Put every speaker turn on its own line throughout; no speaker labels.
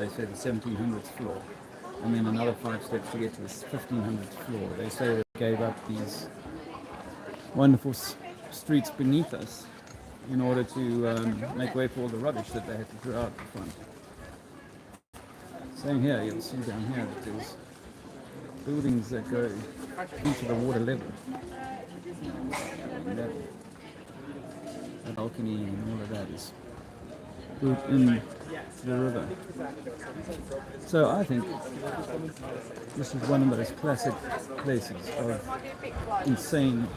they say, the 1700s floor, and then another 5 steps to get to the 1500s floor. They say they gave up these wonderful streets beneath us in order to make way for all the rubbish that they had to throw out the front. Same here, you'll see down here that there's buildings that go into the water level. And that balcony and all of that is built in the river. So I think this is one of those classic places of insane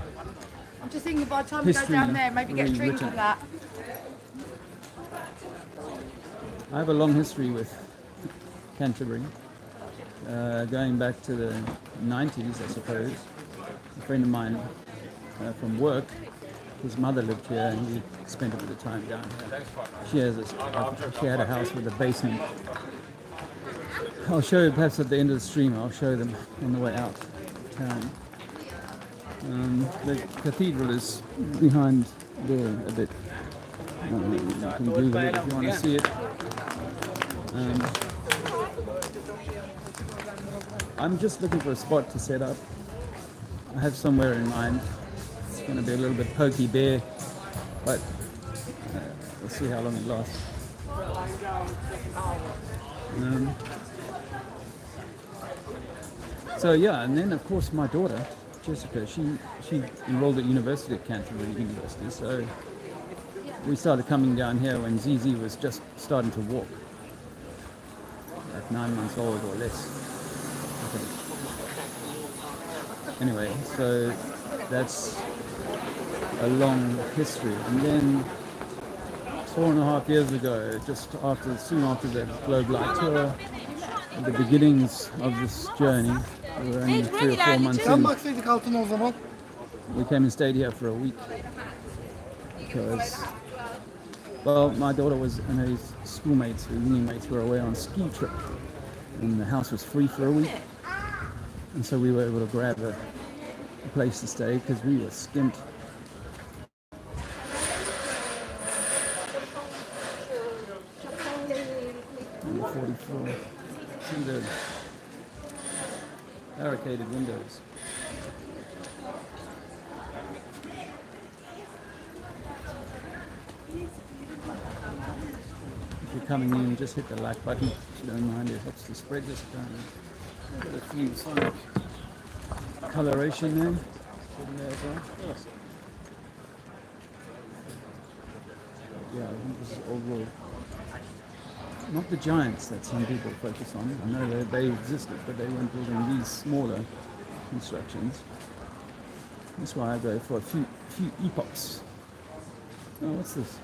I'm just thinking by the time we go down there, maybe get a drink of that.
I have a long history with Canterbury, going back to the 90s, I suppose. A friend of mine from work, his mother lived here, and we spent a bit of time down here. She had a house with a basement. I'll show you perhaps at the end of the stream. I'll show them on the way out of town. The cathedral is behind there a bit. You can Google it if you want to see it. I'm just looking for a spot to set up. I have somewhere in mind. It's going to be a little bit pokey bare, but we'll see how long it lasts. So yeah, and then of course my daughter, Jessica, she enrolled at university at Canterbury University, so we started coming down here when ZZ was just starting to walk, like 9 months old or less, I think. Anyway, so that's a long history. And then 4.5 years ago, soon after the Globe Light tour, the beginnings of this journey, we were only 3 or 4 months in. We came and stayed here for a week because, well, my daughter and her schoolmates, her uni mates, were away on a ski trip, and the house was free for a week, and so we were able to grab a place to stay because we were skint. Number 44. See the barricaded windows. If you're coming in, just hit the like button if you don't mind. It helps to spread this down. Got a few sonic coloration there. There as well. Yeah, I think this is old world. Not the giants that some people focus on. I know they existed, but they weren't building these smaller constructions. That's why I go for a few epochs. Oh, what's this?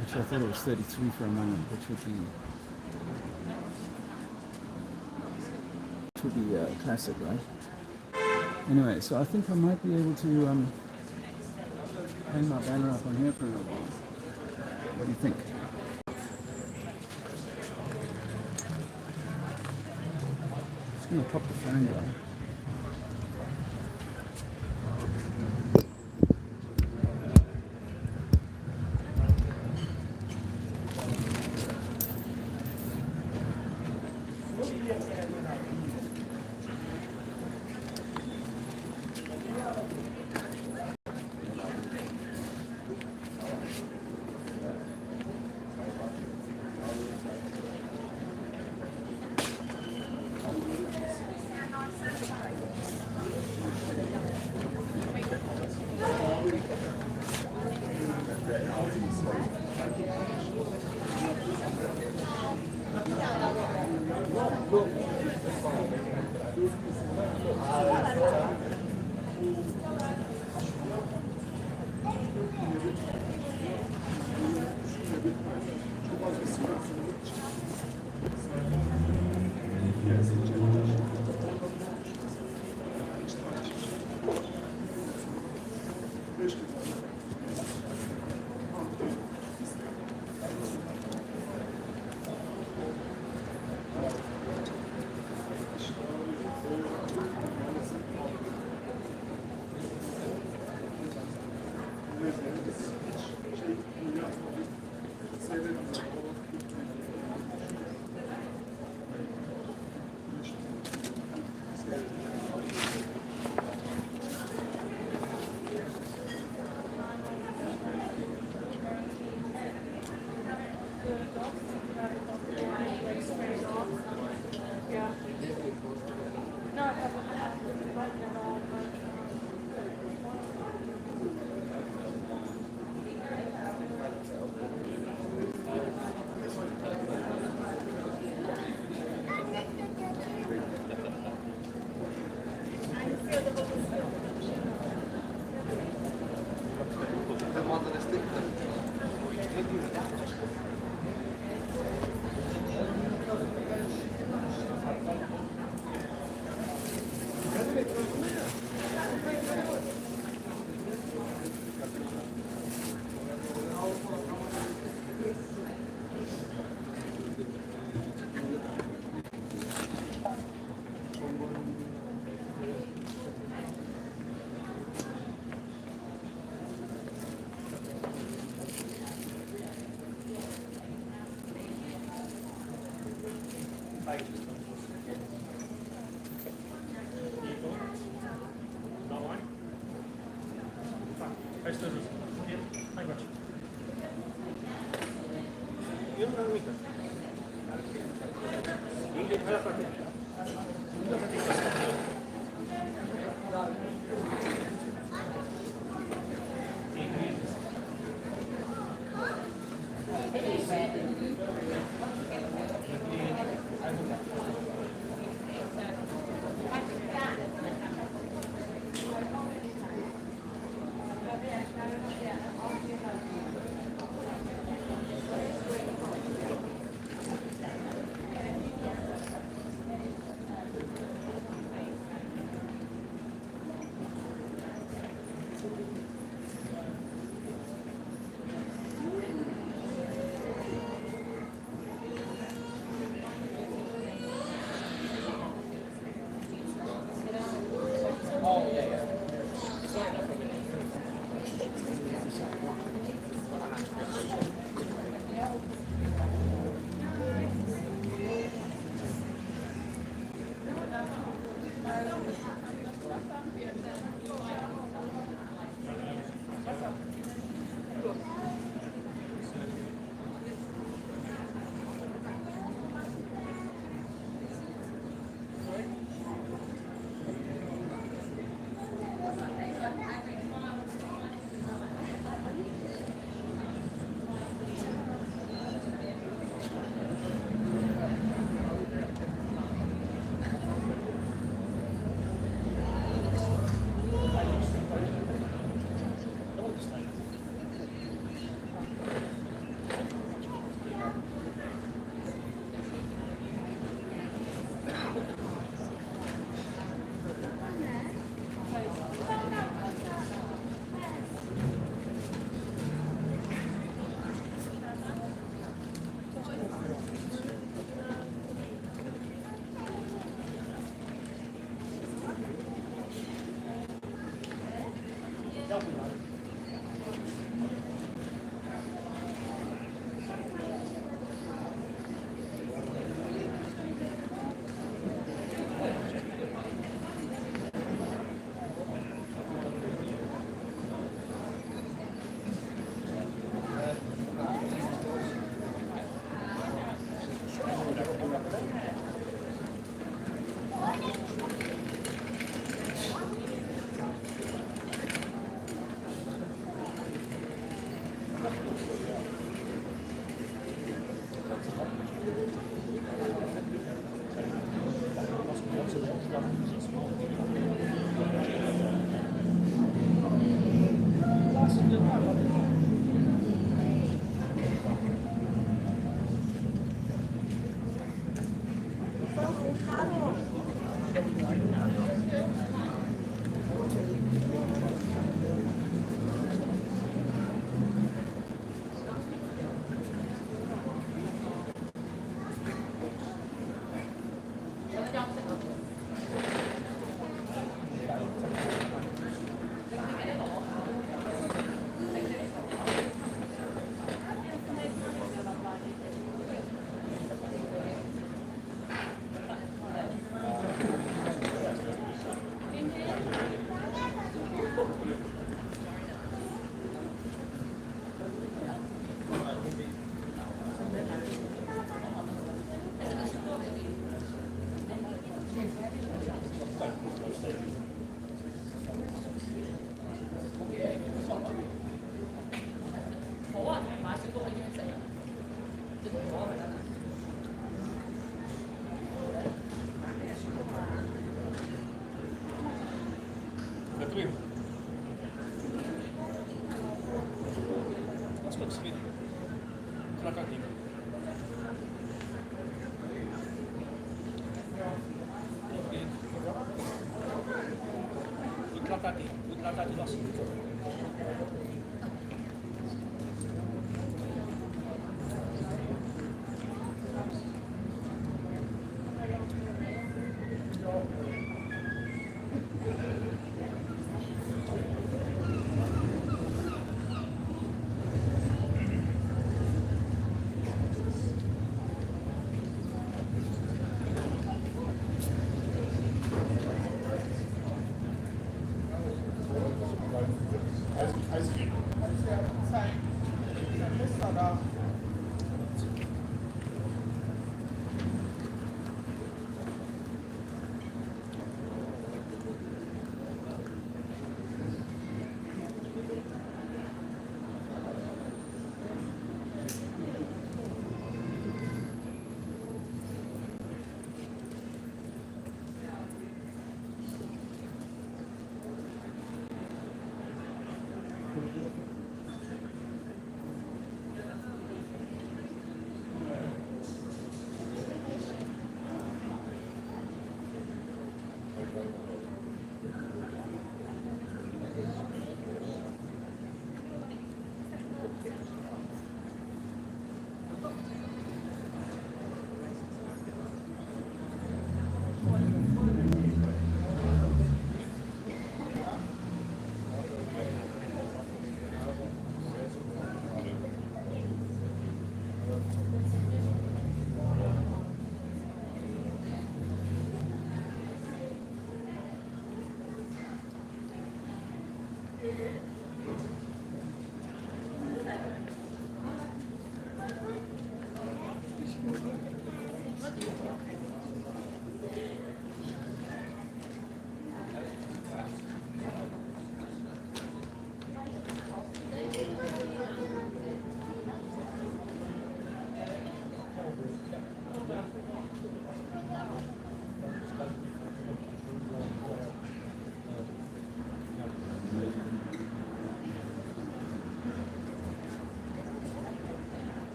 Actually, I thought it was 33 for a moment, which would be classic, right? Anyway, so I think I might be able to hang my banner up on here for a little while. What do you think? Just going to pop the phone down.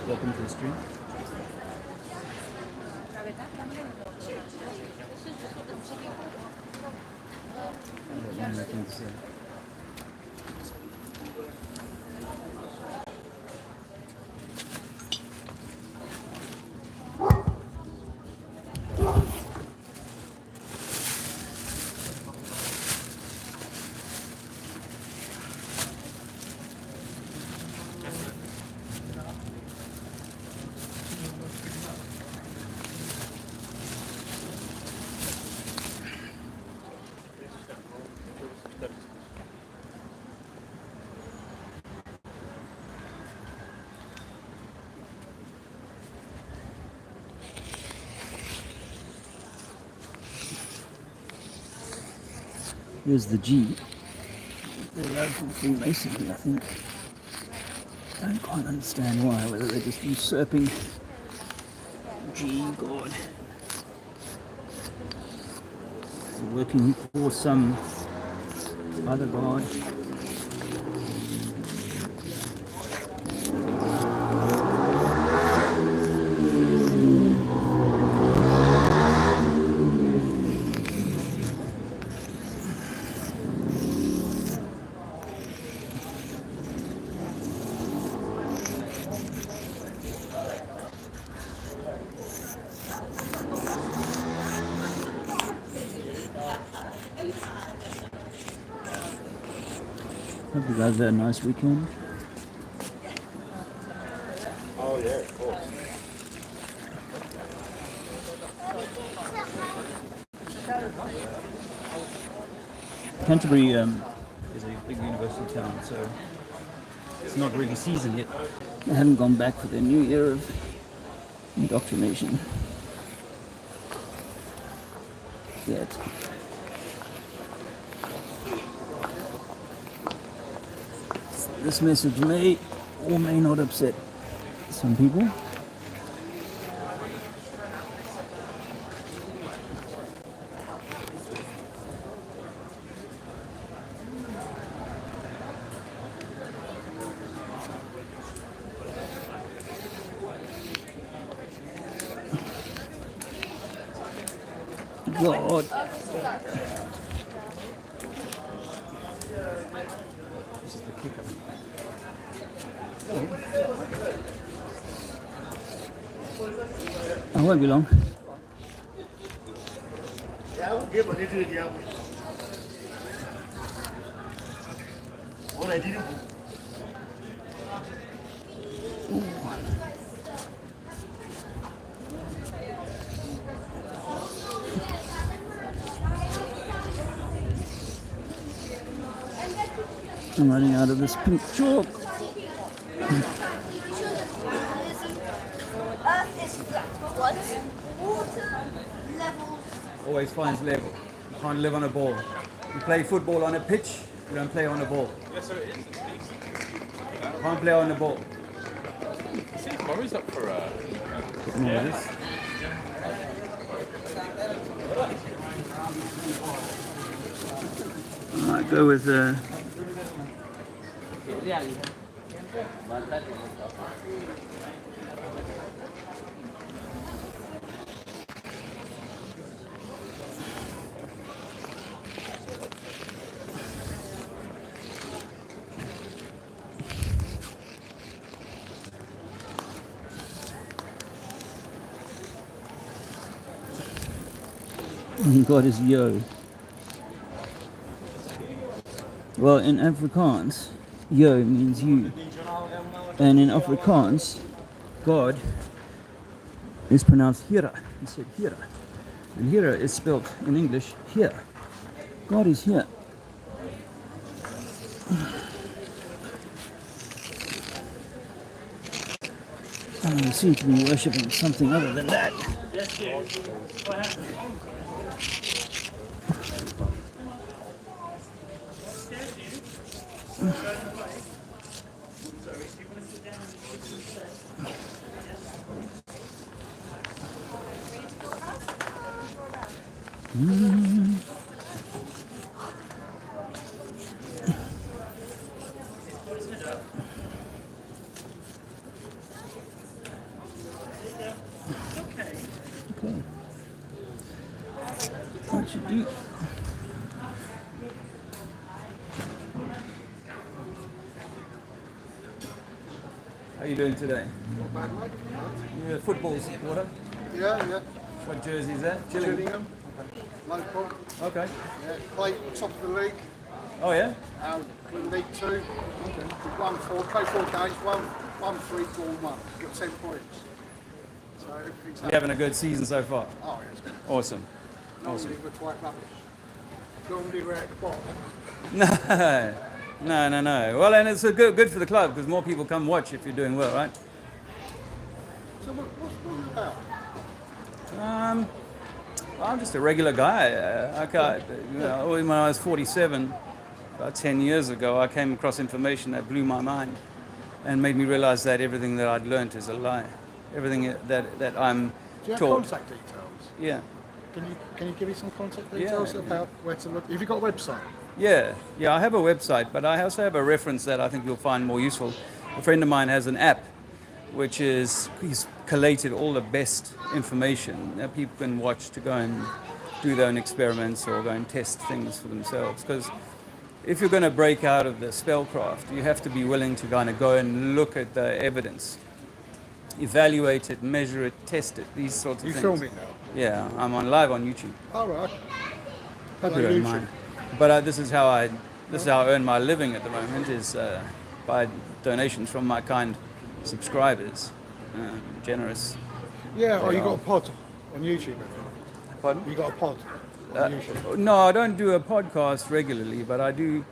Welcome to the stream. Anything to say? Here's the G. They're local Freemasonry, I think. I don't quite understand why, whether they're just usurping G God. They're working for some other God. Hope you guys had a nice weekend.
Oh yeah, of course.
Canterbury is a big university town, so it's not really season yet. They haven't gone back for their new year of indoctrination yet. This message may or may not upset some people. God. This is the kicker. I won't be long. I'm running out of this pink chalk. Always finds level. You can't live on a ball. You play football on a pitch, you don't play on a ball.
Yes, so it is.
You can't play on a ball.
See, Murray's up for
More of this. I might go with God is Yo. Well, in Afrikaans, Yo means you. And in Afrikaans, God is pronounced Hira. He said Hira. And Hira is spelled in English here. God is here. And we seem to be worshipping something other than that. How are you doing today? You're a football supporter?
Yeah.
What jersey is that?
Gillingham. Local.
Okay.
Yeah. Play top of the league.
Oh yeah?
In League 2. Okay. Play 4 games, won 3, draw 1. Got 10 points. So everything's
You having a good season so far?
Oh, yeah, it's good.
Awesome.
Normally we're quite rubbish. Normally we're at the bottom.
No. Well, and it's good for the club because more people come watch if you're doing well, right?
So what's it about?
I'm just a regular guy. When I was 47, about 10 years ago, I came across information that blew my mind and made me realize that everything that I'd learned is a lie. Everything that I'm
Do you have
taught.
contact details?
Yeah.
Can you give me some contact details
Yeah.
about where to look? Have you got a website?
Yeah, I have a website, but I also have a reference that I think you'll find more useful. A friend of mine has an app, which is, he's collated all the best information that people can watch to go and do their own experiments or go and test things for themselves. Because if you're going to break out of the spellcraft, you have to be willing to kind of go and look at the evidence, evaluate it, measure it, test it, these sorts of
You
things.
film it now?
Yeah, I'm on live on YouTube.
All right.
Hope you don't mind. But this is how I earn my living at the moment, is by donations from my kind subscribers, generous.
Yeah,
They
you got
are.
a pod on YouTube.
Pardon?
You got a pod on YouTube.
No, I don't do a podcast regularly, but I do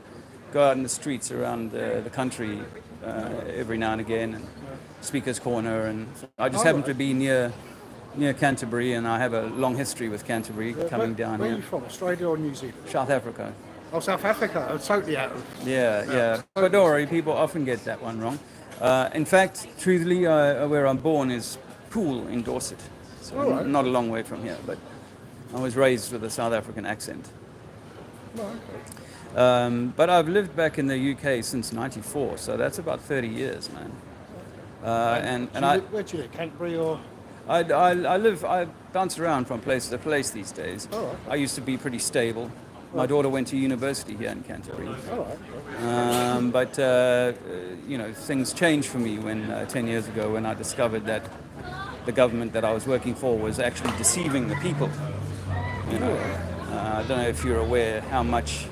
go out in the streets around the country every now and again, and Speaker's Corner, and I just happen to be near Canterbury, and I have a long history with Canterbury coming down
Where are
here.
you from? Australia or New Zealand?
South Africa.
Oh, South Africa. I'm totally out of.
Yeah. But don't worry, people often get that one wrong. In fact, truthfully, where I'm born is Poole in Dorset. So
All right.
not a long way from here, but I was raised with a South African accent.
Oh, okay.
But I've lived back in the UK since '94, so that's about 30 years, man.
Where do you live? Canterbury or?
I bounce around from place to place these days.
All right.
I used to be pretty stable. My daughter went to university here in Canterbury.
All right.
But things changed for me when 10 years ago when I discovered that the government that I was working for was actually deceiving the people. I don't know if you're aware how much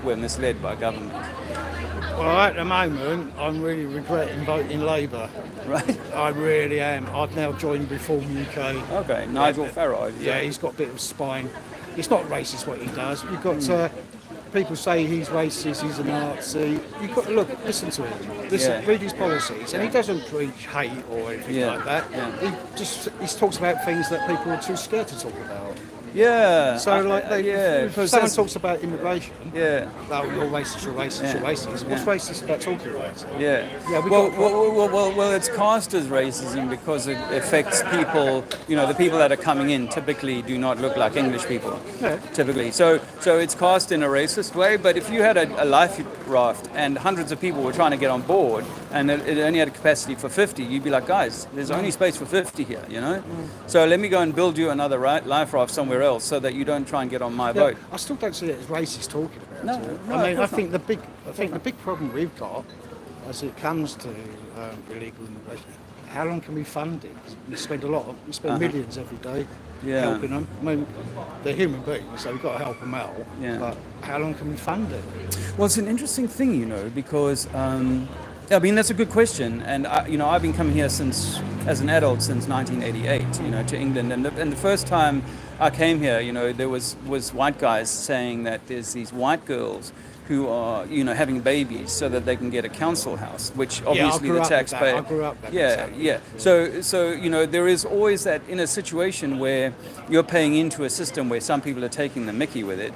we're misled by government.
Well, at the moment, I'm really regretting voting Labour.
Right?
I really am. I've now joined Reform UK.
Okay, Nigel Farage.
Yeah, he's got a bit of spine. It's not racist what he does. You've got people say he's racist, he's a Nazi. You've got to listen to him, read his policies, and he doesn't preach hate or anything like that.
Yeah.
He talks about things that people are too scared to talk about.
Yeah.
So, if someone
that's-
talks about immigration,
Yeah.
oh, you're racist, you're racist, you're racist. What's racist about talking about it?
Yeah.
Yeah, we
well,
got-
well, it's cast as racism because it affects people. The people that are coming in typically do not look like English people.
Yeah.
Typically, so it's cast in a racist way. But if you had a life raft and hundreds of people were trying to get on board, and it only had a capacity for 50, you'd be like, guys, there's only space for 50 here. So let me go and build you another life raft somewhere else, so that you don't try and get on my boat.
I still don't see it as racist talking about
No,
it.
no,
I mean,
of
I
course
think the big problem we've got, as it comes to illegal immigration, how long can we fund it? We spend millions every day helping them. I mean, they're human beings, so we've got to help them out.
Yeah.
But how long can we fund it?
Well, it's an interesting thing, because that's a good question, and I've been coming here as an adult since 1988, to England, and the first time I came here, there was white guys saying that there's these white girls who are, having babies so that they can get a council house, which obviously the taxpayer.
I grew up with that.
Yeah. So there is always that in a situation where you're paying into a system where some people are taking the mickey with it.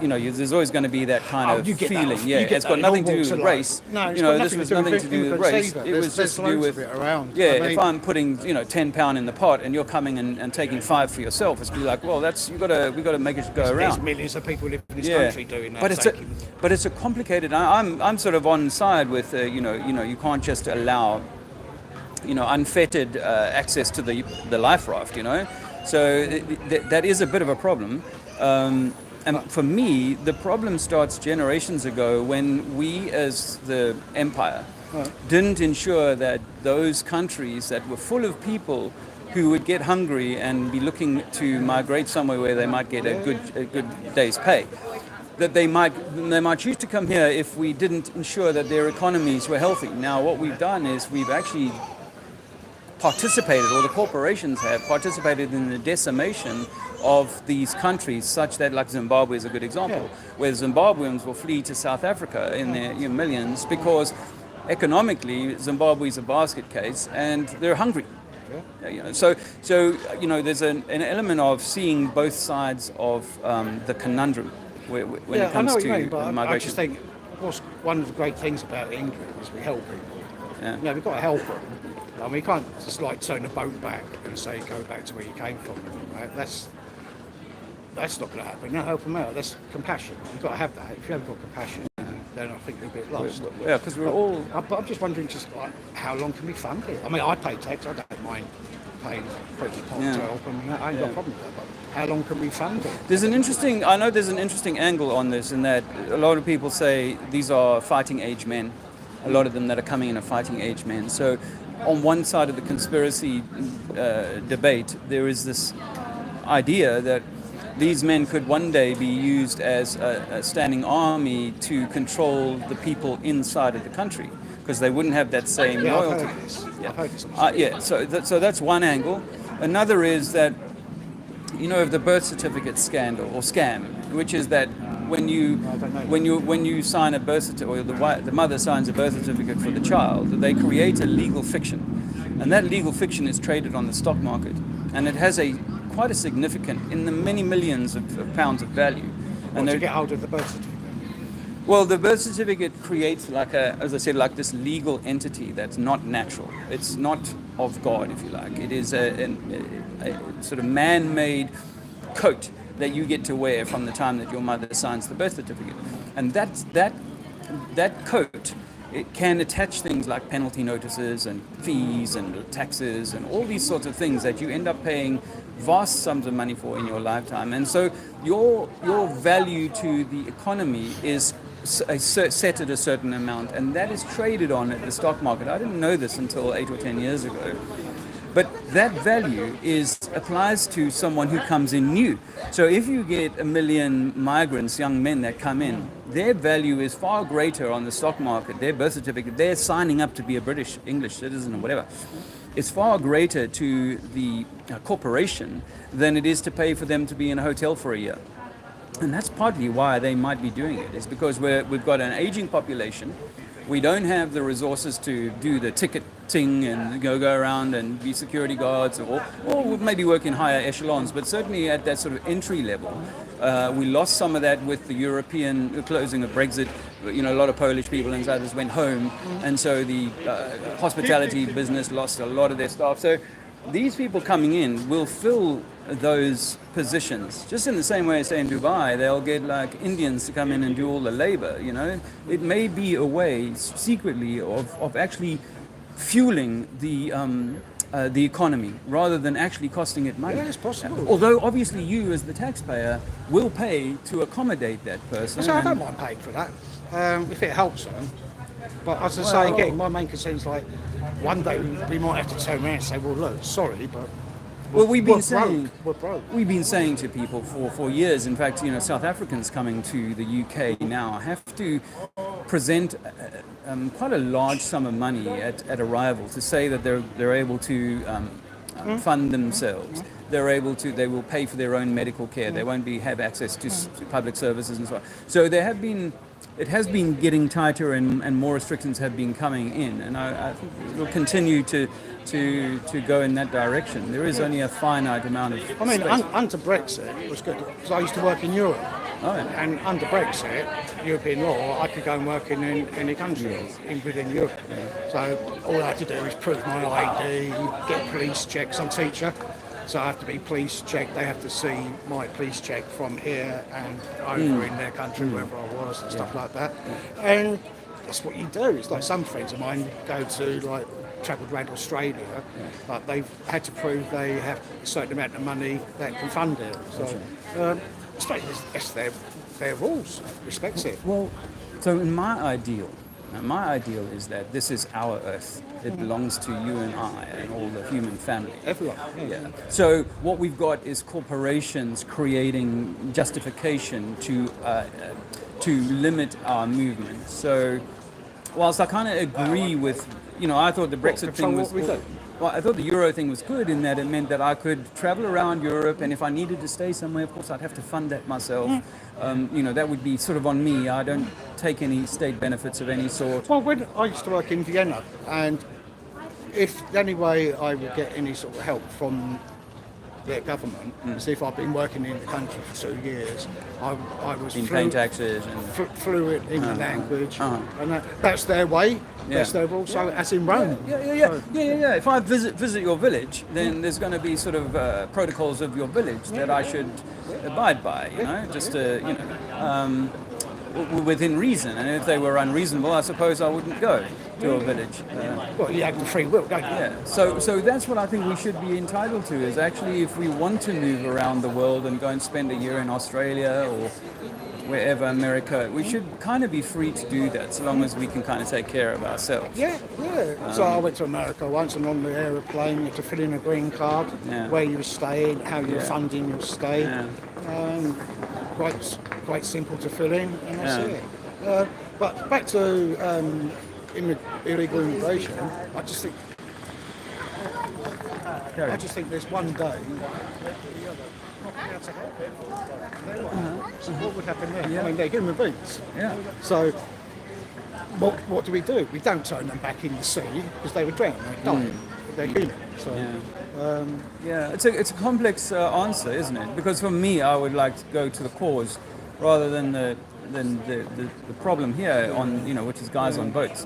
There's always going to be that kind of
you get that
feeling.
off-
Yeah,
you get
it's
that
got
in
nothing
all
to do
walks
with
of life.
race.
No, it's got
This
nothing
was
to do
nothing
with
to do with
immigrants
race.
either.
It was
There's
just to do
loads
with
of it around.
Yeah,
I mean-
if I'm putting £10 in the pot and you're coming and taking 5 for yourself, it's be like, well, we've got to make it go
There's
around.
millions of people living in this country doing that.
But it's a complicated. I'm sort of on side with you can't just allow unfettered access to the life raft. So that is a bit of a problem. And for me, the problem starts generations ago when we, as the empire, didn't ensure that those countries that were full of people who would get hungry and be looking to migrate somewhere where they might get a good day's pay, that they might choose to come here if we didn't ensure that their economies were healthy. Now, what we've done is we've actually participated, or the corporations have participated in the decimation of these countries, such that, like Zimbabwe is a good example, where Zimbabweans will flee to South Africa in their millions because economically Zimbabwe is a basket case and they're hungry. So there's an element of seeing both sides of the conundrum when it comes to migration.
I just think, of course, one of the great things about England is we help people. We've got to help them. I mean, we can't just like turn the boat back and say go back to where you came from. Right? That's not going to happen. No, help them out. That's compassion. You've got to have that. If you haven't got compassion, then I think you're a bit lost.
Yeah, because we're all.
But I'm just wondering, just like, how long can we fund it? I mean, I pay tax. I don't mind paying pretty pot to help them. I ain't got a problem with that. But how long can we fund it?
I know there's an interesting angle on this, in that a lot of people say these are fighting age men. A lot of them that are coming in are fighting age men. So on one side of the conspiracy debate, there is this idea that these men could one day be used as a standing army to control the people inside of the country, because they wouldn't have that same loyalty.
I've heard this.
So that's one angle. Another is that, of the birth certificate scandal or scam, which is that when you sign a birth certificate, or the mother signs a birth certificate for the child, they create a legal fiction, and that legal fiction is traded on the stock market, and it has quite a significant, in the many millions of pounds of value.
And to get hold of the birth certificate.
Well, the birth certificate creates as I said, like this legal entity that's not natural. It's not of God, if you like. It is a sort of man-made coat that you get to wear from the time that your mother signs the birth certificate. And that coat, it can attach things like penalty notices and fees and taxes and all these sorts of things that you end up paying vast sums of money for in your lifetime. And so your value to the economy is set at a certain amount, and that is traded on at the stock market. I didn't know this until 8 or 10 years ago. But that value applies to someone who comes in new. So if you get 1 million migrants, young men that come in, their value is far greater on the stock market. Their birth certificate, they're signing up to be a British, English citizen or whatever. It's far greater to the corporation than it is to pay for them to be in a hotel for a year. And that's partly why they might be doing it, is because we've got an aging population. We don't have the resources to do the ticketing and go around and be security guards, or maybe work in higher echelons, but certainly at that sort of entry level. We lost some of that with the European closing of Brexit. A lot of Polish people and others went home, and so the hospitality business lost a lot of their staff. So these people coming in will fill those positions, just in the same way as, say, in Dubai, they'll get like Indians to come in and do all the labor. It may be a way secretly of actually fueling the economy rather than actually costing it money.
Yeah, it's possible.
Although obviously you, as the taxpayer, will pay to accommodate that person.
So I don't mind paying for that if it helps them. But as I say again, my main concern is like one day we might have to turn around and say, well, look, sorry, but.
We've been saying to people for years. In fact, South Africans coming to the UK now have to present quite a large sum of money at arrival to say that they're able to fund themselves. They will pay for their own medical care. They won't have access to public services and so on. So it has been getting tighter, and more restrictions have been coming in, and I think it will continue to go in that direction. There is only a finite amount of space.
Under Brexit, it was good, because I used to work in Europe. And under Brexit, European law, I could go and work in any country within Europe. So all I had to do is prove my ID, get police checks. I'm a teacher, so I have to be police checked. They have to see my police check from here and over in their country, wherever I was, and stuff like that. And that's what you do. It's like some friends of mine go to like travelled around Australia, but they've had to prove they have a certain amount of money that can fund it. So, I suppose that's their rules. Respects it.
Well, so in my ideal is that this is our Earth. It belongs to you and I and all the human family.
Everyone.
Yeah. So what we've got is corporations creating justification to limit our movement. So whilst I kind of agree with, I thought the Brexit thing was. Well, I thought the Euro thing was good in that it meant that I could travel around Europe, and if I needed to stay somewhere, of course, I'd have to fund that myself. That would be sort of on me. I don't take any state benefits of any sort.
Well, when I used to work in Vienna, and if the only way I would get any sort of help from their government is if I've been working in the country for 2 years, I was
paying taxes and
fluent in the language, and that's their way. That's their rule. So as in Rome.
Yeah. If I visit your village, then there's going to be sort of protocols of your village that I should abide by. Within reason. And if they were unreasonable, I suppose I wouldn't go to a village.
Well, you have the free will, don't you?
Yeah. So that's what I think we should be entitled to. Is actually if we want to move around the world and go and spend a year in Australia or wherever, America, we should kind of be free to do that, so long as we can kind of take care of ourselves.
Yeah. So I went to America once, and on the aeroplane, you had to fill in a green card, where you were staying, how you were funding your stay. Quite simple to fill in, and that's it. But back to illegal immigration, I just think there's one day. What would happen then? I mean, they're human beings.
Yeah.
So, what do? We don't turn them back in the sea because they would drown. They'd die. They're human. So,
it's a complex answer, isn't it? Because for me, I would like to go to the cause rather than the problem here which is guys on boats.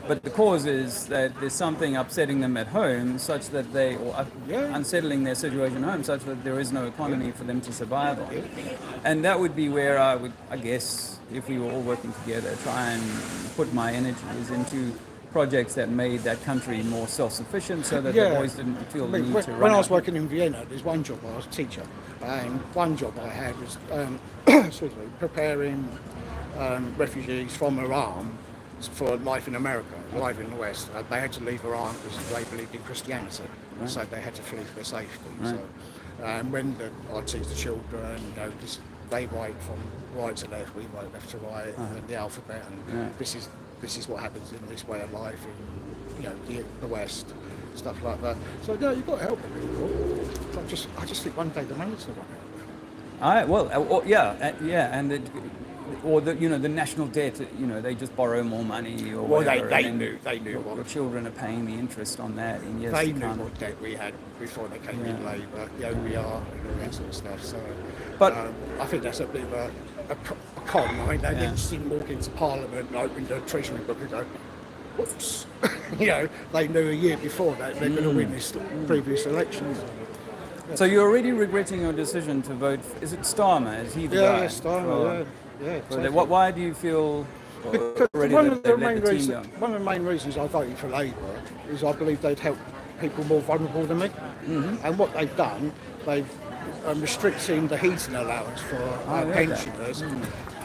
But the cause is that there's something upsetting them at home, such that unsettling their situation at home, such that there is no economy for them to survive on. And that would be where I guess, if we were all working together, try and put my energies into projects that made that country more self-sufficient, so that the boys didn't feel the need to run.
When I was working in Vienna, there's one job, I was a teacher, and one job I had was preparing refugees from Iran for life in America, life in the West. They had to leave Iran because they believed in Christianity, so they had to flee for safety. So, when I teach the children, they write from right to left, we write left to right, and the alphabet, and this is what happens in this way of life in the West, stuff like that. So you've got to help people. I just think one day the money's going to run out.
The national debt. They just borrow more money or whatever.
They knew
what the children are paying the interest on that in years
They
to
knew
come.
what debt we had before they came in Labour, the OBR and all that sort of stuff. So,
But
I think that's a bit of a con. I mean, they didn't see them walk into Parliament and open the Treasury book and go, whoops. They knew a year before that they're going to win this previous election.
So you're already regretting your decision to vote. Is it Starmer? Is he the guy?
Yeah, Starmer. Totally.
Why do you feel
Because
already
one
that
of the
they've let the team go?
one of the main reasons I voted for Labour is I believe they'd help people more vulnerable than me. And what they've done, they've restricting the heating allowance for pensioners.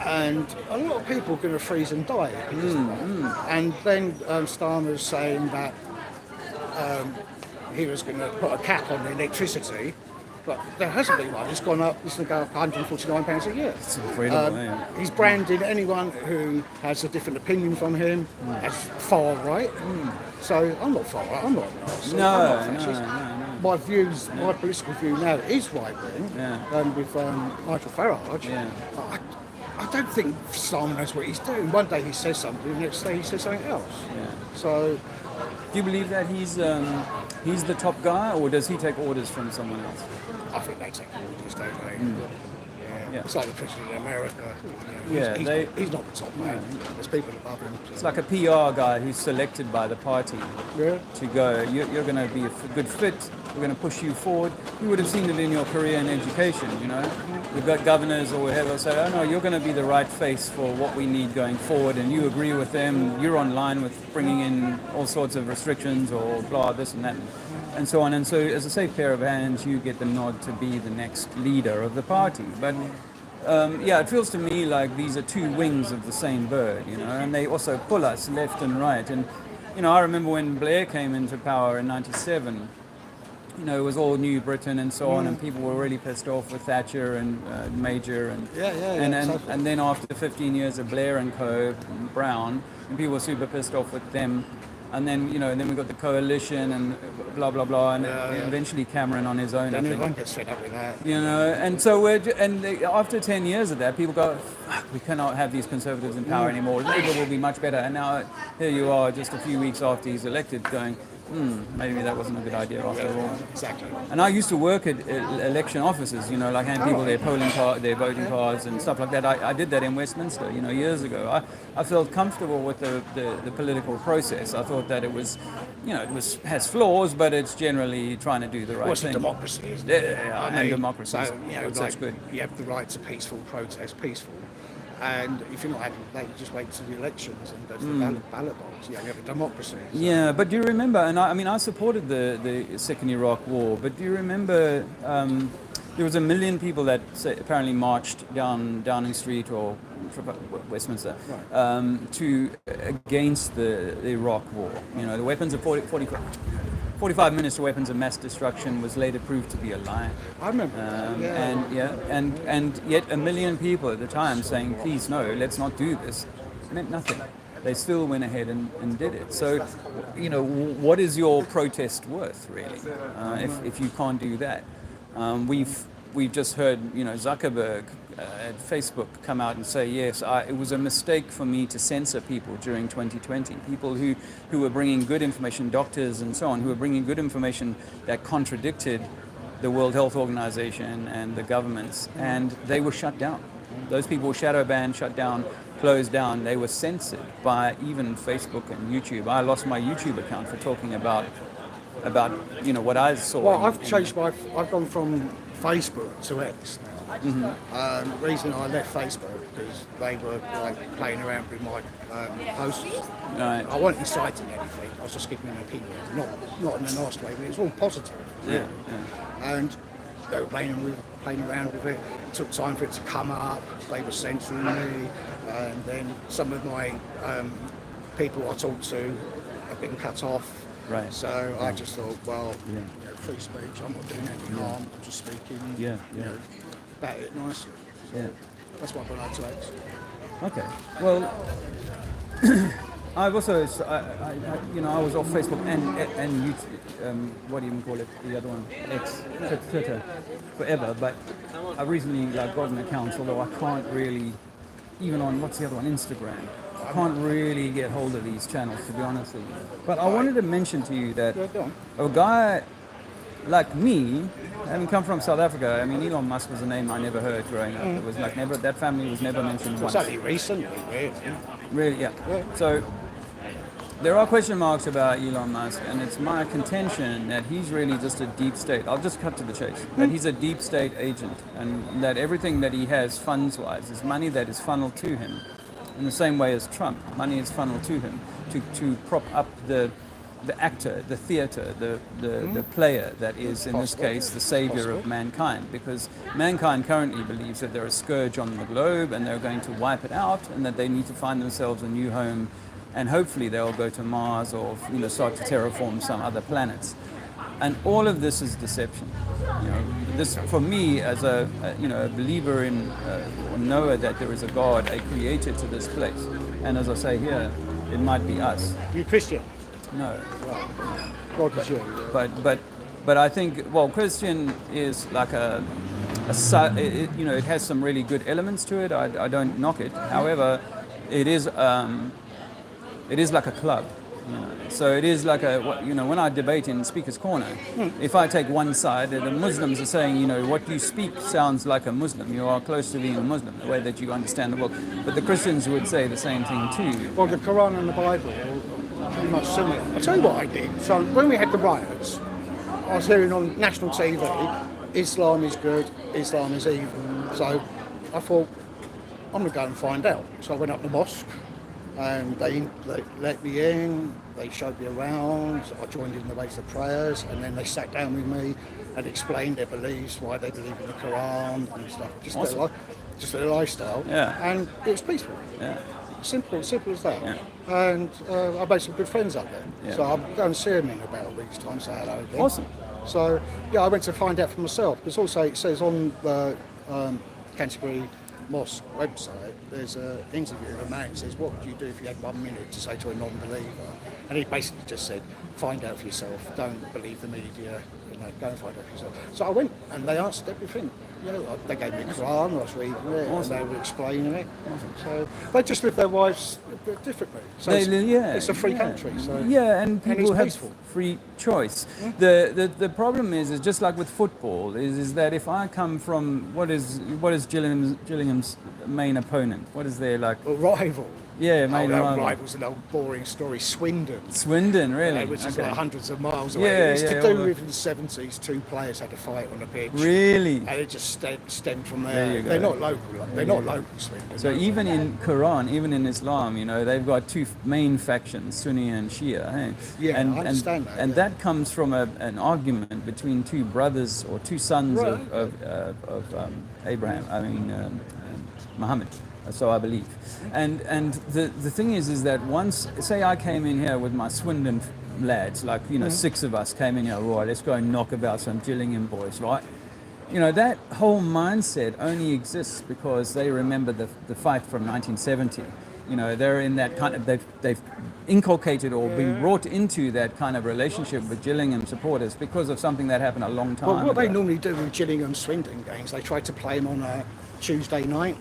And a lot of people are going to freeze and die. And then Starmer's saying that he was going to put a cap on the electricity, but there hasn't been one. It's gone up. It's going to go up £149 a year.
It's incredible.
He's branding anyone who has a different opinion from him as far right. So I'm not far right. I'm not.
No.
My views, my political view now is right wing. With Nigel Farage. I don't think Simon knows what he's doing. One day he says something, the next day he says something else. So,
do you believe that he's the top guy, or does he take orders from someone else?
I think they take orders, don't they?
Yeah.
It's like the president of America.
Yeah,
He's not the top man. There's people above him.
It's like a PR guy who's selected by the party
Yeah.
to go, you're going to be a good fit, we're going to push you forward. You would have seen it in your career in education, you know. We've got governors or whatever say, oh no, you're going to be the right face for what we need going forward, and you agree with them, you're on line with bringing in all sorts of restrictions or blah, this and that, and so on. And so as a safe pair of hands, you get the nod to be the next leader of the party. But yeah, it feels to me like these are two wings of the same bird, you know, and they also pull us left and right. And, you know, I remember when Blair came into power in 97, you know, it was all New Britain and so on, and people were really pissed off with Thatcher and Major. And, and then after 15 years of Blair and co, Brown, and people were super pissed off with them. And then, you know, then we got the coalition and blah, blah, blah, and eventually Cameron on his own.
And everyone gets fed up with that.
You know, and so after 10 years of that, people go, fuck, we cannot have these conservatives in power anymore. Labour will be much better. And now here you are, just a few weeks after he's elected, going, maybe that wasn't a good idea after all.
Exactly.
And I used to work at election offices, you know, like hand people their their voting cards and stuff like that. I did that in Westminster, you know, years ago. I felt comfortable with the political process. I thought that it was, you know, has flaws, but it's generally trying to do the right
Well, it's
thing.
a democracy, isn't
Yeah,
it?
and democracy.
So, you know,
that's good.
You have the right to peaceful protest, peaceful. And if you're not happy with that, you just wait till the elections and go to the ballot box. Yeah, you have a democracy. So.
Yeah, but do you remember, and I mean, I supported the Second Iraq War, but do you remember there was 1 million people that apparently marched down Downing Street or Westminster against the Iraq War. You know, the weapons of 45 minutes of weapons of mass destruction was later proved to be a lie.
I remember.
And yet 1 million people at the time saying, please no, let's not do this, meant nothing. They still went ahead and did it. So, you know, what is your protest worth, really, if you can't do that? We've just heard, you know, Zuckerberg at Facebook come out and say, yes, it was a mistake for me to censor people during 2020. People who were bringing good information, doctors and so on, who were bringing good information that contradicted the World Health Organization and the governments, and they were shut down. Those people were shadow banned, shut down, closed down. They were censored by even Facebook and YouTube. I lost my YouTube account for talking about you know what I saw.
Well, I've gone from Facebook to X now. The reason I left Facebook because they were like playing around with my posts.
Right.
I wasn't inciting anything. I was just giving an opinion, not in a nice way, but it was all positive.
Yeah.
And they were playing around with it. It took time for it to come up. They were censoring me, and then some of my people I talked to have been cut off.
Right.
So I just thought, well, you know, free speech. I'm not doing any harm. I'm just speaking. You know, about it nicely.
Yeah.
That's what I got to X.
Okay. Well, I've also, you know, I was off Facebook and YouTube, what do you even call it? The other one, X, Twitter, forever. But I recently got an account, although I can't really, even on what's the other one, Instagram. I can't really get hold of these channels, to be honest with you. But I wanted to mention to you that a guy like me, having come from South Africa, I mean, Elon Musk was a name I never heard growing up. It was like never, that family was never mentioned once.
It's only recently, really.
Really, yeah. So there are question marks about Elon Musk, and it's my contention that he's really just a deep state. I'll just cut to the chase. That he's a deep state agent, and that everything that he has funds-wise is money that is funneled to him. In the same way as Trump, money is funneled to him to prop up the actor, the theater, the player that is, in this case, the savior of mankind. Because mankind currently believes that they're a scourge on the globe and they're going to wipe it out, and that they need to find themselves a new home, and hopefully they'll go to Mars or, you know, start to terraform some other planets. And all of this is deception. You know, this, for me, as a believer in or knower that there is a God, a creator to this place, and as I say here, it might be us.
You Christian?
No.
God was you.
But I think, well, Christian is like it has some really good elements to it. I don't knock it. However, it is like a club. So it is like when I debate in Speaker's Corner, if I take one side, the Muslims are saying, what you speak sounds like a Muslim. You are close to being a Muslim, the way that you understand the world. But the Christians would say the same thing too.
Well, the Quran and the Bible are pretty much similar. I'll tell you what I did. So when we had the riots, I was hearing on national TV, Islam is good, Islam is evil. So I thought, I'm going to go and find out. So I went up the mosque, and they let me in, they showed me around, I joined in the ways of prayers, and then they sat down with me and explained their beliefs, why they believe in the Quran and stuff, just their lifestyle, and it was peaceful. Simple as that. And I made some good friends up there. So I'm going to see them in about a week's time, say hello again.
Awesome.
So I went to find out for myself, because also it says on the Canterbury Mosque website, there's an interview with a man who says, what would you do if you had 1 minute to say to a non-believer? And he basically just said, find out for yourself, don't believe the media, go and find out for yourself. So I went, and they answered everything. They gave me a Quran, I was reading it, and they were explaining it. So they just live their lives differently. So it's a free country. So
and people have
peaceful.
Free choice. The problem is just like with football, is that if I come from what is Gillingham's main opponent? What is their like?
A rival.
Yeah, main rival.
Rival's an old boring story.
Swindon, really?
Which is like hundreds of miles away. It's to do with in the 70s, two players had a fight on the pitch.
Really?
And it just stemmed from there. They're not local. They're not local Swindon.
So even in Quran, even in Islam, they've got two main factions, Sunni and Shia. Hey?
Yeah, I understand that.
And that comes from an argument between two brothers or two sons of Abraham. Muhammad. So I believe, and the thing is that once, say I came in here with my Swindon lads, like 6 of us came in here, right, let's go and knock about some Gillingham boys, right? That whole mindset only exists because they remember the fight from 1970. They're in that kind of, they've inculcated or been brought into that kind of relationship with Gillingham supporters because of something that happened a long time ago.
What they normally do with Gillingham Swindon games, they try to play them on a Tuesday night.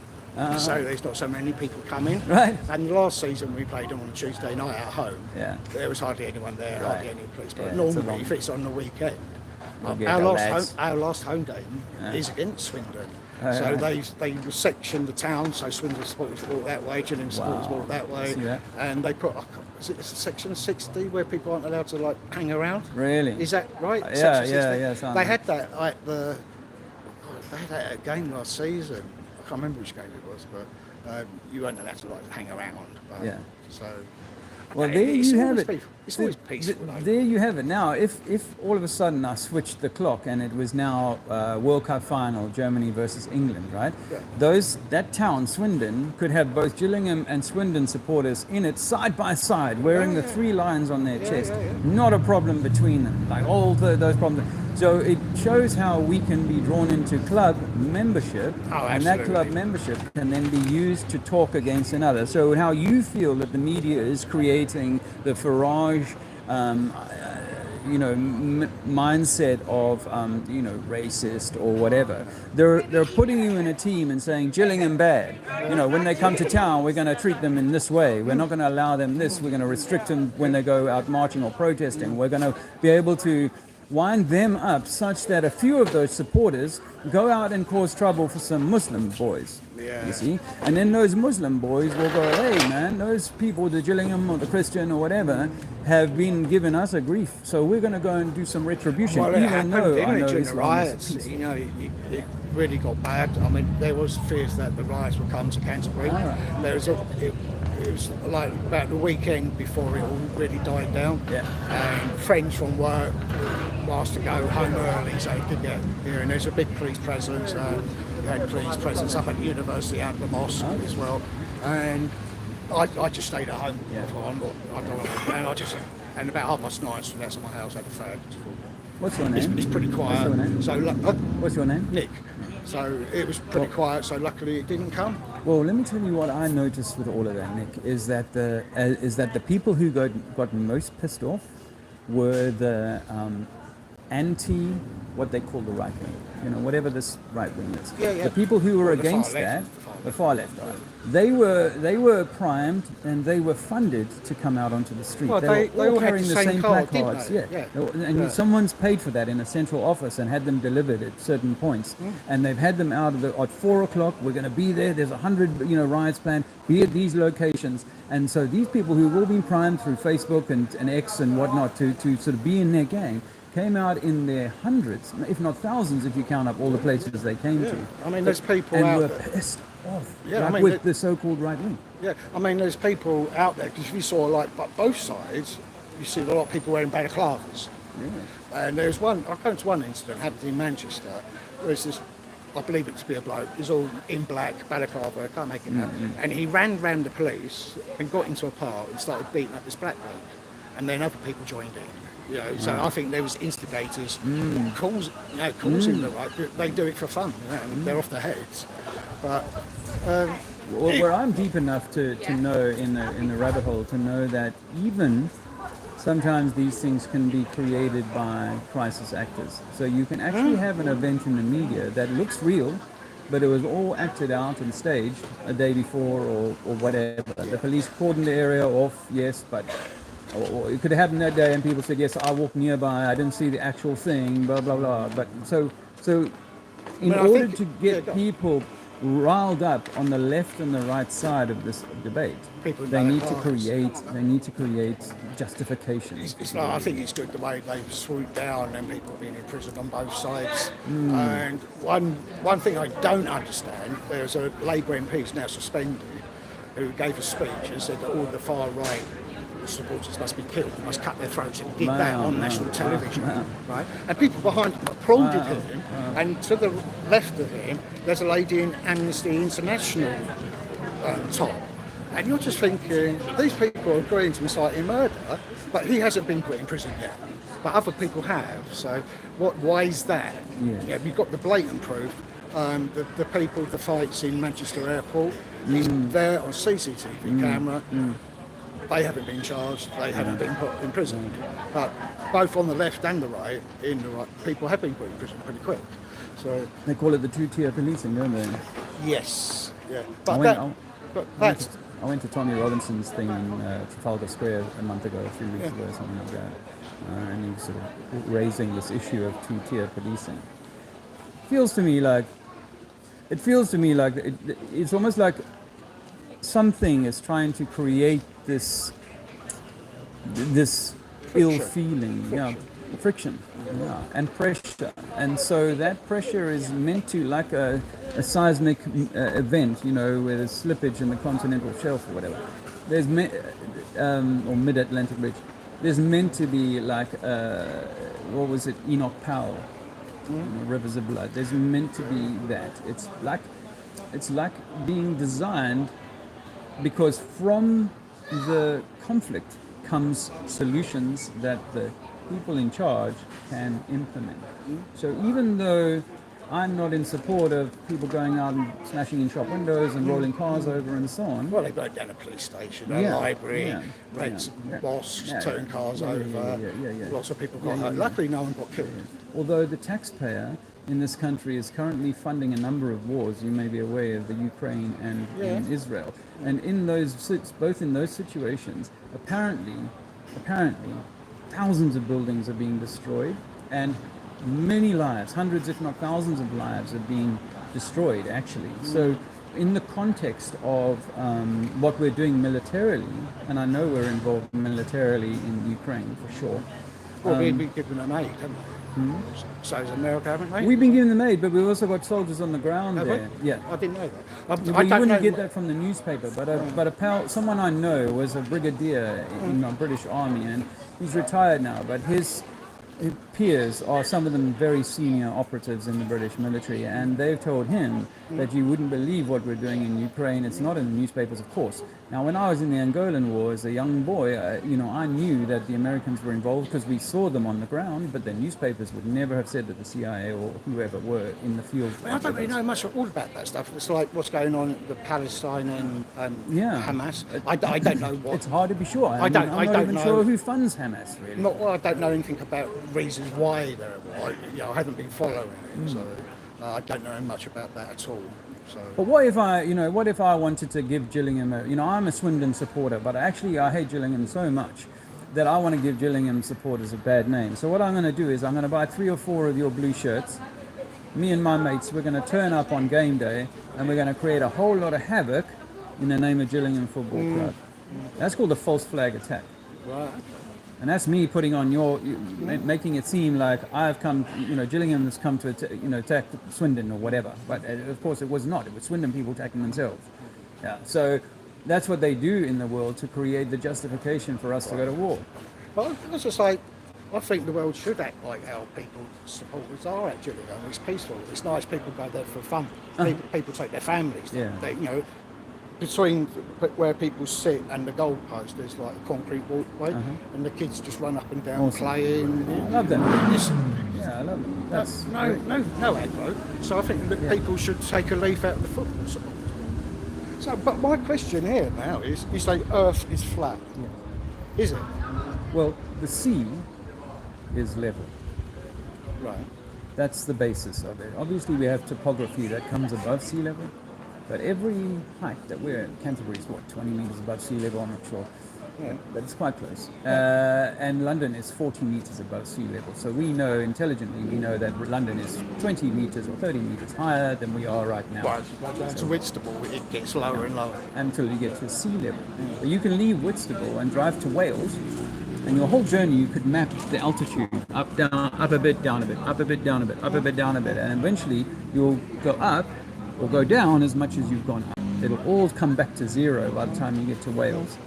So there's not so many people coming.
Right.
And last season we played them on a Tuesday night at home. Yeah. There was hardly anyone there, hardly any police. But normally, if it's on the weekend, our last home game is against Swindon. So they section the town, so Swindon supporters walk that way, Gillingham supporters walk that way, and they put, is it section 60 where people aren't allowed to hang around?
Really?
Is that right?
Yeah.
They had that at a game last season. I can't remember which game it was, but you weren't allowed to hang around. So,
well, there you have it.
It's always peaceful.
There you have it. Now, if all of a sudden I switched the clock and it was now World Cup final, Germany versus England, right? Yeah. That town, Swindon, could have both Gillingham and Swindon supporters in it side by side, wearing the 3 lions on their chest. Not a problem between them. Like all those problems. So it shows how we can be drawn into club membership, and that club membership can then be used to talk against another. So how you feel that the media is creating the Farage, mindset of, racist or whatever. They're putting you in a team and saying Gillingham bad. When they come to town, we're going to treat them in this way. We're not going to allow them this. We're going to restrict them when they go out marching or protesting. We're going to be able to wind them up such that a few of those supporters go out and cause trouble for some Muslim boys, you see? And then those Muslim boys will go, hey man, those people, the Gillingham or the Christian or whatever, have been giving us a grief, so we're going to go and do some retribution, even though I know
during the riots, it really got bad. I mean, there was fears that the riots would come to Canterbury. It was like about the weekend before it all really died down. And friends from work asked to go home early so they could get here. And there's a big police presence. We had police presence up at the university and the mosque as well. And I just stayed at home. And about 9:30, so that's at my house, had a fag.
What's your name?
It's pretty quiet.
What's your name?
Nick. So it was pretty quiet, so luckily it didn't come.
Well, let me tell you what I noticed with all of that, Nick, is that the people who got most pissed off were the anti what they call the right wing, whatever this right wing is.
Yeah.
The people who were
The far
against
left,
that, the far left, they were primed and they were funded to come out onto the street.
Well,
they
they
were
all had
carrying
the
the
same
same
card,
placards.
didn't they? Yeah.
And someone's paid for that in a central office and had them delivered at certain points. And they've had them out at 4 o'clock. We're going to be there. There's 100 riots planned. Be at these locations. And so these people who've all been primed through Facebook and X and whatnot to sort of be in their gang came out in their hundreds, if not thousands, if you count up all the places they came to.
I mean, there's people
and
out
were
there.
pissed off
with
the so-called right wing.
Yeah, I mean, there's people out there, because if you saw, like, both sides, you see a lot of people wearing balaclavas. Yeah. And there's one, I went to one incident, happened in Manchester, there's this, I believe it to be a bloke, he's all in black, balaclava, I can't make it out, and he ran round the police and got into a park and started beating up this black bloke. And then other people joined in. So I think there was instigators causing the right. They do it for fun. And they're off their heads. But
where I'm deep enough to know in the rabbit hole to know that even sometimes these things can be created by crisis actors. So you can actually have an event in the media that looks real, but it was all acted out and staged a day before or whatever. The police cordoned the area off, yes, but. Or it could have happened that day and people said, yes, I walked nearby, I didn't see the actual thing, blah, blah, blah. But so in order to get people riled up on the left and the right side of this debate, they need to create justifications.
It's like, I think it's good the way they've swooped down and people being in prison on both sides. And one thing I don't understand, there's a Labour MP who's now suspended who gave a speech and said that all the far right supporters must be killed, must cut their throats and did that on national television, right? And people behind him applauded him, and to the left of him, there's a lady in Amnesty International top. And you're just thinking, these people are agreeing to inciting murder, but he hasn't been put in prison yet. But other people have, so why is that? Yeah, we've got the blatant proof. The people, the fights in Manchester Airport, he's there on CCTV camera. They haven't been charged, they haven't been put in prison. But both on the left and the right, people have been put in prison pretty quick. So
they call it the two-tier policing, don't they?
Yes, yeah.
I went to Tommy Robinson's thing in Trafalgar Square a month ago, 3 weeks ago, something like that. And he was sort of raising this issue of two-tier policing. It feels to me like it's almost like something is trying to create this ill feeling, friction, and pressure, and so that pressure is meant to, like a seismic event, where there's slippage in the continental shelf or whatever. There's or mid-Atlantic ridge. There's meant to be like what was it, Enoch Powell, Rivers of Blood. There's meant to be that. It's like being designed. Because from the conflict comes solutions that the people in charge can implement. So even though I'm not in support of people going out and smashing in shop windows and rolling cars over and so on.
Well, they broke down a police station, a library, mosques, turning cars over. Lots of people got hurt. Luckily, no one got killed.
Although the taxpayer in this country is currently funding a number of wars. You may be aware of the Ukraine and Israel. And in both in those situations, apparently, thousands of buildings are being destroyed, and many lives, hundreds if not thousands of lives, are being destroyed, actually. So in the context of what we're doing militarily, and I know we're involved militarily in Ukraine for sure.
Well, we've been giving them aid, haven't we? So is America, haven't they?
We've been giving them aid, but we've also got soldiers on the ground there.
Yeah, I didn't know that.
You wouldn't get that from the newspaper, but someone I know was a brigadier in the British Army, and he's retired now, but his peers are some of them very senior operatives in the British military, and they've told him that you wouldn't believe what we're doing in Ukraine. It's not in the newspapers, of course. Now, when I was in the Angolan War as a young boy, I knew that the Americans were involved because we saw them on the ground, but the newspapers would never have said that the CIA or whoever were in the field.
I don't really know much all about that stuff. It's like what's going on with Palestine and Hamas. I don't know what.
It's hard to be sure. I'm not even sure who funds Hamas, really.
I don't know anything about reasons why they're white. I haven't been following it, so I don't know much about that at all. So.
But what if I wanted to give Gillingham I'm a Swindon supporter, but actually I hate Gillingham so much that I want to give Gillingham supporters a bad name. So what I'm going to do is I'm going to buy 3 or 4 of your blue shirts. Me and my mates, we're going to turn up on game day and we're going to create a whole lot of havoc in the name of Gillingham Football Club. That's called a false flag attack.
Right.
And that's me putting on making it seem like I've come, Gillingham has come to attack Swindon or whatever. But of course it was not. It was Swindon people attacking themselves. Yeah. So that's what they do in the world to create the justification for us to go to war.
Well, it's just like, I think the world should act like how people supporters are at Gillingham. It's peaceful. It's nice. People go there for fun. People take their families.
Yeah.
Between where people sit and the goalpost, there's like a concrete walkway, and the kids just run up and down playing.
I love that. I love it. That's
no aggro. So I think that people should take a leaf out of the football support. So, but my question here now is: you say Earth is flat. Yeah. Is it?
Well, the sea is level.
Right.
That's the basis of it. Obviously, we have topography that comes above sea level. But every height that we're at, Canterbury is 20 metres above sea level, I'm not sure. Yeah. But it's quite close. And London is 40 metres above sea level. So we know, intelligently, that London is 20 metres or 30 metres higher than we are right now.
Right down to Whitstable, it gets lower and lower.
Until you get to sea level. But you can leave Whitstable and drive to Wales, and your whole journey you could map the altitude up, down, up a bit, down a bit, up a bit, down a bit, up a bit, down a bit. And eventually you'll go up or go down as much as you've gone up. It'll all come back to zero by the time you get to Wales.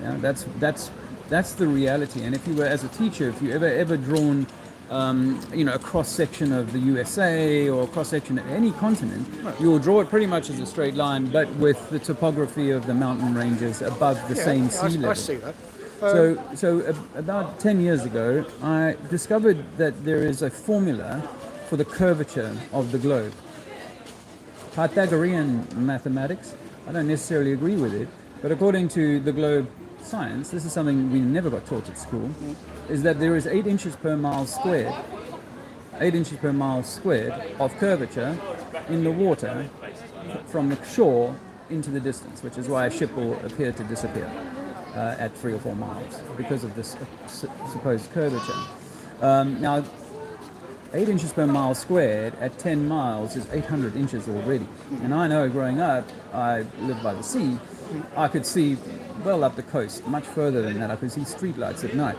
Yeah, that's the reality. And if you were, as a teacher, if you ever drawn, a cross section of the USA or a cross section of any continent, you will draw it pretty much as a straight line, but with the topography of the mountain ranges above the same sea level.
I see that.
So about 10 years ago, I discovered that there is a formula for the curvature of the globe. Pythagorean mathematics, I don't necessarily agree with it, but according to the globe science, this is something we never got taught at school, is that there is 8 inches per mile squared, 8 inches per mile squared of curvature in the water from the shore into the distance, which is why a ship will appear to disappear at 3 or 4 miles because of this supposed curvature. Now, 8 inches per mile squared at 10 miles is 800 inches already. And I know growing up, I lived by the sea, I could see well up the coast, much further than that. I could see streetlights at night,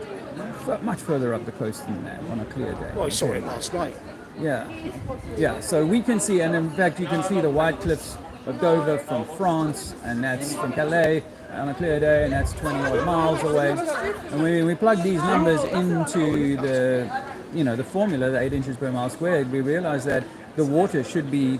much further up the coast than that on a clear day.
Well, I saw it last night.
Yeah. So we can see, and in fact you can see the White Cliffs of Dover from France, and that's from Calais on a clear day, and that's 20 odd miles away. And we plug these numbers into the formula, the 8 inches per mile squared, we realize that the water should be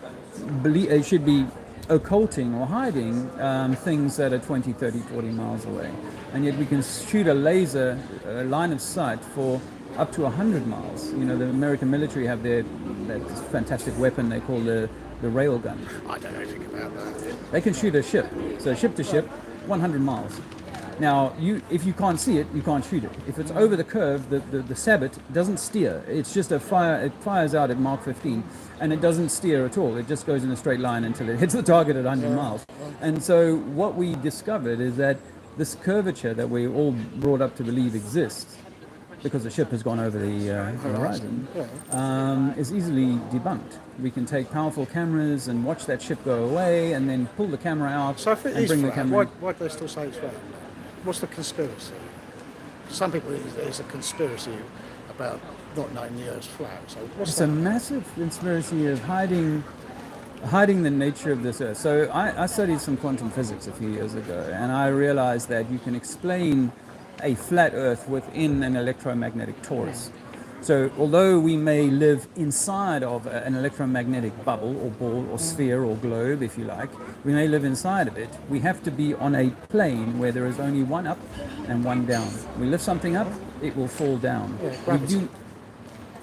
occulting or hiding things that are 20, 30, 40 miles away. And yet we can shoot a laser line of sight for up to 100 miles. The American military have that fantastic weapon they call the rail gun.
I don't know anything about that.
They can shoot a ship. So ship to ship, 100 miles. Now, if you can't see it, you can't shoot it. If it's over the curve, the sabot doesn't steer. It's just a fire. It fires out at Mach 15, and it doesn't steer at all. It just goes in a straight line until it hits the target at 100 miles. And so what we discovered is that this curvature that we all brought up to believe exists, because the ship has gone over the horizon, is easily debunked. We can take powerful cameras and watch that ship go away, and then pull the camera out
so if it
and
is
bring
flat,
the camera.
Why do they still say it's flat? What's the conspiracy? Some people think there's a conspiracy about not knowing the Earth's flat. So what's
It's
that?
a massive conspiracy of hiding the nature of this Earth. So I studied some quantum physics a few years ago, and I realized that you can explain a flat Earth within an electromagnetic torus. So although we may live inside of an electromagnetic bubble or ball or sphere or globe, if you like, we may live inside of it, we have to be on a plane where there is only one up and one down. We lift something up, it will fall down.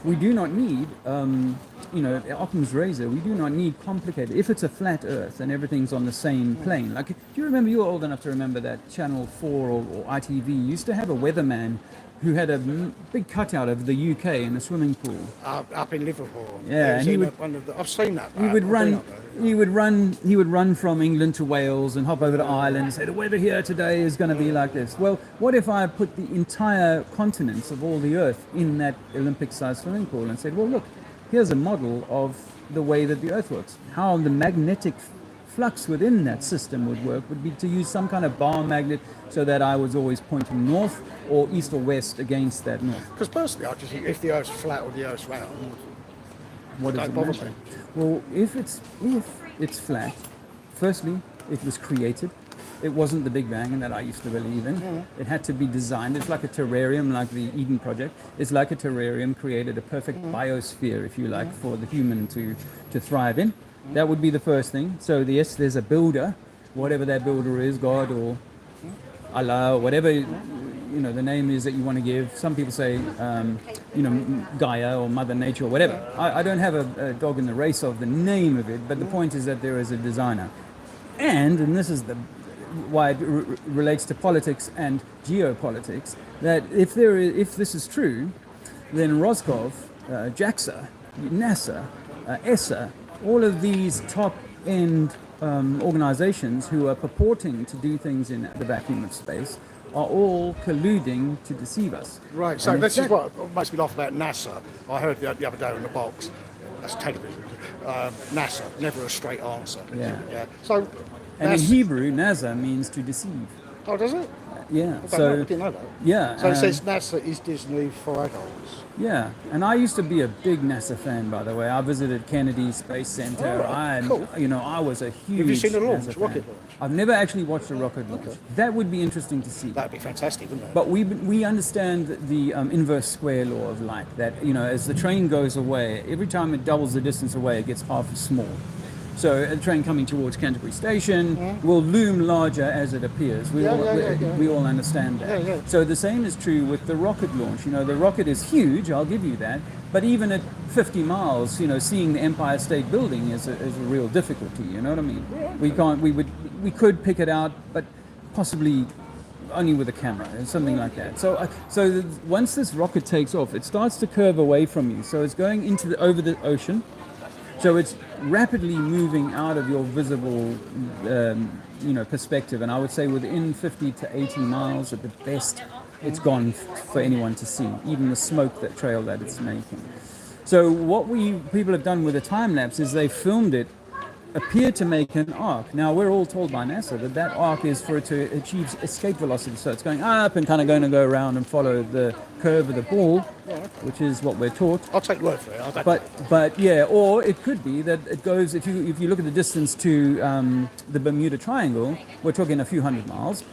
We do not need, Occam's razor, we do not need complicated. If it's a flat Earth and everything's on the same plane, like, do you remember, you're old enough to remember that Channel 4 or ITV used to have a weatherman who had a big cutout of the UK in a swimming pool.
Up in Liverpool.
Yeah, and he would.
I've seen that.
He would run. He would run from England to Wales and hop over to Ireland and say the weather here today is going to be like this. Well, what if I put the entire continents of all the Earth in that Olympic-sized swimming pool and said, well, look, here's a model of the way that the Earth works. How the magnetic flux within that system would work would be to use some kind of bar magnet so that I was always pointing north or east or west against that north.
Because personally, I just think if the Earth's flat or the Earth's round,
what does it matter? Well, if it's flat, firstly, it was created. It wasn't the Big Bang, and that I used to believe in. It had to be designed. It's like a terrarium, like the Eden Project. It's like a terrarium, created a perfect biosphere, if you like, for the human to thrive in. That would be the first thing. So yes, there's a builder, whatever that builder is, God or Allah, or whatever the name is that you want to give. Some people say, Gaia or Mother Nature or whatever. I don't have a dog in the race of the name of it, but the point is that there is a designer. And this is why it relates to politics and geopolitics, that if this is true, then Roscoe, JAXA, NASA, ESA, all of these top-end organizations who are purporting to do things in the vacuum of space are all colluding to deceive us.
Right, so this is what makes me laugh about NASA. I heard the other day on the box, that's television, NASA, never a straight answer.
Yeah.
So,
and in Hebrew, NASA means to deceive.
Oh, does it?
Yeah.
I didn't know that.
Yeah.
So it says NASA is Disney for adults.
Yeah, and I used to be a big NASA fan, by the way. I visited Kennedy Space Center.
Cool.
I was a huge.
Have you seen the launch,
NASA
rocket
fan.
launch?
I've never actually watched a rocket launch. Okay. That would be interesting to see.
That'd be fantastic, wouldn't it?
But we understand the inverse square law of light. That as the train goes away, every time it doubles the distance away, it gets half as small. So a train coming towards Canterbury Station will loom larger as it appears. We all understand that.
Yeah.
So the same is true with the rocket launch. The rocket is huge, I'll give you that. But even at 50 miles, seeing the Empire State Building is a real difficulty. You know what I mean? We could pick it out, but possibly only with a camera or something like that. So once this rocket takes off, it starts to curve away from you. So it's going over the ocean. So it's rapidly moving out of your visible, perspective, and I would say within 50 to 80 miles at the best, it's gone for anyone to see, even the smoke trail that it's making. So what people have done with a time lapse is they filmed it, appear to make an arc. Now we're all told by NASA that arc is for it to achieve escape velocity, so it's going up and kind of going to go around and follow the curve of the ball, which is what we're taught.
I'll take word for it.
But yeah, or it could be that it goes, if you look at the distance to the Bermuda Triangle, we're talking a few hundred miles,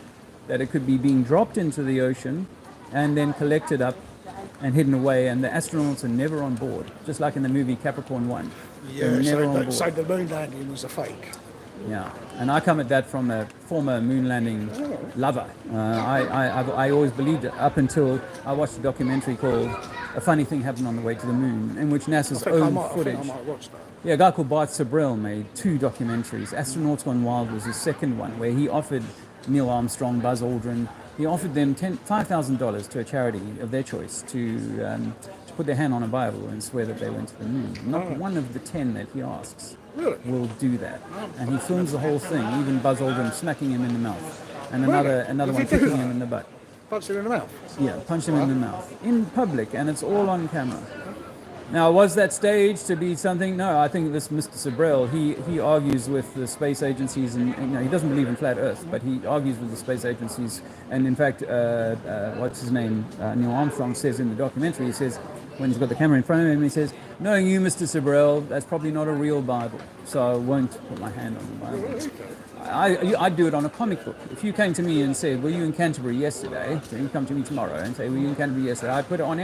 that it could be being dropped into the ocean and then collected up and hidden away, and the astronauts are never on board, just like in the movie Capricorn 1.
Yeah, so the moon landing was a fake.
Yeah, and I come at that from a former moon landing lover. I always believed it up until I watched a documentary called A Funny Thing Happened on the Way to the Moon, in which NASA's own footage.
I might watch that.
Yeah, a guy called Bart Sabrell made 2 documentaries. Astronauts Gone Wild was his second one, where he offered Neil Armstrong, Buzz Aldrin, he offered them $5,000 to a charity of their choice to put their hand on a Bible and swear that they went to the moon. Not one of the 10 that he asks will do that. And he films the whole thing, even Buzz Aldrin smacking him in the mouth, and another one kicking him in the butt.
Punch him in the mouth?
Yeah, punch him in the mouth. In public, and it's all on camera. Now, was that staged to be something? No, I think this Mr. Sabrell, he argues with the space agencies, and he doesn't believe in flat Earth, but he argues with the space agencies. And in fact, what's his name? Neil Armstrong says in the documentary, he says, when he's got the camera in front of him, he says, knowing you, Mr. Sabrell, that's probably not a real Bible, so I won't put my hand on the Bible. I'd do it on a comic book. If you came to me and said, were you in Canterbury yesterday? So you come to me tomorrow and say, were you in Canterbury yesterday? I put on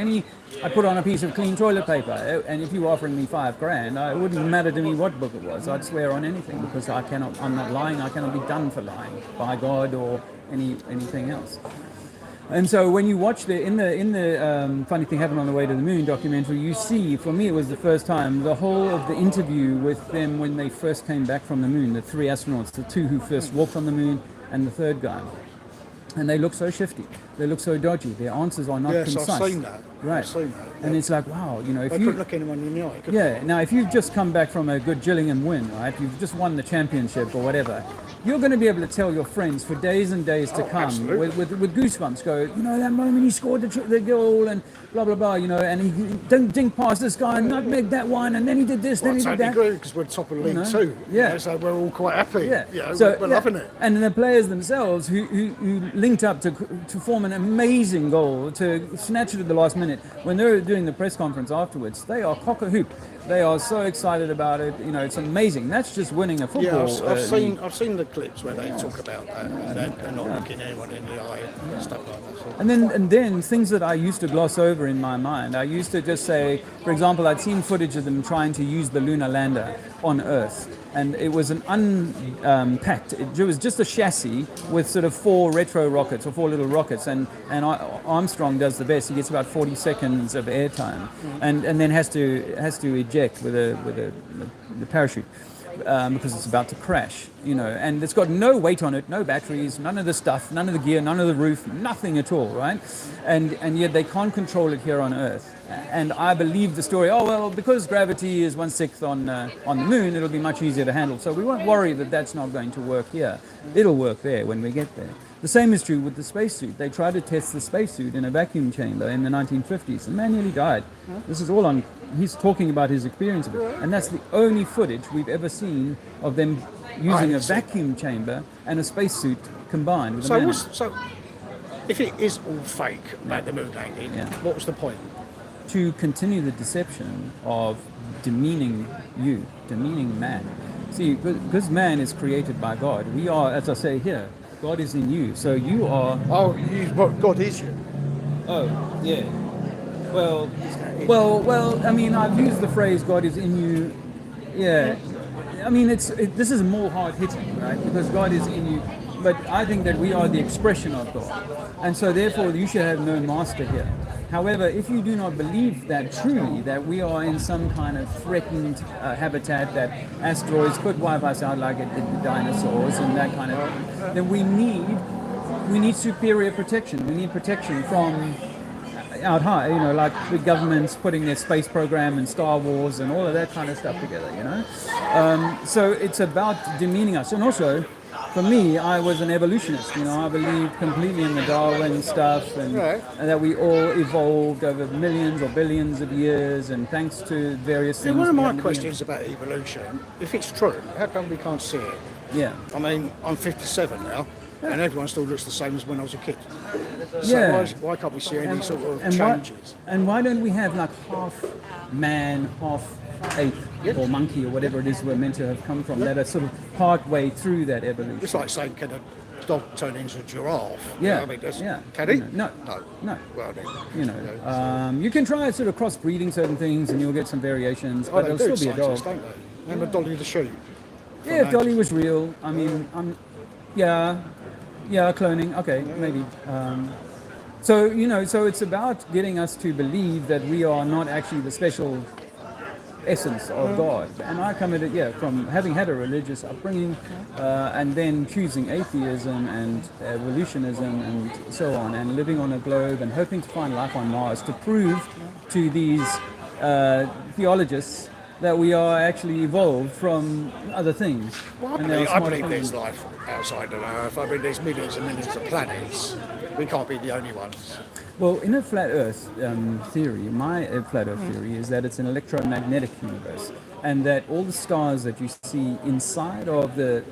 a piece of clean toilet paper. And if you were offering me $5,000, it wouldn't matter to me what book it was. I'd swear on anything because I'm not lying. I cannot be done for lying by God or anything else. And so when you watch in the Funny Thing Happened on the Way to the Moon documentary, you see, for me it was the first time, the whole of the interview with them when they first came back from the moon, the 3 astronauts, the 2 who first walked on the moon and the 3rd guy. and they look so shifty. They look so dodgy. Their answers are not
Yes,
concise.
I've seen that.
Right.
I've seen that.
And it's like, wow, you know, if
They
you
couldn't look anyone in the eye. could
yeah, now if you've just come back from a good Gillingham win, right? You've just won the championship or whatever. You're going to be able to tell your friends for days and days to come
absolutely.
with goosebumps. Go, you know, that moment he scored the goal and blah blah blah. You know, and he dink past this guy and nutmeg that one, and then he did this,
Well,
then
I
he did
totally
that.
agree, because we're top of the league
know,
too.
yeah.
So we're all quite happy.
Yeah,
You know,
so,
we're loving it.
And the players themselves who linked up to form an amazing goal, to snatch it at the last minute. When they're doing the press conference afterwards, they are cock-a-hoop. They are so excited about it. You know, it's amazing. That's just winning a football.
Yeah, I've seen the clips where they talk about that, and they're not looking anyone in the eye and stuff like that. So.
And then things that I used to gloss over in my mind. I used to just say, for example, I'd seen footage of them trying to use the lunar lander on Earth, and it was an unpacked. It was just a chassis with sort of 4 retro rockets or 4 little rockets, and Armstrong does the best. He gets about 40 seconds of airtime, and then has to eject with the parachute. Because it's about to crash, you know, and it's got no weight on it, no batteries, none of the stuff, none of the gear, none of the roof, nothing at all, right? And yet they can't control it here on Earth. And I believe the story. Oh well, because gravity is 1/6 on the moon, it'll be much easier to handle. So we won't worry that that's not going to work here. It'll work there when we get there. The same is true with the spacesuit. They tried to test the spacesuit in a vacuum chamber in the 1950s. The man nearly died. This is all on. He's talking about his experience of it, and that's the only footage we've ever seen of them using a vacuum chamber and a spacesuit combined. With a man.
So if it is all fake about the moon landing, what was the point?
To continue the deception of demeaning man. See, because man is created by God. We are, as I say here, God is in you. So you are.
Oh, God is you.
Oh, yeah. Well. I mean, I've used the phrase "God is in you." Yeah. I mean, this is more hard hitting, right? Because God is in you. But I think that we are the expression of God, and so therefore you should have no master here. However, if you do not believe that truly, that we are in some kind of threatened habitat, that asteroids could wipe us out like it did the dinosaurs and that kind of thing, then we need superior protection. We need protection from out high, you know, like the governments putting their space program and Star Wars and all of that kind of stuff together, you know. So it's about demeaning us. And also, for me, I was an evolutionist. You know, I believed completely in the Darwin stuff, and that we all evolved over millions or billions of years, and thanks to various things.
One of my questions about evolution, if it's true, how come we can't see it?
Yeah.
I mean, I'm 57 now, and everyone still looks the same as when I was a kid. So why can't we see any sort of changes?
Why don't we have like half man, half ape or monkey or whatever it is we're meant to have come from, that are sort of part way through that evolution?
It's like saying, can a dog turn into a giraffe?
Yeah.
I mean,
Can
he?
No.
Well, then,
you know, you can try sort of cross-breeding certain things and you'll get some variations, but it'll still be a dog.
Don't they? Remember Dolly the sheep?
Yeah, if Dolly was real, I mean, cloning, okay, maybe. So, you know, so it's about getting us to believe that we are not actually the special essence of God. And I come at it, from having had a religious upbringing and then choosing atheism and evolutionism and so on, and living on a globe and hoping to find life on Mars to prove to these theologists that we are actually evolved from other things.
Well, I believe there's life outside of Earth. I mean, there's millions and millions of planets. We can't be the only ones.
Well, in a flat Earth theory, my flat Earth theory is that it's an electromagnetic universe, and that all the stars that you see inside of that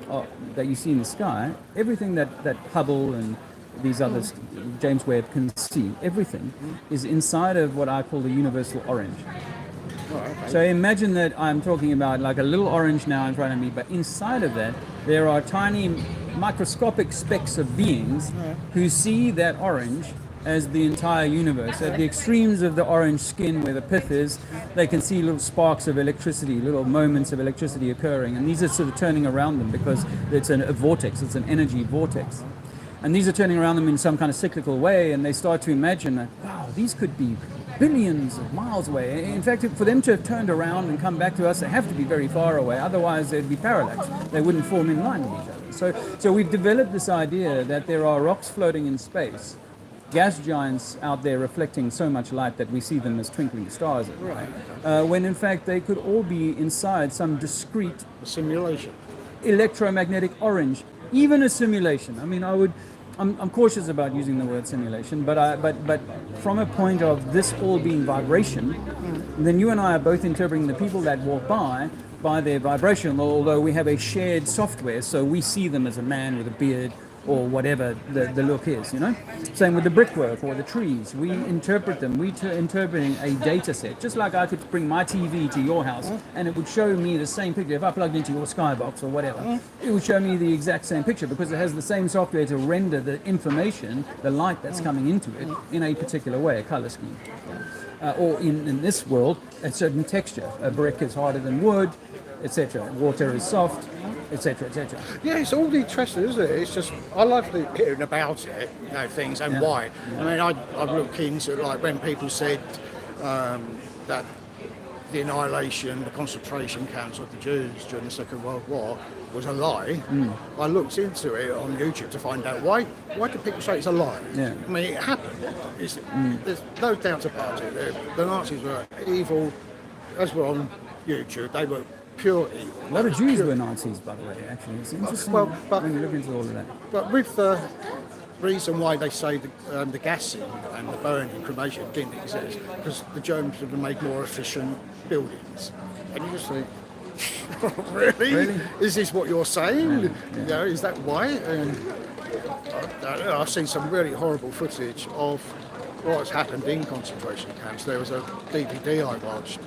you see in the sky, everything that Hubble and these others, James Webb, can see, everything is inside of what I call the universal orange.
Oh, okay.
So imagine that I'm talking about like a little orange now in front of me, but inside of that there are tiny microscopic specks of beings who see that orange as the entire universe. At the extremes of the orange skin where the pith is, they can see little sparks of electricity, little moments of electricity occurring, and these are sort of turning around them because it's a vortex, it's an energy vortex. And these are turning around them in some kind of cyclical way, and they start to imagine that, wow, these could be billions of miles away. In fact, for them to have turned around and come back to us, they have to be very far away, otherwise they'd be parallax. They wouldn't form in line with each other. So we've developed this idea that there are rocks floating in space, gas giants out there reflecting so much light that we see them as twinkling stars at night, when in fact they could all be inside some discrete
simulation.
Electromagnetic orange, even a simulation. I mean, I'm cautious about using the word simulation, but from a point of this all being vibration, then you and I are both interpreting the people that walk by their vibration, although we have a shared software, so we see them as a man with a beard or whatever the look is, you know? Same with the brickwork or the trees. We interpret them. We're interpreting a data set. Just like I could bring my TV to your house and it would show me the same picture. If I plugged into your skybox or whatever, it would show me the exact same picture because it has the same software to render the information, the light that's coming into it, in a particular way, a color scheme. Or in this world, a certain texture. A brick is harder than wood, etc. Water is soft, etc., etc.
Yeah, it's all interesting, isn't it? It's just, I love hearing about it, you know, things and why. I mean, I've looked into, like, when people said that the annihilation, the concentration camps of the Jews during the Second World War was a lie. I looked into it on YouTube to find out why do people say it's a lie?
Yeah.
I mean, it happened. There's no doubt about it. The Nazis were evil, as well on YouTube. They were pure evil.
A lot of Jews were Nazis, by the way, actually. It's interesting when you look into all of that.
But with the reason why they say the gassing and the burning, cremation didn't exist, because the Germans would have made more efficient buildings. And you just think, really? Is this what you're saying?
Yeah.
You know, is that why? And I've seen some really horrible footage of what's happened in concentration camps. There was a DVD I watched,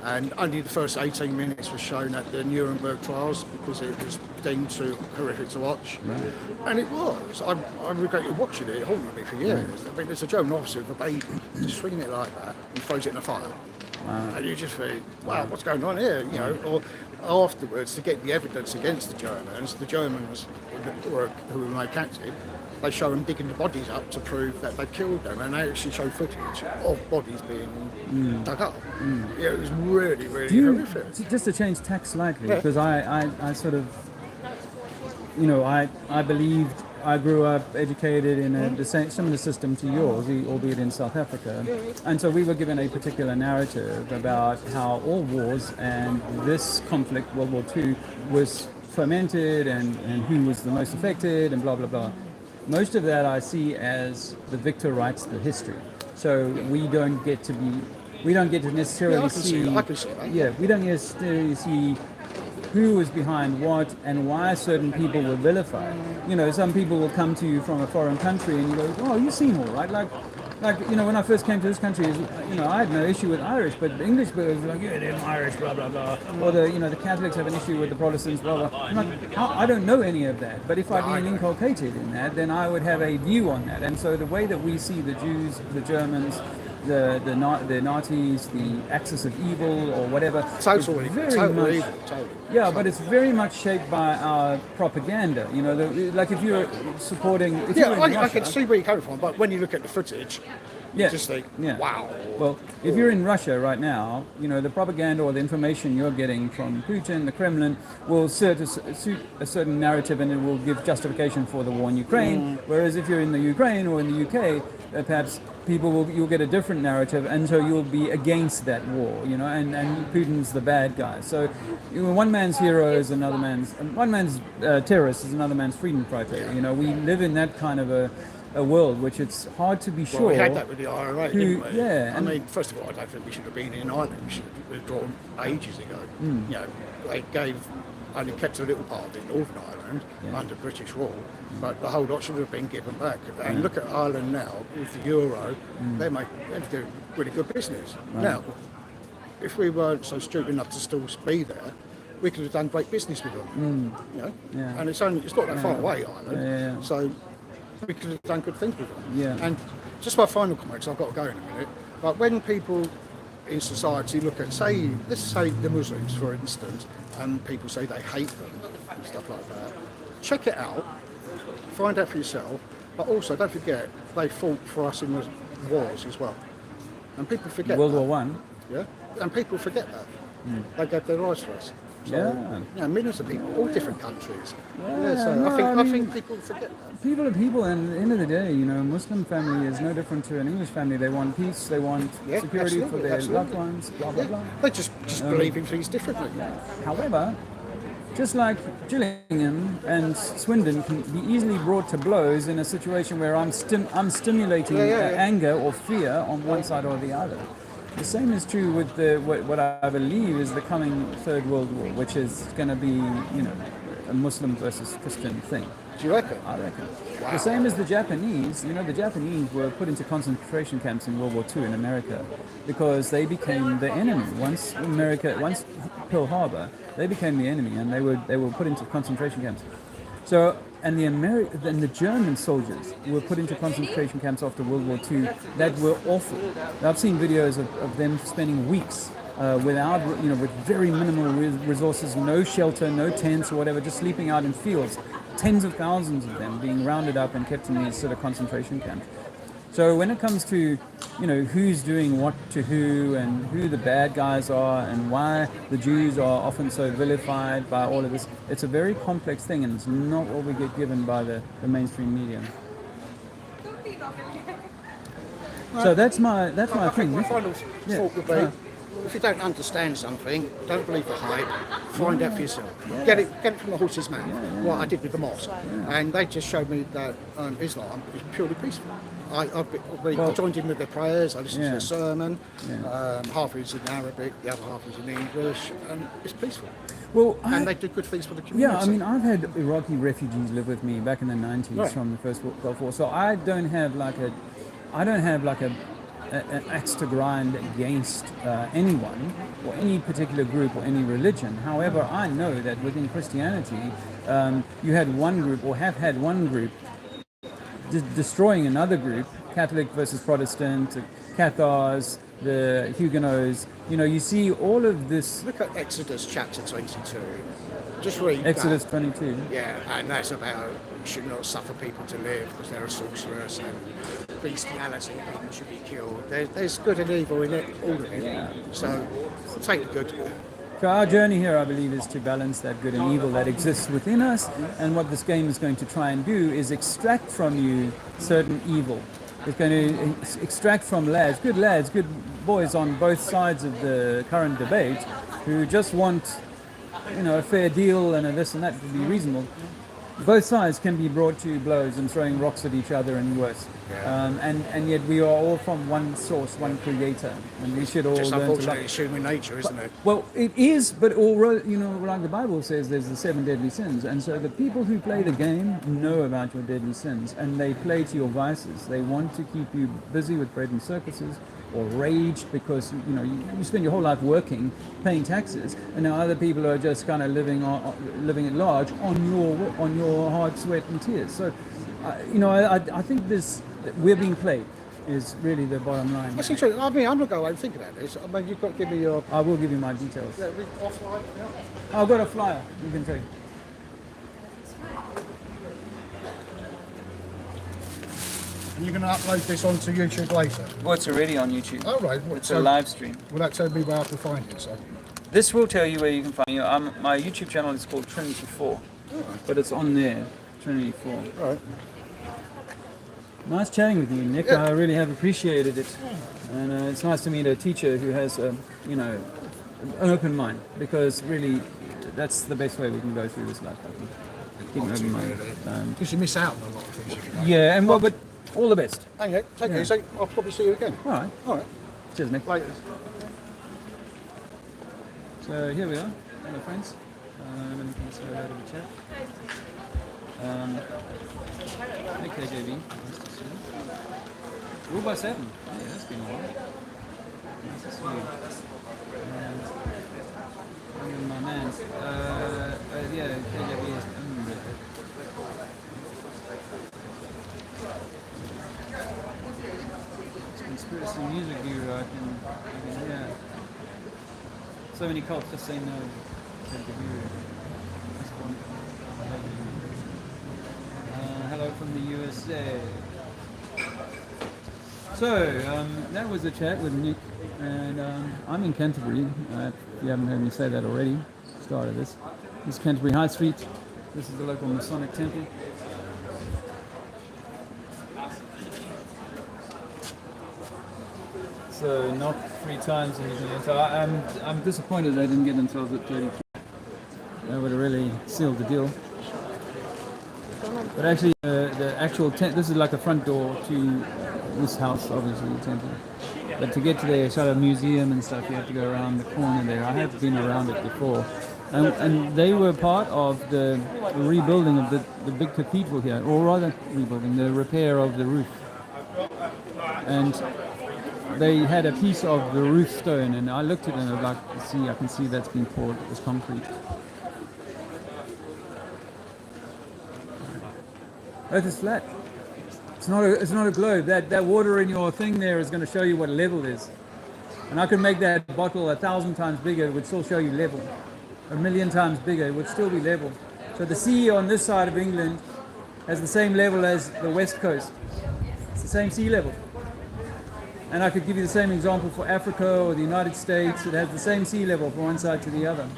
and only the first 18 minutes was shown at the Nuremberg trials because it was deemed too horrific to watch.
Right.
And it was. I regretted watching it. It haunted me for years. I mean, there's a German officer with a baby just swinging it like that and throws it in a fire. And you just think, wow, what's going on here? You know, or afterwards, to get the evidence against the Germans who were made captive, they show them digging the bodies up to prove that they killed them, and they actually show footage of bodies being dug up. Yeah, it was really, really horrific.
Just to change tack slightly, because I sort of, you know, I believed, I grew up educated in a similar system to yours, albeit in South Africa. And so we were given a particular narrative about how all wars and this conflict, World War II, was fermented and who was the most affected and blah, blah, blah. Most of that I see as the victor writes the history. So we don't get to necessarily see.
I can see that.
Yeah, we don't necessarily see who was behind what and why certain people were vilified. You know, some people will come to you from a foreign country and you go, oh, you seem all right. Like, you know, when I first came to this country, you know, I had no issue with Irish, but the English were like, yeah, they're Irish, blah, blah, blah. Or the Catholics have an issue with the Protestants, blah, blah. I'm like, I don't know any of that. But if I'd been inculcated in that, then I would have a view on that. And so the way that we see the Jews, the Germans, the Nazis, the axis of evil or whatever,
Totally.
Yeah, but it's very much shaped by our propaganda. You know, like if you're supporting.
I can see where you're coming from, but when you look at the footage, you just think, wow.
Well, if you're in Russia right now, you know, the propaganda or the information you're getting from Putin, the Kremlin, will suit a certain narrative and it will give justification for the war in Ukraine. Whereas if you're in the Ukraine or in the UK, perhaps you'll get a different narrative, and so you'll be against that war, you know, and Putin's the bad guy. So, you know, one man's hero is one man's terrorist is another man's freedom fighter. You know, we live in that kind of a world which it's hard to be sure.
Well, we had that with the IRA, didn't we?
Yeah.
I mean, first of all, I don't think we should have been in Ireland. We should have withdrawn ages ago. You know, they only kept a little part of it, Northern Ireland, under British rule, but the whole lot should have been given back. And look at Ireland now, with the Euro, they're doing really good business. Right. Now, if we weren't so stupid enough to still be there, we could have done great business with them. You know? And it's not that far away, Ireland. So we could have done good things with them. And just my final comment, 'cause I've got to go in a minute, but when people in society look at, let's say the Muslims, for instance, and people say they hate them and stuff like that, check it out, find out for yourself, but also don't forget they fought for us in the wars as well. And people forget
World War One.
Yeah, and people forget that. They gave their lives for us. So,
Yeah.
you know, millions of people, all different countries.
Yeah,
So
no,
I
I mean-
think people forget that.
People are people, and at the end of the day, you know, Muslim family is no different to an English family. They want peace, they want
Yeah,
security for
absolutely,
their
absolutely.
loved ones, blah, blah,
Yeah.
blah.
They just believe in things differently.
However, just like Gillingham and Swindon can be easily brought to blows in a situation where I'm stimulating anger or fear on one side or the other. The same is true with what I believe is the coming Third World War, which is going to be, you know, a Muslim versus Christian thing.
Do you reckon?
I reckon. The same as the Japanese. You know, the Japanese were put into concentration camps in World War II in America because they became the enemy. Once Pearl Harbor, they became the enemy, and they were put into concentration camps. So, and the German soldiers were put into concentration camps after World War II that were awful. I've seen videos of them spending weeks without, you know, with very minimal resources, no shelter, no tents or whatever, just sleeping out in fields. Tens of thousands of them being rounded up and kept in these sort of concentration camps. So when it comes to, you know, who's doing what to who and who the bad guys are and why the Jews are often so vilified by all of this, it's a very complex thing, and it's not what we get given by the mainstream media. So that's my thing.
My final
Yeah.
thought would be, if you don't understand something, don't believe the hype. Find out for yourself. Get it from the horse's mouth. What I did with the mosque, and they just showed me that Islam is purely peaceful. I joined in with their prayers. I listened to their sermon. Half is in Arabic, the other half is in English, and it's peaceful.
Well,
And they do good things for the community.
yeah, I mean, I've had Iraqi refugees live with me back in the 90s from the First Gulf War, so I don't have like an axe to grind against anyone or any particular group or any religion. However, I know that within Christianity, you had one group or have had one group destroying another group, Catholic versus Protestant, Cathars, the Huguenots. You know, you see all of this.
Look at Exodus chapter 22. Just read
Exodus
that.
22.
Yeah, and that's about you should not suffer people to live because they're a sorceress, and bestiality, people should be killed. There's good and evil in it, all of it.
Yeah.
So take the good.
So our journey here, I believe, is to balance that good and evil that exists within us. And what this game is going to try and do is extract from you certain evil. It's going to extract from lads, good boys on both sides of the current debate who just want, you know, a fair deal and a this and that to be reasonable. Both sides can be brought to blows and throwing rocks at each other and worse. And yet we are all from one source, one creator, and we should all
Just
learn to
unfortunately,
love.
it's human nature, isn't it?
Well, it is, but you know, like the Bible says, there's the 7 deadly sins, and so the people who play the game know about your deadly sins, and they play to your vices. They want to keep you busy with bread and circuses, or raged because you know you spend your whole life working, paying taxes, and now other people are just kind of living at large on your hard sweat and tears. So, you know, I think we're being played is really the bottom line.
That's interesting. I mean, I'm going to go away and think about this. I mean, you've got to give me your...
I will give you my details.
Yeah, offline. Yeah.
I've got a flyer you can take.
And you're going to upload this onto YouTube later?
Well, it's already on YouTube.
Oh, right.
It's a live stream.
Will that tell me where I have to find it? So?
This will tell you where you can find it. My YouTube channel is called Trinity 4, but it's on there, Trinity 4.
All right.
Nice chatting with you, Nick.
Yeah.
I really have appreciated it, and it's nice to meet a teacher who has, you know, an open mind, because really, that's the best way we can go through this life. I think. Keep an open mind.
Because you miss out on a lot of things. If you don't.
Yeah, and well, but all the best.
Hang on, take
Yeah.
it easy. I'll probably see you again.
All right.
All right.
Cheers, Nick.
Later.
So here we are, hello friends. Let me say hello to the chat. Hey KJV, nice to see you. Rule by 7, yeah, that's been a while. Nice to see you. My man, yeah, KJV is it's conspiracy music guru, I can hear. So many cults just say no. Hello from the USA. So, that was a chat with Nick, and I'm in Canterbury, if you haven't heard me say that already. started this. This is Canterbury High Street. This is the local Masonic temple. So not 3 times and you can enter. I'm disappointed I didn't get until the 33. That would have really sealed the deal. But actually, the actual tent, this is like a front door to this house, obviously, the temple. But to get to the sort of museum and stuff, you have to go around the corner there. I have been around it before. And they were part of the rebuilding of the big cathedral here, or rather rebuilding, the repair of the roof. And they had a piece of the roof stone, and I looked at it and I was like, I can see that's been poured as concrete. Earth is flat. It's not a globe. That water in your thing there is going to show you what level is. And I could make that bottle 1,000 times bigger, it would still show you level. 1,000,000 times bigger, it would still be level. So the sea on this side of England has the same level as the west coast. It's the same sea level. And I could give you the same example for Africa or the United States. It has the same sea level from one side to the other.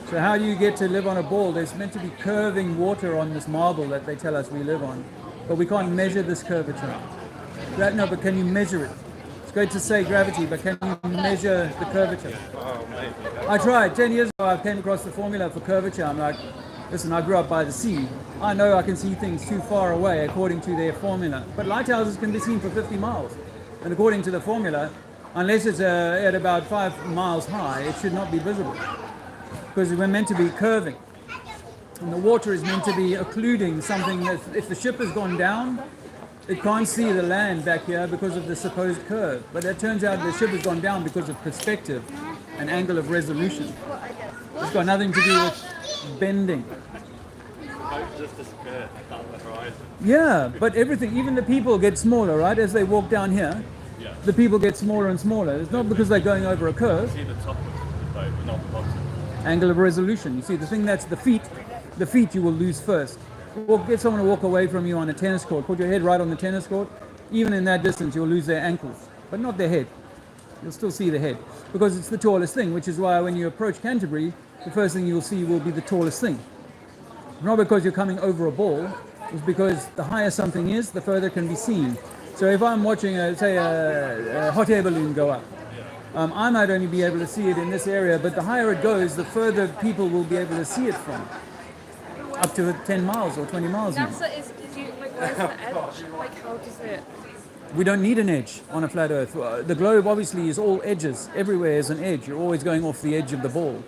So how do you get to live on a ball? There's meant to be curving water on this marble that they tell us we live on. But we can't measure this curvature. No, but can you measure it? It's great to say gravity, but can you measure the curvature? I tried. 10 years ago, I came across the formula for curvature. I'm like, listen, I grew up by the sea. I know I can see things too far away according to their formula. But lighthouses can be seen for 50 miles. And according to the formula, unless it's at about 5 miles high, it should not be visible. Because we're meant to be curving. And the water is meant to be occluding something that if the ship has gone down, it can't see the land back here because of the supposed curve. But it turns out the ship has gone down because of perspective and angle of resolution. It's got nothing to do with bending. Yeah, but everything, even the people get smaller, right? As they walk down here, the people get smaller and smaller. It's not because they're going over a curve.
See the top of the boat, but not the bottom.
Angle of resolution. You see, the thing that's the feet you will lose first. Get someone to walk away from you on a tennis court. Put your head right on the tennis court. Even in that distance, you'll lose their ankles, but not their head. You'll still see the head because it's the tallest thing, which is why when you approach Canterbury, the first thing you'll see will be the tallest thing. Not because you're coming over a ball, it's because the higher something is, the further it can be seen. So if I'm watching, say, a hot air balloon go up, I might only be able to see it in this area, but the higher it goes, the further people will be able to see it from. Up to 10 miles or 20 miles.
Where's the edge? Like, how does it...
We don't need an edge on a flat Earth. The globe obviously is all edges. Everywhere is an edge. You're always going off the edge of the ball.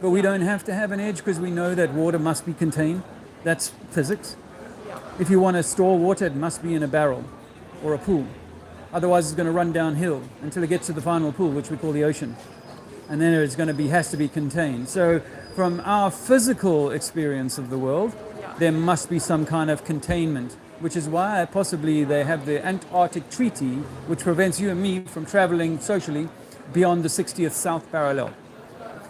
But we don't have to have an edge because we know that water must be contained. That's physics. If you want to store water, it must be in a barrel or a pool. Otherwise, it's going to run downhill until it gets to the final pool, which we call the ocean. And then it's going to has to be contained. So from our physical experience of the world, there must be some kind of containment, which is why possibly they have the Antarctic Treaty, which prevents you and me from traveling socially beyond the 60th south parallel.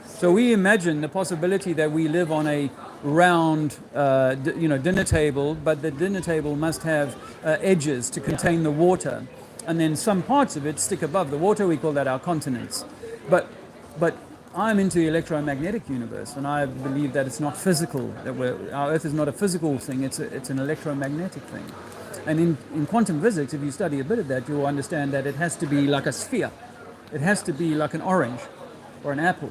So we imagine the possibility that we live on a round, dinner table, but the dinner table must have edges to contain the water, and then some parts of it stick above the water. We call that our continents. But I'm into the electromagnetic universe, and I believe that it's not physical. That our Earth is not a physical thing; it's an electromagnetic thing. And in quantum physics, if you study a bit of that, you'll understand that it has to be like a sphere. It has to be like an orange or an apple.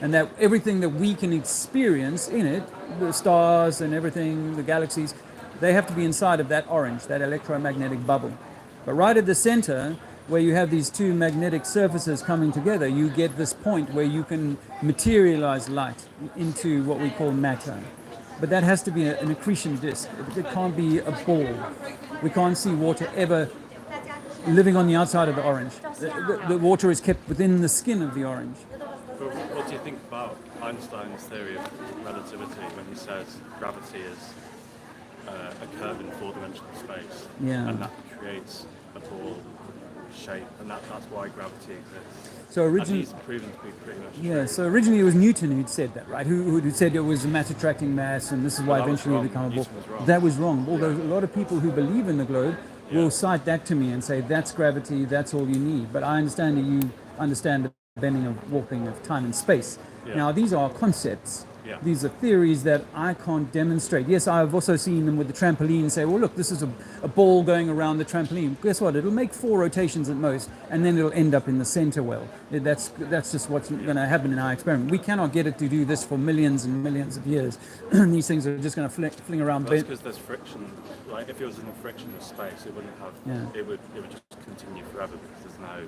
And that everything that we can experience in it, the stars and everything, the galaxies, they have to be inside of that orange, that electromagnetic bubble. But right at the center, where you have these two magnetic surfaces coming together, you get this point where you can materialize light into what we call matter. But that has to be an accretion disk. It can't be a ball. We can't see water ever living on the outside of the orange. The water is kept within the skin of the orange.
What do you think about Einstein's theory of relativity when he says gravity is a curve in four-dimensional space, and that creates a ball shape, and that's why gravity exists?
So originally,
and he's proven to be pretty much true.
So originally it was Newton who'd said that, right? Who said it was matter attracting mass, and this is why eventually it became a ball. That was wrong. Although a lot of people who believe in the globe will cite that to me and say that's gravity, that's all you need. But I understand that you understand the bending of warping of time and space. Now, these are concepts.
Yeah.
These are theories that I can't demonstrate. Yes, I've also seen them with the trampoline and say, well, look, this is a ball going around the trampoline. Guess what? It'll make 4 rotations at most, and then it'll end up in the center well. That's just what's going to happen in our experiment. We cannot get it to do this for millions and millions of years. These things are just going to fling around.
That's because there's friction. Like, if it was in a frictionless space, it wouldn't have. Yeah. It would just continue forever because there's no.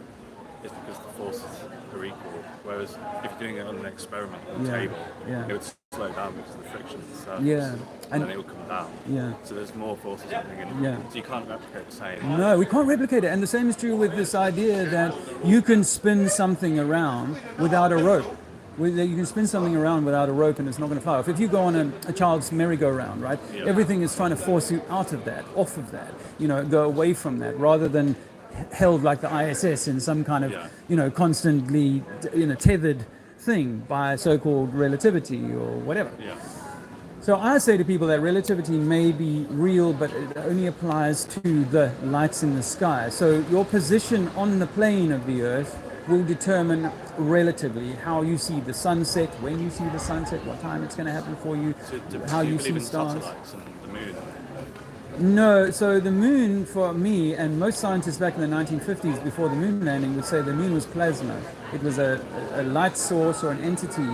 It's because the forces are equal. Whereas if you're doing it on an experiment on a table, it would slow down because of the friction of the surface.
Yeah.
And then it will come down.
Yeah.
So there's more forces happening in it. So you can't replicate the same.
No, we can't replicate it. And the same is true with this idea that you can spin something around without a rope. You can spin something around without a rope and it's not going to fly off. If you go on a child's merry-go-round, right, everything is trying to force you out of that, off of that, go away from that, rather than held like the ISS in some kind of, constantly, tethered thing by so-called relativity or whatever.
Yeah.
So I say to people that relativity may be real, but it only applies to the lights in the sky. So your position on the plane of the Earth will determine relatively how you see the sunset, when you see the sunset, what time it's going to happen for you, how you see stars.
Satellites and the moon?
No, so the moon for me, and most scientists back in the 1950s before the moon landing would say the moon was plasma. It was a light source or an entity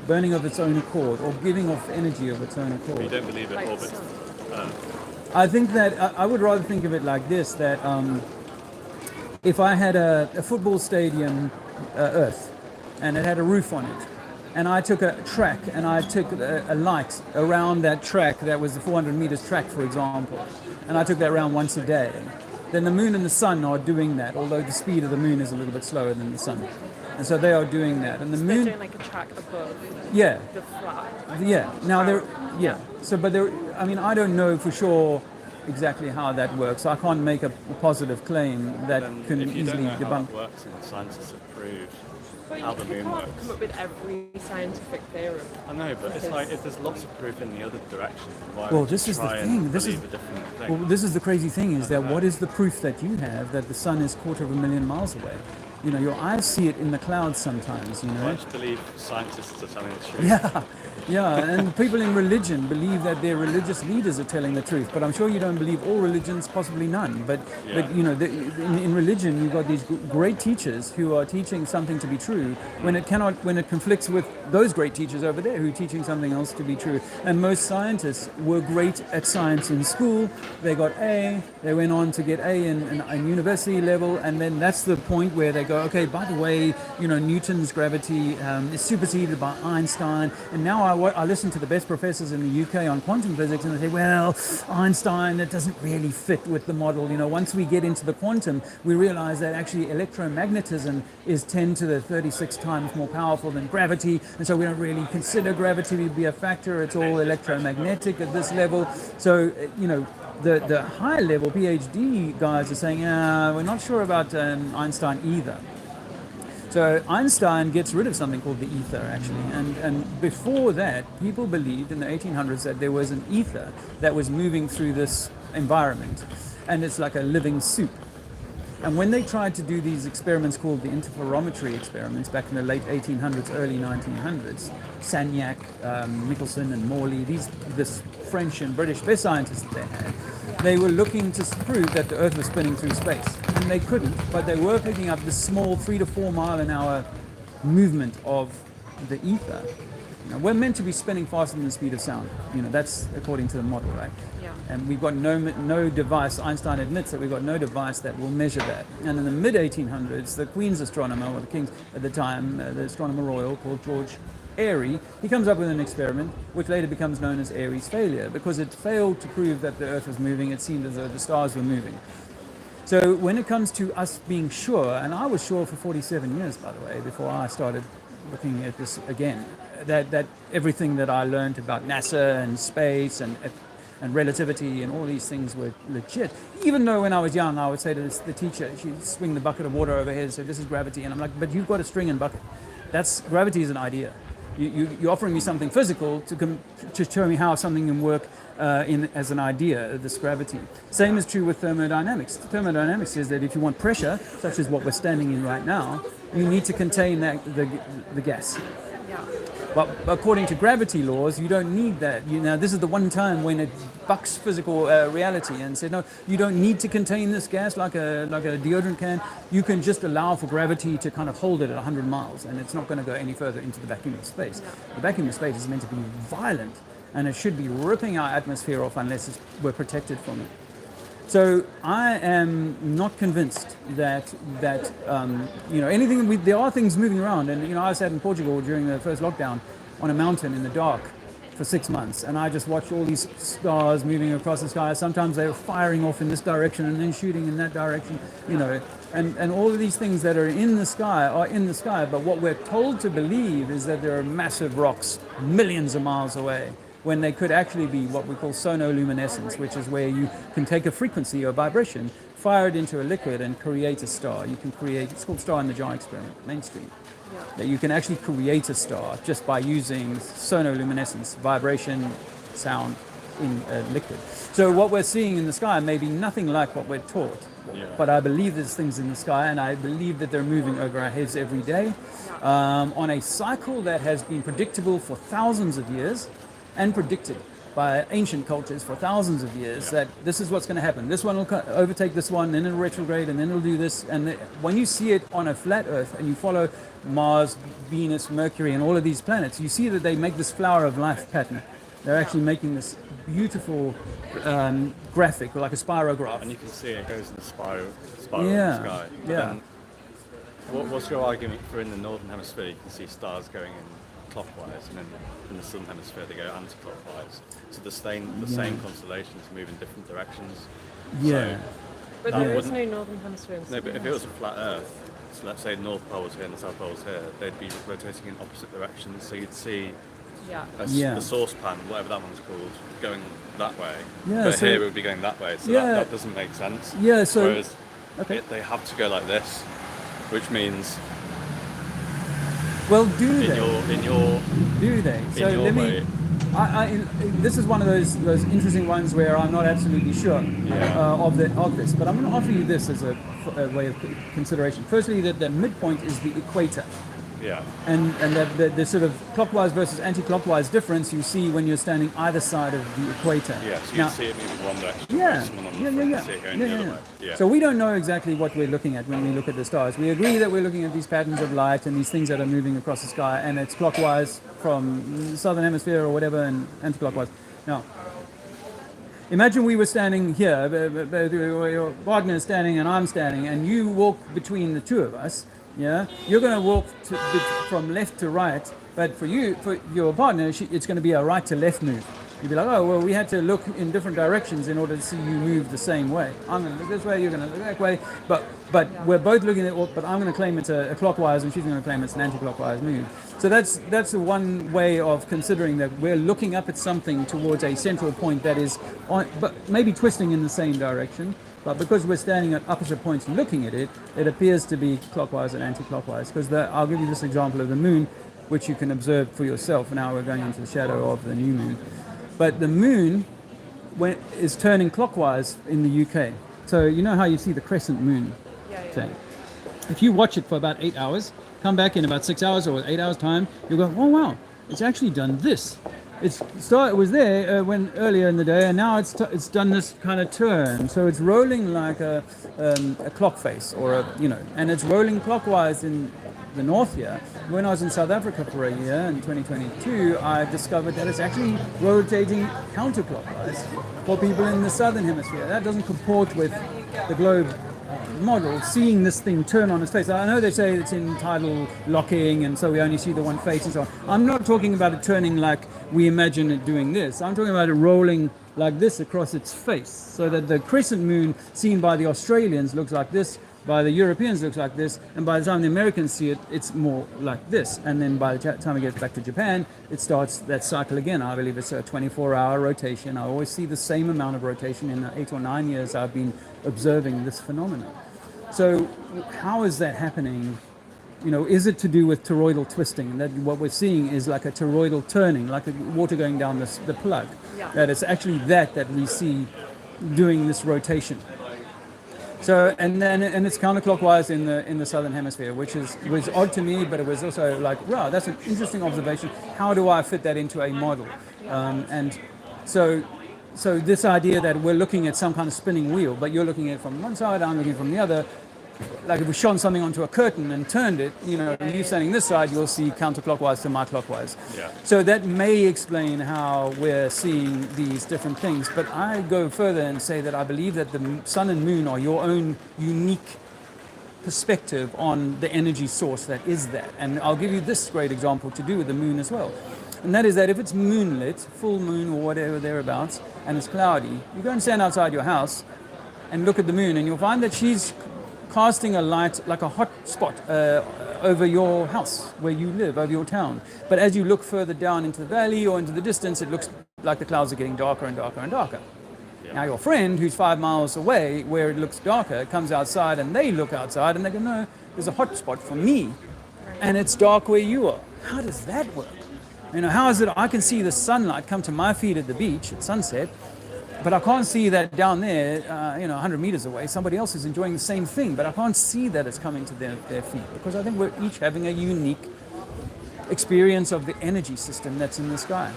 burning of its own accord or giving off energy of its own accord.
You don't believe it orbits?
I think that I would rather think of it like this, that if I had a football stadium Earth and it had a roof on it, and I took a track and I took a light around that track that was the 400 meters track, for example, and I took that around once a day, then the moon and the sun are doing that, although the speed of the moon is a little bit slower than the sun. And so they are doing that. And the moon...
They're doing like a track above the flat.
Yeah. Now, So, but I don't know for sure exactly how that works. I can't make a positive claim that can easily debunk.
If you don't know how it works, and scientists have proved how the moon works.
Come up with every scientific theorem.
I know, but it's like if there's lots of proof in the other direction, why
well,
would
this
you
is the
try
thing.
and
This is
believe a different thing?
well, this is the crazy thing: is that what is the proof that you have that the sun is 250,000 miles away? Your eyes see it in the clouds sometimes.
I just believe scientists are telling the truth.
Yeah, and people in religion believe that their religious leaders are telling the truth. But I'm sure you don't believe all religions, possibly none. But in religion, you've got these great teachers who are teaching something to be true when it conflicts with those great teachers over there who are teaching something else to be true. And most scientists were great at science in school. They got A. They went on to get A in university level, and then that's the point where they go, okay, by the way, Newton's gravity is superseded by Einstein, and now I listen to the best professors in the UK on quantum physics, and they say, well, Einstein, that doesn't really fit with the model. Once we get into the quantum, we realize that actually electromagnetism is 10 to the 36 times more powerful than gravity, and so we don't really consider gravity to be a factor. It's all electromagnetic at this level. So, the high level PhD guys are saying, we're not sure about Einstein either. So Einstein gets rid of something called the ether, actually. And before that, people believed in the 1800s that there was an ether that was moving through this environment. And it's like a living soup. And when they tried to do these experiments called the interferometry experiments back in the late 1800s, early 1900s, Sagnac, Michelson and Morley, this French and British best scientists that they had, they were looking to prove that the Earth was spinning through space. And they couldn't, but they were picking up this small 3 to 4 mile an hour movement of the ether. We're meant to be spinning faster than the speed of sound. That's according to the model, right?
Yeah.
And we've got no device. Einstein admits that we've got no device that will measure that. And in the mid-1800s, the Queen's astronomer, or the King's at the time, the astronomer royal called George Airy, he comes up with an experiment which later becomes known as Airy's failure, because it failed to prove that the Earth was moving. It seemed as though the stars were moving. So when it comes to us being sure, and I was sure for 47 years, by the way, before I started looking at this again, that everything that I learned about NASA and space and relativity and all these things were legit. Even though when I was young, I would say to the teacher, she'd swing the bucket of water over here and say, this is gravity. And I'm like, but you've got a string and bucket. Gravity is an idea. You're offering me something physical to show me how something can work as an idea, this gravity. Same is true with thermodynamics. Thermodynamics says that if you want pressure, such as what we're standing in right now, you need to contain the gas.
Yeah.
But according to gravity laws, you don't need that. Now, this is the one time when it bucks physical reality and said, no, you don't need to contain this gas like a deodorant can. You can just allow for gravity to kind of hold it at 100 miles, and it's not going to go any further into the vacuum of space. The vacuum of space is meant to be violent, and it should be ripping our atmosphere off unless we're protected from it. So I am not convinced that anything. There are things moving around, and I sat in Portugal during the first lockdown on a mountain in the dark for 6 months, and I just watched all these stars moving across the sky. Sometimes they were firing off in this direction and then shooting in that direction, and all of these things that are in the sky are in the sky. But what we're told to believe is that there are massive rocks millions of miles away, when they could actually be what we call sonoluminescence, which is where you can take a frequency or vibration, fire it into a liquid and create a star. You can create, it's called star in the jar experiment, mainstream. That you can actually create a star just by using sonoluminescence, vibration, sound in a liquid. So what we're seeing in the sky may be nothing like what we're taught. But I believe there's things in the sky, and I believe that they're moving over our heads every day on a cycle that has been predictable for thousands of years, and predicted by ancient cultures for thousands of years, that this is what's going to happen. This one will overtake this one, then it'll retrograde, and then it'll do this. And when you see it on a flat Earth and you follow Mars, Venus, Mercury, and all of these planets, you see that they make this flower of life pattern. They're actually making this beautiful graphic, like a spirograph.
And you can see it goes in the spiral in the sky.
Yeah.
What's your argument for in the northern hemisphere you can see stars going in clockwise, and then in the southern hemisphere they go anti-clockwise? So the same constellations move in different directions.
Yeah.
So
but there is no northern hemisphere.
no, but if it was a flat Earth, so let's say the North Pole was here and the South Pole was here, they'd be rotating in opposite directions. So you'd see the source pan, whatever that one's called, going that way. Yeah, but here it would be going that way. So that doesn't make sense.
Yeah. So
whereas they have to go like this, which means.
Well, do they?
Do they?
So let me. This is one of those interesting ones where I'm not absolutely sure of this, but I'm going to offer you this as a way of consideration. Firstly, that the midpoint is the equator.
Yeah.
And the sort of clockwise versus anti-clockwise difference you see when you're standing either side of the equator.
Yeah, so you see it moving one direction.
Yeah. So we don't know exactly what we're looking at when we look at the stars. We agree that we're looking at these patterns of light and these things that are moving across the sky, and it's clockwise from the southern hemisphere or whatever, and anti-clockwise. Now, imagine we were standing here, your partner is standing and I'm standing, and you walk between the two of us. Yeah, you're going to walk from left to right, but for your partner, it's going to be a right to left move. You'd be like, oh, well, we had to look in different directions in order to see you move the same way. I'm going to look this way, you're going to look that way, but we're both looking at it, but I'm going to claim it's a clockwise, and she's going to claim it's an anti-clockwise move. So that's one way of considering that we're looking up at something towards a central point that is but maybe twisting in the same direction. But because we're standing at opposite points looking at it, it appears to be clockwise and anti-clockwise. Because I'll give you this example of the moon, which you can observe for yourself. Now we're going into the shadow of the new moon. But the moon is turning clockwise in the UK. So you know how you see the crescent moon thing? If you watch it for about 8 hours, come back in about 6 hours or 8 hours time, you'll go, oh wow, it's actually done this. It was there when earlier in the day, and now it's done this kind of turn. So it's rolling like a clock face, or and it's rolling clockwise in the north here. When I was in South Africa for a year in 2022, I discovered that it's actually rotating counterclockwise for people in the southern hemisphere. That doesn't comport with the globe model, seeing this thing turn on its face. I know they say it's in tidal locking, and so we only see the one face and so on. I'm not talking about it turning like we imagine it doing this. I'm talking about it rolling like this across its face, so that the crescent moon seen by the Australians looks like this, by the Europeans looks like this, and by the time the Americans see it, it's more like this. And then by the time it gets back to Japan, it starts that cycle again. I believe it's a 24-hour rotation. I always see the same amount of rotation in the 8 or 9 years I've been observing this phenomenon. So how is that happening? Is it to do with toroidal twisting? And that what we're seeing is like a toroidal turning, like water going down the plug. Yeah. That it's actually that we see doing this rotation. So and it's counterclockwise in the southern hemisphere, which was odd to me, but it was also like, wow, that's an interesting observation. How do I fit that into a model? And so this idea that we're looking at some kind of spinning wheel, but you're looking at it from one side, I'm looking from the other. Like if we shone something onto a curtain and turned it, you standing this side, you'll see counterclockwise to my clockwise.
Yeah.
So that may explain how we're seeing these different things. But I go further and say that I believe that the sun and moon are your own unique perspective on the energy source that is that. And I'll give you this great example to do with the moon as well. And that is that if it's moonlit, full moon or whatever thereabouts, and it's cloudy, you go and stand outside your house and look at the moon, and you'll find that she's casting a light like a hot spot over your house where you live, over your town. But as you look further down into the valley or into the distance, it looks like the clouds are getting darker and darker and darker. Yeah. Now your friend who's 5 miles away where it looks darker comes outside and they look outside and they go, no, there's a hot spot for me and it's dark where you are. How does that work? How is it I can see the sunlight come to my feet at the beach at sunset, but I can't see that down there, 100 meters away, somebody else is enjoying the same thing, but I can't see that it's coming to their feet, because I think we're each having a unique experience of the energy system that's in the sky.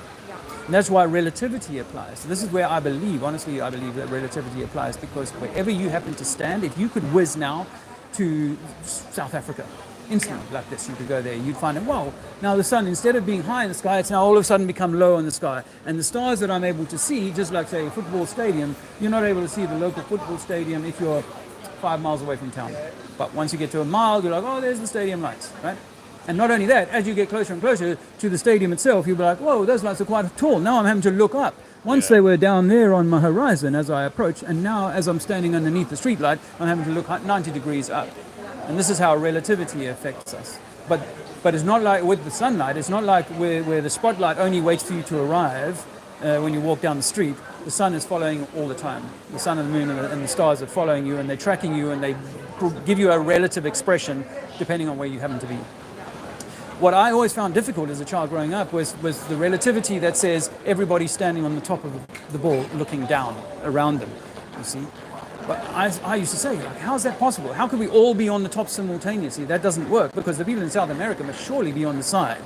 And that's why relativity applies. So this is where I believe that relativity applies, because wherever you happen to stand, if you could whiz now to South Africa, instantly, like this, you could go there, you'd find it, wow, now the sun, instead of being high in the sky, it's now all of a sudden become low in the sky. And the stars that I'm able to see, just like, say, a football stadium, you're not able to see the local football stadium if you're 5 miles away from town. But once you get to a mile, you're like, oh, there's the stadium lights, right? And not only that, as you get closer and closer to the stadium itself, you'll be like, whoa, those lights are quite tall. Now I'm having to look up. Once they were down there on my horizon as I approach, and now as I'm standing underneath the street light, I'm having to look 90 degrees up. And this is how relativity affects us. But it's not like with the sunlight, it's not like where the spotlight only waits for you to arrive when you walk down the street. The sun is following all the time. The sun and the moon and the stars are following you, and they're tracking you, and they give you a relative expression depending on where you happen to be. What I always found difficult as a child growing up was the relativity that says everybody's standing on the top of the ball looking down around them, you see. But I used to say, like, how is that possible? How could we all be on the top simultaneously? That doesn't work, because the people in South America must surely be on the side.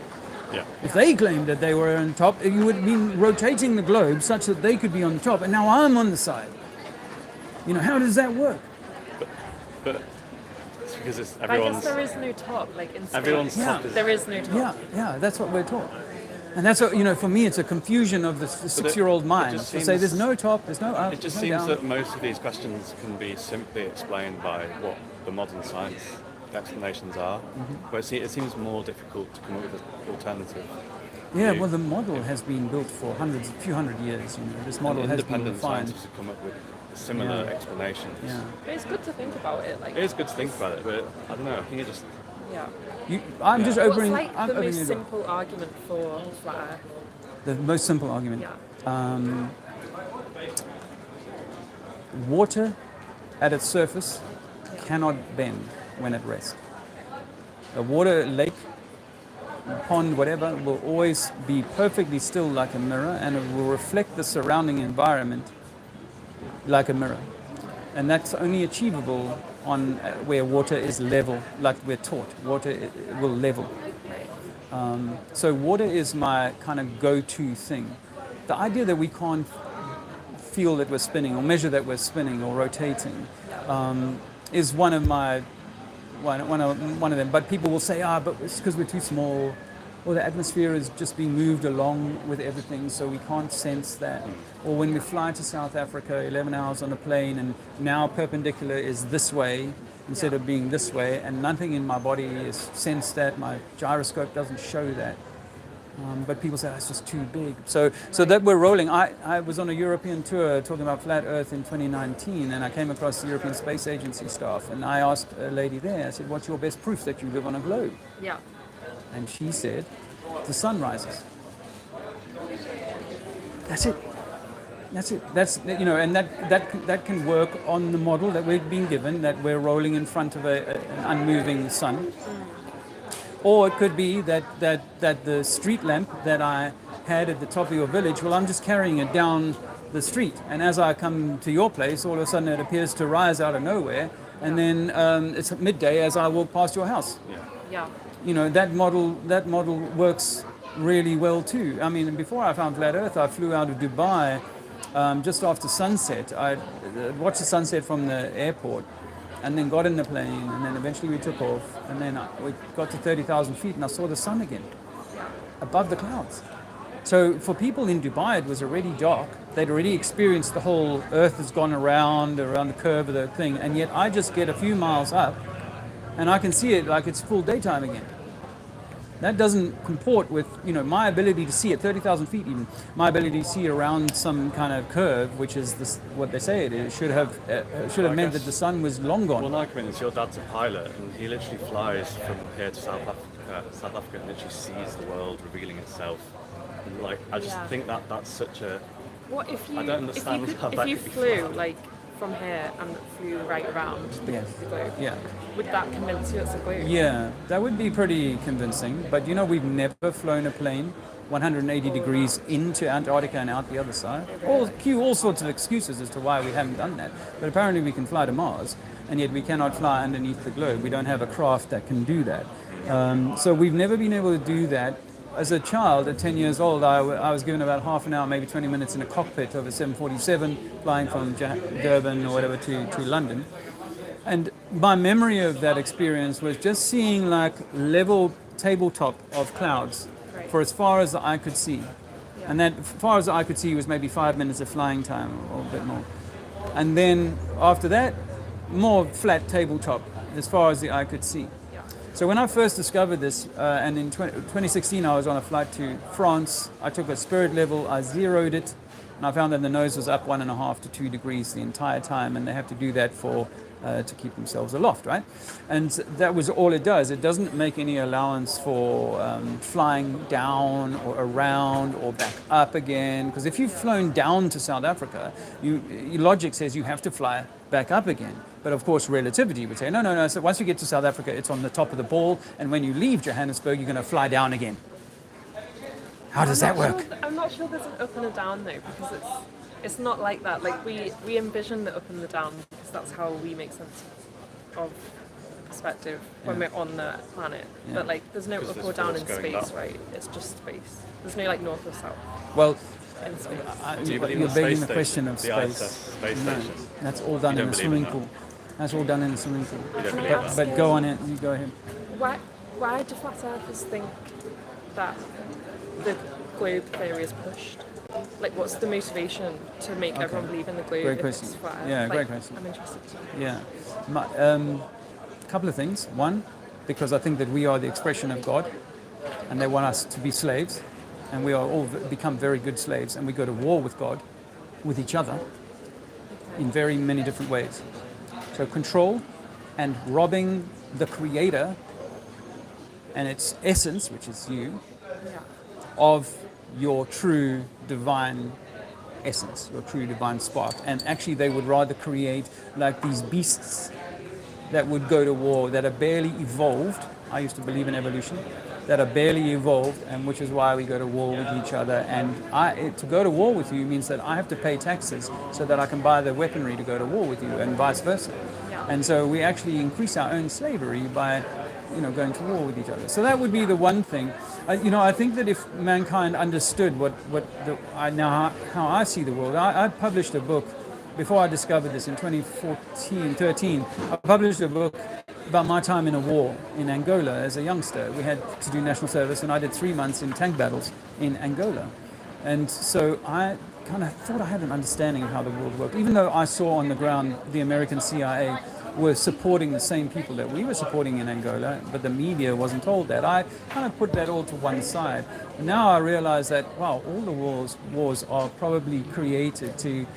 Yeah. If they claimed that they were on top, you would be rotating the globe such that they could be on the top, and now I'm on the side. How does that work?
But it's because it's
everyone's... I guess there is no top, like in space.
Everyone's top
there is no top.
Yeah, that's what we're taught. And that's what, for me, it's a confusion of the 6-year-old mind. To say there's no top, there's no up,
it just
there's no
seems
down.
that most of these questions can be simply explained by what the modern science explanations are. But it seems more difficult to come up with an alternative.
Yeah, well, the model has been built for a few hundred years. This model has been refined.
Independent scientists have come up with similar explanations.
Yeah.
But it's good to think about it.
It is good to think about it, but I don't know. I think it just.
Yeah.
I'm just opening.
What's the most simple argument for flat Earth?
The most simple argument.
Yeah.
Water at its surface cannot bend when at rest. A water lake, pond, whatever, will always be perfectly still like a mirror, and it will reflect the surrounding environment like a mirror. And that's only achievable on where water is level, like we're taught. Water will level. So water is my kind of go-to thing. The idea that we can't feel that we're spinning or measure that we're spinning or rotating is one of them. But people will say, but it's because we're too small, or the atmosphere is just being moved along with everything, so we can't sense that. Or when we fly to South Africa, 11 hours on a plane, and now perpendicular is this way instead of being this way, and nothing in my body is sensed that, my gyroscope doesn't show that. But people say, it's just too big. So that we're rolling. I was on a European tour talking about flat Earth in 2019, and I came across the European Space Agency staff, and I asked a lady there, I said, what's your best proof that you live on a globe?
Yeah.
And she said, the sun rises. That's it. And that can work on the model that we've been given, that we're rolling in front of an unmoving sun. Or it could be that the street lamp that I had at the top of your village, well, I'm just carrying it down the street. And as I come to your place, all of a sudden it appears to rise out of nowhere. And then it's midday as I walk past your house.
Yeah.
You know, that model works really well too. I mean, before I found Flat Earth, I flew out of Dubai just after sunset. I watched the sunset from the airport and then got in the plane, and then eventually we took off, and then we got to 30,000 feet and I saw the sun again above the clouds. So for people in Dubai, it was already dark. They'd already experienced the whole Earth has gone around the curve of the thing, and yet I just get a few miles up and I can see it like it's full daytime again. That doesn't comport with, you know, my ability to see at 30,000 feet even, my ability to see around some kind of curve, which is this, what they say it is, should have meant that the sun was long gone.
Well, like, I mean, it's your dad's a pilot, and he literally flies from here to South Africa and literally sees the world revealing itself. And, like, I just think that's such a...
What if you,
I don't understand how that
if you
could be
flew,
fun.
like, from here and flew right around the globe, would that convince you it's a globe?
Yeah, that would be pretty convincing. But you know, we've never flown a plane 180 degrees into Antarctica and out the other side. All sorts of excuses as to why we haven't done that. But apparently we can fly to Mars, and yet we cannot fly underneath the globe. We don't have a craft that can do that. So we've never been able to do that. As a child, at 10 years old, I was given about half an hour, maybe 20 minutes in a cockpit of a 747 flying from Durban or whatever to London. And my memory of that experience was just seeing like level tabletop of clouds for as far as the eye could see. And that as far as the eye could see was maybe 5 minutes of flying time or a bit more. And then after that, more flat tabletop as far as the eye could see. So when I first discovered this, and in 2016 I was on a flight to France, I took a spirit level, I zeroed it, and I found that the nose was up 1.5 to 2 degrees the entire time, and they have to do that to keep themselves aloft, right? And that was all it does. It doesn't make any allowance for flying down or around or back up again, because if you've flown down to South Africa, your logic says you have to fly back up again. But of course, relativity would say, no. So once you get to South Africa, it's on the top of the ball, and when you leave Johannesburg, you're going to fly down again. How does that work?
I'm not sure there's an up and a down though, because it's not like that. Like we envision the up and the down because that's how we make sense of perspective when we're on the planet. But like, there's no up or down in space, right? It's just space. There's no like north or south.
Well,
in space.
You're begging the question of space.
Space station.
That's all done in a swimming pool. That's all done in a swimming pool. But go on it. You go ahead.
Why do flat earthers think that the globe theory is pushed? Like, what's the motivation to make everyone believe in the globe?
Great question.
It's flat Earth?
Yeah,
like,
great question.
I'm interested to know.
Yeah. A couple of things. One, because I think that we are the expression of God, and they want us to be slaves, and we are all become very good slaves, and we go to war with God, with each other, in very many different ways. So control and robbing the Creator and its essence, which is you, of your true divine essence, your true divine spark. And actually they would rather create like these beasts that would go to war, that are barely evolved. I used to believe in evolution, that are barely evolved, and which is why we go to war with each other. And to go to war with you means that I have to pay taxes so that I can buy the weaponry to go to war with you, and vice versa. And so we actually increase our own slavery by, going to war with each other. So that would be the one thing. I think that if mankind understood how I see the world, I published a book before I discovered this in 2013. I published a book about my time in a war in Angola as a youngster. We had to do national service, and I did 3 months in tank battles in Angola. And so I kind of thought I had an understanding of how the world worked, even though I saw on the ground the American CIA were supporting the same people that we were supporting in Angola, but the media wasn't told that. I kind of put that all to one side. And now I realize that, wow, all the wars are probably created to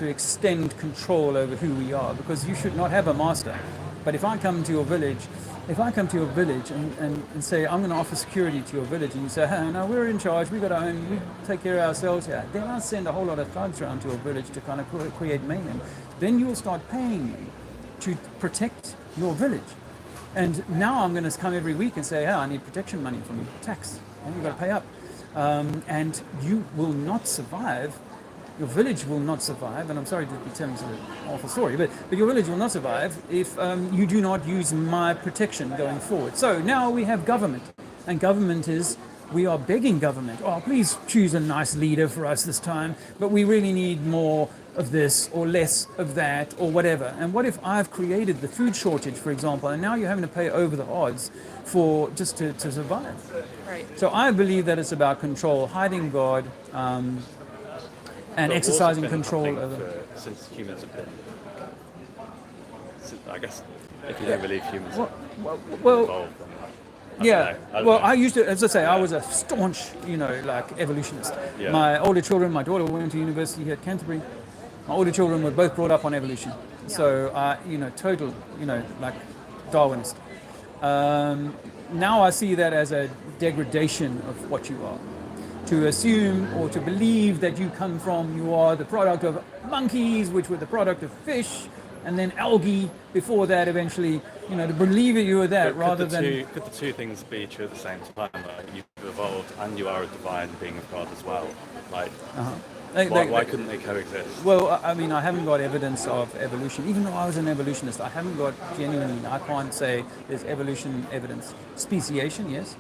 extend control over who we are, because you should not have a master. But if I come to your village and say, I'm going to offer security to your village, and you say, hey, no, we're in charge, we take care of ourselves here, then I send a whole lot of thugs around to your village to kind of create mayhem. Then you'll start paying me to protect your village. And now I'm going to come every week and say, hey, I need protection money from you, tax, and you've got to pay up. And you will not survive your village will not survive, and I'm sorry to be telling such an awful story, but your village will not survive if you do not use my protection going forward. So now we have government, and government is, we are begging government, oh, please choose a nice leader for us this time, but we really need more of this or less of that or whatever. And what if I've created the food shortage, for example, and now you're having to pay over the odds for just to survive?
Right.
So I believe that it's about control, hiding God, and exercising control over.
Since humans have been, I guess, if you don't believe humans have evolved.
I used to, as I say, I was a staunch, evolutionist.
Yeah.
My older children, my daughter went to university here at Canterbury. My older children were both brought up on evolution.
Yeah.
So, total, Darwinist. Now I see that as a degradation of what you are. To assume or to believe that you are the product of monkeys, which were the product of fish, and then algae before that eventually, to believe that you were that rather than...
Could the two things be true at the same time? Like you've evolved and you are a divine being of God as well? Like, why couldn't they coexist?
Well, I mean, I haven't got evidence of evolution. Even though I was an evolutionist, I haven't got I can't say there's evolution evidence. Speciation, yes.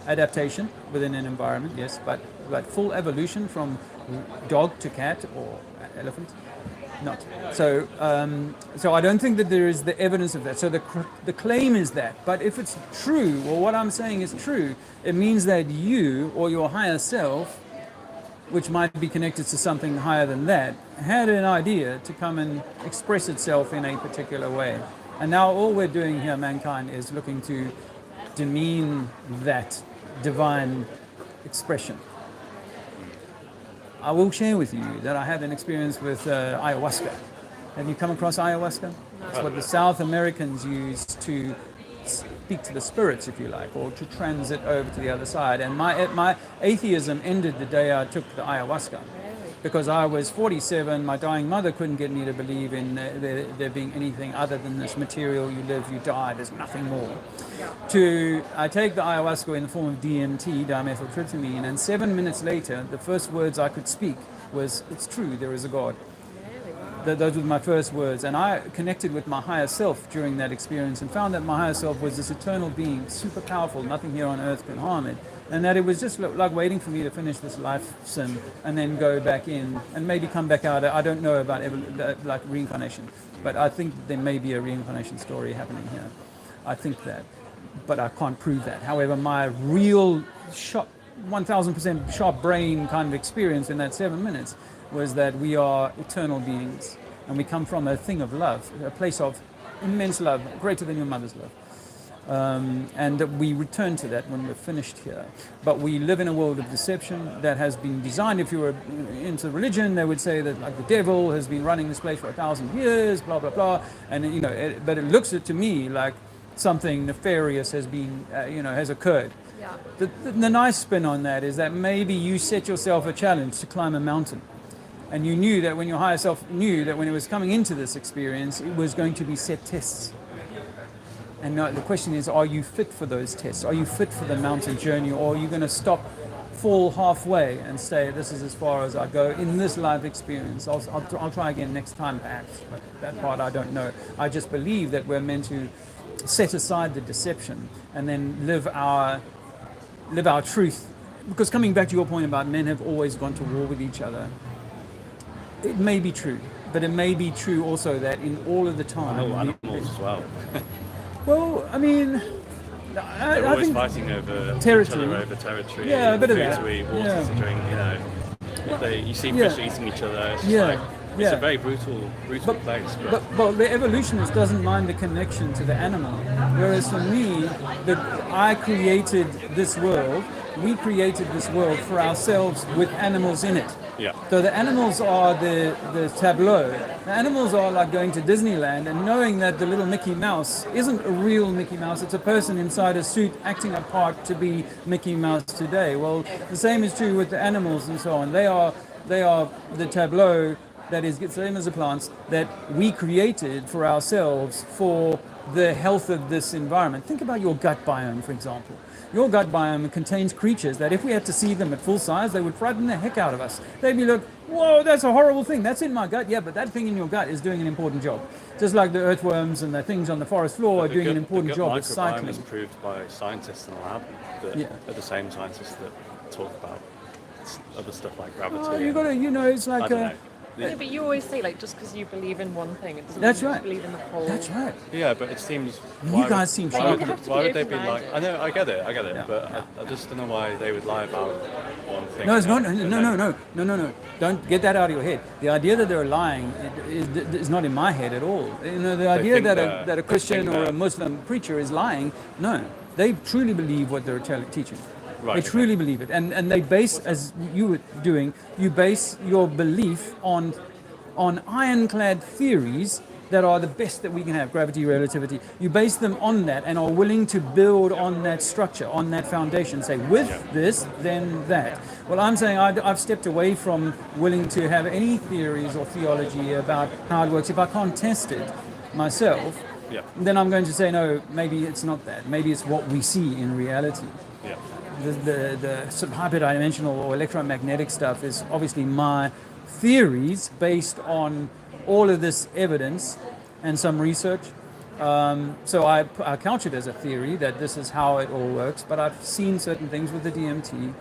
Adaptation within an environment, yes. But full evolution from dog to cat or elephant, not. So I don't think that there is the evidence of that. So the claim is that. But if it's true, or what I'm saying is true, it means that you or your higher self, which might be connected to something higher than that, had an idea to come and express itself in a particular way. And now all we're doing here, mankind, is looking to demean that divine expression. I will share with you that I had an experience with ayahuasca. Have you come across ayahuasca? It's what the South Americans use to speak to the spirits, if you like, or to transit over to the other side. And my atheism ended the day I took the ayahuasca. Because I was 47, my dying mother couldn't get me to believe in there being anything other than this material. You live, you die, there's nothing more. I take the ayahuasca in the form of DMT, dimethyltryptamine, and 7 minutes later, the first words I could speak was, "It's true, there is a God." Those were my first words, and I connected with my higher self during that experience and found that my higher self was this eternal being, super powerful, nothing here on earth can harm it, and that it was just like waiting for me to finish this life sim and then go back in and maybe come back out. I don't know about like reincarnation, but I think there may be a reincarnation story happening here. I think that, but I can't prove that. However, my real 1000% sharp brain kind of experience in that 7 minutes was that we are eternal beings and we come from a thing of love, a place of immense love, greater than your mother's love. And that we return to that when we're finished here. But we live in a world of deception that has been designed. If you were into religion, they would say that like the devil has been running this place for 1,000 years, blah, blah, blah. And, but it looks to me like something nefarious has been, has occurred.
Yeah.
The nice spin on that is that maybe you set yourself a challenge to climb a mountain. And you knew that when your higher self knew that when it was coming into this experience, it was going to be set tests. And now the question is, are you fit for those tests? Are you fit for the mountain journey? Or are you going to fall halfway and say, this is as far as I go in this life experience? I'll try again next time perhaps, but that part I don't know. I just believe that we're meant to set aside the deception and then live our truth. Because coming back to your point about men have always gone to war with each other, it may be true, but it may be true also that in all of the time...
Animals as well.
Well, I mean...
They're always think fighting over
territory.
Each other over territory.
Yeah, a bit of
food
that.
To eat, water to drink, you see fish eating each other. It's it's a very brutal place.
But the evolutionist doesn't mind the connection to the animal. Whereas for me, I created this world, we created this world for ourselves with animals in it.
Yeah.
So the animals are the tableau. The animals are like going to Disneyland and knowing that the little Mickey Mouse isn't a real Mickey Mouse, it's a person inside a suit acting a part to be Mickey Mouse today. Well, the same is true with the animals and so on. They are the tableau that is the same as the plants that we created for ourselves for the health of this environment. Think about your gut biome, for example. Your gut biome contains creatures that if we had to see them at full size, they would frighten the heck out of us. They'd be like, whoa, that's a horrible thing. That's in my gut. Yeah, but that thing in your gut is doing an important job. Just like the earthworms and the things on the forest floor are doing an important job at cycling.
The gut microbiome is proved by scientists in the lab that are the same scientists that talk about other stuff like gravity.
Oh, you got to, it's like
Yeah, but you always say, like, just because you believe in one thing, it doesn't
That's
mean
right.
you believe in the whole.
That's right.
Yeah, but it seems...
You guys seem shocked.
Why would they be like... I know, I get it,
Yeah.
but I just don't know why they would lie about one thing.
No, it's not. No. Don't get that out of your head. The idea that they're lying is not in my head at all. The idea that a Christian or a Muslim preacher is lying, no. They truly believe what they're teaching.
Right,
they truly believe it. And they base, as you were doing, you base your belief on ironclad theories that are the best that we can have, gravity, relativity. You base them on that and are willing to build on that structure, on that foundation. Say, with this, then that. Well, I'm saying I've stepped away from willing to have any theories or theology about how it works. If I can't test it myself, then I'm going to say, no, maybe it's not that. Maybe it's what we see in reality.
Yeah.
The sort of hyperdimensional or electromagnetic stuff is obviously my theories based on all of this evidence and some research. So I couch it as a theory that this is how it all works, but I've seen certain things with the DMT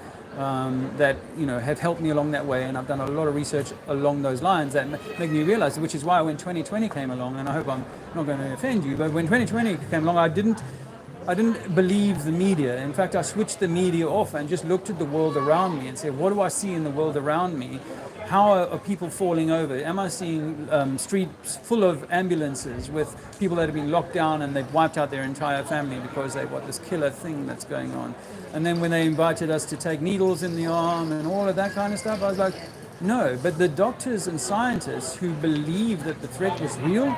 that have helped me along that way, and I've done a lot of research along those lines that make me realize, which is why when 2020 came along, and I hope I'm not going to offend you, but when 2020 came along, I didn't believe the media. In fact, I switched the media off and just looked at the world around me and said, what do I see in the world around me? How are people falling over? Am I seeing streets full of ambulances with people that have been locked down and they've wiped out their entire family because they've got this killer thing that's going on? And then when they invited us to take needles in the arm and all of that kind of stuff, I was like, no. But the doctors and scientists who believe that the threat was real,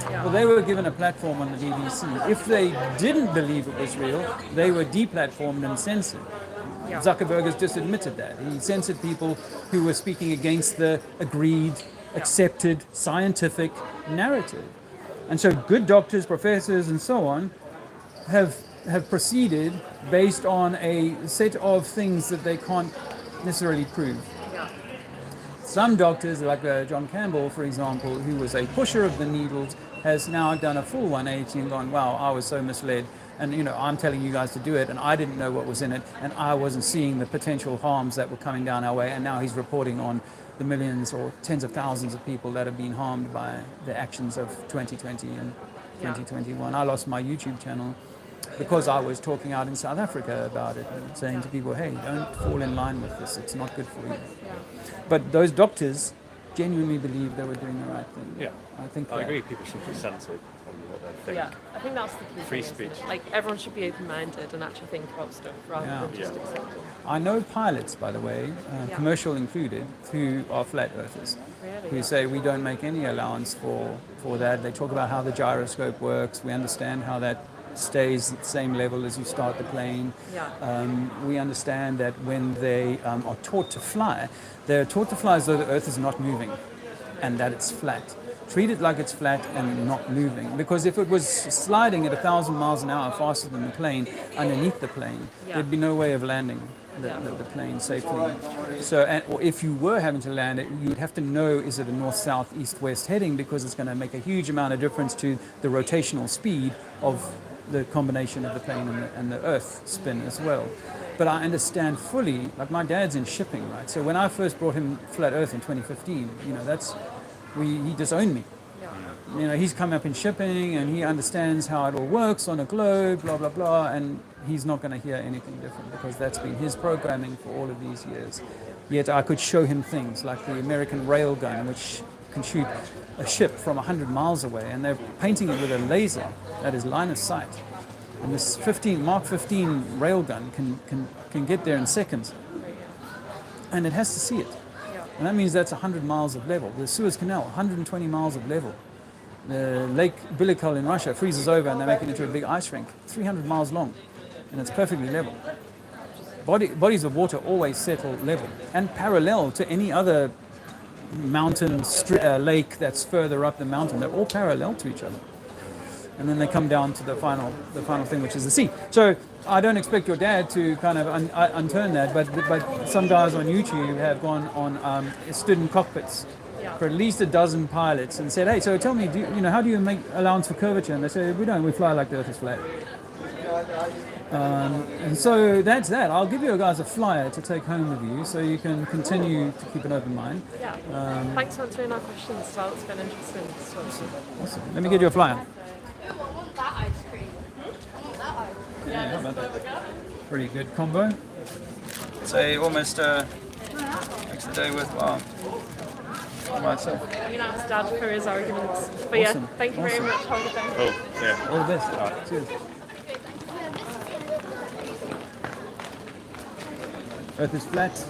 well, they were given a platform on the BBC. If they didn't believe it was real, they were deplatformed and censored. Yeah. Zuckerberg has just admitted that. He censored people who were speaking against the agreed, accepted, scientific narrative. And so good doctors, professors, and so on have proceeded based on a set of things that they can't necessarily prove. Yeah. Some doctors, like John Campbell, for example, who was a pusher of the needles, has now done a full 180 and gone, wow, I was so misled. And, I'm telling you guys to do it, and I didn't know what was in it, and I wasn't seeing the potential harms that were coming down our way, and now he's reporting on the millions or tens of thousands of people that have been harmed by the actions of 2020 and 2021. I lost my YouTube channel because I was talking out in South Africa about it and saying to people, hey, don't fall in line with this, it's not good for you. But those doctors genuinely believe they were doing the right thing.
Yeah, I agree, people should be censored.
Yeah, I think that's the key.
Free speech.
Like, everyone should be open-minded and actually think about stuff rather than just accept it.
I know pilots, by the way, commercial included, who are flat earthers, who say we don't make any allowance for that. They talk about how the gyroscope works. We understand how that stays at the same level as you start the plane. We understand that when they are taught to fly, they're taught to fly as though the Earth is not moving and that it's flat. Treat it like it's flat and not moving. Because if it was sliding at 1,000 miles an hour faster than the plane, underneath the plane, there'd be no way of landing the plane safely. So, or if you were having to land it, you'd have to know, is it a north, south, east, west heading, because it's going to make a huge amount of difference to the rotational speed of the combination of the plane and the Earth spin as well. But I understand fully, like my dad's in shipping, right? So when I first brought him Flat Earth in 2015, he disowned me. He's come up in shipping and he understands how it all works on a globe, blah, blah, blah, and he's not going to hear anything different because that's been his programming for all of these years. Yet I could show him things like the American railgun, which can shoot a ship from 100 miles away, and they're painting it with a laser that is line of sight. And this Mark 15 railgun can get there in seconds. And it has to see it. And that means that's 100 miles of level. The Suez Canal, 120 miles of level. The Lake Bilikal in Russia freezes over and they make it into a big ice rink, 300 miles long, and it's perfectly level. Bodies of water always settle level and parallel to any other mountain lake that's further up the mountain. They're all parallel to each other. and then they come down to the final thing, which is the sea. So I don't expect your dad to kind of unturn that, but some guys on YouTube have gone on stood in cockpits for at least a dozen pilots and said, hey, so tell me, how do you make allowance for curvature? And they say, we don't, we fly like the Earth is flat. And so that's that. I'll give you guys a flyer to take home with you so you can continue to keep an open mind.
Yeah. Thanks for answering our questions as well. It's been interesting.
Awesome. Let me get you a flyer.
I want that ice cream. I want that ice cream.
Yeah, about that. Pretty good combo. Say almost makes the day worthwhile. Myself.
You know, ask Dad for his arguments. But
Awesome.
yeah, thank you very much. Have a good day.
Oh, yeah.
All the best. Cheers. Earth is flat.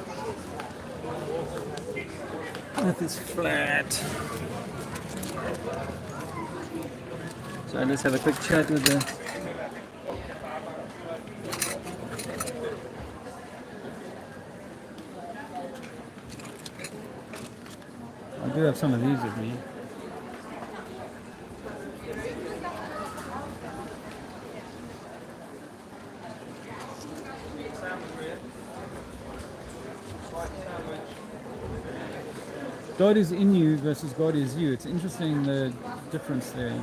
Earth is flat. So let's have a quick chat with the. I do have some of these with me. God is in you versus God is you. It's interesting the difference there.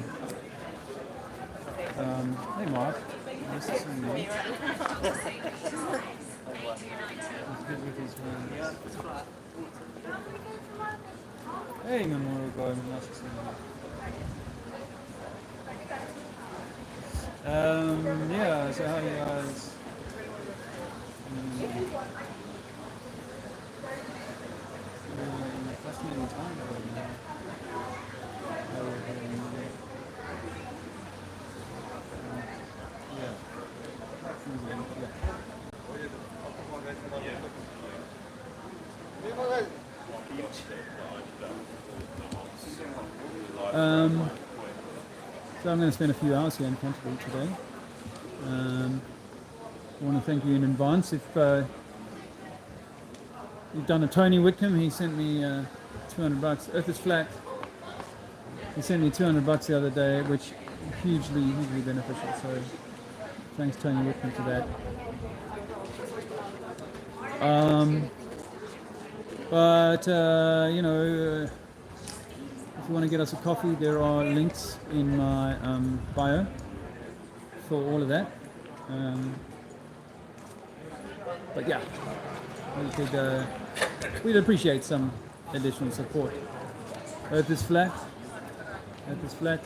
Hey Mark, nice to see you. He's good with his hands. Hey Memorial Guy, nice to see you. Yeah, so how are you guys? Fascinating time right now. So I'm going to spend a few hours here in Canterbury today. I want to thank you in advance. If you've done a Tony Whitcomb, he sent me $200. Earth is flat. He sent me $200 the other day, which hugely beneficial. So thanks Tony Whitcomb for that. If you want to get us a coffee, there are links in my bio for all of that. But yeah, we'd appreciate some additional support. Earth is flat. Earth is flat.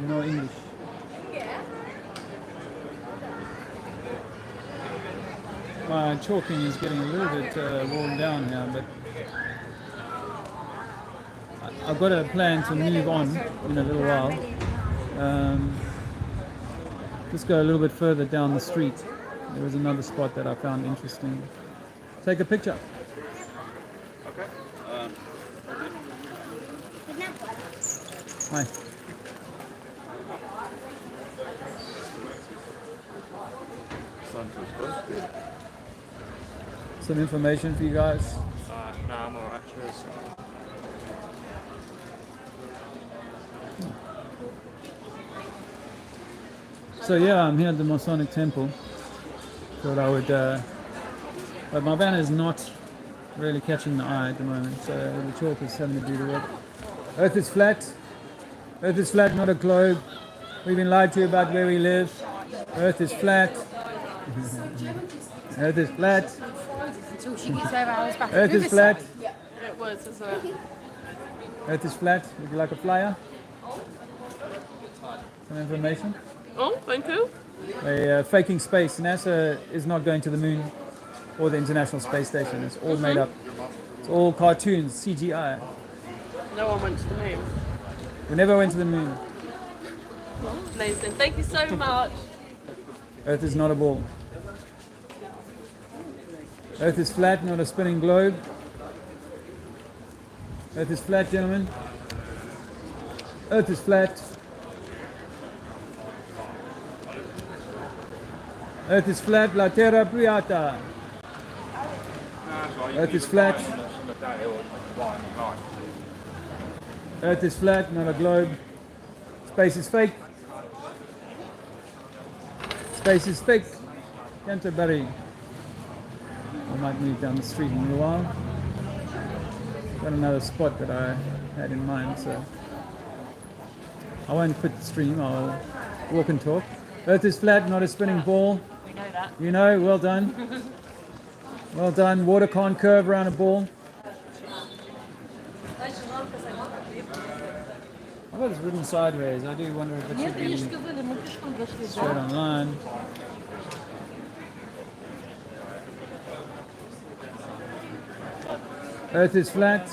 No English. My chalking is getting a little bit worn down now, but I've got a plan to move on in a little while. Just go a little bit further down the street. There was another spot that I found interesting. Take a picture.
Okay.
Hi. Some information for you guys.
No, I'm alright. Cheers.
So yeah, I'm here at the Masonic Temple. Thought I would, but my banner is not really catching the eye at the moment, so the chalk is having to do the work. Earth is flat. Earth is flat, not a globe. We've been lied to about where we live. Earth is flat. Earth is flat.
Until she gets her hours back.
Earth is flat.
Yeah.
It was as well.
Earth is flat. Would you like a flyer? Some information?
Oh, thank you.
Faking space. NASA is not going to the moon or the International Space Station. It's all made up. It's all cartoons, CGI.
No one went to the moon.
We never went to the moon.
Amazing. Thank you so much.
Earth is not a ball. Earth is flat, not a spinning globe. Earth is flat, gentlemen. Earth is flat. Earth is flat, la terra priata. Earth is flat. Earth is flat, not a globe. Space is fake. Space is fake. Canterbury. I might move down the street in a little while. Got another spot that I had in mind, so I won't quit the stream, I'll walk and talk. Earth is flat, not a spinning ball.
We know that.
You know, well done. Well done. Water can't curve around a ball. I thought it's written sideways. I do wonder if it should be straight on line. Earth is flat,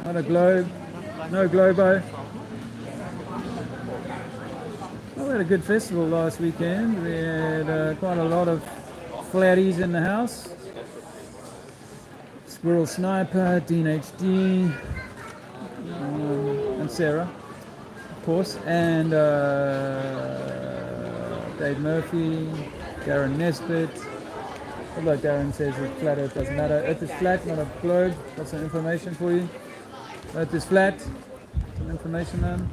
not a globe. No globo. Well, we had a good festival last weekend. We had quite a lot of flatties in the house. Squirrel Sniper, Dean HD, and Sarah, of course, and Dave Murphy, Darren Nesbitt. Although Darren says that flat Earth doesn't matter. Earth is flat, not a globe. Got some information for you. Earth is flat. Some information, man.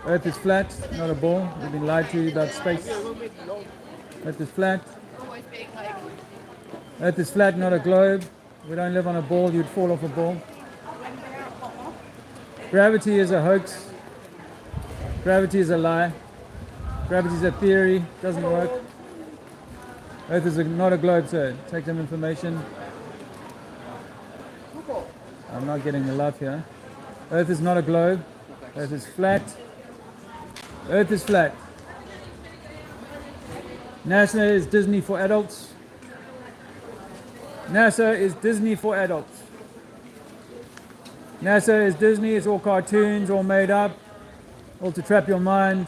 Earth is flat, not a ball. We've been lied to about space. Earth is flat. Earth is flat, not a globe. We don't live on a ball. You'd fall off a ball. Gravity is a hoax. Gravity is a lie. Gravity is a theory. Doesn't work. Earth is not a globe, sir. Take some information. I'm not getting the love here. Earth is not a globe. Earth is flat. Earth is flat. NASA is Disney for adults. NASA is Disney for adults. NASA is Disney. It's all cartoons, all made up, all to trap your mind.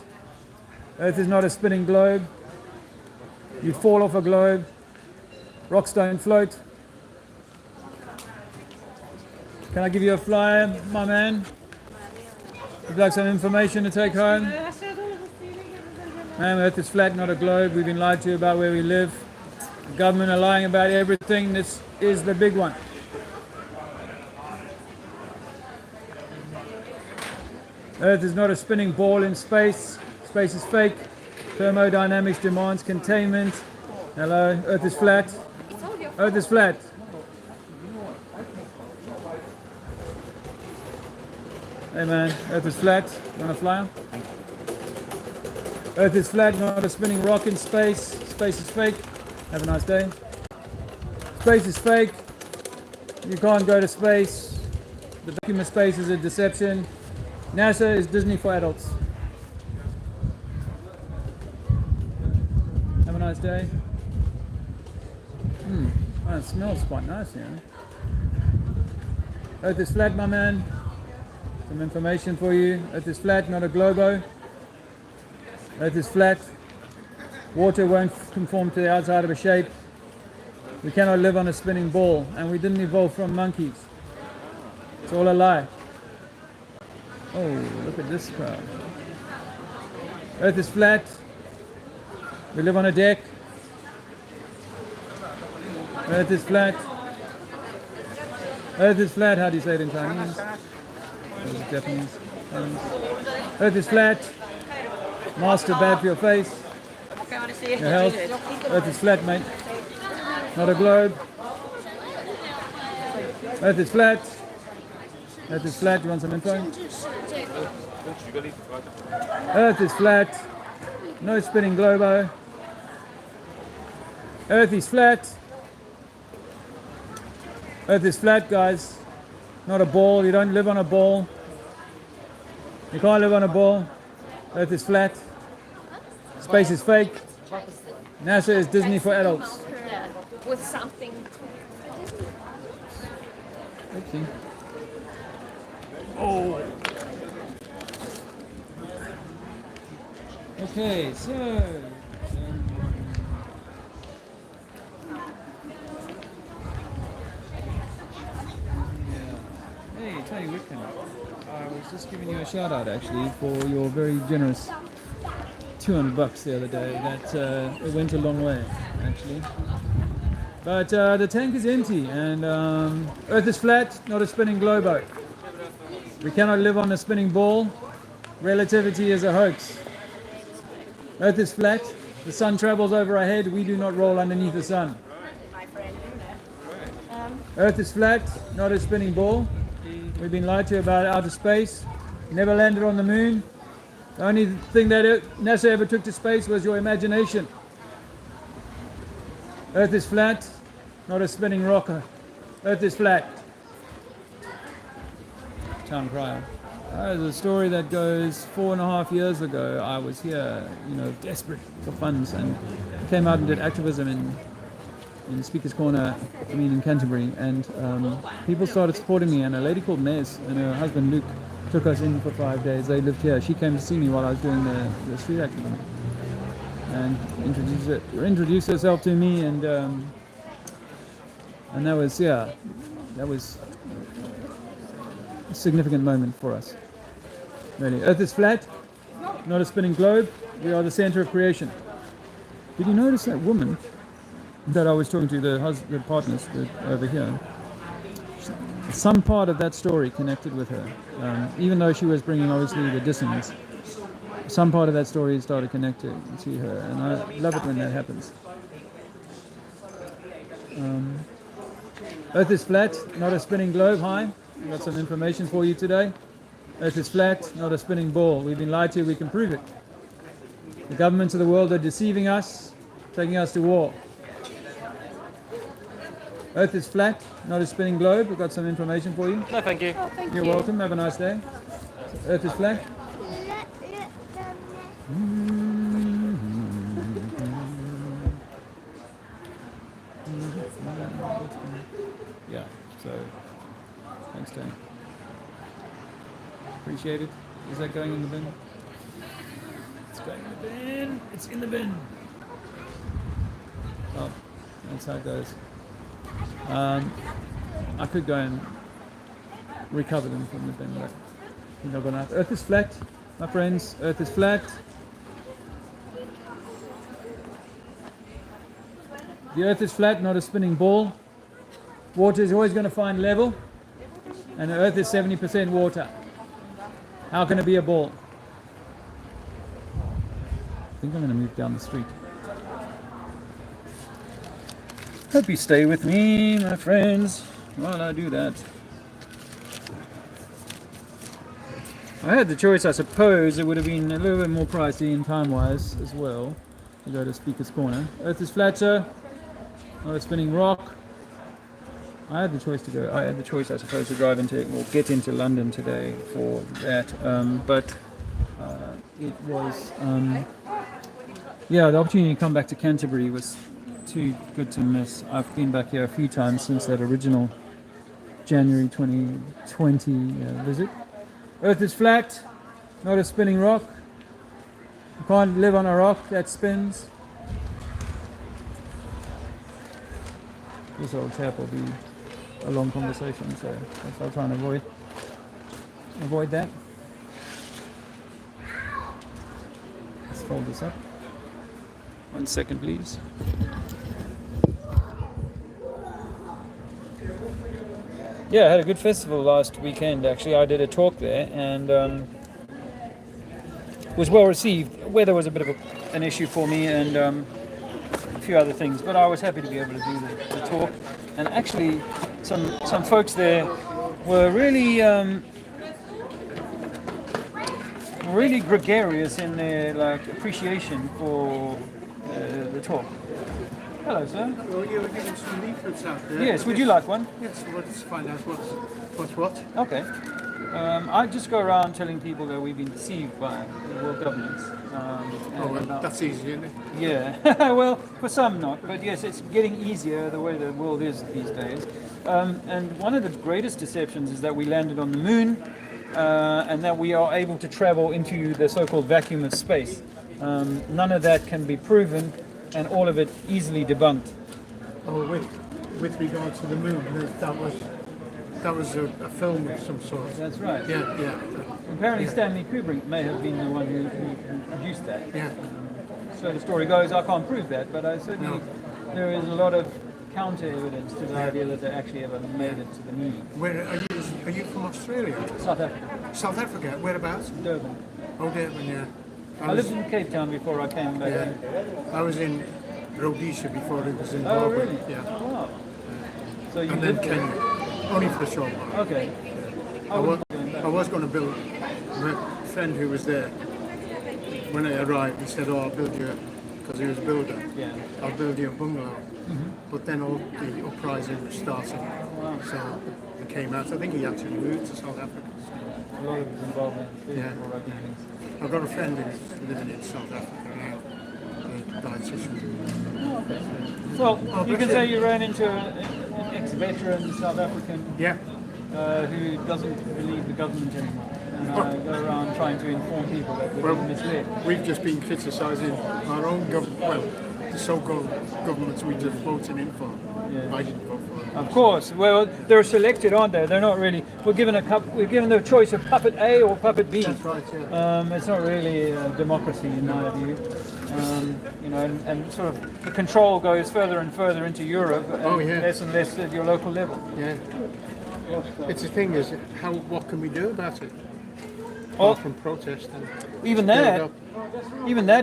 Earth is not a spinning globe. You'd fall off a globe. Rocks don't float. Can I give you a flyer, my man? Would you like some information to take home? Man, Earth is flat, not a globe. We've been lied to about where we live. The government are lying about everything. This is the big one. Earth is not a spinning ball in space. Space is fake. Thermodynamics demands containment. Hello, Earth is flat. Earth is flat. Hey man, Earth is flat. You want a flyer? Earth is flat, not a spinning rock in space. Space is fake. Have a nice day. Space is fake. You can't go to space. The vacuum of space is a deception. NASA is Disney for adults. Have a nice day. Well, it smells quite nice here. Earth is flat, my man. Some information for you. Earth is flat, not a globo. Earth is flat. Water won't conform to the outside of a shape. We cannot live on a spinning ball, and we didn't evolve from monkeys. It's all a lie. Oh, look at this crowd. Earth is flat. We live on a deck. Earth is flat. Earth is flat. How do you say it in Chinese? Or is it Japanese? Earth is flat. Master bad for your face. Your health. Earth is flat, mate. Not a globe. Earth is flat. Earth is flat. You want some info? Earth is flat. No spinning globo. Earth is flat. Earth is flat, guys. Not a ball. You don't live on a ball. You can't live on a ball. Earth is flat. Space is fake. NASA is Disney for adults.
With something.
Oopsie. Oh. Okay, so. Hey, Tony Whitcomb. I was just giving you a shout out actually for your very generous $200 the other day. That it went a long way actually. But the tank is empty, and Earth is flat, not a spinning globe. We cannot live on a spinning ball. Relativity is a hoax. Earth is flat. The sun travels over our head. We do not roll underneath the sun. Earth is flat, not a spinning ball. We've been lied to about outer space. Never landed on the moon. The only thing that NASA ever took to space was your imagination. Earth is flat, not a spinning rocker. Earth is flat. Town crier. There's a story that goes 4.5 years ago. I was here, desperate for funds, and came out and did activism in Speaker's Corner, in Canterbury, and people started supporting me, and a lady called Nez and her husband Luke took us in for 5 days. They lived here. She came to see me while I was doing the street activism, and introduced herself to me, and that was a significant moment for us. Really, Earth is flat, not a spinning globe. We are the center of creation. Did you notice that woman that I was talking to, the partners over here? Some part of that story connected with her, even though she was bringing obviously the dissonance. Some part of that story started connecting to her, and I love it when that happens. Earth is flat, not a spinning globe. Hi, I've got some information for you today. Earth is flat, not a spinning ball. We've been lied to, we can prove it. The governments of the world are deceiving us, taking us to war. Earth is flat, not a spinning globe. We've got some information for you.
No, thank you.
Oh, thank
You're
you.
welcome, have a nice day. Earth is flat. Yeah, so thanks, Dan. Appreciate it. Is that going in the bin? It's going in the bin. It's in the bin. Oh, that's how it goes. I could go and recover them from the bin, but you're not gonna. Earth is flat, my friends. Earth is flat. The Earth is flat, not a spinning ball. Water is always going to find level, and the Earth is 70% water. How can it be a ball? I think I'm going to move down the street. Hope you stay with me, my friends, while I do that. If I had the choice, I suppose it would have been a little bit more pricey and time-wise as well to go to Speaker's Corner. Earth is flat, sir. Not a spinning rock. I had the choice, I suppose, to drive into or get into London today for that, but it was, the opportunity to come back to Canterbury was too good to miss. I've been back here a few times since that original January 2020 visit. Earth is flat, not a spinning rock. You can't live on a rock that spins. This old chap will be a long conversation, so that's what I'm trying to avoid that. Let's fold this up. 1 second, please. Yeah, I had a good festival last weekend, actually. I did a talk there, and was well received. Weather was a bit of an issue for me, and a few other things, but I was happy to be able to do the talk. And actually, some folks there were really gregarious in their appreciation for the talk. Hello, sir.
Well, you were giving some leaflets out there.
Yes, would you like one?
Yes, let's find out what's what.
Okay. I just go around telling people that we've been deceived by the world governments.
That's easy, isn't it?
Yeah, well, for some not, but yes, it's getting easier the way the world is these days. And one of the greatest deceptions is that we landed on the moon and that we are able to travel into the so-called vacuum of space. None of that can be proven, and all of it easily debunked.
Oh, with regard to the moon, that was a film of some sort.
That's right.
Yeah.
Apparently Stanley Kubrick may have been the one who produced that.
Yeah.
So the story goes, I can't prove that, but I certainly there is a lot of counter evidence to the idea that they actually ever made it to the moon.
Where are you from Australia?
South Africa,
South Africa. Whereabouts?
Durban.
Oh, Durban, yeah.
I lived in Cape Town before I came back.
Yeah. I was in Rhodesia before it was in
Oh,
Zimbabwe.
really?
Yeah.
Wow. So you
And then
lived there?
Kenya. Only for a short while.
Okay.
I was going to build, my friend who was there, when I arrived, he said, oh, I'll build you, because he was a builder,
Yeah.
I'll build you a bungalow. But then all the uprising was starting, so I came out. I think he actually moved to South Africa.
A lot of his involvement.
Yeah.
Before I came.
I've got a friend who's living in South Africa now, a dietitian.
Well, you can say you ran into an ex-veteran South African
Yeah,
who doesn't believe the government anymore and go around trying to inform people that we're being misled.
we've just been criticising our own government, well, the so-called governments we just voted in for.
Yeah.
I didn't vote for them.
Of course. Well, they're selected, aren't they? They're not really. We're given the choice of puppet A or puppet B.
That's right, yeah.
It's not really democracy in my view. You know, and sort of the control goes further and further into Europe, and less and less at your local level.
Yeah. It's the thing is, what can we do about it?
Well,
Apart from protest and
even that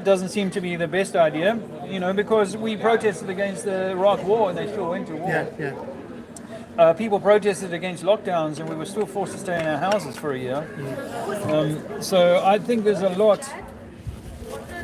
doesn't seem to be the best idea. You know, because we protested against the Iraq War and they still went to war.
Yeah, yeah.
People protested against lockdowns and we were still forced to stay in our houses for a year. So I think there's a lot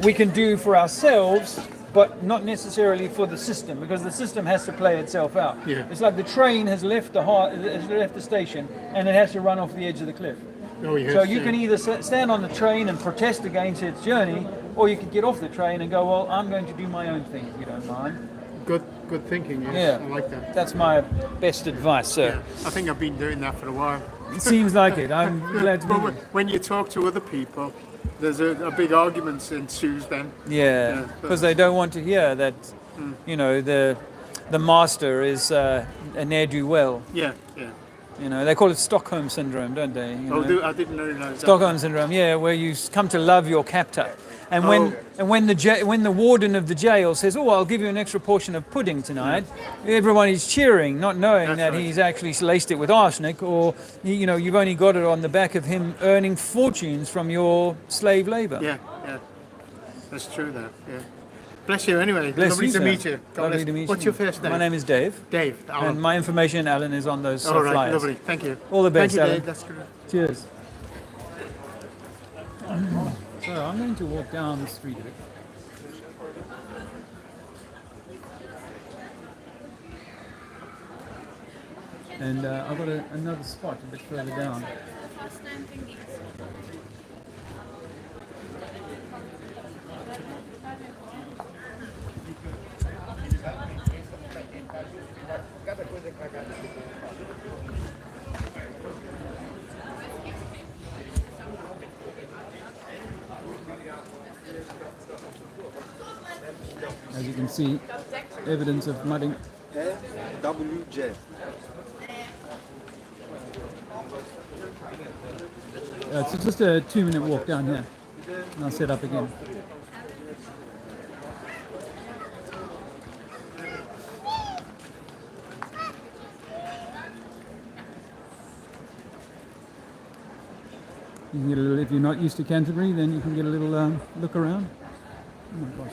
we can do for ourselves, but not necessarily for the system, because the system has to play itself out.
Yeah.
It's like the train has left the station and it has to run off the edge of the cliff.
Oh, yes,
So you can either stand on the train and protest against its journey, or you could get off the train and go, well, I'm going to do my own thing, if you don't mind.
Good thinking, yes. I like that.
That's my best advice, sir.
Yeah. I think I've been doing that for a while.
It seems like it. I'm glad to be
But
here.
when you talk to other people, there's a big argument ensues then.
Yeah, because they don't want to hear that, you know, the master is a ne'er-do-well.
Yeah, yeah.
You know, they call it Stockholm syndrome, don't they? You know?
I didn't know that.
Stockholm syndrome, yeah, where you come to love your captor, and when the warden of the jail says, "Oh, I'll give you an extra portion of pudding tonight," everyone is cheering, not knowing that he's actually laced it with arsenic, or you know, you've only got it on the back of him earning fortunes from your slave labour.
Yeah, yeah. That's true. That. Yeah. Bless you. Anyway,
Bless
lovely
you,
to
sir.
meet you. God
Lovely
bless.
to meet
What's
you.
your first name?
My name is Dave.
Dave. Alan.
And my information, Alan, is on those
All right,
flyers.
lovely. Thank you.
All the best,
Thank you,
Alan.
Dave. That's good.
Cheers. So I'm going to walk down the street a bit. And I've got another spot a bit further down. As you can see, evidence of mudding.
WJ.
It's just a 2-minute walk down here, and I'll set up again. You can get a little, if you're not used to Canterbury, then you can get a little look around. Oh my gosh.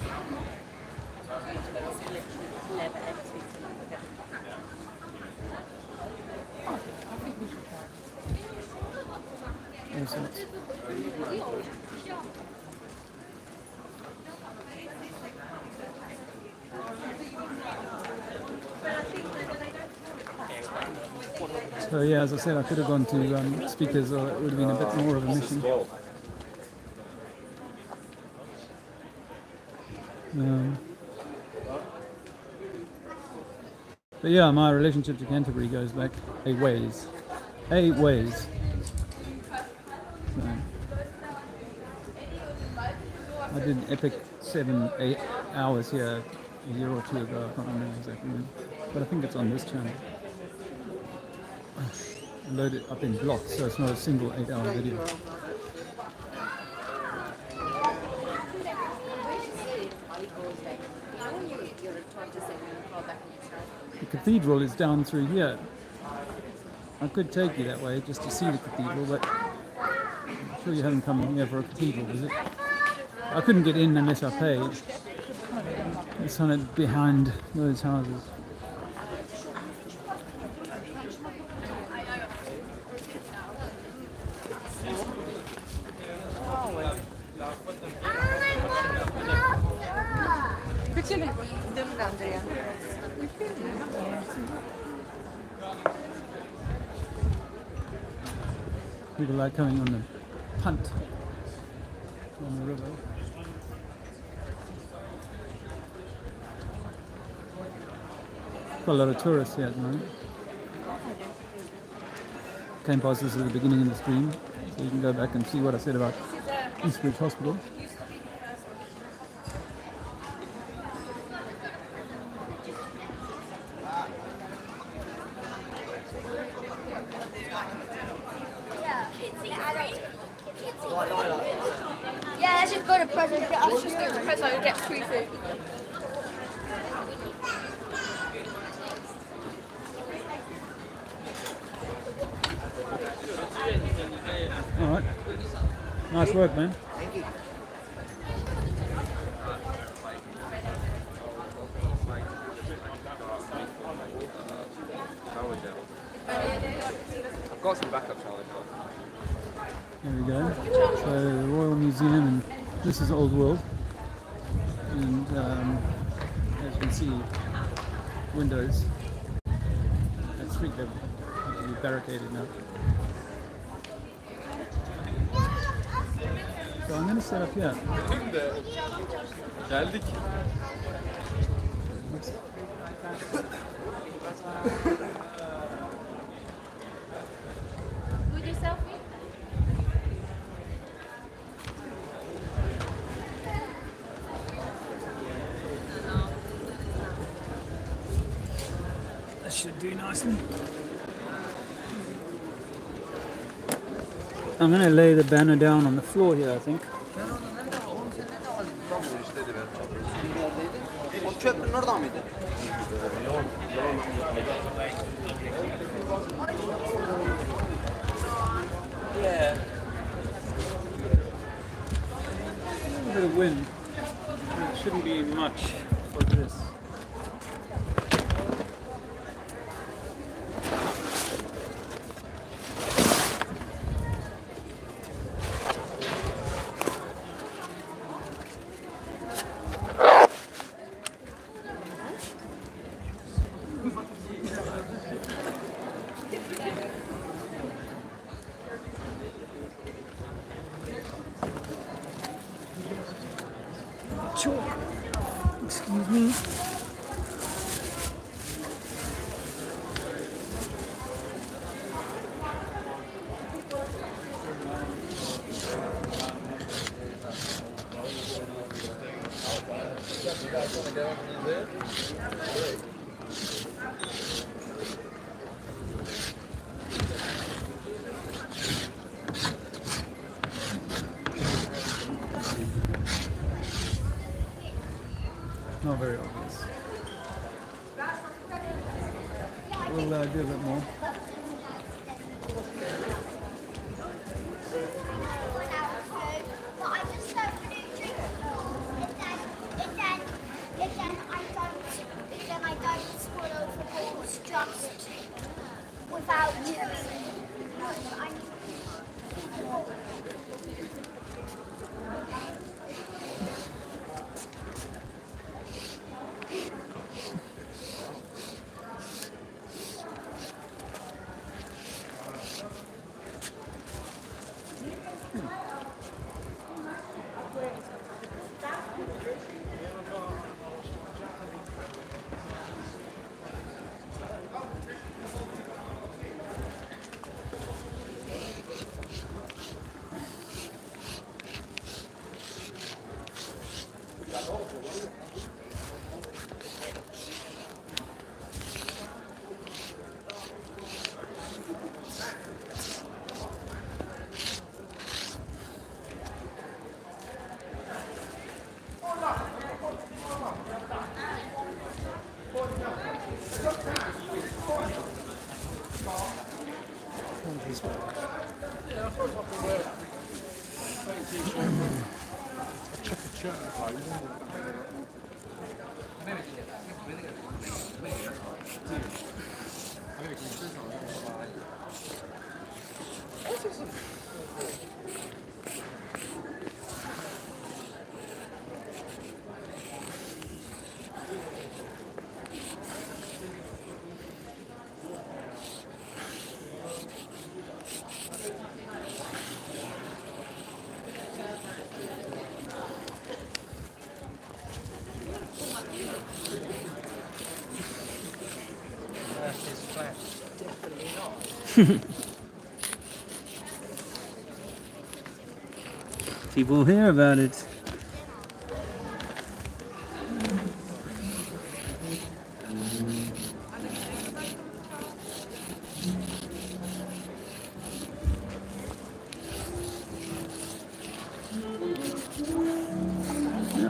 All sorts. So yeah, as I said, I could have gone to speakers, or it would have been a bit more of a mission. But yeah, my relationship to Canterbury goes back a ways. So, I did an epic 7-8 hours here a year or two ago. I can't remember exactly when, but I think it's on this channel. I load it up in blocks, so it's not a single 8-hour video. The cathedral is down through here. I could take you that way just to see the cathedral, but I'm sure you haven't come here for a cathedral visit. I couldn't get in unless I paid. It's on it behind those houses. People like coming on the punt on the river. Quite a lot of tourists here at the moment. Came past this at the beginning of the stream, so you can go back and see what I said about Eastbridge Hospital.
Yeah, let's just go to President. Let's just go to President and get free food.
All right. Nice work, man.
Thank you. I've got some backup challenge.
There we go. So the Royal Museum, and this is Old World. And as you can see, windows at street level. Have to be barricaded now. So I'm going to set up here.
Geldik.
With yourself?
That should do nicely. I'm going to lay the banner down on the floor here, I think.
O çöpün oradan mıydı?
Yeah. A little bit of wind. It shouldn't be much for this. Chalk. Excuse me. Not very obvious. We'll do a bit more.
Without you.
People hear about it.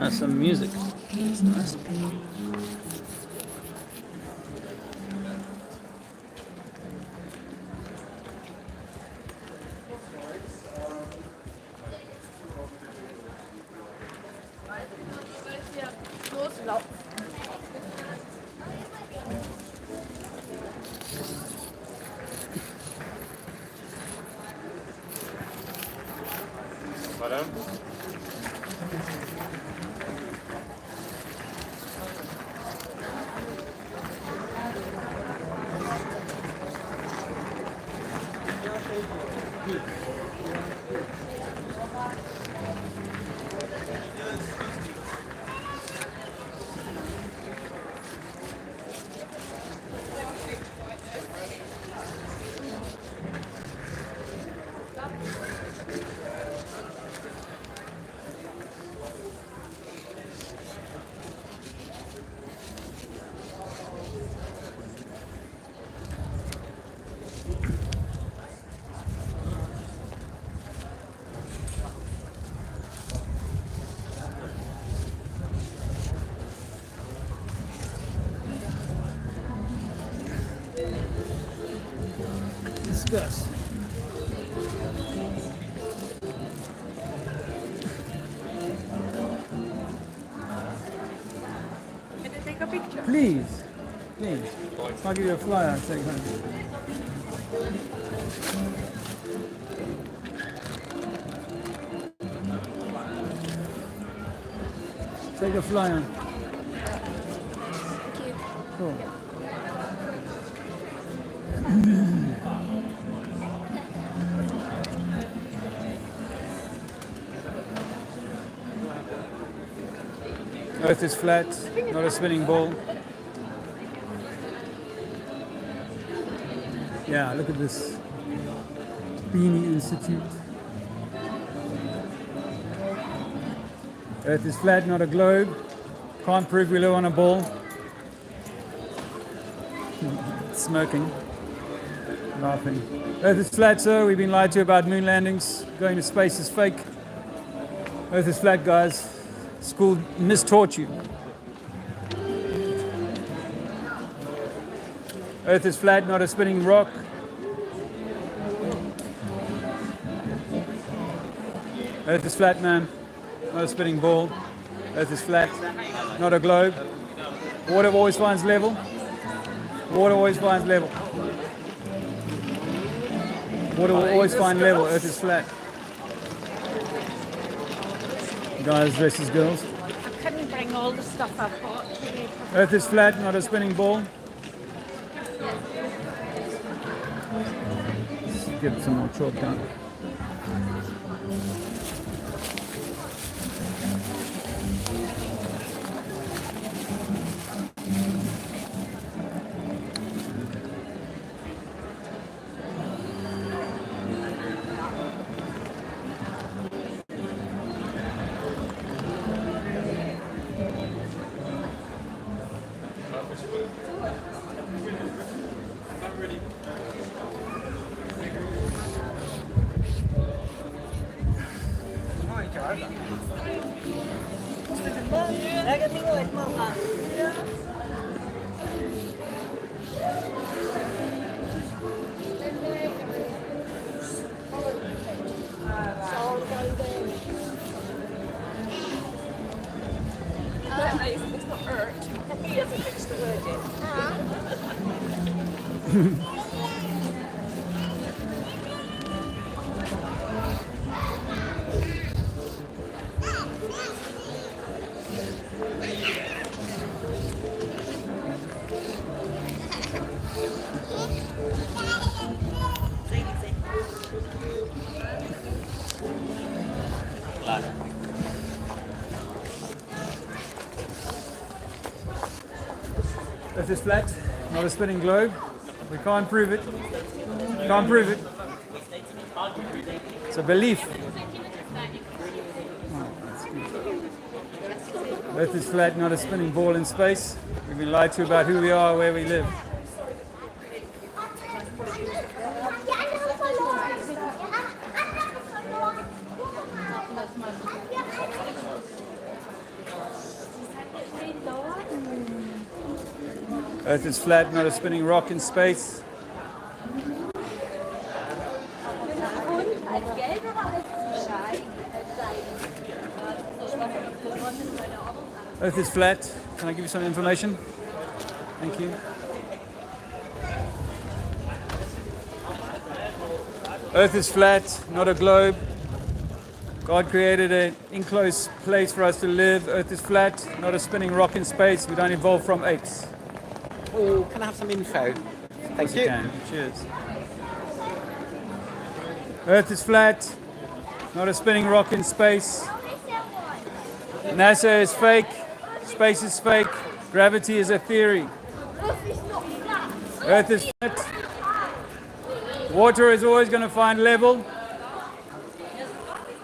Ah, some music. It's nice. Discuss.
Can I take a picture?
Please, please. I'll give you a flyer. Take home. Take a flyer. Cool. Earth is flat, not a spinning ball. Yeah, look at this. Beanie Institute. Earth is flat, not a globe. Can't prove we live on a ball. Smoking. Laughing. Earth is flat, sir. We've been lied to about moon landings. Going to space is fake. Earth is flat, guys. School mistaught you. Earth is flat, not a spinning rock. Earth is flat, man. Not a spinning ball. Earth is flat, not a globe. Water always finds level. Water always finds level. Water will always find level. Earth is flat. Guys dressed as girls.
I couldn't bring all the stuff I've got.
Earth is flat, not a spinning ball. Let's give it some more chalk down. Earth is flat, not a spinning globe. We can't prove it. Can't prove it. It's a belief. Earth is flat, not a spinning ball in space. We've been lied to about who we are, where we live. Earth is flat, not a spinning rock in space. Earth is flat. Can I give you some information? Thank you. Earth is flat, not a globe. God created an enclosed place for us to live. Earth is flat, not a spinning rock in space. We don't evolve from apes.
Oh, can I have some info? Thank you.
Can. Cheers. Earth is flat, not a spinning rock in space. NASA is fake. Space is fake. Gravity is a theory. Earth is flat. Water is always going to find level.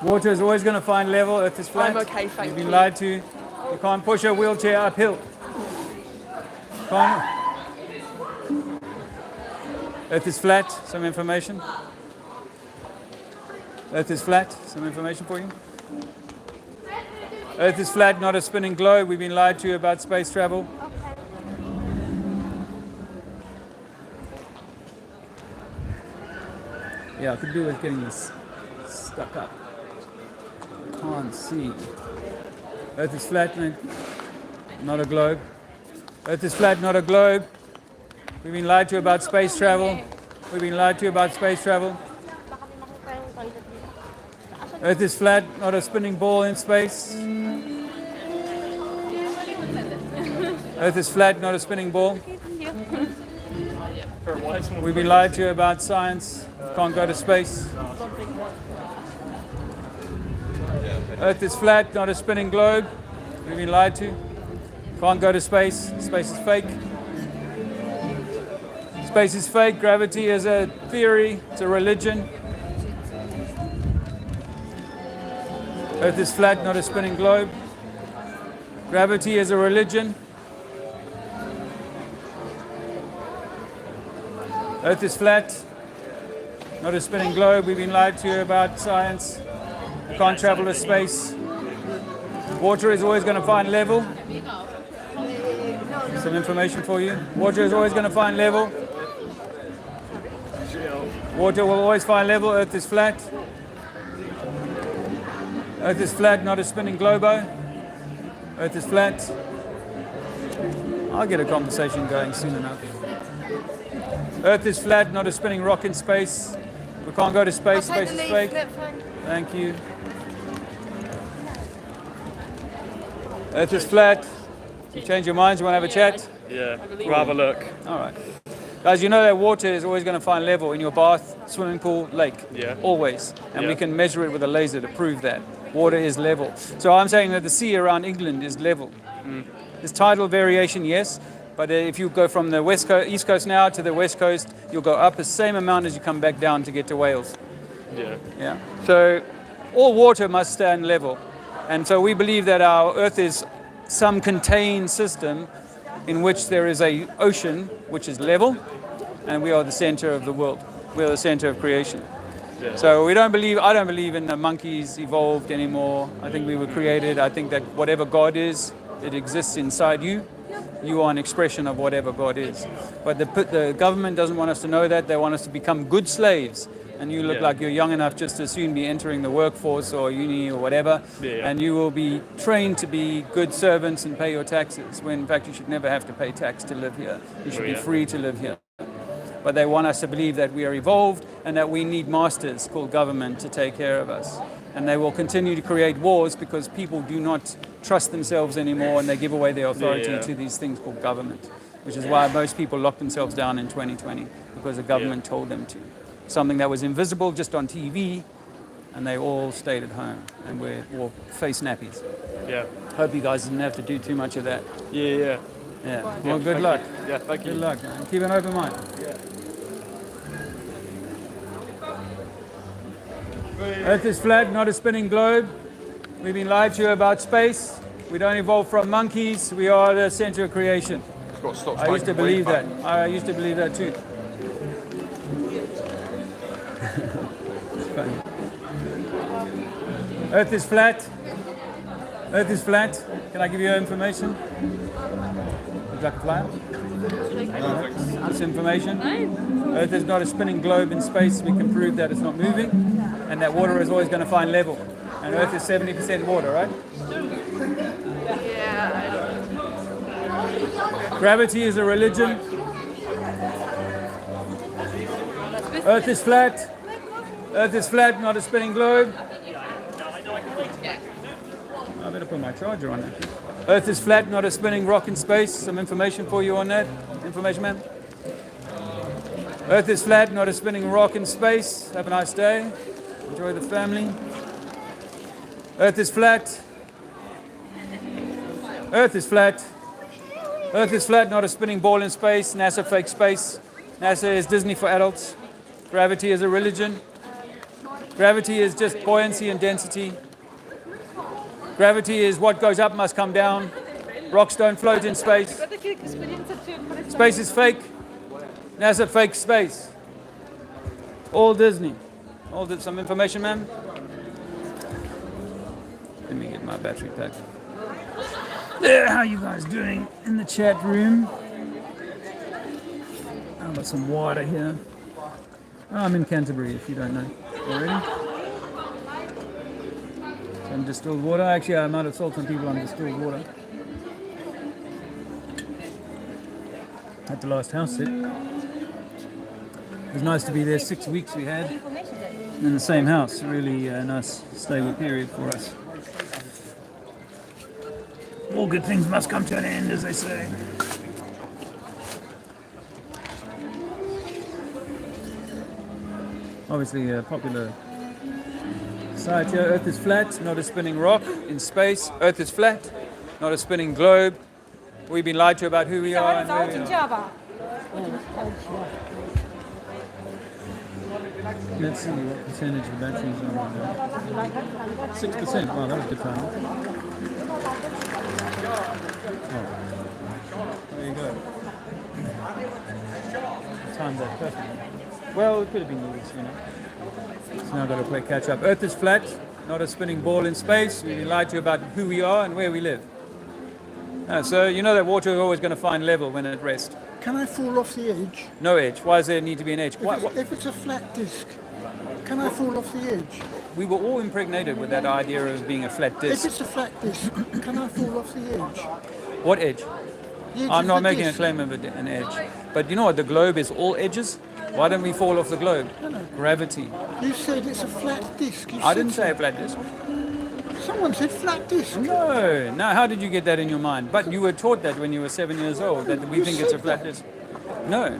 Water is always going to find level. Earth is flat.
I'm okay, thank
You've been
you.
lied to. You can't push a wheelchair uphill. Can't. Earth is flat. Some information. Earth is flat. Some information for you. Earth is flat, not a spinning globe. We've been lied to about space travel. Yeah, I could do with getting this stuck up. Can't see. Earth is flat, not a globe. Earth is flat, not a globe. We've been lied to about space travel. We've been lied to about space travel. Earth is flat, not a spinning ball in space. Earth is flat, not a spinning ball. We've been lied to about science. Can't go to space. Earth is flat, not a spinning globe. We've been lied to. Can't go to space. Space is fake. Space is fake. Gravity is a theory. It's a religion. Earth is flat, not a spinning globe. Gravity is a religion. Earth is flat, not a spinning globe. We've been lied to about science. You can't travel to space. Water is always going to find level. Some information for you. Water is always going to find level. Water will always find level. Earth is flat. Earth is flat, not a spinning globo. Earth is flat. I'll get a conversation going soon enough. Earth is flat, not a spinning rock in space. We can't go to space. Space is fake. Thank you. Earth is flat. You change your minds, you want to have a chat?
Yeah, we'll have a look.
All right. Guys, you know that water is always going to find level in your bath, swimming pool, lake.
Yeah.
Always. And we
Yeah.
can measure it with a laser to prove that. Water is level. So I'm saying that the sea around England is level. There's tidal variation, yes. But if you go from the east coast now to the west coast, you'll go up the same amount as you come back down to get to Wales.
Yeah.
Yeah. So all water must stand level. And so we believe that our Earth is some contained system in which there is a ocean which is level, and we are the center of the world. We are the center of creation.
Yeah.
So I don't believe in the monkeys evolved anymore. I think we were created. I think that whatever God is, it exists inside you. You are an expression of whatever God is. But the government doesn't want us to know that. They want us to become good slaves and you look like you're young enough just to soon be entering the workforce or uni or whatever, and you will be trained to be good servants and pay your taxes, when in fact you should never have to pay tax to live here. You should be free to live here. But they want us to believe that we are evolved and that we need masters called government to take care of us. And they will continue to create wars because people do not trust themselves anymore, and they give away their authority to these things called government, which is why most people locked themselves down in 2020, because the government told them to. Something that was invisible just on TV, and they all stayed at home and wore face nappies.
Yeah.
Hope you guys didn't have to do too much of that.
Yeah.
Well, good luck.
Yeah, thank you.
Good luck. Man. Keep an open mind. Earth is flat, not a spinning globe. We've been lied to about space. We don't evolve from monkeys. We are the center of creation. I used to believe that. I used to believe that too. It's funny. Earth is flat. Earth is flat. Can I give you information? Would you like a flyer? This information. Earth is not a spinning globe in space. We can prove that it's not moving, and that water is always going to find level. And Earth is 70% water, right? Gravity is a religion. Earth is flat. Earth is flat, not a spinning globe. I better put my charger on it. Earth is flat, not a spinning rock in space. Some information for you on that. Information, man. Earth is flat, not a spinning rock in space. Have a nice day. Enjoy the family. Earth is flat. Earth is flat. Earth is flat, not a spinning ball in space. NASA fake space. NASA is Disney for adults. Gravity is a religion. Gravity is just buoyancy and density. Gravity is what goes up must come down. Rocks don't float in space. Space is fake. NASA fake space. All Disney. Some information, ma'am? Let me get my battery pack. There, how you guys doing in the chat room? I've got some water here. Oh, I'm in Canterbury, if you don't know already. Some distilled water. Actually, I might have sold some people on distilled water. At the last house sit. It was nice to be there. 6 weeks we had in the same house. Really nice stable period for us. All good things must come to an end, as they say. Obviously a popular site here. Earth is flat, not a spinning rock in space. Earth is flat, not a spinning globe. We've been lied to about who we are and where we are. Let's see what percentage of batteries are on there. 6%. Wow, that was good time. Oh. There you go. Timed that perfectly. Well, it could have been less, you know. So now I've got to play catch up. Earth is flat, not a spinning ball in space. We've been lied to about who we are and where we live. So you know that water is always going to find level when it rests.
Can I fall off the edge?
No edge. Why does there need to be an edge?
If it's a flat disc, can I fall off the edge?
We were all impregnated with that idea of being a flat disc.
If it's a flat disc, can I fall off the edge?
What edge?
The edge
I'm
of
not
the
making
disc.
a claim of an edge. But you know what? The globe is all edges. Why don't we fall off the globe?
No.
Gravity.
You said it's a flat disc.
I didn't say a flat disc.
Someone said flat disc.
No. Now, how did you get that in your mind? But you were taught that when you were 7 years old, that we think it's a flat disc. No.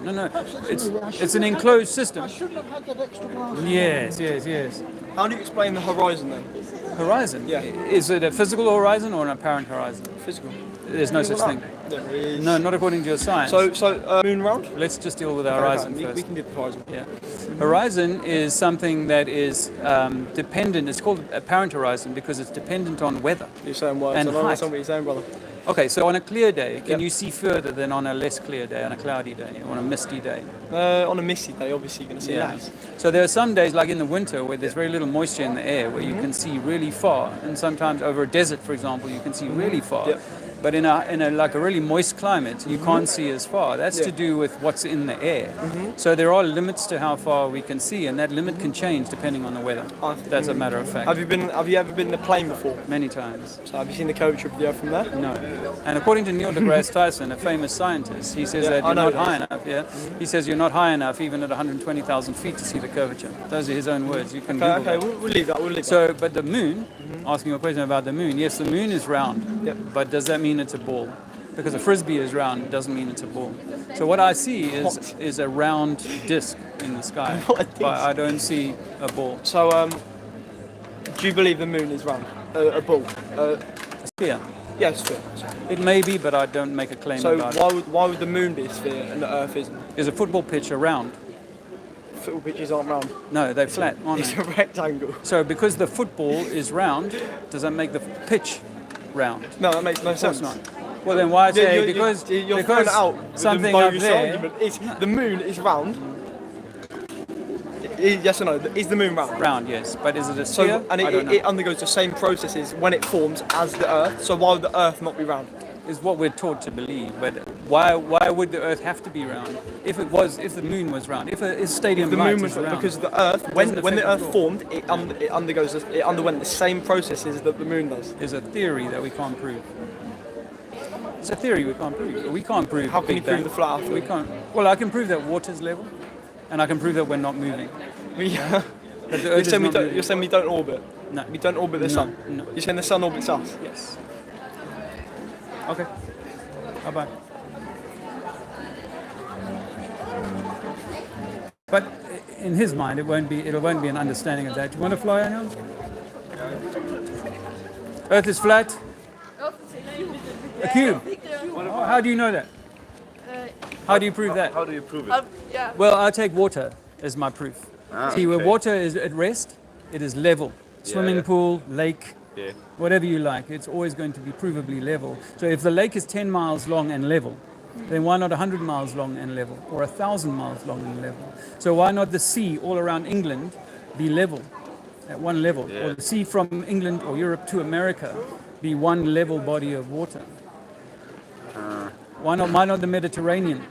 It's an enclosed system.
I shouldn't have had that extra glass.
Yes.
How do you explain the horizon then?
Horizon?
Yeah.
Is it a physical horizon or an apparent horizon?
Physical.
There's no such thing.
There is.
No, not according to your science.
So moon round?
Let's just deal with the horizon first.
We can do the horizon.
Yeah. Horizon is something that is dependent. It's called apparent horizon because it's dependent on weather.
You're saying what?
And
I don't
height.
understand what you're saying, brother.
Okay, so on a clear day, can you see further than on a less clear day, on a cloudy day, or on a misty day?
On a misty day, obviously, you're going to see less.
So there are some days, like in the winter, where there's very little moisture in the air, where you can see really far, and sometimes over a desert, for example, you can see really far.
Yep.
But in a like a really moist climate, you can't see as far. That's to do with what's in the air. So there are limits to how far we can see, and that limit can change depending on the weather. That's a matter of fact.
Have you ever been in a plane before?
Many times.
So have you seen the curvature of the Earth from there?
No. And according to Neil deGrasse Tyson, a famous scientist, he says that you're not high enough. Yeah. He says you're not high enough even at 120,000 feet to see the curvature. Those are his own words. You can Google
Okay,
that.
we'll leave that.
So, but the moon, asking a question about the moon, yes, the moon is round, but does that mean it's a ball? Because a frisbee is round doesn't mean it's a ball. So what I see is a round disc in the sky, but I don't see a ball.
So, do you believe the moon is round? A ball?
A sphere.
Yeah, sphere.
It may be, but I don't make a claim about it.
So why would the moon be a sphere and the Earth isn't?
Is a football pitch round?
Football pitches aren't round.
No, they're flat, aren't
It's
they?
a rectangle.
So because the football is round, does that make the pitch round?
No, that makes no
Of course
sense.
not. Well, then why say because
you're throwing it out with
something
the
up
bogus
there?
argument. The moon is round. Yes or no? Is the moon round?
Round, yes. But is it a
So
sphere?
and
I don't know.
it undergoes the same processes when it forms as the Earth. So why would the Earth not be round?
Is what we're taught to believe. But why would the Earth have to be round? If the moon was round, if a stadium
The
light
moon
is
was
round,
because the Earth,
doesn't
when the
affect
Earth
the
formed, it underwent the same processes that the moon does.
is a theory that we can't prove. It's a theory we can't prove. We can't prove.
How can you
Big
prove
Bang.
the flat Earth?
We can't. Well, I can prove that water's level, and I can prove that we're not moving.
Yeah.
That the
You're
Earth is
saying,
not moving.
you're saying we don't orbit?
No.
We don't orbit the
No,
sun?
no.
You're saying the sun orbits us?
Yes. Okay. Bye-bye. But in his mind, it won't be an understanding of that. You want to fly, Anil? Earth is flat. A cube. Oh, how do you know that? How do you prove that?
How do you prove it?
Yeah.
Well, I take water as my proof. See, where water is at rest, it is level. Swimming pool, lake, whatever you like, it's always going to be provably level. So if the lake is 10 miles long and level, then why not 100 miles long and level, or 1,000 miles long and level? So why not the sea all around England be level, at one level, or the sea from England or Europe to America be one level body of water? Why not the Mediterranean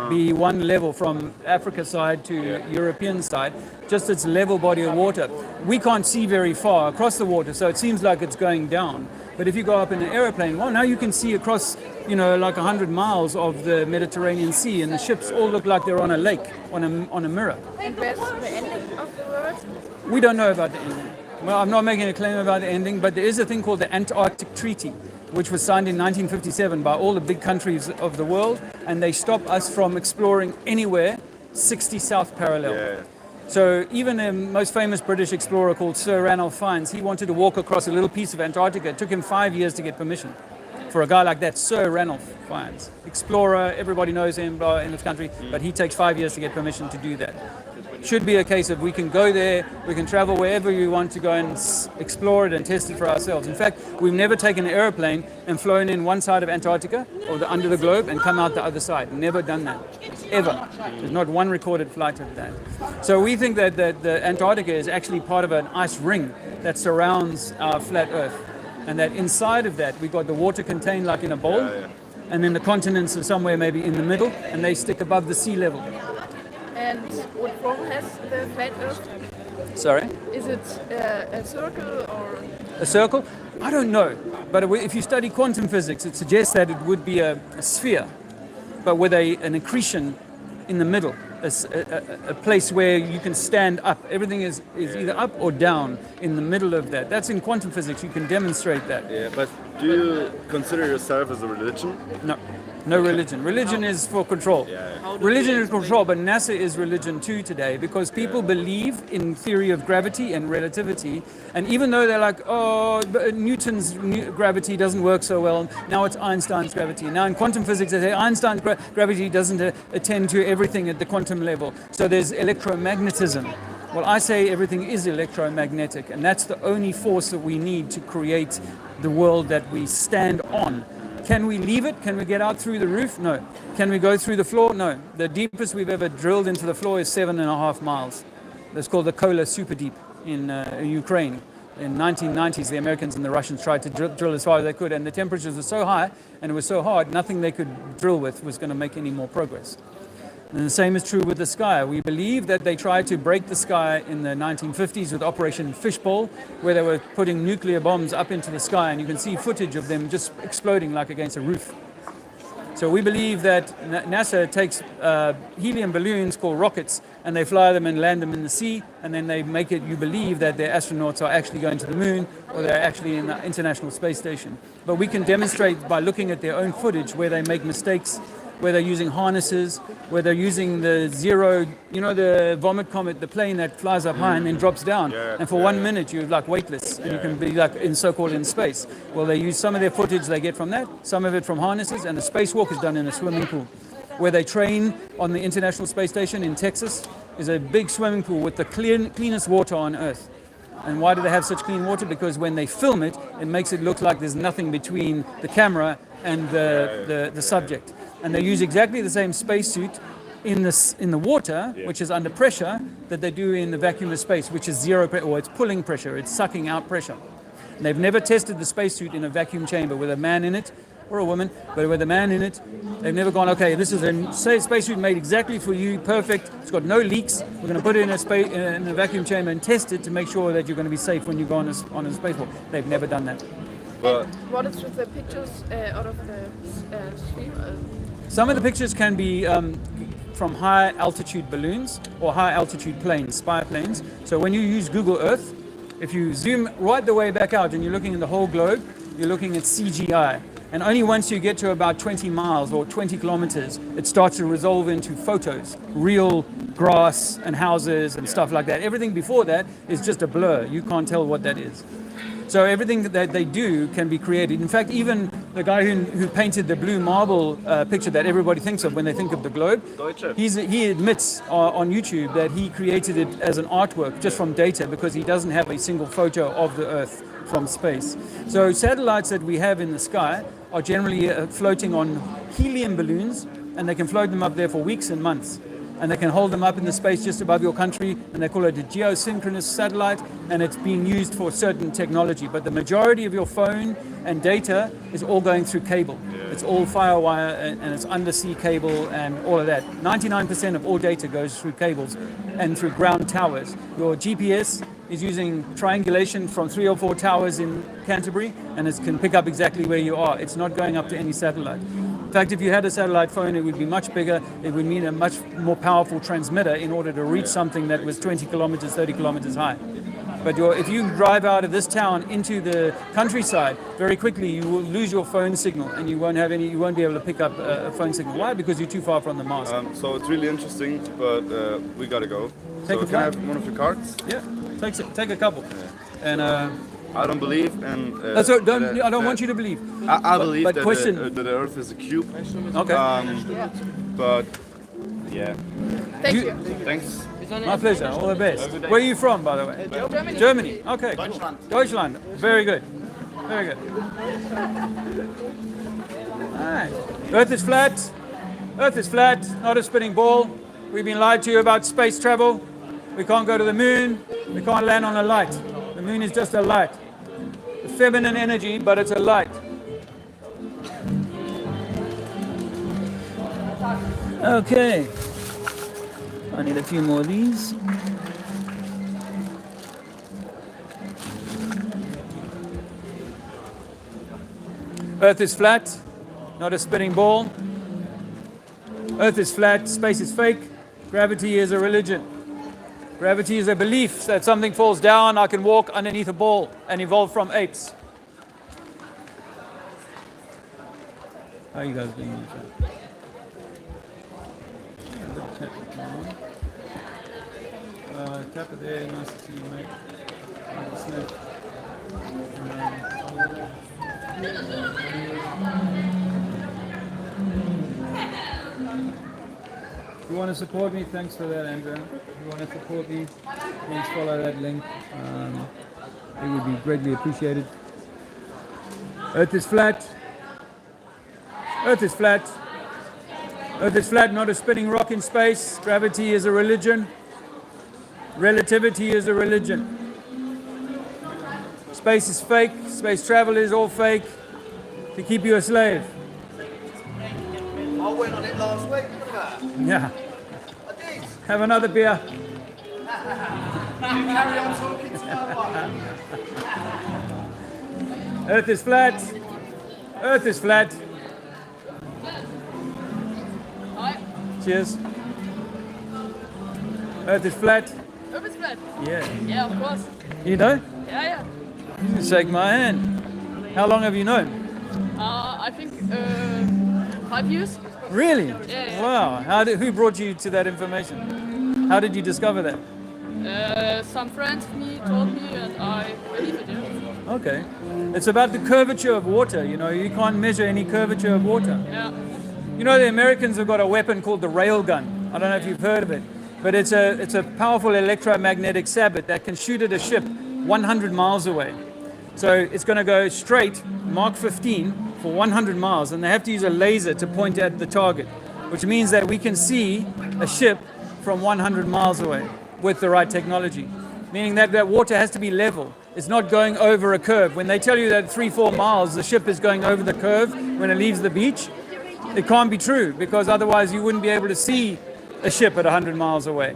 be one level from Africa side to European side, just its level body of water? We can't see very far across the water, so it seems like it's going down. But if you go up in an aeroplane, well, now you can see across, like 100 miles of the Mediterranean Sea, and the ships all look like they're on a lake, on a mirror.
And where's the ending of the world?
We don't know about the ending. Well, I'm not making a claim about the ending, but there is a thing called the Antarctic Treaty, which was signed in 1957 by all the big countries of the world, and they stop us from exploring anywhere 60 south parallel. So even the most famous British explorer called Sir Ranulph Fiennes, he wanted to walk across a little piece of Antarctica. It took him 5 years to get permission. For a guy like that, Sir Ranulph Fiennes, explorer, everybody knows him in this country, but he takes 5 years to get permission to do that. Should be a case of we can go there, we can travel wherever we want to go and explore it and test it for ourselves. In fact, we've never taken an airplane and flown in one side of Antarctica or under the globe and come out the other side. Never done that, ever. There's not one recorded flight of that. So we think that the Antarctica is actually part of an ice ring that surrounds our flat Earth, and that inside of that we've got the water contained like in a bowl, and then the continents are somewhere maybe in the middle, and they stick above the sea level.
And what form has the flat Earth?
Sorry?
Is it a circle or?
A circle? I don't know. But if you study quantum physics, it suggests that it would be a sphere, but with an accretion in the middle, a place where you can stand up. Everything is either up or down in the middle of that. That's in quantum physics. You can demonstrate that.
Yeah, but do you consider yourself as a religion?
No. No religion. Religion is for control. Religion is control, but NASA is religion too today, because people believe in theory of gravity and relativity, and even though they're like, Newton's gravity doesn't work so well, now it's Einstein's gravity. Now in quantum physics they say Einstein's gravity doesn't attend to everything at the quantum level, so there's electromagnetism. Well, I say everything is electromagnetic, and that's the only force that we need to create the world that we stand on. Can we leave it? Can we get out through the roof? No. Can we go through the floor? No. The deepest we've ever drilled into the floor is 7.5 miles. That's called the Kola Super Deep in Ukraine. In 1990s, the Americans and the Russians tried to drill as far as they could, and the temperatures were so high and it was so hard, nothing they could drill with was going to make any more progress. And the same is true with the sky. We believe that they tried to break the sky in the 1950s with Operation Fishbowl, where they were putting nuclear bombs up into the sky, and you can see footage of them just exploding like against a roof. So we believe that NASA takes helium balloons called rockets, and they fly them and land them in the sea, and then they make it, you believe that their astronauts are actually going to the moon, or they're actually in the International Space Station. But we can demonstrate by looking at their own footage where they make mistakes, where they're using harnesses, where they're using the zero, the vomit comet, the plane that flies up high and then drops down. And for 1 minute, you're like weightless, and you can be like so-called in space. Well, they use some of their footage they get from that, some of it from harnesses, and the spacewalk is done in a swimming pool. Where they train on the International Space Station in Texas is a big swimming pool with the cleanest water on Earth. And why do they have such clean water? Because when they film it, it makes it look like there's nothing between the camera and the subject. And they use exactly the same spacesuit in the water, which is under pressure, that they do in the vacuum of space, which is zero pressure, or it's pulling pressure, it's sucking out pressure. And they've never tested the spacesuit in a vacuum chamber with a man in it, or a woman, but with a man in it. They've never gone, okay, this is a spacesuit made exactly for you, perfect, it's got no leaks, we're going to put it in a vacuum chamber and test it to make sure that you're going to be safe when you go on a spacewalk. They've never done that.
But
what is with the pictures out of the stream?
Some of the pictures can be from high altitude balloons or high altitude planes, spy planes. So when you use Google Earth, if you zoom right the way back out and you're looking at the whole globe, you're looking at CGI. And only once you get to about 20 miles or 20 kilometers, it starts to resolve into photos, real grass and houses and stuff like that. Everything before that is just a blur. You can't tell what that is. So everything that they do can be created. In fact, even the guy who painted the blue marble picture that everybody thinks of when they think of the globe, he admits on YouTube that he created it as an artwork just from data because he doesn't have a single photo of the Earth from space. So satellites that we have in the sky are generally floating on helium balloons, and they can float them up there for weeks and months. And they can hold them up in the space just above your country, and they call it a geosynchronous satellite, and it's being used for certain technology. But the majority of your phone and data is all going through cable. It's all firewire, and it's undersea cable and all of that. 99% of all data goes through cables and through ground towers. Your GPS is using triangulation from 3 or 4 towers in Canterbury, and it can pick up exactly where you are. It's not going up to any satellite. In fact, if you had a satellite phone, it would be much bigger. It would need a much more powerful transmitter in order to reach something that was 20 kilometers, 30 kilometers high. But if you drive out of this town into the countryside, very quickly you will lose your phone signal, and you won't be able to pick up a phone signal. Why? Because you're too far from the mast.
So it's really interesting, but we gotta go. Can I have one of your cards?
Yeah, take a couple. Yeah. And
I don't believe, and
I don't want you to believe.
I believe
but
that the Earth is a cube.
Okay.
But yeah.
Thank you.
Thanks.
My pleasure. All the best. Where are you from, by the way?
Germany.
Germany. Okay. Deutschland. Very good. Very good. All right. Earth is flat. Earth is flat, not a spinning ball. We've been lied to about space travel. We can't go to the moon. We can't land on a light. The moon is just a light. A feminine energy, but it's a light. Okay. I need a few more of these. Earth is flat, not a spinning ball. Earth is flat, space is fake. Gravity is a religion. Gravity is a belief that something falls down, I can walk underneath a ball and evolve from apes. How are you guys doing? Tap it there, nice to see you, mate. If you want to support me, thanks for that, Andrea. If you want to support me, please follow that link. It would be greatly appreciated. Earth is flat. Earth is flat. Earth is flat, not a spinning rock in space. Gravity is a religion. Relativity is a religion. Space is fake. Space travel is all fake to keep you a slave.
I went on it last week, look at that.
Yeah.
I did.
Have another beer.
Carry on talking to no one.
Earth is flat. Earth is flat. Cheers. Earth is flat.
Earth is flat.
Yeah.
Yeah, of course.
You know?
Yeah.
You shake my hand. How long have you known?
I think 5 years.
Really?
Yeah.
Wow. Who brought you to that information? How did you discover that?
Some friends of me told me and I believe it, yeah.
Okay. It's about the curvature of water. You know, you can't measure any curvature of water.
Yeah.
You know, the Americans have got a weapon called the railgun. I don't know if you've heard of it, but it's a powerful electromagnetic sabot that can shoot at a ship 100 miles away. So it's going to go straight, Mach 15, for 100 miles, and they have to use a laser to point at the target, which means that we can see a ship from 100 miles away with the right technology, meaning that that water has to be level. It's not going over a curve. When they tell you that 3-4 miles the ship is going over the curve when it leaves the beach, it can't be true, because otherwise you wouldn't be able to see a ship at 100 miles away.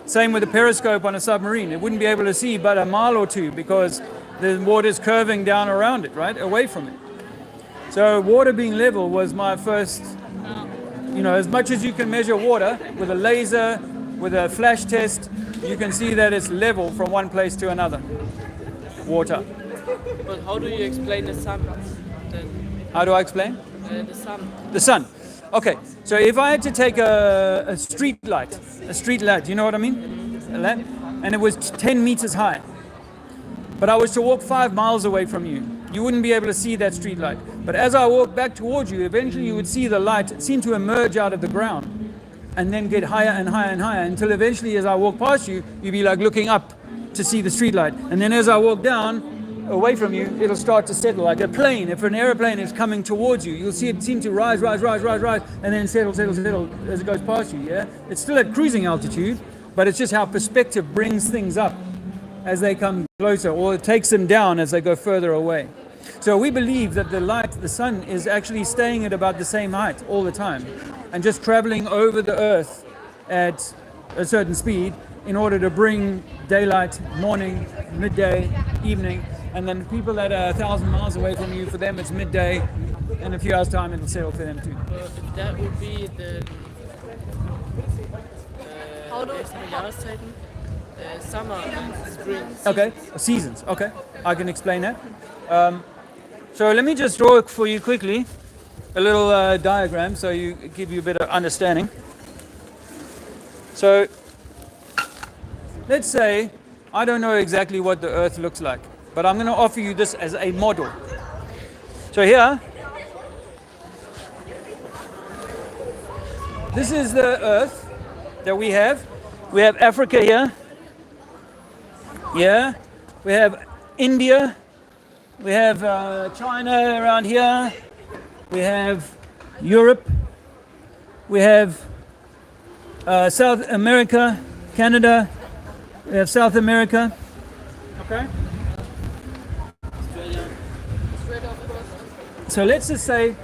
Same with a periscope on a submarine. It wouldn't be able to see but a mile or two because the water's curving down around it, right? Away from it. So water being level was my first, you know, as much as you can measure water with a laser, with a flash test, you can see that it's level from one place to another. Water.
But how do you explain the sun then?
How do I explain?
The sun.
The sun. Okay, so if I had to take a street light, you know what I mean? A lamp, and it was 10 meters high, but I was to walk 5 miles away from you, you wouldn't be able to see that street light. But as I walked back towards you, eventually you would see the light seem to emerge out of the ground and then get higher and higher and higher until eventually as I walk past you, you'd be like looking up to see the street light. And then as I walk down, away from you, it'll start to settle like a plane. If an aeroplane is coming towards you, you'll see it seem to rise, and then settle as it goes past you, yeah? It's still at cruising altitude, but it's just how perspective brings things up as they come closer, or it takes them down as they go further away. So we believe that the light, the sun, is actually staying at about the same height all the time, and just traveling over the Earth at a certain speed in order to bring daylight, morning, midday, evening, and then people that are 1,000 miles away from you, for them it's midday, and in a few hours time it'll settle for them too.
If that would be the summer and spring.
Okay, seasons, okay, I can explain that. So let me just draw for you quickly a little diagram so you give you a bit of understanding. So let's say I don't know exactly what the Earth looks like, but I'm going to offer you this as a model. So here, this is the Earth that we have. We have Africa here. Yeah. We have India. We have China around here. We have Europe. We have South America, Canada. We have South America. Okay. So let's just say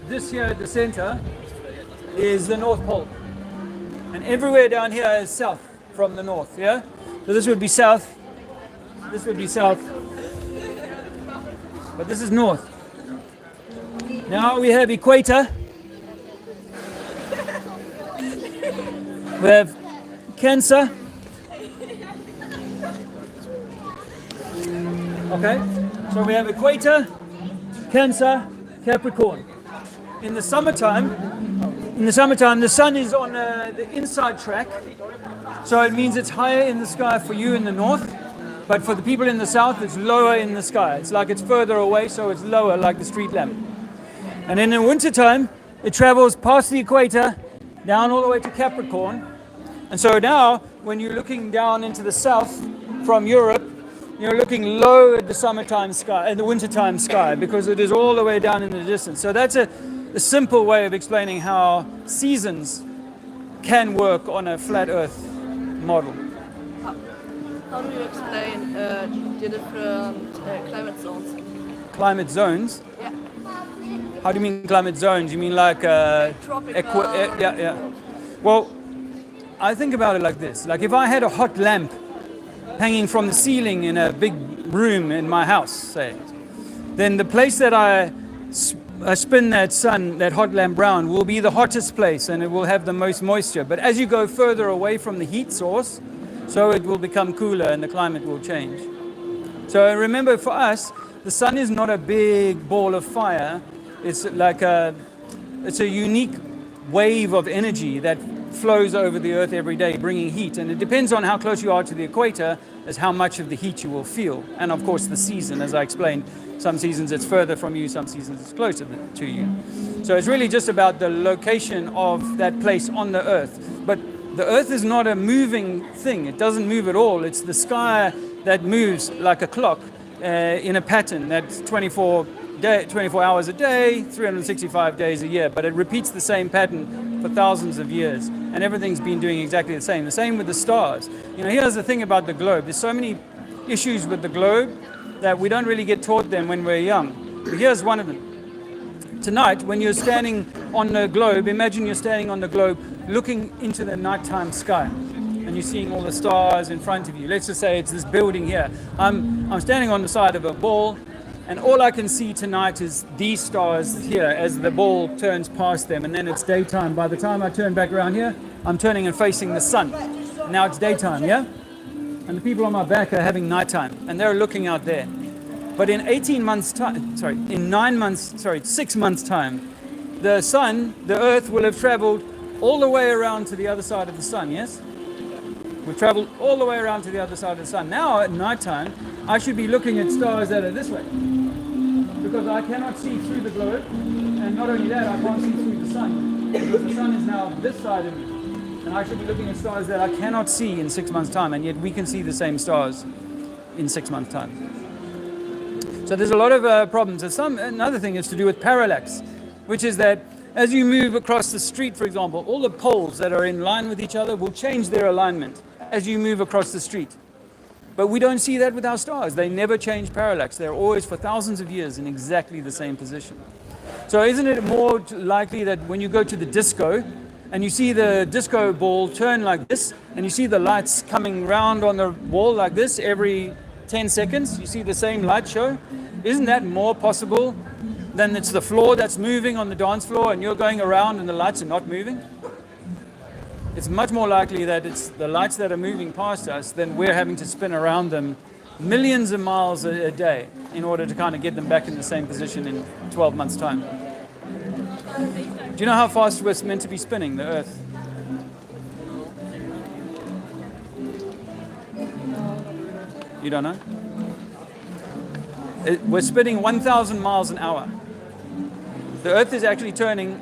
this here at the center is the North Pole. And everywhere down here is south from the north, yeah? So this would be south. This would be south. But this is north. Now we have equator. We have Cancer. Okay, so we have equator, Cancer, Capricorn. In the summertime, the sun is on the inside track, so it means it's higher in the sky for you in the north, but for the people in the south, it's lower in the sky. It's like it's further away, so it's lower, like the street lamp. And in the wintertime, it travels past the equator, down all the way to Capricorn. And so now, when you're looking down into the south from Europe, you're looking low at the summertime sky, at the wintertime sky, because it is all the way down in the distance. So that's a simple way of explaining how seasons can work on a flat Earth model.
How do you explain the different climate zones?
Climate zones?
Yeah.
How do you mean climate zones? You mean like
Tropical.
yeah. Well, I think about it like this. Like if I had a hot lamp hanging from the ceiling in a big room in my house, say, then the place that I spin that hot lamp round will be the hottest place and it will have the most moisture. But as you go further away from the heat source, so it will become cooler and the climate will change. So remember, for us, the sun is not a big ball of fire. It's like it's a unique wave of energy that flows over the earth every day, bringing heat. And it depends on how close you are to the equator as how much of the heat you will feel. And of course, the season, as I explained, some seasons it's further from you, some seasons it's closer to you. So it's really just about the location of that place on the earth. But the earth is not a moving thing. It doesn't move at all. It's the sky that moves like a clock in a pattern that's 24 hours a day, 365 days a year. But it repeats the same pattern for thousands of years. And everything's been doing exactly the same. The same with the stars. You know, here's the thing about the globe. There's so many issues with the globe that we don't really get taught them when we're young. But here's one of them. Tonight, when you're standing on the globe, imagine you're standing on the globe looking into the nighttime sky. And you're seeing all the stars in front of you. Let's just say it's this building here. I'm standing on the side of a ball, and all I can see tonight is these stars here as the ball turns past them, and then it's daytime. By the time I turn back around here, I'm turning and facing the sun. Now it's daytime, yeah? And the people on my back are having nighttime, and they're looking out there. But in 6 months' time, the sun, the earth will have traveled all the way around to the other side of the sun, yes? We've traveled all the way around to the other side of the sun. Now at nighttime, I should be looking at stars that are this way, because I cannot see through the globe, and not only that, I can't see through the sun, because the sun is now this side of me, and I should be looking at stars that I cannot see in 6 months' time, and yet we can see the same stars in 6 months' time. So there's a lot of problems. Another thing is to do with parallax, which is that as you move across the street, for example, all the poles that are in line with each other will change their alignment as you move across the street. But we don't see that with our stars. They never change parallax. They're always for thousands of years in exactly the same position. So isn't it more likely that when you go to the disco and you see the disco ball turn like this, and you see the lights coming round on the wall like this every 10 seconds, you see the same light show? Isn't that more possible than it's the floor that's moving on the dance floor and you're going around and the lights are not moving? It's much more likely that it's the lights that are moving past us than we're having to spin around them millions of miles a day in order to kind of get them back in the same position in 12 months' time. Do you know how fast we're meant to be spinning, the Earth? You don't know? We're spinning 1,000 miles an hour. The Earth is actually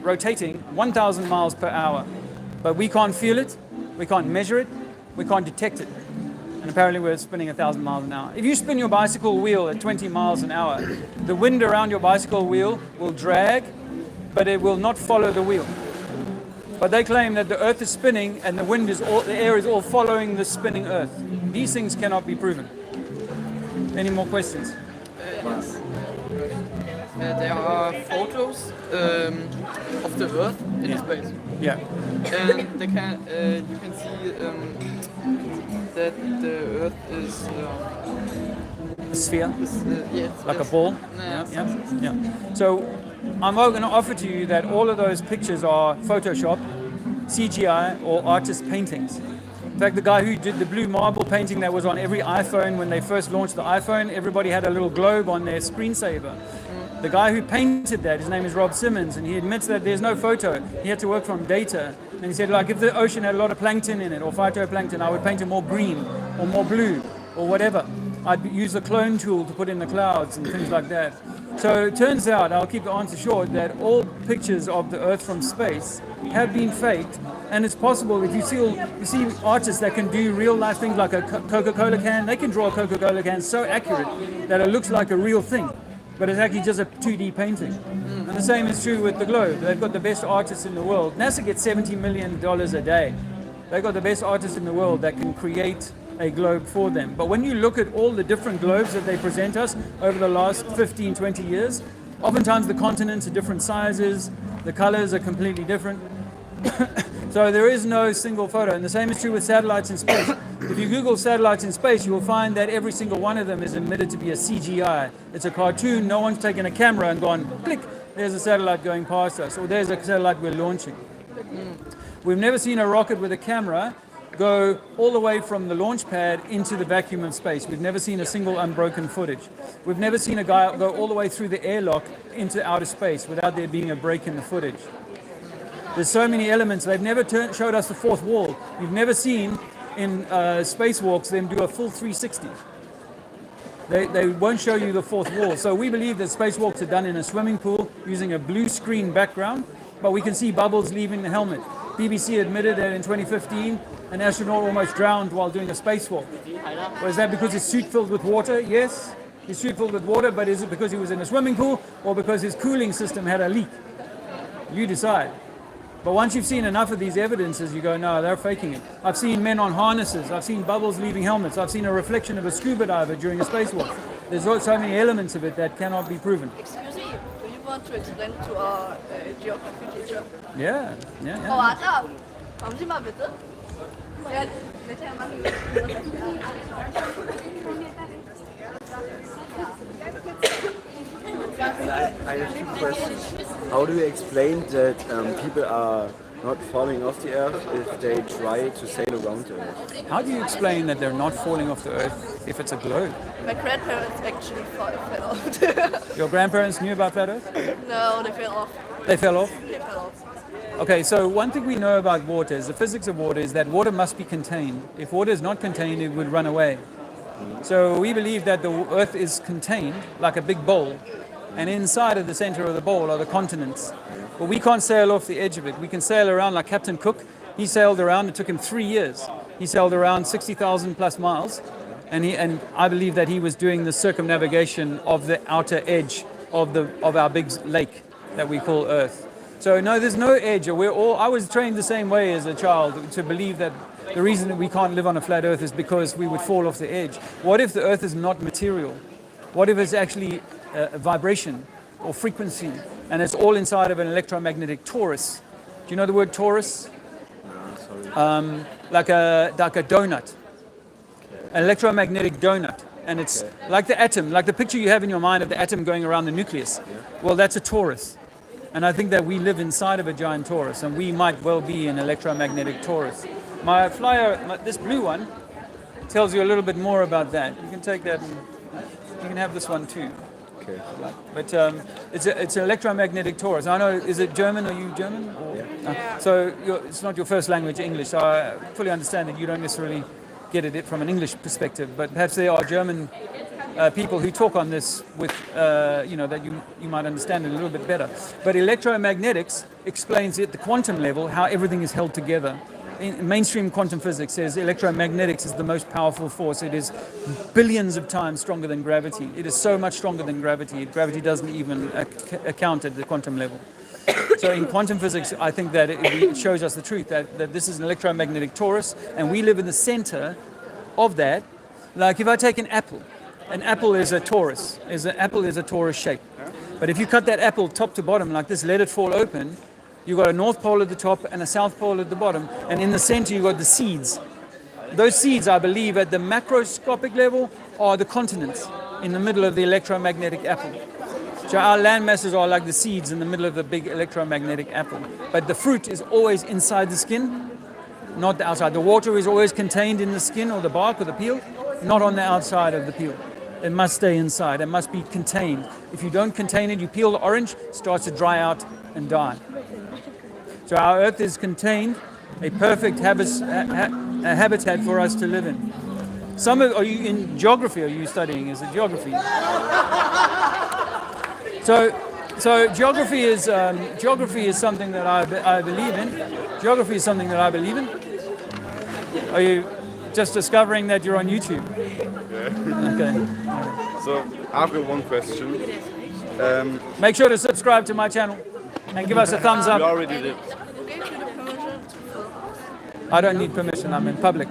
rotating 1,000 miles per hour. But we can't feel it, we can't measure it, we can't detect it. And apparently we're spinning 1,000 miles an hour. If you spin your bicycle wheel at 20 miles an hour, the wind around your bicycle wheel will drag, but it will not follow the wheel. But they claim that the Earth is spinning and the air is all following the spinning Earth. These things cannot be proven. Any more questions?
Yes. There are photos of the Earth in space.
Yeah.
And you can see that the Earth is
a sphere, like
yes.
a ball.
Yeah.
So I'm going to offer to you that all of those pictures are Photoshop, CGI, or artist paintings. In fact, the guy who did the blue marble painting that was on every iPhone when they first launched the iPhone, everybody had a little globe on their screensaver. The guy who painted that, his name is Rob Simmons, and he admits that there's no photo. He had to work from data. And he said, like, if the ocean had a lot of plankton in it, or phytoplankton, I would paint it more green, or more blue, or whatever. I'd use the clone tool to put in the clouds and things like that. So it turns out, I'll keep the answer short, that all pictures of the Earth from space have been faked. And it's possible, if you see artists that can do real life things like a Coca-Cola can, they can draw a Coca-Cola can so accurate that it looks like a real thing. But it's actually just a 2D painting. And the same is true with the globe. They've got the best artists in the world. NASA gets $70 million a day. They've got the best artists in the world that can create a globe for them. But when you look at all the different globes that they present us over the last 15, 20 years, oftentimes the continents are different sizes, the colors are completely different. So there is no single photo. And the same is true with satellites in space. If you Google satellites in space, you will find that every single one of them is admitted to be a CGI. It's a cartoon. No one's taken a camera and gone, click, there's a satellite going past us, or there's a satellite we're launching. We've never seen a rocket with a camera go all the way from the launch pad into the vacuum of space. We've never seen a single unbroken footage. We've never seen a guy go all the way through the airlock into outer space without there being a break in the footage. There's so many elements. They've never showed us the fourth wall. You've never seen in spacewalks them do a full 360. They won't show you the fourth wall. So we believe that spacewalks are done in a swimming pool using a blue screen background, but we can see bubbles leaving the helmet. BBC admitted that in 2015, an astronaut almost drowned while doing a spacewalk. Was that because his suit filled with water? Yes, his suit filled with water, but is it because he was in a swimming pool or because his cooling system had a leak? You decide. But once you've seen enough of these evidences, you go, no, they're faking it. I've seen men on harnesses. I've seen bubbles leaving helmets. I've seen a reflection of a scuba diver during a spacewalk. There's so many elements of it that cannot be proven.
Excuse me, do you want to explain to our geography teacher?
Yeah.
Oh, 맞아. 잠시만 뵀어?
I have two questions. How do you explain that people are not falling off the Earth if they try to sail around the Earth?
How do you explain that they're not falling off the Earth if it's a globe?
My grandparents actually fell off.
Your grandparents knew about that Earth?
No, they fell off.
They fell off?
They fell off.
Okay, so one thing we know about water is the physics of water is that water must be contained. If water is not contained, it would run away. So we believe that the Earth is contained like a big bowl, and inside of the center of the bowl are the continents. But we can't sail off the edge of it. We can sail around like Captain Cook. He sailed around, it took him 3 years. He sailed around 60,000 plus miles, and I believe that he was doing the circumnavigation of the outer edge of our big lake that we call Earth. So no, there's no edge. I was trained the same way as a child to believe that the reason that we can't live on a flat Earth is because we would fall off the edge. What if the Earth is not material? What if it's actually a vibration or frequency, and it's all inside of an electromagnetic torus? Do you know the word torus?
No, sorry.
Like a donut, an electromagnetic donut. And it's like the atom, like the picture you have in your mind of the atom going around the nucleus. Well, that's a torus. And I think that we live inside of a giant torus, and we might well be an electromagnetic torus. My flyer, this blue one, tells you a little bit more about that. You can take that, and you can have this one too.
Okay.
But it's an electromagnetic torus. I know, is it German? Are you German? Or,
Yeah.
So it's not your first language, English. So I fully understand that you don't necessarily get it from an English perspective, but perhaps there are German people who talk on this with, that you might understand it a little bit better. But electromagnetics explains at the quantum level how everything is held together. In mainstream quantum physics says electromagnetics is the most powerful force. It is billions of times stronger than gravity. It is so much stronger than gravity. Gravity doesn't even account at the quantum level. So in quantum physics, I think that it shows us the truth, that this is an electromagnetic torus, and we live in the center of that. Like if I take an apple is a torus. An apple is a torus shape. But if you cut that apple top to bottom like this, let it fall open, you've got a north pole at the top and a south pole at the bottom, and in the center you've got the seeds. Those seeds, I believe, at the macroscopic level are the continents in the middle of the electromagnetic apple. So our land masses are like the seeds in the middle of the big electromagnetic apple. But the fruit is always inside the skin, not the outside. The water is always contained in the skin or the bark or the peel, not on the outside of the peel. It must stay inside. It must be contained. If you don't contain it, you peel the orange, it starts to dry out and die. So our Earth is contained, a perfect habitat for us to live in. Are you in geography? Are you studying? Is it geography? So geography is something that I believe in. Geography is something that I believe in. Are you just discovering that you're on YouTube?
Yeah.
Okay.
So I've got one question.
Make sure to subscribe to my channel and give us a thumbs up.
You already did.
I don't need permission. I'm in public.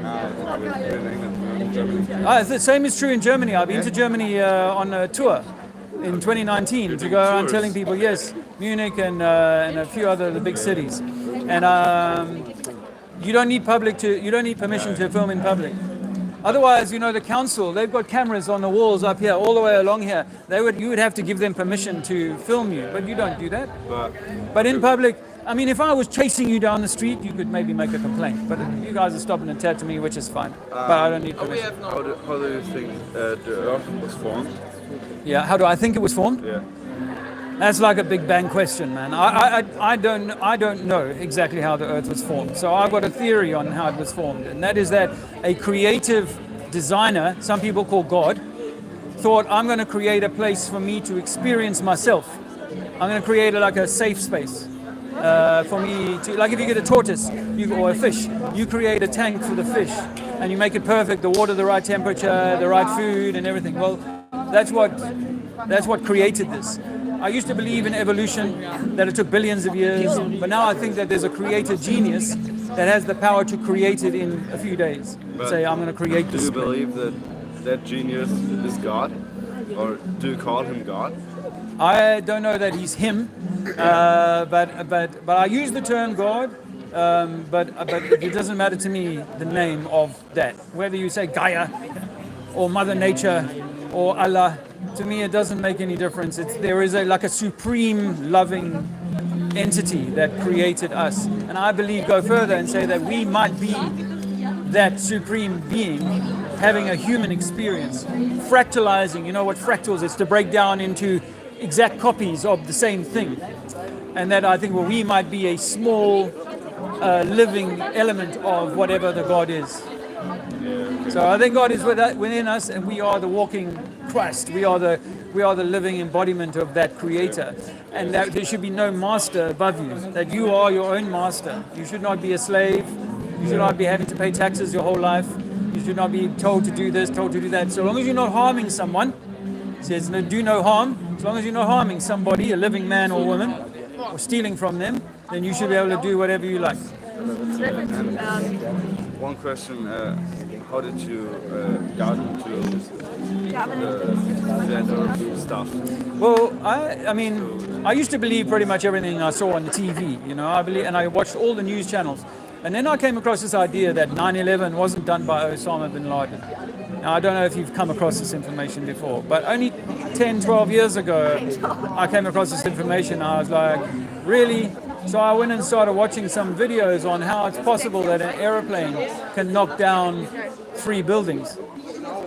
in England, in Germany.
The same is true in Germany. I've been to Germany on a tour in 2019 to go around telling people, yes, Munich and a few other the big cities. And you don't need permission to film in public. Otherwise, the council, they've got cameras on the walls up here, all the way along here. You would have to give them permission to film you, but you don't do that. But in public, I mean, if I was chasing you down the street, you could maybe make a complaint. But you guys are stopping and chat to me, which is fine. But I don't need permission.
How do you think the Earth was formed?
Yeah, how do I think it was formed?
Yeah.
That's like a Big Bang question, man. I don't know exactly how the Earth was formed. So I've got a theory on how it was formed, and that is that a creative designer, some people call God, thought, I'm going to create a place for me to experience myself. I'm going to create like a safe space for me to, like if you get a tortoise or a fish, you create a tank for the fish, and you make it perfect, the water, the right temperature, the right food, and everything. Well, that's what created this. I used to believe in evolution, that it took billions of years, but now I think that there's a creative genius that has the power to create it in a few days. Say, I'm going to create this.
Do you believe that genius is God? Or do you call him God?
I don't know that he's him, but I use the term God, but it doesn't matter to me the name of that. Whether you say Gaia, or Mother Nature, or Allah, to me it doesn't make any difference. There is like a supreme loving entity that created us, and I believe go further and say that we might be that supreme being having a human experience, fractalizing. You know what fractals is? To break down into exact copies of the same thing, and that I think we might be a small living element of whatever the God is. So I think God is within us, and we are the walking Christ. We are the living embodiment of that Creator, and that there should be no master above you. That you are your own master. You should not be a slave. You should not be having to pay taxes your whole life. You should not be told to do this, told to do that. So long as you're not harming someone, it says do no harm. As long as you're not harming somebody, a living man or woman, or stealing from them, then you should be able to do whatever you like.
One question, how did you get into that stuff?
Well, I mean, I used to believe pretty much everything I saw on the TV, and I watched all the news channels. And then I came across this idea that 9/11 wasn't done by Osama bin Laden. Now, I don't know if you've come across this information before, but only 10, 12 years ago, I came across this information. I was like, really? So I went and started watching some videos on how it's possible that an aeroplane can knock down 3 buildings.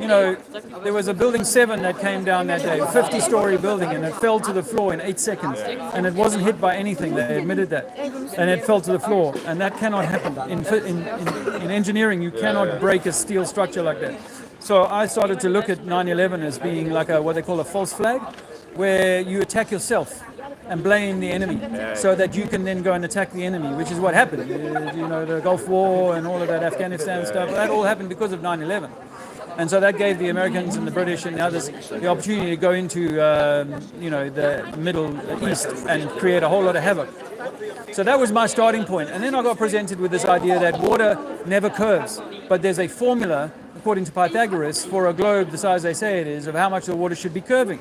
There was a building 7 that came down that day, a 50-story building, and it fell to the floor in 8 seconds. And it wasn't hit by anything, they admitted that. And it fell to the floor, and that cannot happen. In engineering, you cannot break a steel structure like that. So I started to look at 9/11 as being like what they call a false flag, where you attack yourself and blame the enemy, so that you can then go and attack the enemy, which is what happened. The Gulf War and all of that Afghanistan stuff, that all happened because of 9/11. And so that gave the Americans and the British and the others the opportunity to go into the Middle East and create a whole lot of havoc. So that was my starting point. And then I got presented with this idea that water never curves, but there's a formula, according to Pythagoras, for a globe the size they say it is, of how much the water should be curving.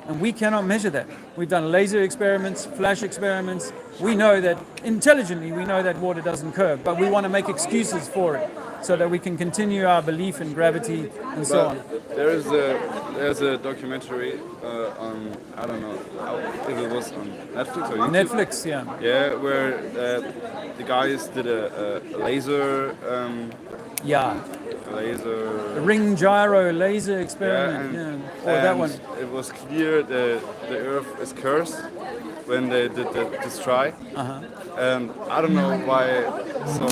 And we cannot measure that. We've done laser experiments, flash experiments. We know that, intelligently, we know that water doesn't curve, but we want to make excuses for it so that we can continue our belief in gravity and so on.
There's a documentary on, I don't know if it was on Netflix or YouTube.
Netflix, yeah.
Yeah, where the guys did a laser...
The ring gyro laser experiment, that one.
It was clear the Earth is cursed when they did this try. And I don't know why. So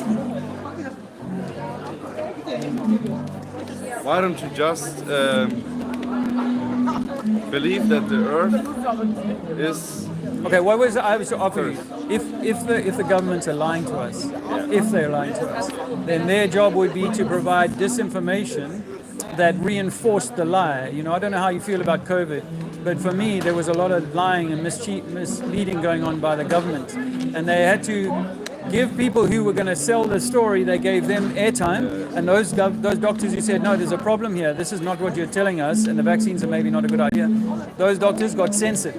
why don't you just believe that the Earth is?
Okay, what was I was offering? If the governments are lying to us, if they're lying to us, then their job would be to provide disinformation that reinforced the lie. I don't know how you feel about COVID, but for me, there was a lot of lying and misleading going on by the government, and they had to give people who were going to sell the story, they gave them airtime, and those doctors who said, no, there's a problem here, this is not what you're telling us, and the vaccines are maybe not a good idea, those doctors got censored.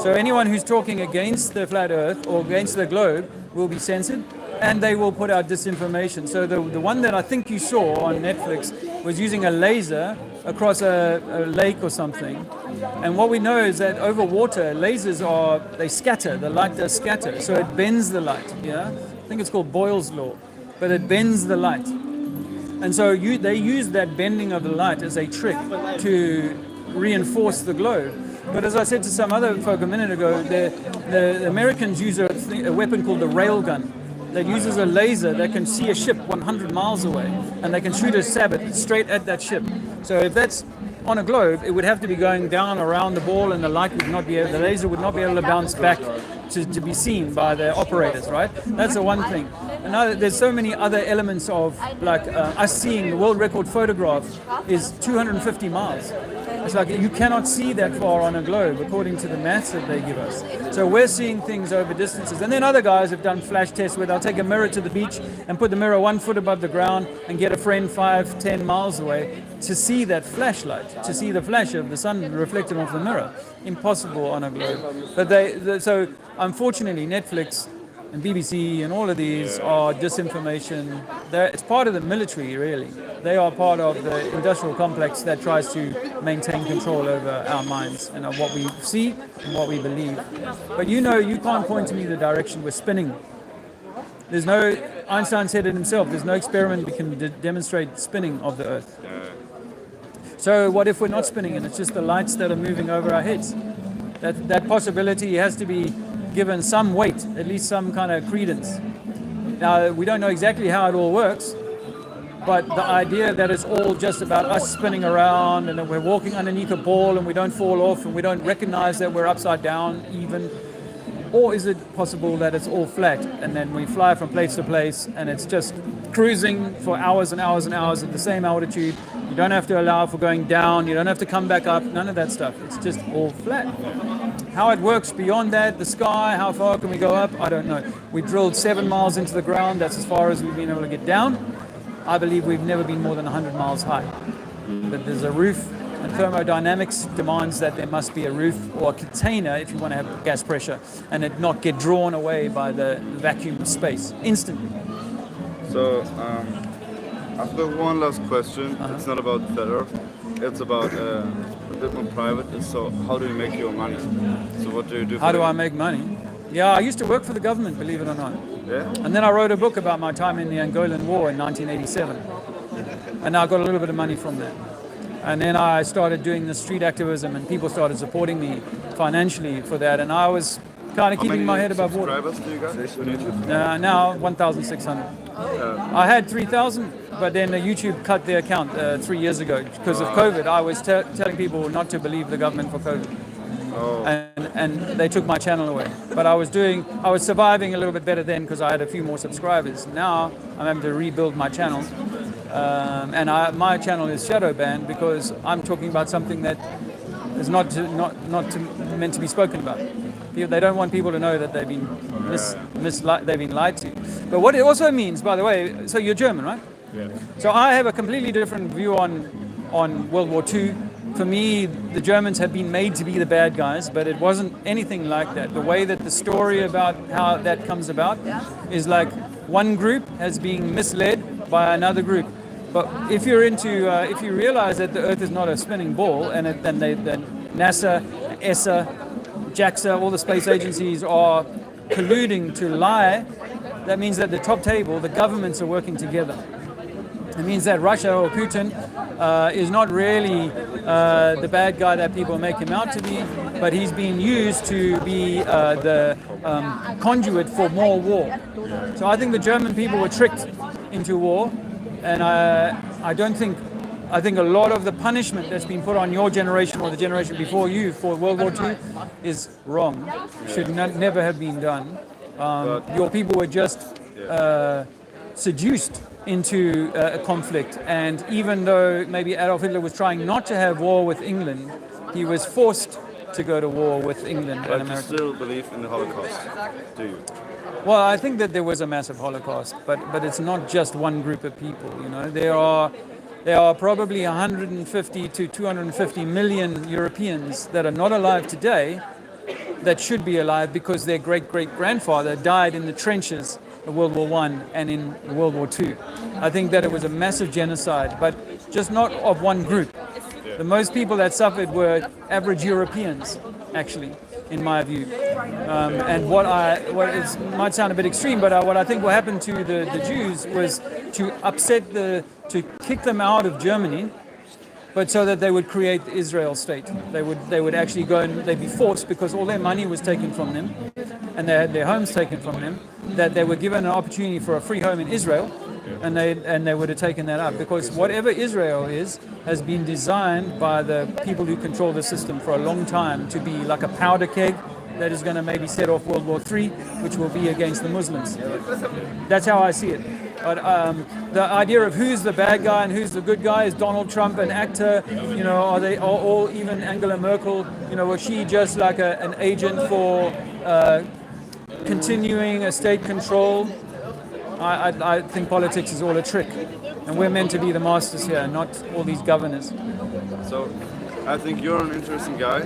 So anyone who's talking against the flat earth or against the globe will be censored, and they will put out disinformation. So the one that I think you saw on Netflix was using a laser across a lake or something. And what we know is that over water, lasers they scatter, the light does scatter, so it bends the light, yeah? I think it's called Boyle's law, but it bends the light. And so they use that bending of the light as a trick to reinforce the globe. But as I said to some other folk a minute ago, the Americans use a weapon called the railgun that uses a laser that can see a ship 100 miles away, and they can shoot a sabot straight at that ship. So if that's on a globe, it would have to be going down around the ball, and the laser would not be able to bounce back to be seen by the operators, right? That's the one thing. And now there's so many other elements of, like us seeing the world record photograph is 250 miles. It's like you cannot see that far on a globe according to the maths that they give us. So we're seeing things over distances. And then other guys have done flash tests where they'll take a mirror to the beach and put the mirror 1 foot above the ground and get a friend 5-10 miles away to see that flashlight, to see the flash of the sun reflected off the mirror. Impossible on a globe. But so unfortunately Netflix and BBC and all of these are disinformation. It's part of the military, really. They are part of the industrial complex that tries to maintain control over our minds and of what we see and what we believe. But you can't point to me the direction we're spinning. Einstein said it himself, there's no experiment that can demonstrate spinning of the Earth. So what if we're not spinning and it's just the lights that are moving over our heads? That possibility has to be given some weight, at least some kind of credence. Now, we don't know exactly how it all works, but the idea that it's all just about us spinning around and that we're walking underneath a ball and we don't fall off and we don't recognize that we're upside down even, or is it possible that it's all flat and then we fly from place to place and it's just cruising for hours and hours and hours at the same altitude? You don't have to allow for going down, you don't have to come back up, none of that stuff. It's just all flat. How it works beyond that, the sky, how far can we go up? I don't know. We drilled 7 miles into the ground. That's as far as we've been able to get down. I believe we've never been more than 100 miles high. But there's a roof, and thermodynamics demands that there must be a roof or a container if you want to have gas pressure and it not get drawn away by the vacuum of space instantly.
So, I've got one last question. It's not about flat Earth. It's about a bit more private. So how do you make your money? So what do you do?
How do I make money? Yeah, I used to work for the government, believe it or not.
Yeah.
And then I wrote a book about my time in the Angolan War in 1987. And I got a little bit of money from that. And then I started doing the street activism and people started supporting me financially for that. And I was kind of keeping my head above water.
How many subscribers do you got?
Now 1,600. I had 3,000, but then YouTube cut their account 3 years ago because of COVID. I was telling people not to believe the government for COVID. And they took my channel away. But I was surviving a little bit better then because I had a few more subscribers. Now I'm having to rebuild my channel. And my channel is shadow banned because I'm talking about something that is not meant to be spoken about. They don't want people to know that they've been they've been lied to. But what it also means, by the way, so you're German, right?
Yeah.
So I have a completely different view on World War II. For me, the Germans have been made to be the bad guys, but it wasn't anything like that. The way that the story about how that comes about is like one group has been misled by another group. But if you realize that the Earth is not a spinning ball, and then NASA, ESA, JAXA, all the space agencies are colluding to lie, that means that the top table, the governments are working together. It means that Russia or Putin is not really the bad guy that people make him out to be, but he's being used to be the conduit for more war. So I think the German people were tricked into war, and I think a lot of the punishment that's been put on your generation or the generation before you for World War II is wrong. Should never have been done. Your people were just seduced into a conflict, and even though maybe Adolf Hitler was trying not to have war with England, he was forced to go to war with England and America.
Do you still believe in the Holocaust? Do you?
Well, I think that there was a massive Holocaust, but it's not just one group of people. You know, there are probably 150 to 250 million Europeans that are not alive today that should be alive because their great-great-grandfather died in the trenches of World War I and in World War II. I think that it was a massive genocide, but just not of one group. The most people that suffered were average Europeans, actually, in my view. And what might sound a bit extreme, but what I think what happened to the Jews was to kick them out of Germany, but so that they would create the Israel state. They would actually go and they'd be forced, because all their money was taken from them and they had their homes taken from them, that they were given an opportunity for a free home in Israel, and they would have taken that up, because whatever Israel is has been designed by the people who control the system for a long time to be like a powder keg that is going to maybe set off World War III, which will be against the Muslims. That's how I see it. But the idea of who's the bad guy and who's the good guy, is Donald Trump an actor? You know, or even Angela Merkel? You know, was she just like an agent for continuing a state control? I think politics is all a trick, and we're meant to be the masters here, not all these governors.
So, I think you're an interesting guy.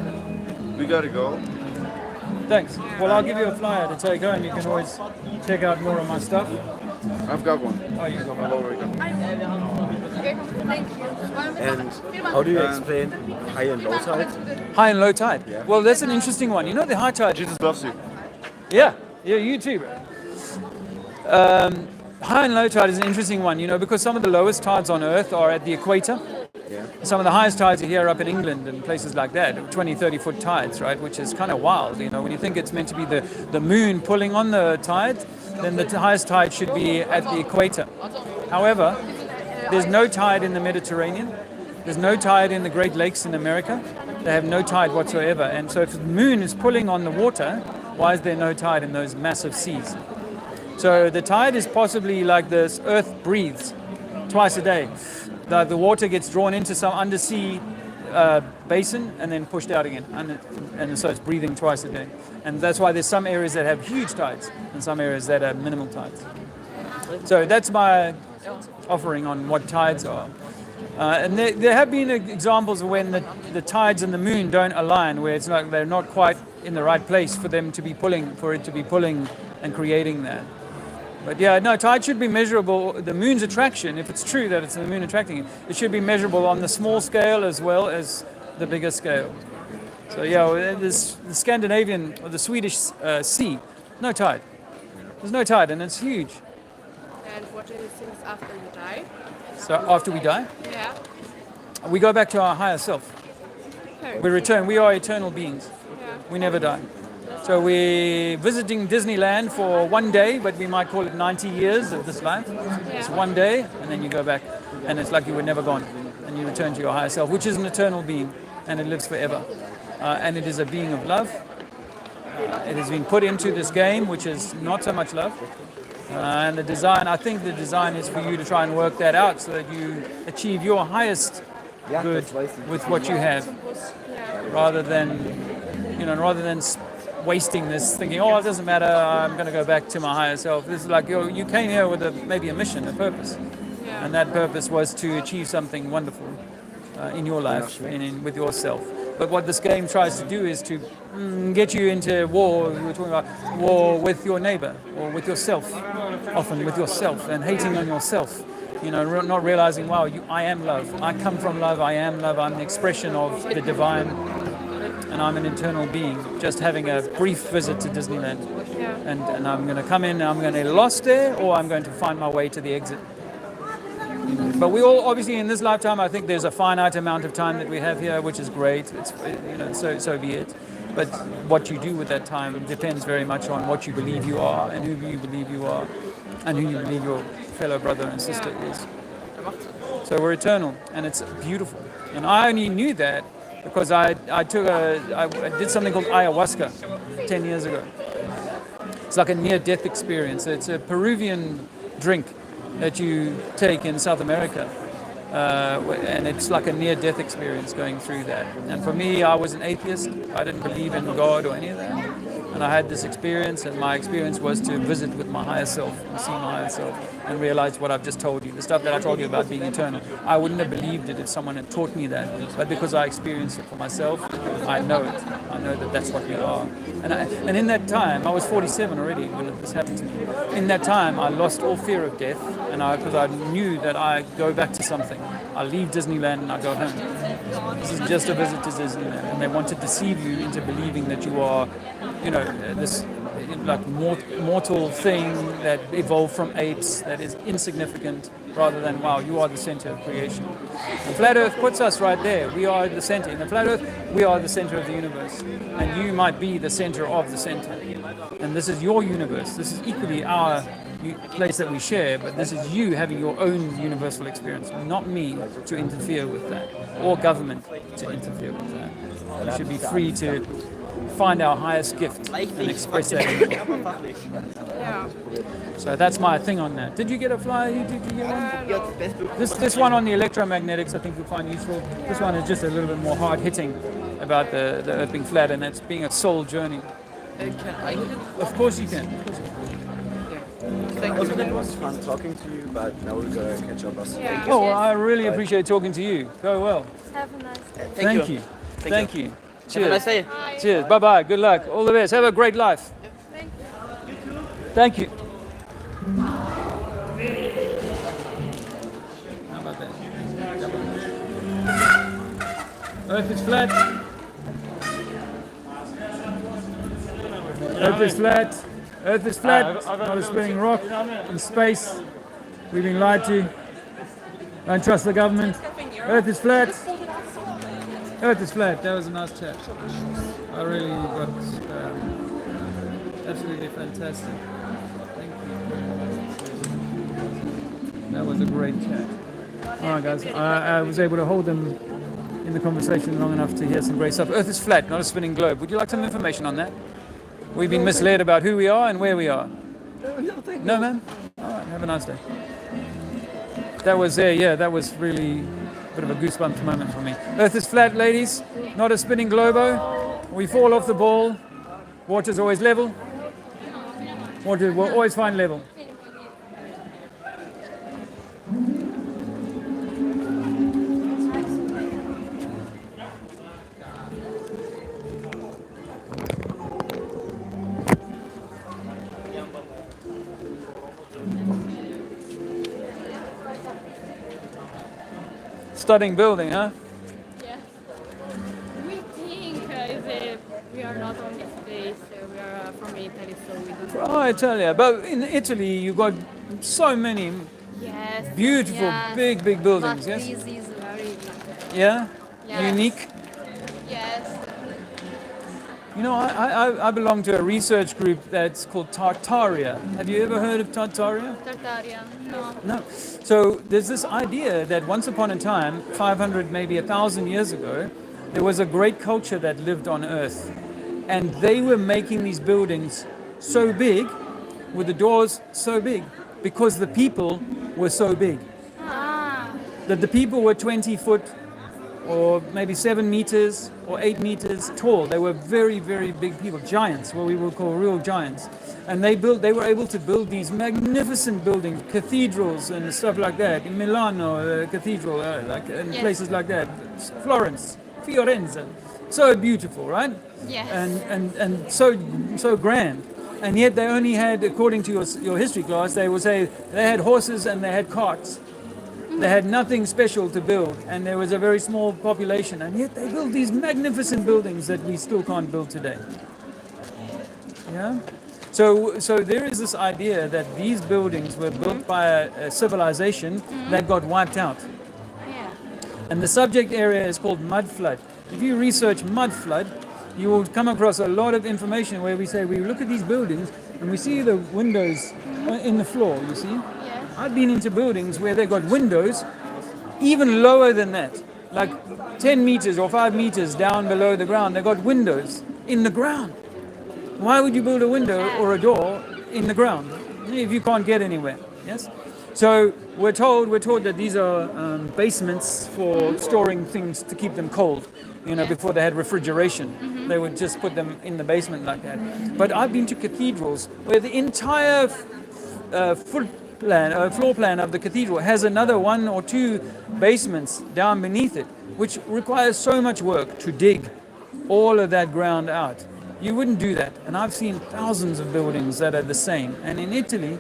We gotta go.
Thanks. Well, I'll give you a flyer to take home. You can always check out more of my stuff.
I've got one.
Oh, you got one.
And how do you explain high and low tide?
High and low tide?
Yeah.
Well, that's an interesting one. You know the high tide?
Jesus bless you.
Yeah, you too, bro. High and low tide is an interesting one, you know, because some of the lowest tides on Earth are at the equator.
Yeah.
Some of the highest tides are here up in England and places like that, 20, 30-foot tides, right, which is kind of wild, you know. When you think it's meant to be the moon pulling on the tide, then the highest tide should be at the equator. However, there's no tide in the Mediterranean. There's no tide in the Great Lakes in America. They have no tide whatsoever. And so if the moon is pulling on the water, why is there no tide in those massive seas? So the tide is possibly like this Earth breathes twice a day. The water gets drawn into some undersea basin and then pushed out again. And so it's breathing twice a day. And that's why there's some areas that have huge tides and some areas that have minimal tides. So that's my offering on what tides are. And there have been examples of when the tides and the moon don't align, where it's like they're not quite in the right place for it to be pulling and creating that. But yeah, no, tide should be measurable. The moon's attraction, if it's true that it's the moon attracting it, it should be measurable on the small scale as well as the bigger scale. So yeah, the Scandinavian or the Swedish sea, no tide. There's no tide, and it's huge.
And what do you think after you die?
So after we die,
Yeah.
we go back to our higher self.
Okay.
We return. We are eternal beings.
Yeah.
We never die. So we're visiting Disneyland for one day, but we might call it 90 years of this life. It's one day, and then you go back, and it's like you were never gone, and you return to your higher self, which is an eternal being, and it lives forever. And it is a being of love. It has been put into this game, which is not so much love. And the design, I think the design is for you to try and work that out so that you achieve your highest good with what you have, rather than wasting this, thinking, oh, it doesn't matter, I'm going to go back to my higher self. This is like you came here with maybe a mission, a purpose.
Yeah.
And that purpose was to achieve something wonderful in your life, with yourself. But what this game tries to do is to get you into war. We were talking about war with your neighbor, or with yourself, often with yourself, and hating on yourself. You know, not realizing, wow, I am love. I come from love. I am love. I'm an expression of the divine, and I'm an eternal being. Just having a brief visit to Disneyland, and I'm going to come in. I'm going to get lost there, or I'm going to find my way to the exit. But we all, obviously, in this lifetime, I think there's a finite amount of time that we have here, which is great. So be it. But what you do with that time depends very much on what you believe you are, and who you believe you are, and who you believe your fellow brother and sister is. So we're eternal, and it's beautiful. And I only knew that because I did something called ayahuasca 10 years ago. It's like a near-death experience. It's a Peruvian drink that you take in South America, and it's like a near-death experience going through that. And for me, I was an atheist. I didn't believe in God or any of that. And I had this experience, and my experience was to visit with my higher self, and see my higher self, and realize what I've just told you, the stuff that I told you about being eternal. I wouldn't have believed it if someone had taught me that, but because I experienced it for myself, I know it. I know that that's what we are. And in that time, I was 47 already when this happened to me. In that time, I lost all fear of death, and because I knew that I go back to something. I leave Disneyland and I go home. This is just a visit to Disneyland, and they want to deceive you into believing that you are, this like mortal thing that evolved from apes that is insignificant, rather than, wow, you are the center of creation. The flat earth puts us right there. We are the center. In the flat earth, we are the center of the universe, and you might be the center of the center. And this is your universe. This is equally our place that we share, but this is you having your own universal experience, not me to interfere with that, or government to interfere with that. We should be free to find our highest gift and express that.
Yeah.
So that's my thing on that. Did you get a flyer? Did you get one? This one on the electromagnetics I think you'll find useful. This one is just a little bit more hard hitting about the earth being flat, and it's being a soul journey. Of course you can.
It was fun talking to you, but now we're going to catch up.
Yeah.
Oh, well, I really appreciate talking to you. Go well.
Have a nice day.
Thank you. Thank you. Cheers.
Have a nice day.
Cheers. Bye-bye. Good luck. All the best. Have a great life. Thank you. How about that? Earth is flat. Earth is flat. Earth is flat. Not a spinning rock in space. We've been lied to. Don't trust the government. Earth is flat. Earth is flat. That was a nice chat. I really got absolutely fantastic. Thank you. That was a great chat. All right, guys. I was able to hold them in the conversation long enough to hear some great stuff. Earth is flat, not a spinning globe. Would you like some information on that? We've been misled about who we are and where we are. No, man? All right, have a nice day. That was that was really a bit of a goosebumps moment for me. Earth is flat, ladies, not a spinning globo. We fall off the ball. Water's always level. Water will always find level. Studying building, huh?
Yeah. We think we are not on this place. We are from Italy, so we don't.
Oh, Italy. But in Italy, you got so many beautiful, big buildings.
But
yes.
this is very.
Yeah.
Yes.
Unique.
Yes.
You know, I belong to a research group that's called Tartaria. Have you ever heard of Tartaria?
Tartaria. No.
No. So there's this idea that once upon a time, 500, maybe 1,000 years ago, there was a great culture that lived on Earth. And they were making these buildings so big, with the doors so big, because the people were so big. That the people were 20 foot or maybe 7 meters or 8 meters tall. They were very, very big people, giants, what we would call real giants. And they were able to build these magnificent buildings, cathedrals and stuff like that. In Milano, cathedral, in places like that. Florence, Fiorenza. So beautiful, right?
Yes.
And so grand. And yet they only had, according to your history class, they would say they had horses and they had carts. They had nothing special to build, and there was a very small population, and yet they built these magnificent buildings that we still can't build today. Yeah? So there is this idea that these buildings were built by a civilization that got wiped out.
Yeah.
And the subject area is called mud flood. If you research mud flood, you will come across a lot of information where we say we look at these buildings and we see the windows in the floor, you see? I've been into buildings where they got windows even lower than that, like 10 meters or 5 meters down below the ground. They got windows in the ground. Why would you build a window or a door in the ground if you can't get anywhere? Yes. So we're taught that these are basements for storing things to keep them cold. before they had refrigeration. They would just put them in the basement like that. But I've been to cathedrals where the entire floor plan of the cathedral has another 1 or 2 basements down beneath it, which requires so much work to dig all of that ground out. You wouldn't do that. And I've seen thousands of buildings that are the same. And in Italy,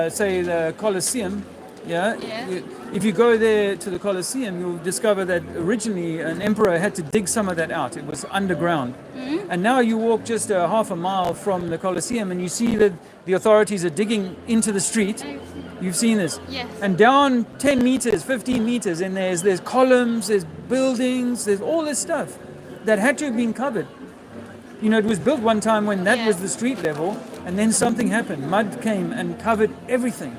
say the Colosseum, if you go there to the Colosseum, you'll discover that originally an emperor had to dig some of that out. It was underground. And now you walk just a half a mile from the Colosseum and you see that the authorities are digging into the street. You've seen this.
Yes.
And down 10 meters, 15 meters, and there's columns, there's buildings, there's all this stuff that had to have been covered. It was built one time when that was the street level, and then something happened. Mud came and covered everything.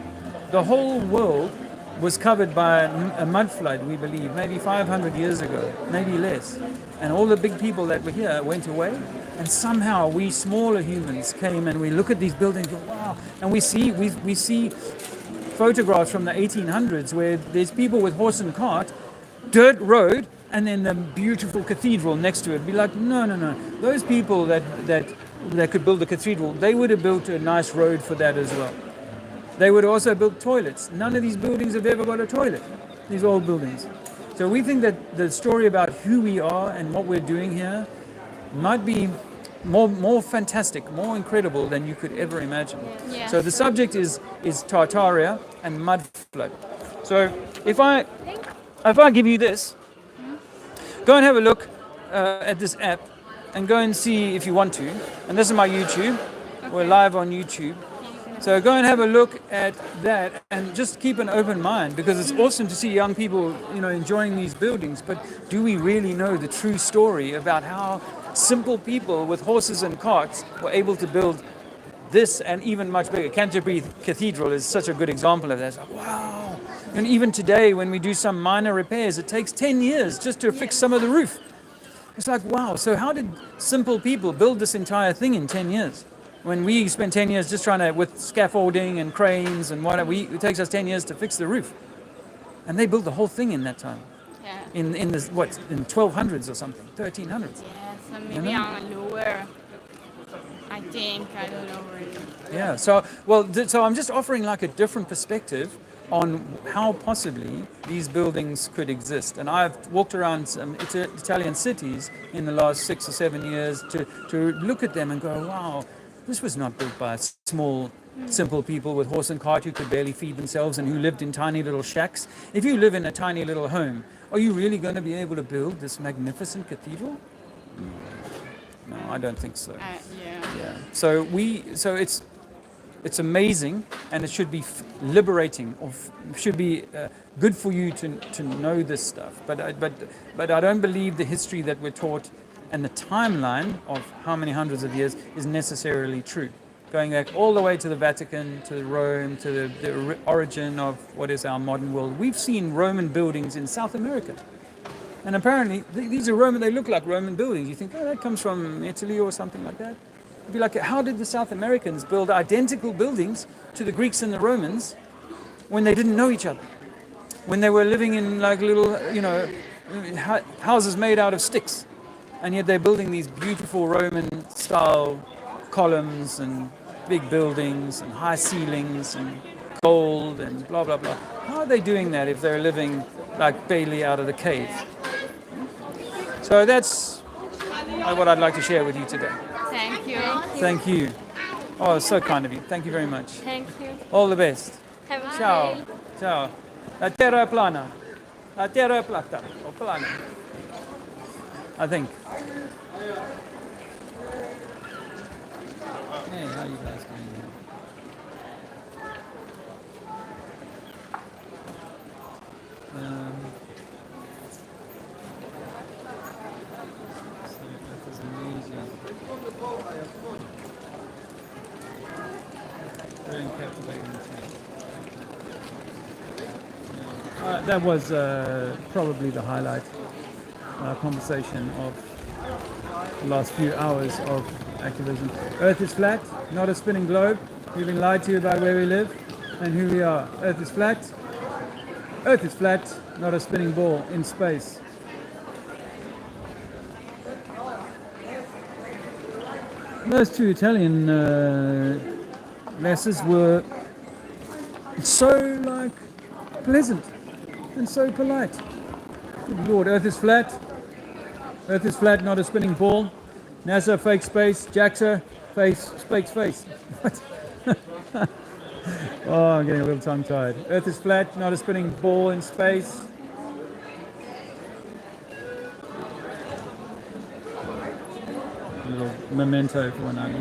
The whole world was covered by a mud flood, we believe, maybe 500 years ago, maybe less. And all the big people that were here went away, and somehow we smaller humans came and we look at these buildings and go, wow. And we see photographs from the 1800s where there's people with horse and cart, dirt road, and then the beautiful cathedral next to it. Be like, no. Those people that could build a cathedral, they would have built a nice road for that as well. They would also build toilets. None of these buildings have ever got a toilet, these old buildings. So we think that the story about who we are and what we're doing here might be more fantastic, more incredible than you could ever imagine.
Yeah.
So the subject is Tartaria and mud flood. So if I give you this, go and have a look at this app and go and see if you want to. And this is my YouTube. Okay. We're live on YouTube. So go and have a look at that and just keep an open mind, because it's awesome to see young people, enjoying these buildings. But do we really know the true story about how simple people with horses and carts were able to build this and even much bigger? Canterbury Cathedral is such a good example of that. It's like, wow. And even today, when we do some minor repairs, it takes 10 years just to fix some of the roof. It's like, wow. So how did simple people build this entire thing in 10 years? When we spent 10 years just trying to, with scaffolding and cranes and whatever, it takes us 10 years to fix the roof. And they built the whole thing in that time.
Yeah.
In the 1200s or something, 1300s.
Yeah, so maybe on lower, I think, I don't know really.
Yeah, so I'm just offering like a different perspective on how possibly these buildings could exist. And I've walked around some Italian cities in the last 6 or 7 years to look at them and go, wow, this was not built by small, simple people with horse and cart who could barely feed themselves and who lived in tiny little shacks. If you live in a tiny little home, are you really going to be able to build this magnificent cathedral? No, I don't think so. Yeah. So it's amazing, and it should be liberating, or should be good for you to know this stuff. But I don't believe the history that we're taught and the timeline of how many hundreds of years is necessarily true. Going back all the way to the Vatican, to Rome, to the origin of what is our modern world. We've seen Roman buildings in South America. And apparently, these are Roman, they look like Roman buildings. You think, oh, that comes from Italy or something like that. It'd be like, how did the South Americans build identical buildings to the Greeks and the Romans when they didn't know each other? When they were living in like little, houses made out of sticks. And yet they're building these beautiful Roman-style columns and big buildings and high ceilings and gold and blah, blah, blah. How are they doing that if they're living like Bailey out of the cave? So that's what I'd like to share with you today.
Thank you.
Thank you. Oh, so kind of you. Thank you very much.
Thank you.
All the best.
Have a
Ciao.
day.
Ciao. La terra è plana. La terra è plata. O plana. I think. Hey, how are you guys doing here? That is amazing. Very captivating. That was probably the highlight conversation of the last few hours of activism. Earth is flat, not a spinning globe. We've been lied to about where we live and who we are. Earth is flat. Earth is flat, not a spinning ball in space. those two Italian lasses were so pleasant and so polite. Good Lord, Earth is flat. Earth is flat, not a spinning ball. NASA fake space. JAXA fake space. What? Oh, I'm getting a little tongue-tied. Earth is flat, not a spinning ball in space. A little memento for one night.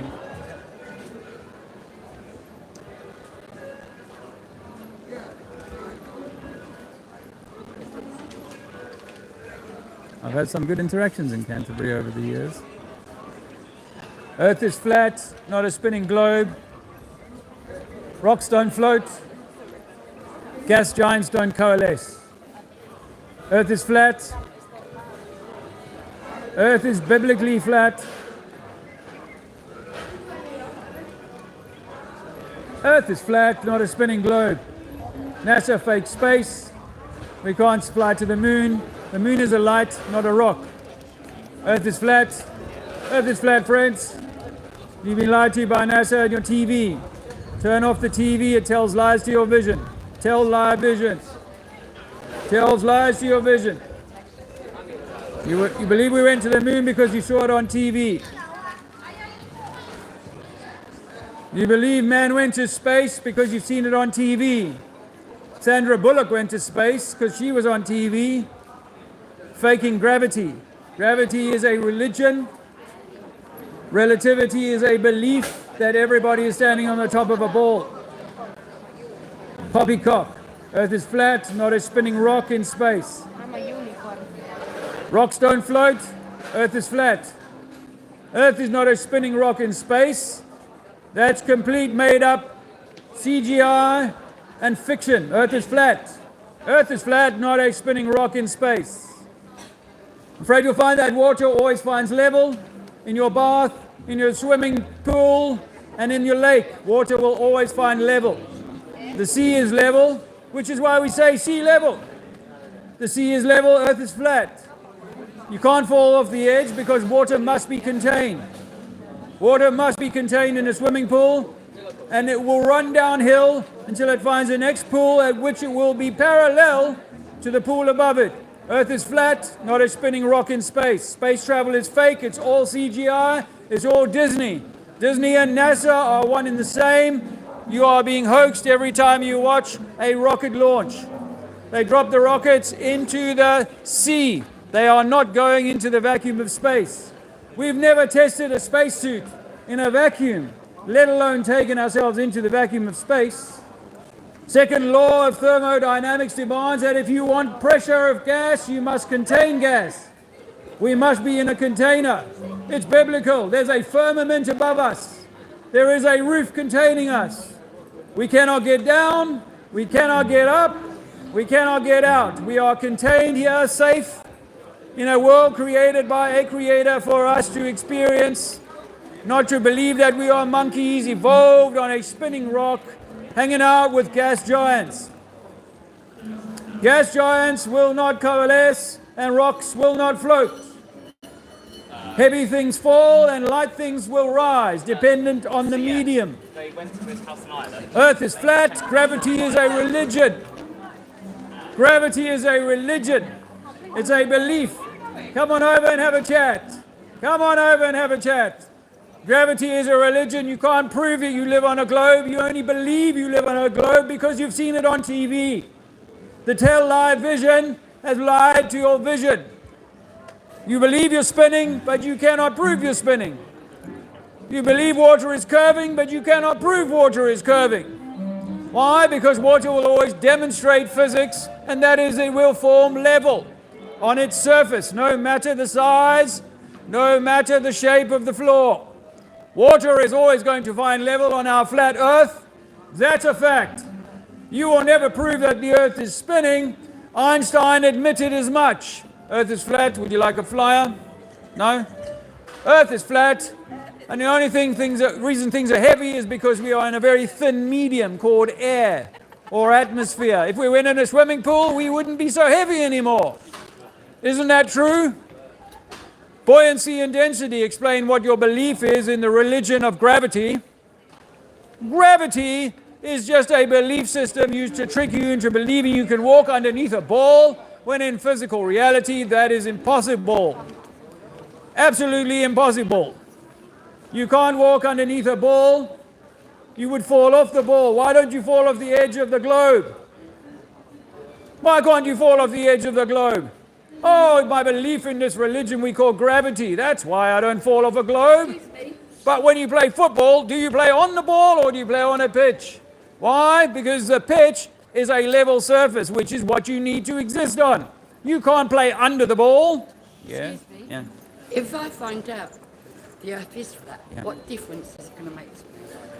I've had some good interactions in Canterbury over the years. Earth is flat, not a spinning globe. Rocks don't float. Gas giants don't coalesce. Earth is flat. Earth is biblically flat. Earth is flat, not a spinning globe. NASA fake space. We can't fly to the moon. The moon is a light, not a rock. Earth is flat. Earth is flat, friends. You've been lied to by NASA and your TV. Turn off the TV, it tells lies to your vision. Tell lie visions. Tells lies to your vision. You believe we went to the moon because you saw it on TV. You believe man went to space because you've seen it on TV. Sandra Bullock went to space because she was on TV. Faking gravity. Gravity is a religion. Relativity is a belief that everybody is standing on the top of a ball. Poppycock. Earth is flat, not a spinning rock in space.
I'm a unicorn.
Rocks don't float. Earth is flat. Earth is not a spinning rock in space. That's complete made up CGI and fiction. Earth is flat. Earth is flat, not a spinning rock in space. I'm afraid you'll find that water always finds level in your bath, in your swimming pool, and in your lake. Water will always find level. The sea is level, which is why we say sea level. The sea is level, Earth is flat. You can't fall off the edge because water must be contained. Water must be contained in a swimming pool, and it will run downhill until it finds the next pool at which it will be parallel to the pool above it. Earth is flat, not a spinning rock in space. Space travel is fake, it's all CGI, it's all Disney. Disney and NASA are one and the same. You are being hoaxed every time you watch a rocket launch. They drop the rockets into the sea. They are not going into the vacuum of space. We've never tested a spacesuit in a vacuum, let alone taken ourselves into the vacuum of space. Second law of thermodynamics demands that if you want pressure of gas, you must contain gas. We must be in a container. It's biblical. There's a firmament above us. There is a roof containing us. We cannot get down. We cannot get up. We cannot get out. We are contained here, safe, in a world created by a creator for us to experience, not to believe that we are monkeys evolved on a spinning rock, hanging out with gas giants. Gas giants will not coalesce and rocks will not float. Heavy things fall and light things will rise, dependent on the medium.
They went to his house in Ireland.
Earth is flat, gravity is a religion. Gravity is a religion. It's a belief. Come on over and have a chat. Come on over and have a chat. Gravity is a religion. You can't prove it. You live on a globe. You only believe you live on a globe because you've seen it on TV. The tell-lie vision has lied to your vision. You believe you're spinning, but you cannot prove you're spinning. You believe water is curving, but you cannot prove water is curving. Why? Because water will always demonstrate physics, and that is it will form level on its surface, no matter the size, no matter the shape of the floor. Water is always going to find level on our flat Earth. That's a fact. You will never prove that the Earth is spinning. Einstein admitted as much. Earth is flat. Would you like a flyer? No? Earth is flat. And the only reason things are heavy is because we are in a very thin medium called air or atmosphere. If we went in a swimming pool, we wouldn't be so heavy anymore. Isn't that true? Buoyancy and density explain what your belief is in the religion of gravity. Gravity is just a belief system used to trick you into believing you can walk underneath a ball, when in physical reality that is impossible. Absolutely impossible. You can't walk underneath a ball. You would fall off the ball. Why don't you fall off the edge of the globe? Why can't you fall off the edge of the globe? Oh, my belief in this religion we call gravity. That's why I don't fall off a globe. But when you play football, do you play on the ball or do you play on a pitch? Why? Because the pitch is a level surface, which is what you need to exist on. You can't play under the ball. Yeah. Yeah.
If I find out the Earth is flat, what difference is it going to make?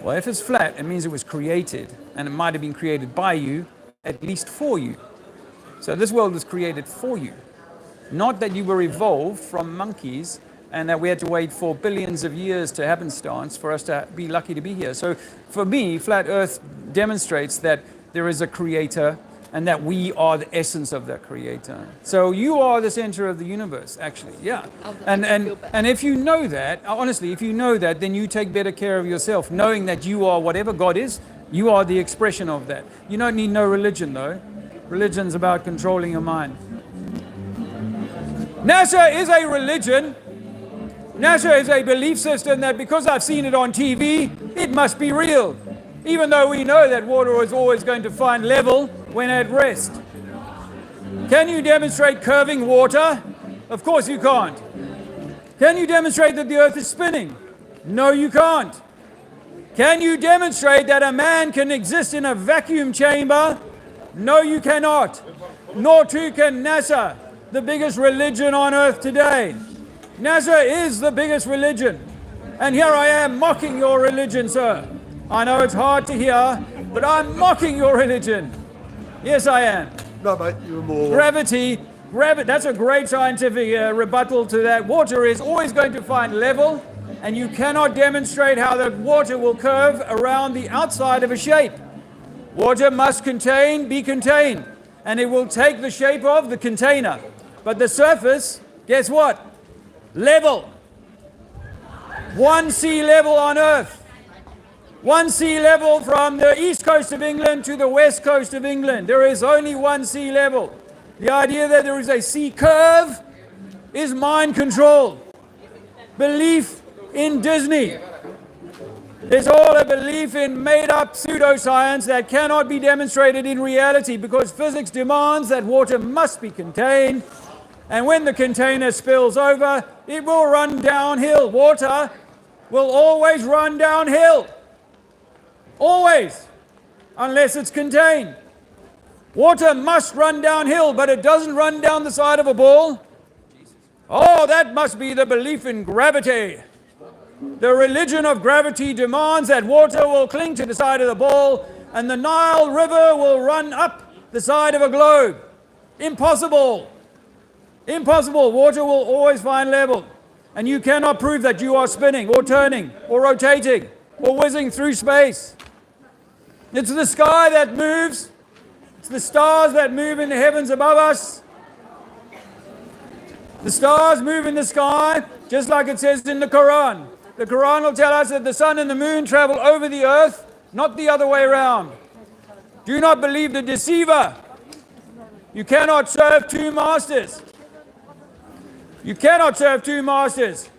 Well, if it's flat, it means it was created, and it might have been created by you, at least for you. So this world was created for you. Not that you were evolved from monkeys and that we had to wait for billions of years to happenstance for us to be lucky to be here. So for me, Flat Earth demonstrates that there is a creator and that we are the essence of that creator. So you are the center of the universe, actually, yeah. And if you know that, honestly, if you know that, then you take better care of yourself, knowing that you are whatever God is, you are the expression of that. You don't need no religion, though. Religion's about controlling your mind. NASA is a religion. NASA is a belief system that because I've seen it on TV, it must be real. Even though we know that water is always going to find level when at rest. Can you demonstrate curving water? Of course you can't. Can you demonstrate that the Earth is spinning? No, you can't. Can you demonstrate that a man can exist in a vacuum chamber? No, you cannot. Nor too can NASA, the biggest religion on Earth today. NASA is the biggest religion. And here I am mocking your religion, sir. I know it's hard to hear, but I'm mocking your religion. Yes, I am.
No, mate, you're more...
Gravity, that's a great scientific rebuttal to that. Water is always going to find level, and you cannot demonstrate how the water will curve around the outside of a shape. Water must be contained, and it will take the shape of the container. But the surface, guess what? Level. One sea level on Earth. One sea level from the east coast of England to the west coast of England. There is only one sea level. The idea that there is a sea curve is mind control. Belief in Disney. It's all a belief in made-up pseudoscience that cannot be demonstrated in reality because physics demands that water must be contained, and when the container spills over, it will run downhill. Water will always run downhill. Always, unless it's contained. Water must run downhill, but it doesn't run down the side of a ball. Oh, that must be the belief in gravity. The religion of gravity demands that water will cling to the side of the ball and the Nile River will run up the side of a globe. Impossible. Impossible. Water will always find level. And you cannot prove that you are spinning or turning or rotating or whizzing through space. It's the sky that moves. It's the stars that move in the heavens above us. The stars move in the sky, just like it says in the Quran. The Quran will tell us that the sun and the moon travel over the earth, not the other way around. Do not believe the deceiver. You cannot serve two masters. You cannot serve two masters.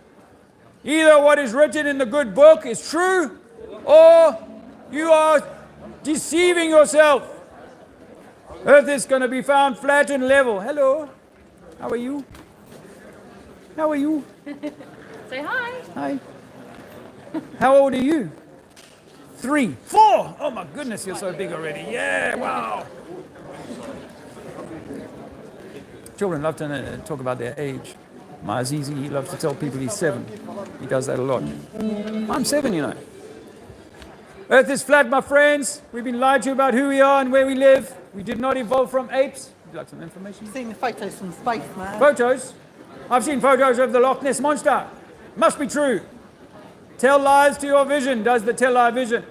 Either what is written in the good book is true, or you are deceiving yourself. Earth is going to be found flat and level. Hello. How are you? How are you?
Say hi.
Hi. How old are you? 3, 4. Oh my goodness, you're so big already. Yeah, wow. Children love to talk about their age. My Azizi, he loves to tell people he's 7. He does that a lot. I'm 7, you know. Earth is flat, my friends. We've been lied to about who we are and where we live. We did not evolve from apes. Would you like some information?
I've seen the photos from space, man.
Photos? I've seen photos of the Loch Ness Monster. Must be true. Tell lies to your vision. Does the tell lie vision?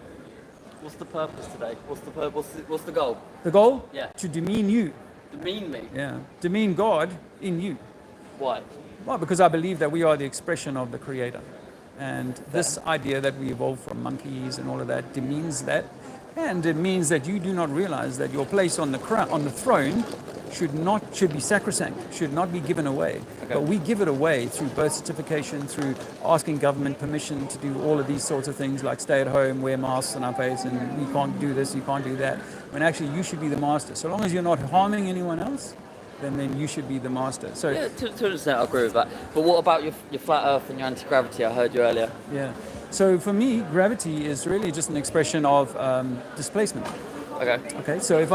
What's the purpose today? What's the purpose? What's the goal?
The goal?
Yeah.
To demean you.
Demean me?
Yeah. Demean God in you.
Why?
Well, because I believe that we are the expression of the Creator. And this idea that we evolved from monkeys and all of that demeans that. And it means that you do not realize that your place on the throne should be sacrosanct, should not be given away. Okay. But we give it away through birth certification, through asking government permission to do all of these sorts of things like stay at home, wear masks on our face, and you can't do this, you can't do that. When actually you should be the master. So long as you're not harming anyone else, then you should be the master. So
yeah, to an extent I agree with that. But what about your flat earth and your anti-gravity? I heard you earlier.
Yeah. So for me, gravity is really just an expression of displacement. Okay. So if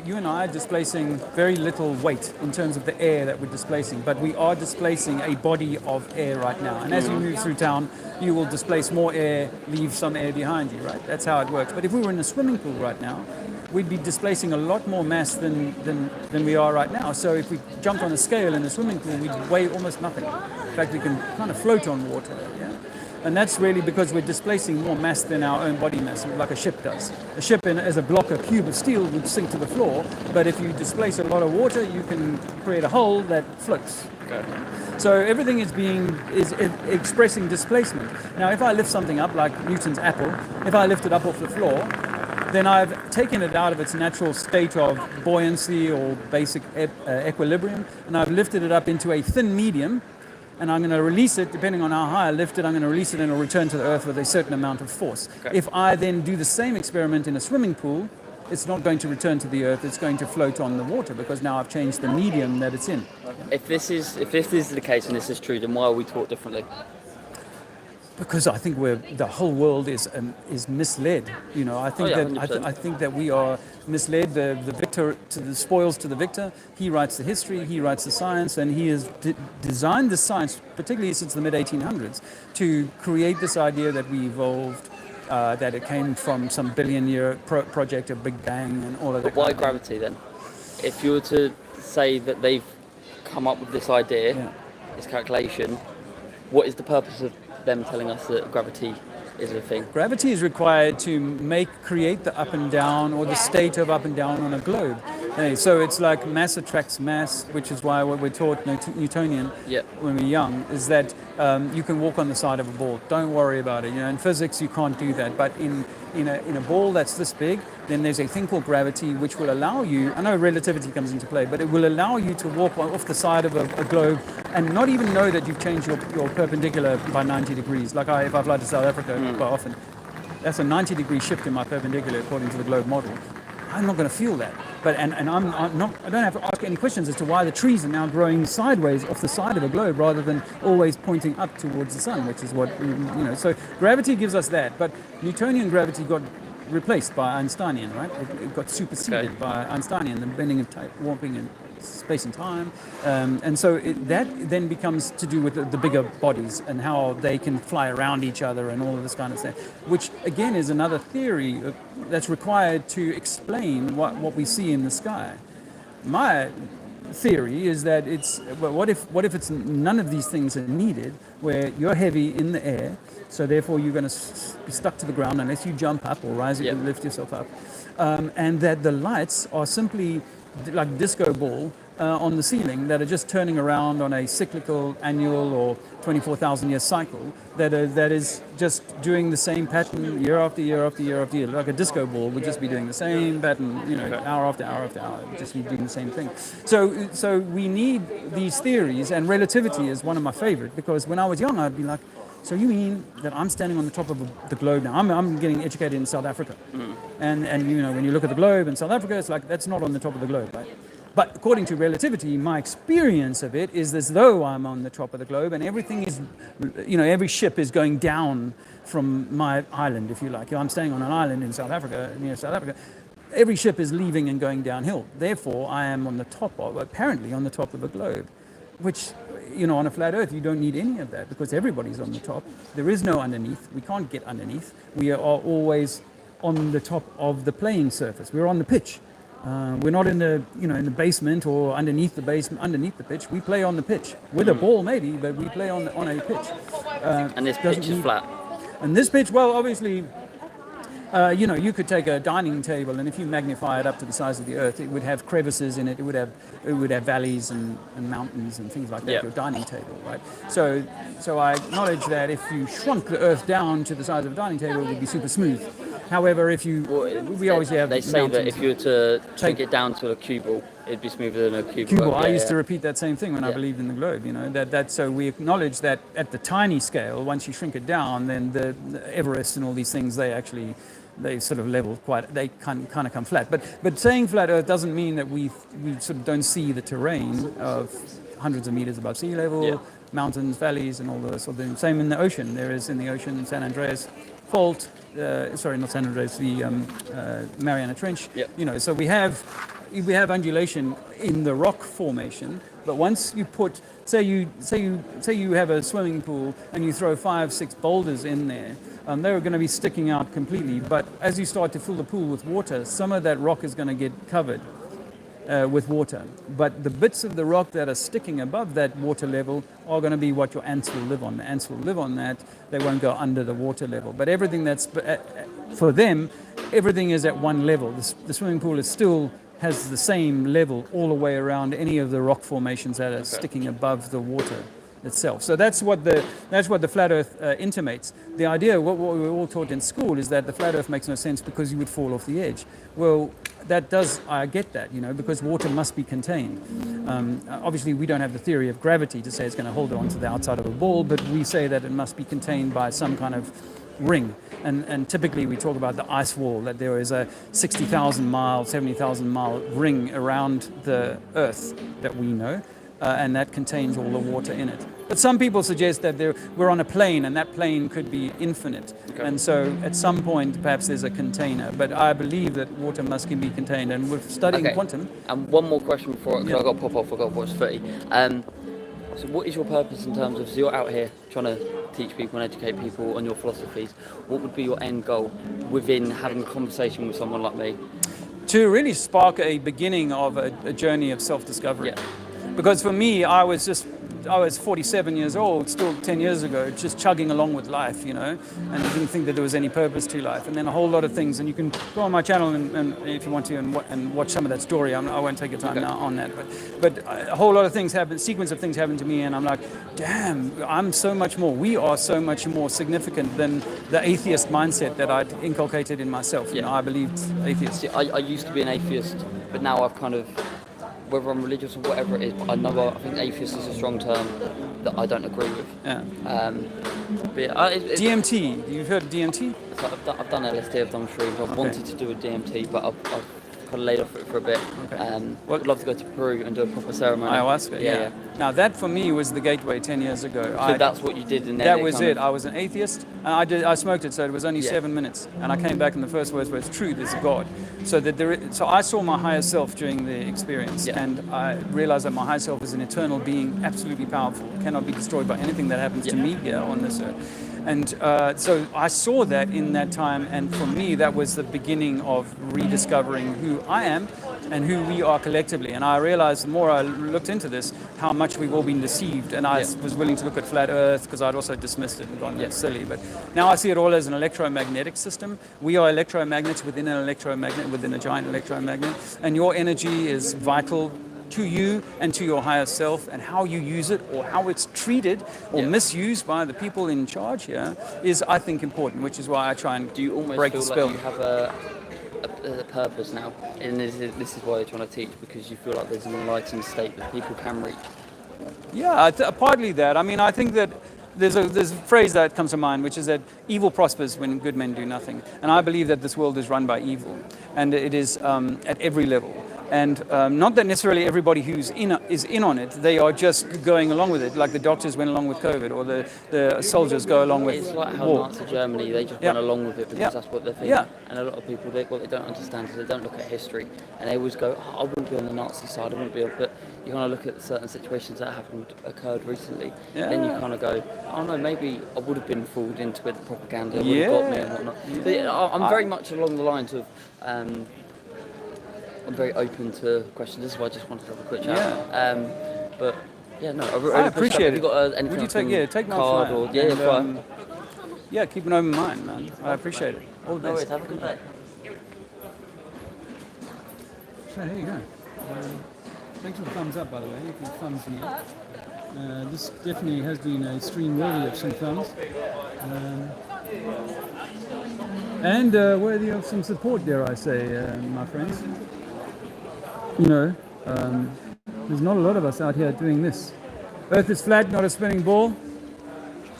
you and I are displacing very little weight in terms of the air that we're displacing, but we are displacing a body of air right now. And as you move through town, you will displace more air, leave some air behind you, right? That's how it works. But if we were in a swimming pool right now, we'd be displacing a lot more mass than we are right now. So if we jumped on a scale in a swimming pool, we'd weigh almost nothing. In fact, we can kind of float on water. Yeah? And that's really because we're displacing more mass than our own body mass, like a ship does. A ship as a block, a cube of steel would sink to the floor, but if you displace a lot of water, you can create a hull that floats. Okay. So everything is expressing displacement. Now, if I lift something up, like Newton's apple, if I lift it up off the floor, then I've taken it out of its natural state of buoyancy or basic equilibrium, and I've lifted it up into a thin medium, and I'm going to release it, depending on how high I lift it, I'm going to release it and it'll return to the earth with a certain amount of force. Okay. If I then do the same experiment in a swimming pool, it's not going to return to the earth, it's going to float on the water because now I've changed the medium that it's in.
If this is the case and this is true, then why are we taught differently?
Because I think the whole world is misled. You know, I think that we are misled. The victor to the spoils to the victor. He writes the history, he writes the science, and he has designed the science, particularly since the mid 1800s, to create this idea that we evolved, that it came from some billion-year project, a Big Bang, and all of that.
But why gravity then? If you were to say that they've come up with this idea, this calculation, what is the purpose of them telling us that gravity is a thing?
Gravity is required to create the up and down or the state of up and down on a globe. So it's like mass attracts mass, which is why what we're taught Newtonian when we're young is that you can walk on the side of a ball. Don't worry about it. You know, in physics you can't do that, but in a ball that's this big, then there's a thing called gravity which will allow you, I know relativity comes into play, but it will allow you to walk off the side of a globe and not even know that you've changed your perpendicular by 90 degrees. Like if I fly to South Africa quite often, that's a 90-degree shift in my perpendicular according to the globe model. I'm not going to feel that. But I don't have to ask any questions as to why the trees are now growing sideways off the side of a globe rather than always pointing up towards the sun, which is what, so gravity gives us that. But Newtonian gravity got replaced by Einsteinian, right? It got superseded by Einsteinian, the bending of warping and space and time. And so that then becomes to do with the bigger bodies and how they can fly around each other and all of this kind of stuff, which again is another theory that's required to explain what we see in the sky. My theory is that what if it's none of these things are needed, where you're heavy in the air, so therefore you're going to be stuck to the ground unless you jump up or rise and lift yourself up, and that the lights are simply like disco ball on the ceiling that are just turning around on a cyclical, annual, or 24,000-year cycle that is just doing the same pattern year after year after year after year. Like a disco ball would just be doing the same pattern, hour after hour after hour, just be doing the same thing. So we need these theories, and relativity is one of my favorite, because when I was young, I'd be like, so you mean that I'm standing on the top of the globe now? I'm getting educated in South Africa. And when you look at the globe in South Africa, it's like, that's not on the top of the globe, right? But according to relativity, my experience of it is as though I'm on the top of the globe, and everything is, every ship is going down from my island, if you like. I'm standing on an island in South Africa, near South Africa. Every ship is leaving and going downhill. Therefore, I am apparently on the top of the globe, which, on a flat earth, you don't need any of that because everybody's on the top. There is no underneath. We can't get underneath. We are always on the top of the playing surface. We're on the pitch. We're not in the basement or underneath the pitch. We play on the pitch with a ball maybe, but we play on a pitch.
And this pitch is flat.
And this pitch, well, obviously, You could take a dining table, and if you magnify it up to the size of the Earth, it would have crevices in it. It would have valleys and mountains and things like that.
Yeah.
Your dining table, right? So I acknowledge that if you shrunk the Earth down to the size of a dining table, it would be super smooth. However, if you, we obviously have.
They say that if you were to take it down to a cubal, it'd be smoother than a cubicle.
I used to repeat that same thing when I believed in the globe. So we acknowledge that at the tiny scale, once you shrink it down, then the Everest and all these things, they sort of level they kind of come flat. But saying flat Earth doesn't mean that we sort of don't see the terrain of hundreds of meters above sea level, mountains, valleys, and all those sort of things. Same in the ocean. There is in the ocean San Andreas Fault. Sorry, not San Andreas. The Mariana Trench. So we have undulation in the rock formation. But once you put, say you have a swimming pool and you throw 5-6 boulders in there. They're going to be sticking out completely, but as you start to fill the pool with water, some of that rock is going to get covered with water. But the bits of the rock that are sticking above that water level are going to be what your ants will live on. The ants will live on that. They won't go under the water level. But everything that's, for them, everything is at one level. The swimming pool has the same level all the way around any of the rock formations that are sticking above the water itself. So that's what the flat Earth intimates. The idea, what we were all taught in school, is that the flat Earth makes no sense because you would fall off the edge. Well, I get that, because water must be contained. Obviously, we don't have the theory of gravity to say it's going to hold it onto the outside of a ball, but we say that it must be contained by some kind of ring. And typically we talk about the ice wall, that there is a 60,000 mile, 70,000 mile ring around the Earth that we know. And that contains all the water in it. But some people suggest that we're on a plane, and that plane could be infinite. Okay. And so at some point, perhaps there's a container. But I believe that water must be contained. And we're studying quantum.
And one more question before, because I've got to pop off, I've got to watch footy. So what is your purpose in terms of, so you're out here trying to teach people and educate people on your philosophies. What would be your end goal within having a conversation with someone like me?
To really spark a beginning of a journey of self-discovery. Yeah. Because for me, I was 47 years old, still 10 years ago, just chugging along with life, and I didn't think that there was any purpose to life. And then a whole lot of things, and you can go on my channel and if you want to and watch some of that story. I won't take your time now on that, but a whole lot of things happen, sequence of things happen to me, and I'm like, damn, I'm so much more. We are so much more significant than the atheist mindset that I'd inculcated in myself. I believed atheist.
See, I used to be an atheist, but now I've kind of, whether I'm religious or whatever it is, I think atheist is a strong term that I don't agree with.
Yeah.
But
DMT, you've heard of DMT?
I've done LSD, I've done shrooms. I've wanted to do a DMT, but I've kind of laid off it for a bit. Okay. I'd love to go to Peru and do a proper ceremony.
Ayahuasca, yeah. Now that for me was the gateway 10 years ago.
So that's what you did in there?
That was it. I was an atheist, and I smoked it, so it was only 7 minutes. And I came back, and the first words were, truth is God. So I saw my higher self during the experience, and I realized that my higher self is an eternal being, absolutely powerful, cannot be destroyed by anything that happens to me here on this earth. And so I saw that in that time, and for me that was the beginning of rediscovering who I am and who we are collectively. And I realized the more I looked into this, how much we've all been deceived, and I was willing to look at flat Earth, because I'd also dismissed it and gone, that's silly. But now I see it all as an electromagnetic system. We are electromagnets within an electromagnet, within a giant electromagnet, and your energy is vital to you and to your higher self, and how you use it or how it's treated or misused by the people in charge here is, I think, important, which is why I try and break the spell.
Like you have a purpose now, and this is why you're trying to teach, because you feel like there's an enlightened state that people can reach?
Yeah, partly that. I mean, I think that there's a phrase that comes to mind, which is that evil prospers when good men do nothing. And I believe that this world is run by evil, and it is at every level. And not that necessarily everybody who's is in on it, they are just going along with it, like the doctors went along with COVID, or the soldiers go along with war.
It's like how Nazi Germany, they just went along with it because that's what they're thinking. Yeah. And a lot of people, what they don't understand is they don't look at history, and they always go, I wouldn't be on the Nazi side, I wouldn't be on, but you kind of look at certain situations that occurred recently, then you kind of go, oh no, maybe I would have been fooled into it, the propaganda would have got me and whatnot. But I'm very much along the lines of, I'm very open to questions. This is why I just wanted to have a quick chat. But yeah, no,
I appreciate it.
Have you got anything?
Would you take my
card
fire?
or fire?
Yeah, keep an open mind, man. I appreciate it. All the
No
best.
worries, have a good day.
So there you go. Thanks for the thumbs up, by the way. If you thumbs me up. This definitely has been a stream worthy of some thumbs. And worthy of some support, dare I say, my friends. You know, there's not a lot of us out here doing this. Earth is flat, not a spinning ball.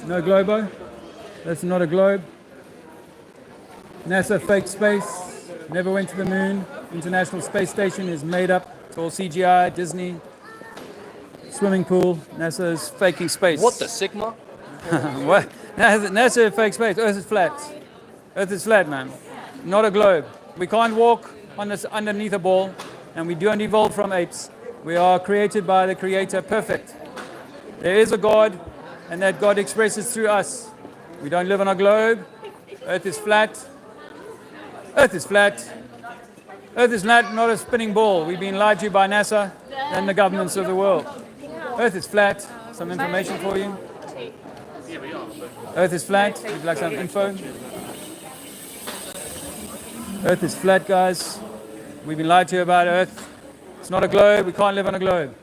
No globo. That's not a globe. NASA fake space. Never went to the moon. International Space Station is made up. It's all CGI, Disney. Swimming pool. NASA is faking space.
What the Sigma?
What? NASA fake space. Earth is flat. Earth is flat, man. Not a globe. We can't walk on this underneath a ball, and we don't evolve from apes. We are created by the Creator, perfect. There is a God, and that God expresses through us. We don't live on a globe. Earth is flat. Earth is flat. Earth is not a spinning ball. We've been lied to by NASA and the governments of the world. Earth is flat. Some information for you. Earth is flat. Would you like some info? Earth is flat, guys. We've been lied to about Earth. It's not a globe. We can't live on a globe.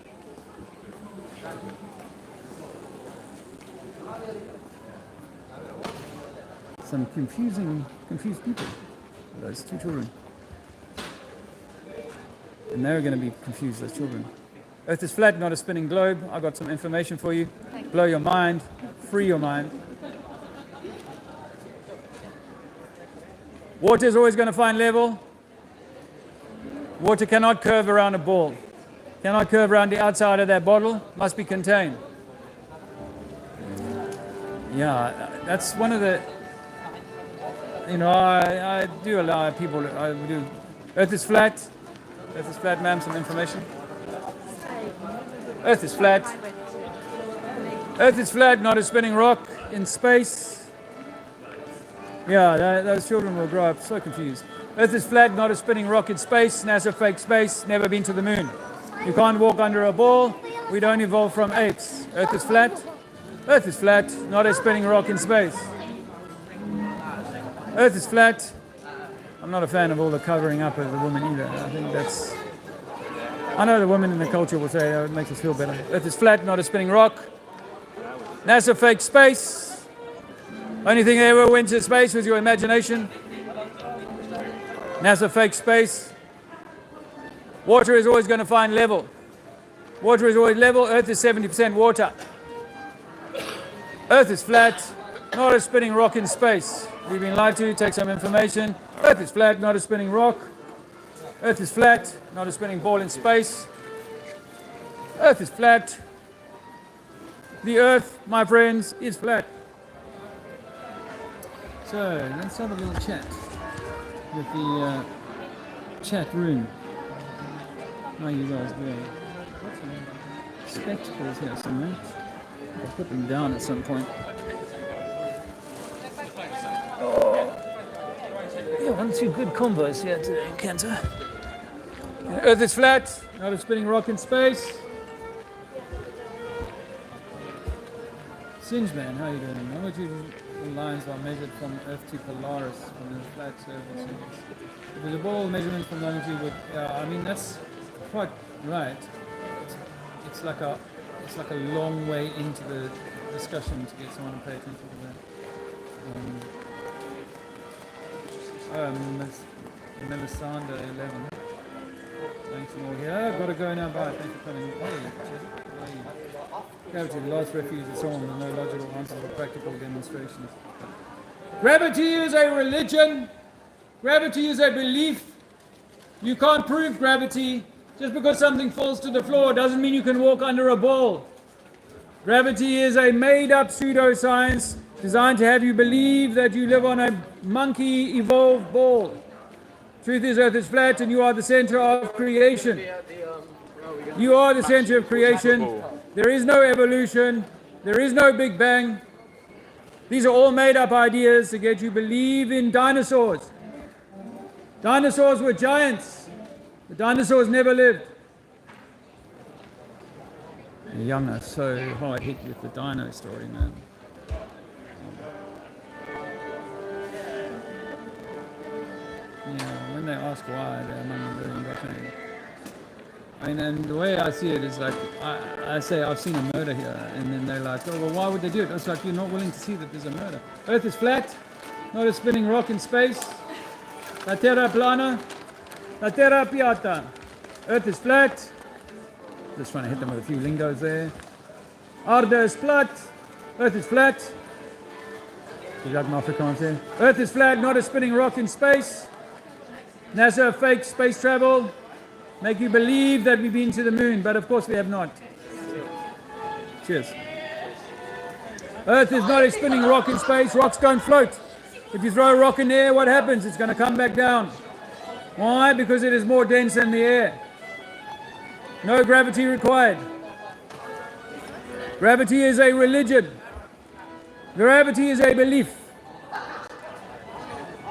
Some confused people. Those two children. And they're going to be confused, those children. Earth is flat, not a spinning globe. I've got some information for you. Blow your mind. Free your mind. Water is always going to find level. Water cannot curve around a ball. Cannot curve around the outside of that bottle. Must be contained. Yeah, that's one of the... You know, I do allow people... I do. Earth is flat. Earth is flat, ma'am. Some information. Earth is flat. Earth is flat, not a spinning rock in space. Yeah, those children will grow up so confused. Earth is flat, not a spinning rock in space. NASA fake space, never been to the moon. You can't walk under a ball. We don't evolve from apes. Earth is flat. Earth is flat, not a spinning rock in space. Earth is flat. I'm not a fan of all the covering up of the woman either. I think that's... I know the women in the culture will say, oh, it makes us feel better. Earth is flat, not a spinning rock. NASA fake space. Only thing they ever went to space was your imagination. NASA fake space. Water is always going to find level. Water is always level. Earth is 70% water. Earth is flat, not a spinning rock in space. We've been lied to. Take some information. Earth is flat, not a spinning rock. Earth is flat, not a spinning ball in space. Earth is flat. The Earth, my friends, is flat. So let's have a little chat with the chat room. How are you guys doing? Spectacles here somewhere. I'll put them down at some point. Oh, yeah, 1 2 good combos here today, Cantor. Earth is flat, not a spinning rock in space. Singeman, how are you doing? Longitude lines are measured from Earth to Polaris on the flat surface. If there's a ball measurement from longitude with, I mean that's quite right. It's like a long way into the discussion to get someone to pay attention to that. Melisanda 11. Thanks for all here. Got to go now. Bye. Thanks for coming. Gravity, the last refuge is on with no logical answer for practical demonstrations. Gravity is a religion. Gravity is a belief. You can't prove gravity. Just because something falls to the floor doesn't mean you can walk under a ball. Gravity is a made-up pseudoscience designed to have you believe that you live on a monkey-evolved ball. Truth is, Earth is flat and you are the center of creation. You are the center of creation. There is no evolution. There is no Big Bang. These are all made-up ideas to get you believe in dinosaurs. Dinosaurs were giants. The dinosaurs never lived. Young are so hard hit with the dino story, man. ask why they're among the indoctrinated. And the way I see it is like, I say, I've seen a murder here, and then they're like, oh, well, why would they do it? It's like, you're not willing to see that there's a murder. Earth is flat, not a spinning rock in space. La terra plana, la terra piatta. Earth is flat. Just trying to hit them with a few lingos there. Aarde is plat, Earth is flat. Earth is flat, not a spinning rock in space. NASA fake space travel. Make you believe that we've been to the moon, but of course we have not. Cheers. Earth is not a spinning rock in space. Rocks don't float. If you throw a rock in the air, what happens? It's going to come back down. Why? Because it is more dense than the air. No gravity required. Gravity is a religion. Gravity is a belief.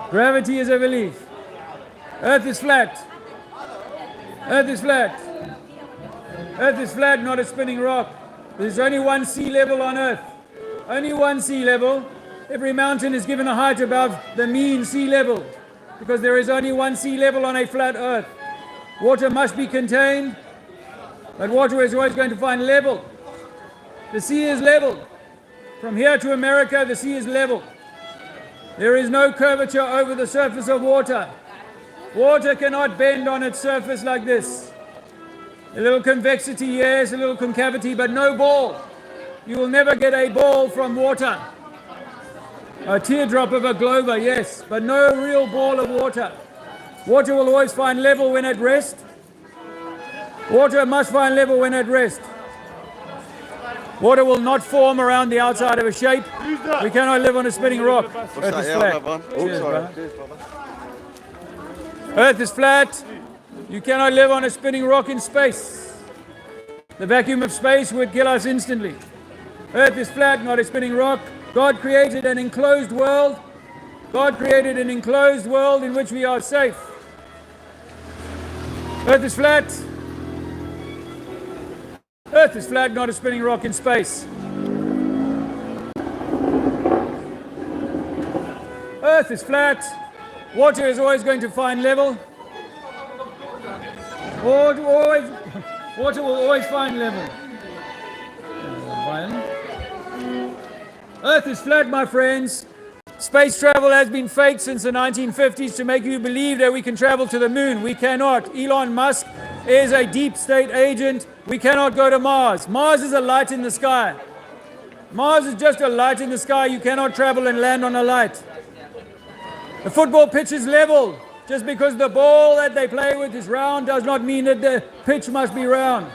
Gravity is a belief. Earth is flat. Earth is flat. Earth is flat, not a spinning rock. There's only one sea level on Earth. Only one sea level. Every mountain is given a height above the mean sea level, because there is only one sea level on a flat Earth. Water must be contained, but water is always going to find level. The sea is level. From here to America, the sea is level. There is no curvature over the surface of water. Water cannot bend on its surface like this. A little convexity, yes, a little concavity, but no ball. You will never get a ball from water. A teardrop of a glober, yes, but no real ball of water. Water will always find level when at rest. Water must find level when at rest. Water will not form around the outside of a shape. We cannot live on a spinning rock. Earth is flat. Cheers, brother. Earth is flat. You cannot live on a spinning rock in space. The vacuum of space would kill us instantly. Earth is flat, not a spinning rock. God created an enclosed world. God created an enclosed world in which we are safe. Earth is flat. Earth is flat, not a spinning rock in space. Earth is flat. Water is always going to find level. Water will always find level. Earth is flat, my friends. Space travel has been faked since the 1950s to make you believe that we can travel to the moon. We cannot. Elon Musk is a deep state agent. We cannot go to Mars. Mars is a light in the sky. Mars is just a light in the sky. You cannot travel and land on a light. The football pitch is level. Just because the ball that they play with is round does not mean that the pitch must be round.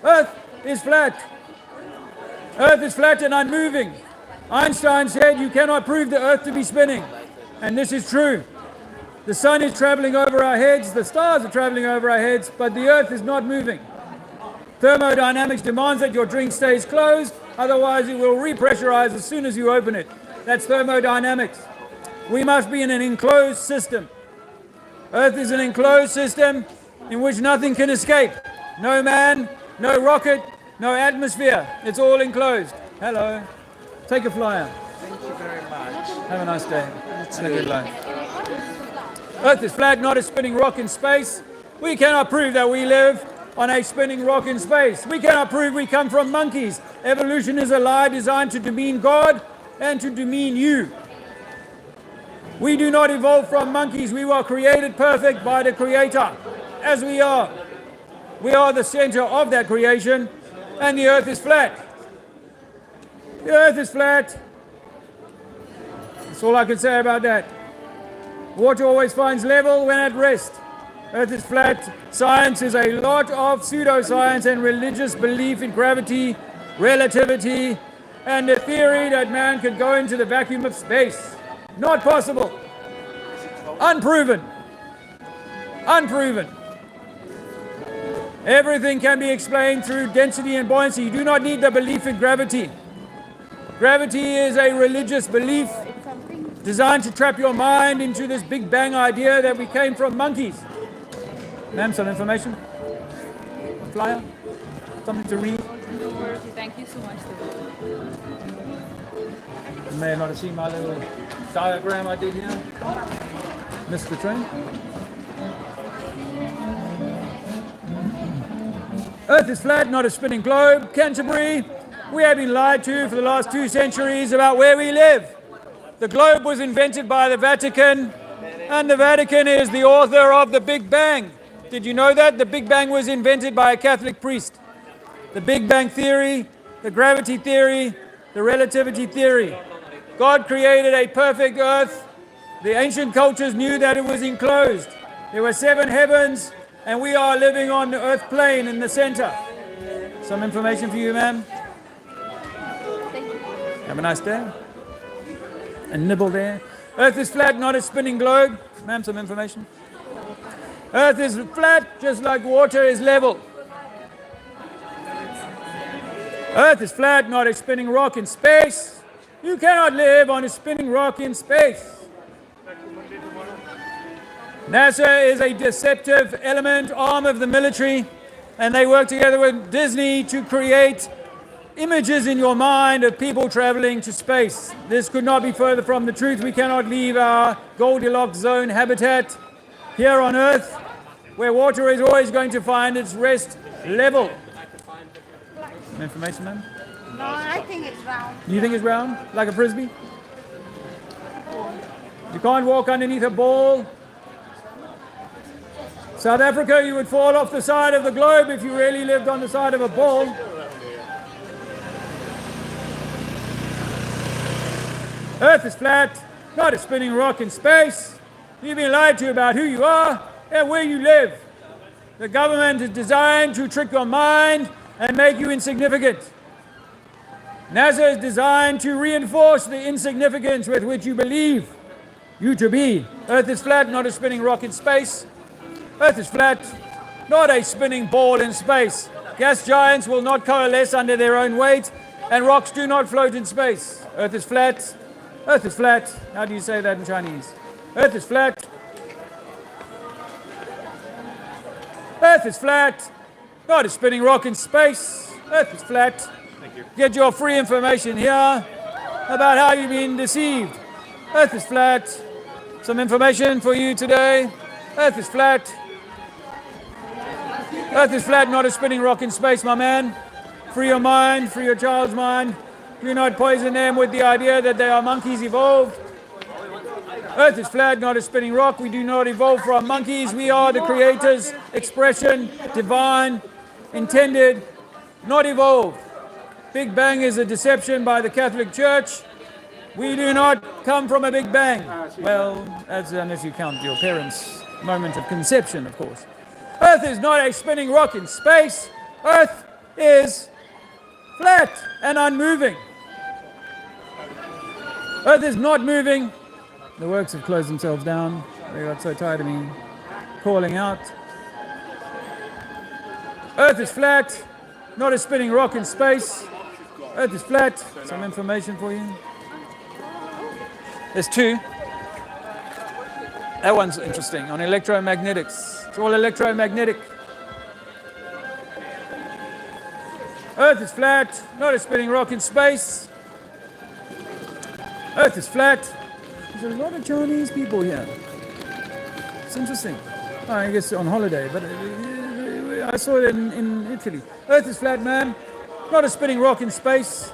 Earth is flat. Earth is flat and unmoving. Einstein said you cannot prove the Earth to be spinning. And this is true. The sun is traveling over our heads, the stars are traveling over our heads, but the Earth is not moving. Thermodynamics demands that your drink stays closed, otherwise it will repressurize as soon as you open it. That's thermodynamics. We must be in an enclosed system. Earth is an enclosed system in which nothing can escape. No man, no rocket, no atmosphere. It's all enclosed. Hello. Take a flyer.
Thank you very much.
Have a nice day. It's a good life. Earth is flat, not a spinning rock in space. We cannot prove that we live on a spinning rock in space. We cannot prove we come from monkeys. Evolution is a lie designed to demean God and to demean you. We do not evolve from monkeys. We were created perfect by the Creator, as we are. We are the center of that creation, and the Earth is flat. The Earth is flat. That's all I can say about that. Water always finds level when at rest. Earth is flat. Science is a lot of pseudoscience and religious belief in gravity, relativity, and the theory that man could go into the vacuum of space. Not possible. Unproven. Unproven. Everything can be explained through density and buoyancy. You do not need the belief in gravity. Gravity is a religious belief designed to trap your mind into this Big Bang idea that we came from monkeys. Ma'am, some information? A flyer? Something to read?
Thank you so much.
You may not have seen my little diagram I did here. Missed the train? Earth is flat, not a spinning globe. Canterbury, we have been lied to for the last 2 centuries about where we live. The globe was invented by the Vatican, and the Vatican is the author of the Big Bang. Did you know that? The Big Bang was invented by a Catholic priest. The Big Bang theory, the gravity theory, the relativity theory. God created a perfect earth. The ancient cultures knew that it was enclosed. There were 7 heavens, and we are living on the earth plane in the center. Some information for you, ma'am. Have a nice day. A nibble there. Earth is flat, not a spinning globe. Ma'am, some information. Earth is flat, just like water is level. Earth is flat, not a spinning rock in space. You cannot live on a spinning rock in space. NASA is a deceptive element, arm of the military, and they work together with Disney to create images in your mind of people traveling to space. This could not be further from the truth. We cannot leave our Goldilocks zone habitat here on Earth, where water is always going to find its rest level. Some information, ma'am?
No, I think it's round.
You think it's round? Like a frisbee? You can't walk underneath a ball. South Africa, you would fall off the side of the globe if you really lived on the side of a ball. Earth is flat, not a spinning rock in space. You've been lied to about who you are and where you live. The government is designed to trick your mind and make you insignificant. NASA is designed to reinforce the insignificance with which you believe you to be. Earth is flat, not a spinning rock in space. Earth is flat, not a spinning ball in space. Gas giants will not coalesce under their own weight, and rocks do not float in space. Earth is flat. Earth is flat. How do you say that in Chinese? Earth is flat. Earth is flat, not a spinning rock in space. Earth is flat.
Thank you.
Get your free information here about how you've been deceived. Earth is flat. Some information for you today. Earth is flat. Earth is flat, not a spinning rock in space, my man. Free your mind, free your child's mind. Do not poison them with the idea that they are monkeys evolved. Earth is flat, not a spinning rock. We do not evolve from monkeys. We are the creator's expression, divine, intended, not evolved. Big Bang is a deception by the Catholic Church. We do not come from a Big Bang. Well, that's unless you count your parents' moment of conception, of course. Earth is not a spinning rock in space. Earth is flat and unmoving. Earth is not moving. The works have closed themselves down. They got so tired of me calling out. Earth is flat, not a spinning rock in space. Earth is flat. Some information for you. There's 2. That one's interesting, on electromagnetics. It's all electromagnetic. Earth is flat, not a spinning rock in space. Earth is flat. There's a lot of Chinese people here. It's interesting. I guess on holiday, but I saw it in Italy. Earth is flat, man. Not a spinning rock in space.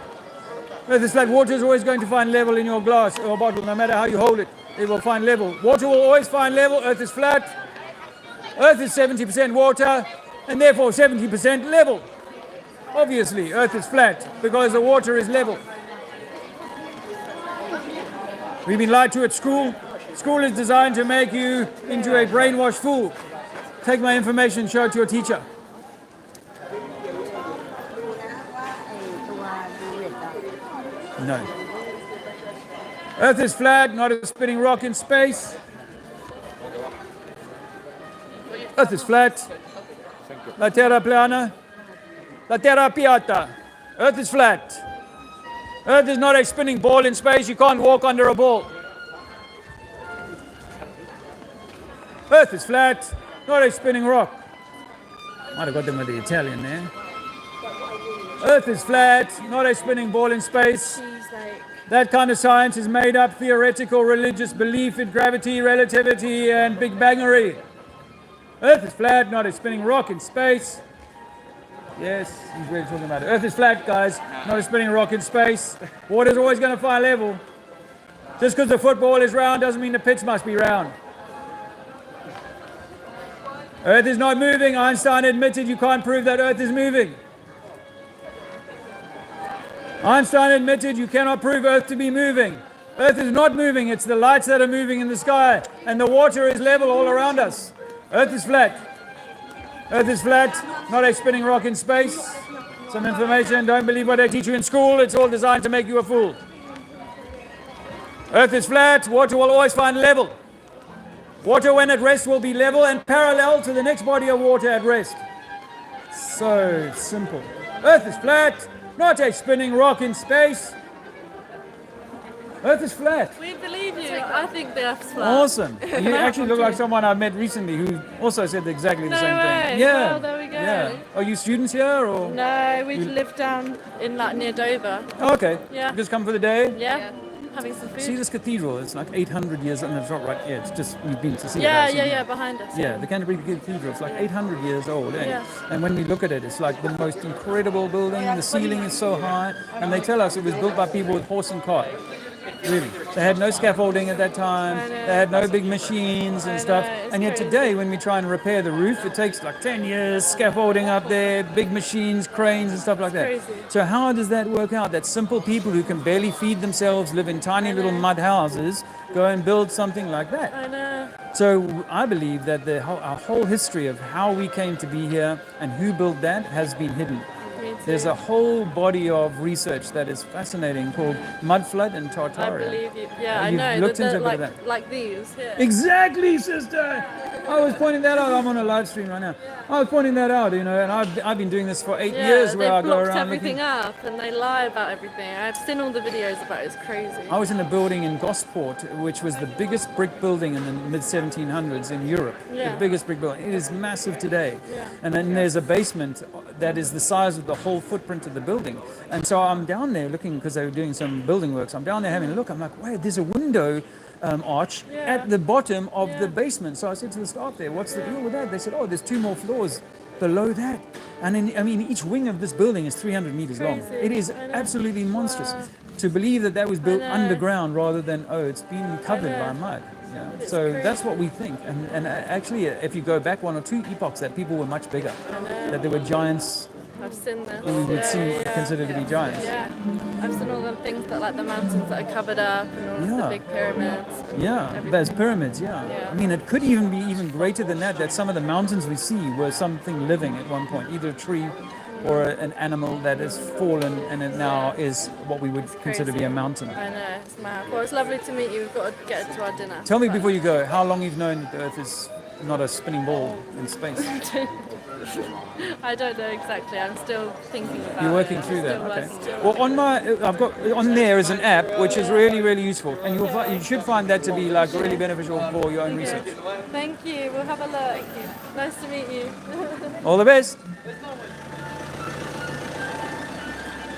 Earth is flat. Water is always going to find level in your glass or bottle, no matter how you hold it. It will find level. Water will always find level. Earth is flat. Earth is 70% water, and therefore 70% level. Obviously, Earth is flat because the water is level. We've been lied to at school. School is designed to make you into a brainwashed fool. Take my information, show it to your teacher. No. Earth is flat, not a spinning rock in space. Earth is flat. La terra plana. La terra piatta. Earth is flat. Earth is not a spinning ball in space. You can't walk under a ball. Earth is flat, not a spinning rock. Might have got them with the Italian there. Earth is flat, not a spinning ball in space. That kind of science is made up theoretical religious belief in gravity, relativity, and Big Bangery. Earth is flat, not a spinning rock in space. Yes, he's really talking about it. Earth is flat, guys, not a spinning rock in space. Water's always going to fly level. Just because the football is round doesn't mean the pitch must be round. Earth is not moving. Einstein admitted you can't prove that Earth is moving. Einstein admitted you cannot prove Earth to be moving. Earth is not moving. It's the lights that are moving in the sky. And the water is level all around us. Earth is flat. Earth is flat, not a spinning rock in space. Some information, don't believe what they teach you in school. It's all designed to make you a fool. Earth is flat, water will always find level. Water when at rest will be level and parallel to the next body of water at rest. So simple. Earth is flat, not a spinning rock in space. Earth is flat.
We believe you. I think the Earth's flat.
Awesome. You actually look like someone I met recently who also said exactly the same thing. Yeah.
Well, there we go.
Yeah. Are you students here or?
No, we live down in like near Dover.
Oh, okay.
Yeah.
Just come for the day?
Yeah. Having some food.
See this cathedral? It's like 800 years, and it's not right here. It's just we've been to see it.
Yeah, behind us.
Yeah, the Canterbury Cathedral. It's like 800 years old. Eh?
Yeah.
And when we look at it, it's like the most incredible building. The ceiling is so high, and they tell us it was built by people with horse and cart. Really. They had no scaffolding at that time. They had no big machines and stuff. And yet today, when we try and repair the roof, it takes like 10 years, scaffolding up there, big machines, cranes and stuff like that. So how does that work out? That simple people who can barely feed themselves, live in tiny little mud houses, go and build something like that.
I know.
So I believe that our whole history of how we came to be here and who built that has been hidden. There's a whole body of research that is fascinating called Mud Flood and Tartaria.
I believe you. Yeah, I
You've
know.
looked into a bit of
like,
that.
like these here.
Exactly, sister. I was pointing that out. I'm on a live stream right now. I was pointing that out, and I've been doing this for 8 years, where I go around
everything up, and they lie about everything. I've seen all the videos about it. It's crazy.
I was in a building in Gosport, which was the biggest brick building in the mid-1700s in Europe.
Yeah.
The biggest brick building. It is massive today.
Yeah.
And then there's a basement that is the size of the whole footprint of the building. And so I'm down there looking, because they were doing some building works. I'm down there having a look. I'm like, wait, there's a window arch at the bottom of the basement. So I said to the staff there, what's the deal with that? They said, oh, there's 2 more floors below that. And each wing of this building is 300 meters long. It is absolutely monstrous. To believe that was built underground rather than, it's been covered by mud. Yeah. So that's what we think. And actually, if you go back 1 or 2 epochs, that people were much bigger. That there were giants.
I've seen this.
Who we would consider to be giants.
Yeah. I've seen all the things that, like the mountains that are covered up and all the big pyramids.
Yeah, there's pyramids, yeah. I mean, it could even be even greater than that some of the mountains we see were something living at one point, either a tree or an animal that has fallen and it now is what we would consider to be a mountain.
I know, it's mad. Well, it's lovely to meet you. We've got to get to our dinner.
Tell me before you go, how long you've known that the Earth is not a spinning ball in space?
I don't know exactly. I'm still thinking about it.
You're working through that, okay. Well, I've got on there is an app which is really, really useful, and you should find that to be like really beneficial for your own research.
Thank you. We'll have a look. Nice to meet you.
All the best.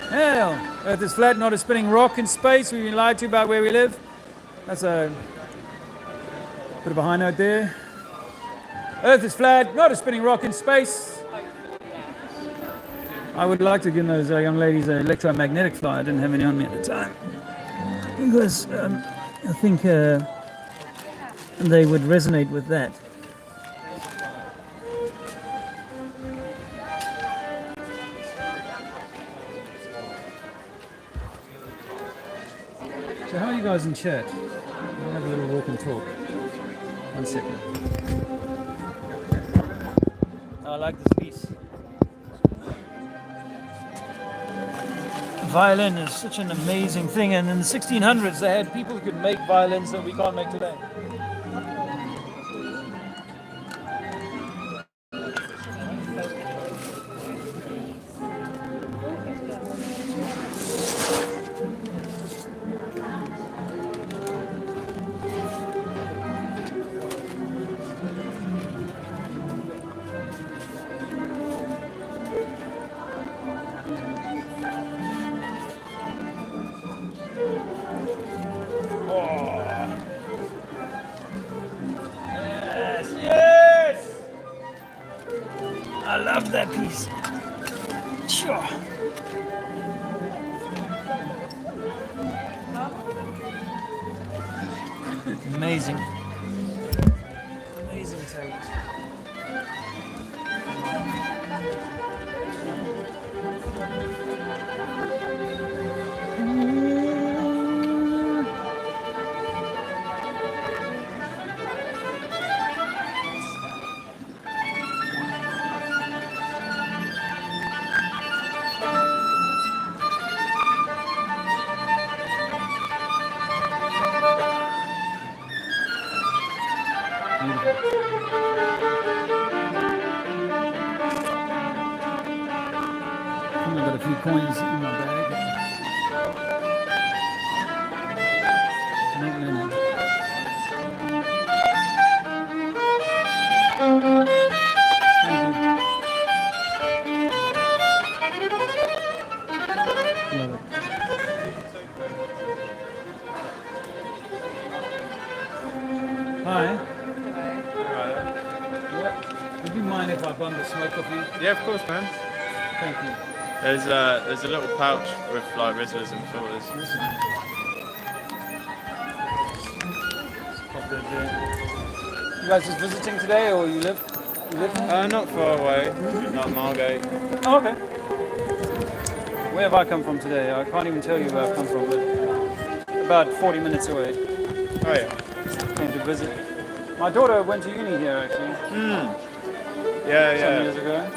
Hell, Earth is flat, not a spinning rock in space. We've been lied to about where we live. That's a bit of a high note there. Earth is flat, not a spinning rock in space. I would like to give those young ladies an electromagnetic fly. I didn't have any on me at the time. Because I think they would resonate with that. So how are you guys in chat? We'll have a little walk and talk. 1 second. I like this piece. Violin is such an amazing thing, and in the 1600s they had people who could make violins that we can't make today. I love that piece. Sure. Amazing. Amazing tables. I've got a few coins in my bag. Not many. Love it. Hi. Would you mind if I bum the smoke off you?
Yeah, of course, man.
Thank you.
There's a little pouch with like rizzlers and filters.
You guys just visiting today, or you live?
Not far away, not Margate.
Oh, okay. Where have I come from today? I can't even tell you where I've come from, but about 40 minutes away.
Oh yeah.
Came to visit. My daughter went to uni here, actually.
Yeah.
Some years ago.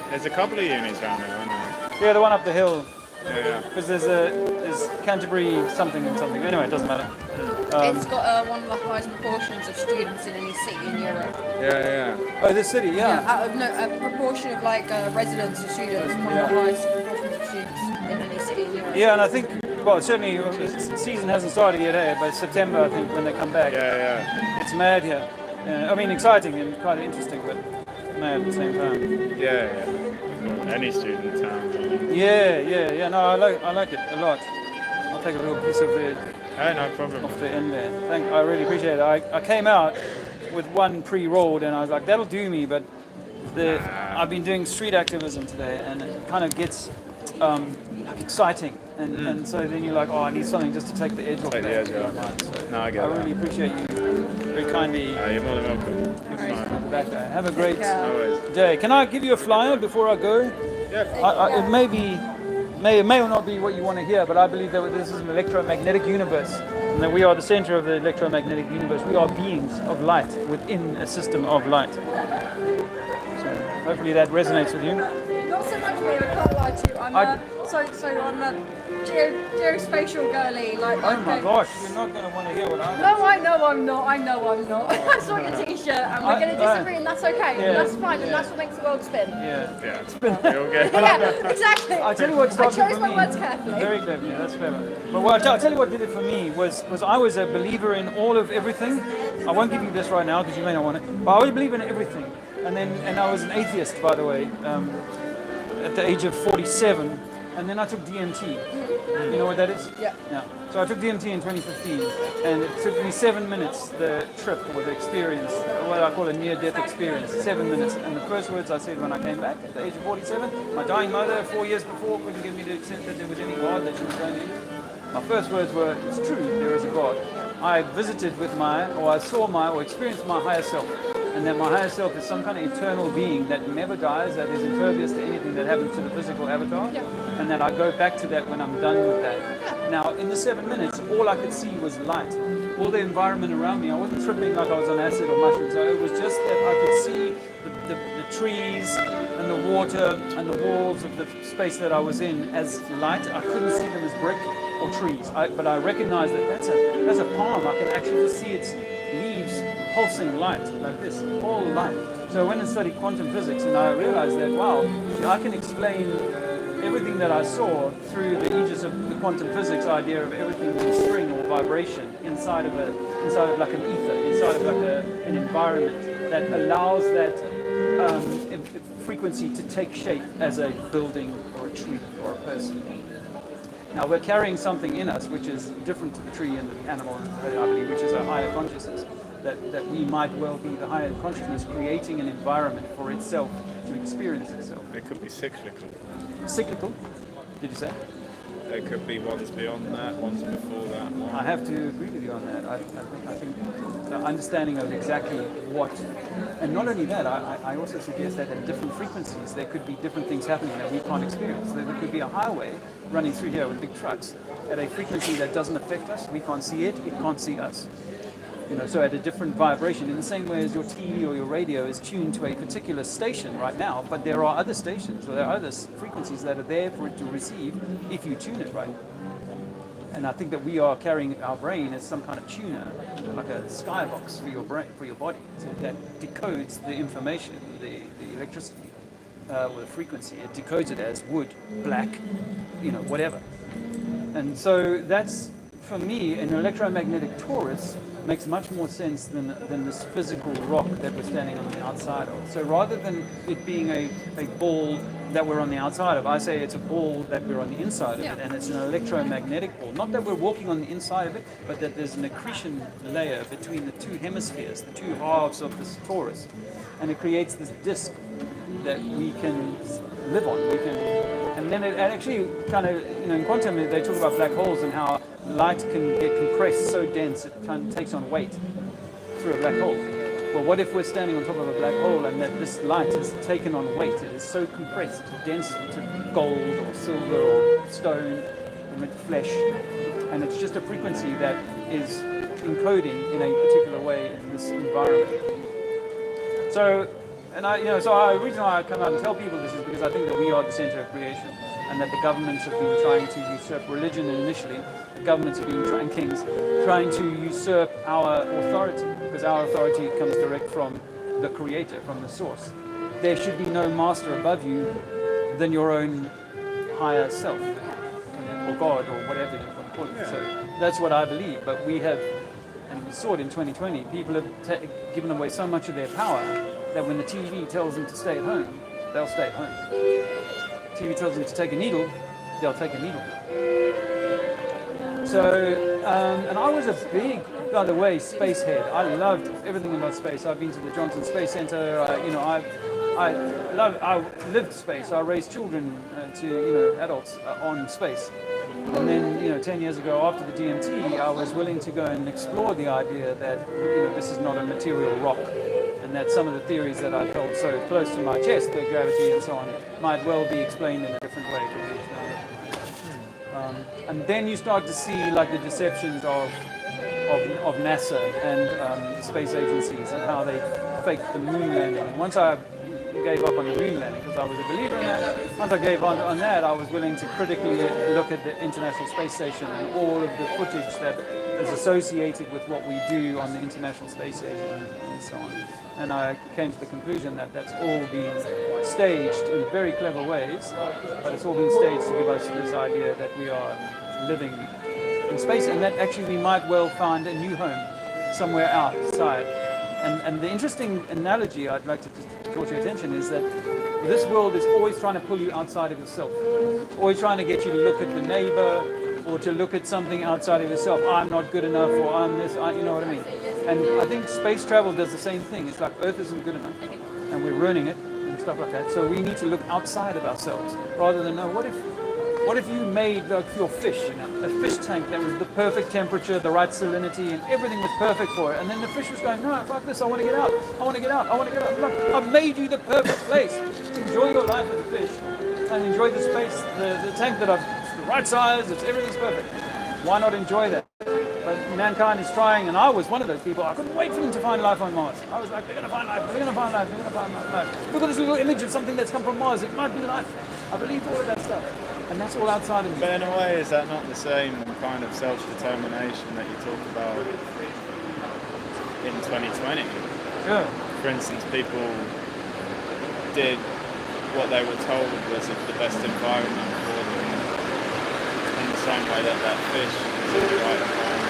There's a couple of unis around there, aren't there?
Yeah, the one up the hill.
Yeah.
Because there's Canterbury something and something. Anyway, it doesn't matter.
It's got one of the highest proportions of students in any city in Europe.
Yeah.
Oh, this city, yeah.
Out of a proportion of like residents of students, one of the highest proportions of students in any city in Europe.
Yeah, and I think, well, certainly the season hasn't started yet, but September, I think, when they come back.
Yeah.
It's mad here. I mean, exciting and kind of interesting, but mad at the same time.
Yeah. Any student town.
Yeah. No, I like it a lot. I'll take a little piece of it.
Oh, no problem.
Off the end there. I really appreciate it. I came out with one pre-rolled and I was like, that'll do me, but I've been doing street activism today and it kind of gets exciting. And so then you're like, oh, I need something just to take the edge off.
Take the edge off. No, I get
I
that.
really appreciate you very kindly.
You're more than welcome.
Back there. Have a great
Always.
day. Can I give you a flyer before I go?
Yeah.
It may or not be what you want to hear, but I believe that this is an electromagnetic universe, and that we are the center of the electromagnetic universe. We are beings of light within a system of light. So hopefully that resonates with you.
Not so much me, I can't lie to you. I'm a geospatial girly. Like,
oh my gosh, you're not going to want to hear what I'm
No, I know I'm not. I saw your t-shirt and we're going to disagree and that's okay.
Yeah,
That's fine and that's what makes the world spin.
Yeah.
Okay.
Yeah, exactly.
I tell you what
I
started
chose
for
my
me.
words carefully.
Very clever, yeah, that's clever. But what I'll tell you what did it for me was I was a believer in all of everything. I won't give you this right now because you may not want it, but I always believe in everything. And I was an atheist, by the way, at the age of 47, and then I took DMT. You know what that is?
Yeah.
So I took DMT in 2015, and it took me 7 minutes, the trip or the experience, what I call a near-death experience, 7 minutes. And the first words I said when I came back at the age of 47, my dying mother 4 years before couldn't get me to accept that there was any God that she was going to. My first words were, it's true, there is a God. I visited with I saw or experienced my higher self. And that my higher self is some kind of eternal being that never dies, that is impervious to anything that happens to the physical avatar. Yeah. And that I go back to that when I'm done with that. Now, in the 7 minutes, all I could see was light. All the environment around me, I wasn't tripping like I was on acid or mushrooms. So it was just that I could see the trees and the water and the walls of the space that I was in as light. I couldn't see them as brick or trees, but I recognized that that's a palm. I can actually just see its leaves pulsing light like this, all light. So I went and studied quantum physics and I realized that, wow, I can explain everything that I saw through the aegis of the quantum physics idea of everything in string or vibration inside of like an ether, inside of like an environment that allows that frequency to take shape as a building or a tree or a person. Now we're carrying something in us which is different to the tree and the animal, I believe, which is a higher consciousness. That we might well be the higher consciousness creating an environment for itself to experience itself.
It could be cyclical.
Cyclical, did you say?
It could be one's beyond that, one's before that.
I have to agree with you on that. I think the understanding of exactly what, and not only that, I also suggest that at different frequencies there could be different things happening that we can't experience. There could be a highway running through here with big trucks at a frequency that doesn't affect us. We can't see it, it can't see us. So at a different vibration, in the same way as your TV or your radio is tuned to a particular station right now, but there are other stations or there are other frequencies that are there for it to receive if you tune it right. And I think that we are carrying our brain as some kind of tuner, like a skybox for your brain, for your body, that decodes the information, the electricity, or the frequency. It decodes it as wood, black, whatever. And so that's, for me, an electromagnetic torus makes much more sense than this physical rock that we're standing on the outside of. So rather than it being a ball that we're on the outside of, I say it's a ball that we're on the inside of it, and it's an electromagnetic ball. Not that we're walking on the inside of it, but that there's an accretion layer between the two hemispheres, the two halves of this torus, and it creates this disc that we can live on. And then it actually kind of, in quantum they talk about black holes and how light can get compressed so dense it kind of takes on weight through a black hole. Well, what if we're standing on top of a black hole and that this light is taken on weight? It is so compressed, dense to gold or silver or stone and flesh, and it's just a frequency that is encoding in a particular way in this environment. So, the reason why I come out and tell people this is because I think that we are the center of creation, and that the governments have been trying to usurp religion initially. The governments have been and kings trying to usurp our authority, because our authority comes direct from the Creator, from the Source. There should be no master above you than your own higher self, or God, or whatever you want to call it. So that's what I believe. But we have, and we saw it in 2020. People have given away so much of their power that when the TV tells them to stay at home, they'll stay at home. TV tells them to take a needle, they'll take a needle. So, and I was a big, by the way, space head. I loved everything about space. I've been to the Johnson Space Center. I lived space. I raised children to adults on space. And then 10 years ago, after the DMT, I was willing to go and explore the idea that this is not a material rock, and that some of the theories that I felt so close to my chest, the gravity and so on, might well be explained in a different way. And then you start to see like the deceptions of NASA and space agencies and how they faked the moon landing. Once I gave up on the moon landing because I was a believer in that, once I gave on that, I was willing to critically look at the International Space Station and all of the footage that is associated with what we do on the International Space Station and so on. And I came to the conclusion that that's all been staged in very clever ways, but it's all been staged to give us this idea that we are living in space and that actually we might well find a new home somewhere outside. And the interesting analogy I'd like to draw to your attention is that this world is always trying to pull you outside of yourself, always trying to get you to look at the neighbor or to look at something outside of yourself. I'm not good enough, or I'm this, you know what I mean? And I think space travel does the same thing. It's like Earth isn't good enough, and we're ruining it and stuff like that. So we need to look outside of ourselves rather than what if you made like your fish, a fish tank that was the perfect temperature, the right salinity, and everything was perfect for it. And then the fish was going, no, fuck this, I want to get out. I want to get out. I want to get out. Look, I've made you the perfect place. Enjoy your life as a fish and enjoy the space, the tank that it's the right size, everything's perfect. Why not enjoy that? But mankind is trying, and I was one of those people. I couldn't wait for them to find life on Mars. I was like, they're going to find life, they're going to find life, they're going to find life. Look at this little image of something that's come from Mars. It might be life. I believe all of that stuff. And that's all outside of me.
But in a way, is that not the same kind of self-determination that you talk about in 2020?
Yeah.
For instance, people did what they were told was the best environment for them, in the same way that fish is in the right environment.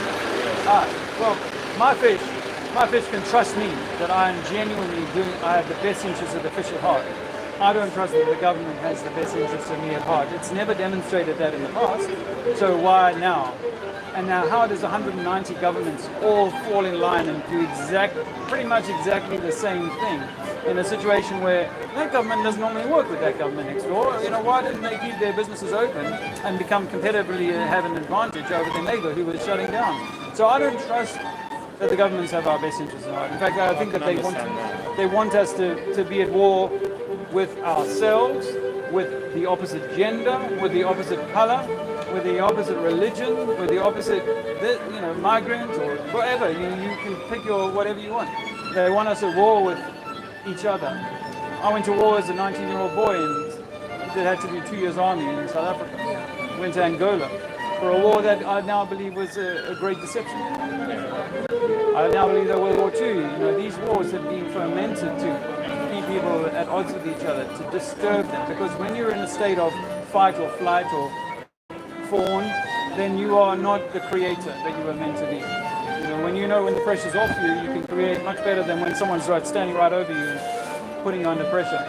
Well, my fish can trust me that I am genuinely I have the best interests of the fish at heart. I don't trust that the government has the best interests of me at heart. It's never demonstrated that in the past, so why now? And now how does 190 governments all fall in line and do pretty much exactly the same thing in a situation where that government doesn't normally work with that government next door? You know, why didn't they keep their businesses open and become competitively have an advantage over their neighbor who was shutting down? So I don't trust that the governments have our best interests in mind. In fact, I think that they want us to be at war with ourselves, with the opposite gender, with the opposite color, with the opposite religion, with the opposite, migrant or whatever. You can pick your whatever you want. They want us at war with each other. I went to war as a 19-year-old boy and did had to do 2 years army in South Africa. Went to Angola for a war that I now believe was a great deception. I now believe that World War II, these wars have been fomented to keep people at odds with each other, to disturb them. Because when you're in a state of fight or flight or fawn, then you are not the creator that you were meant to be. When the pressure's off you, you can create much better than when someone's standing right over you and putting you under pressure.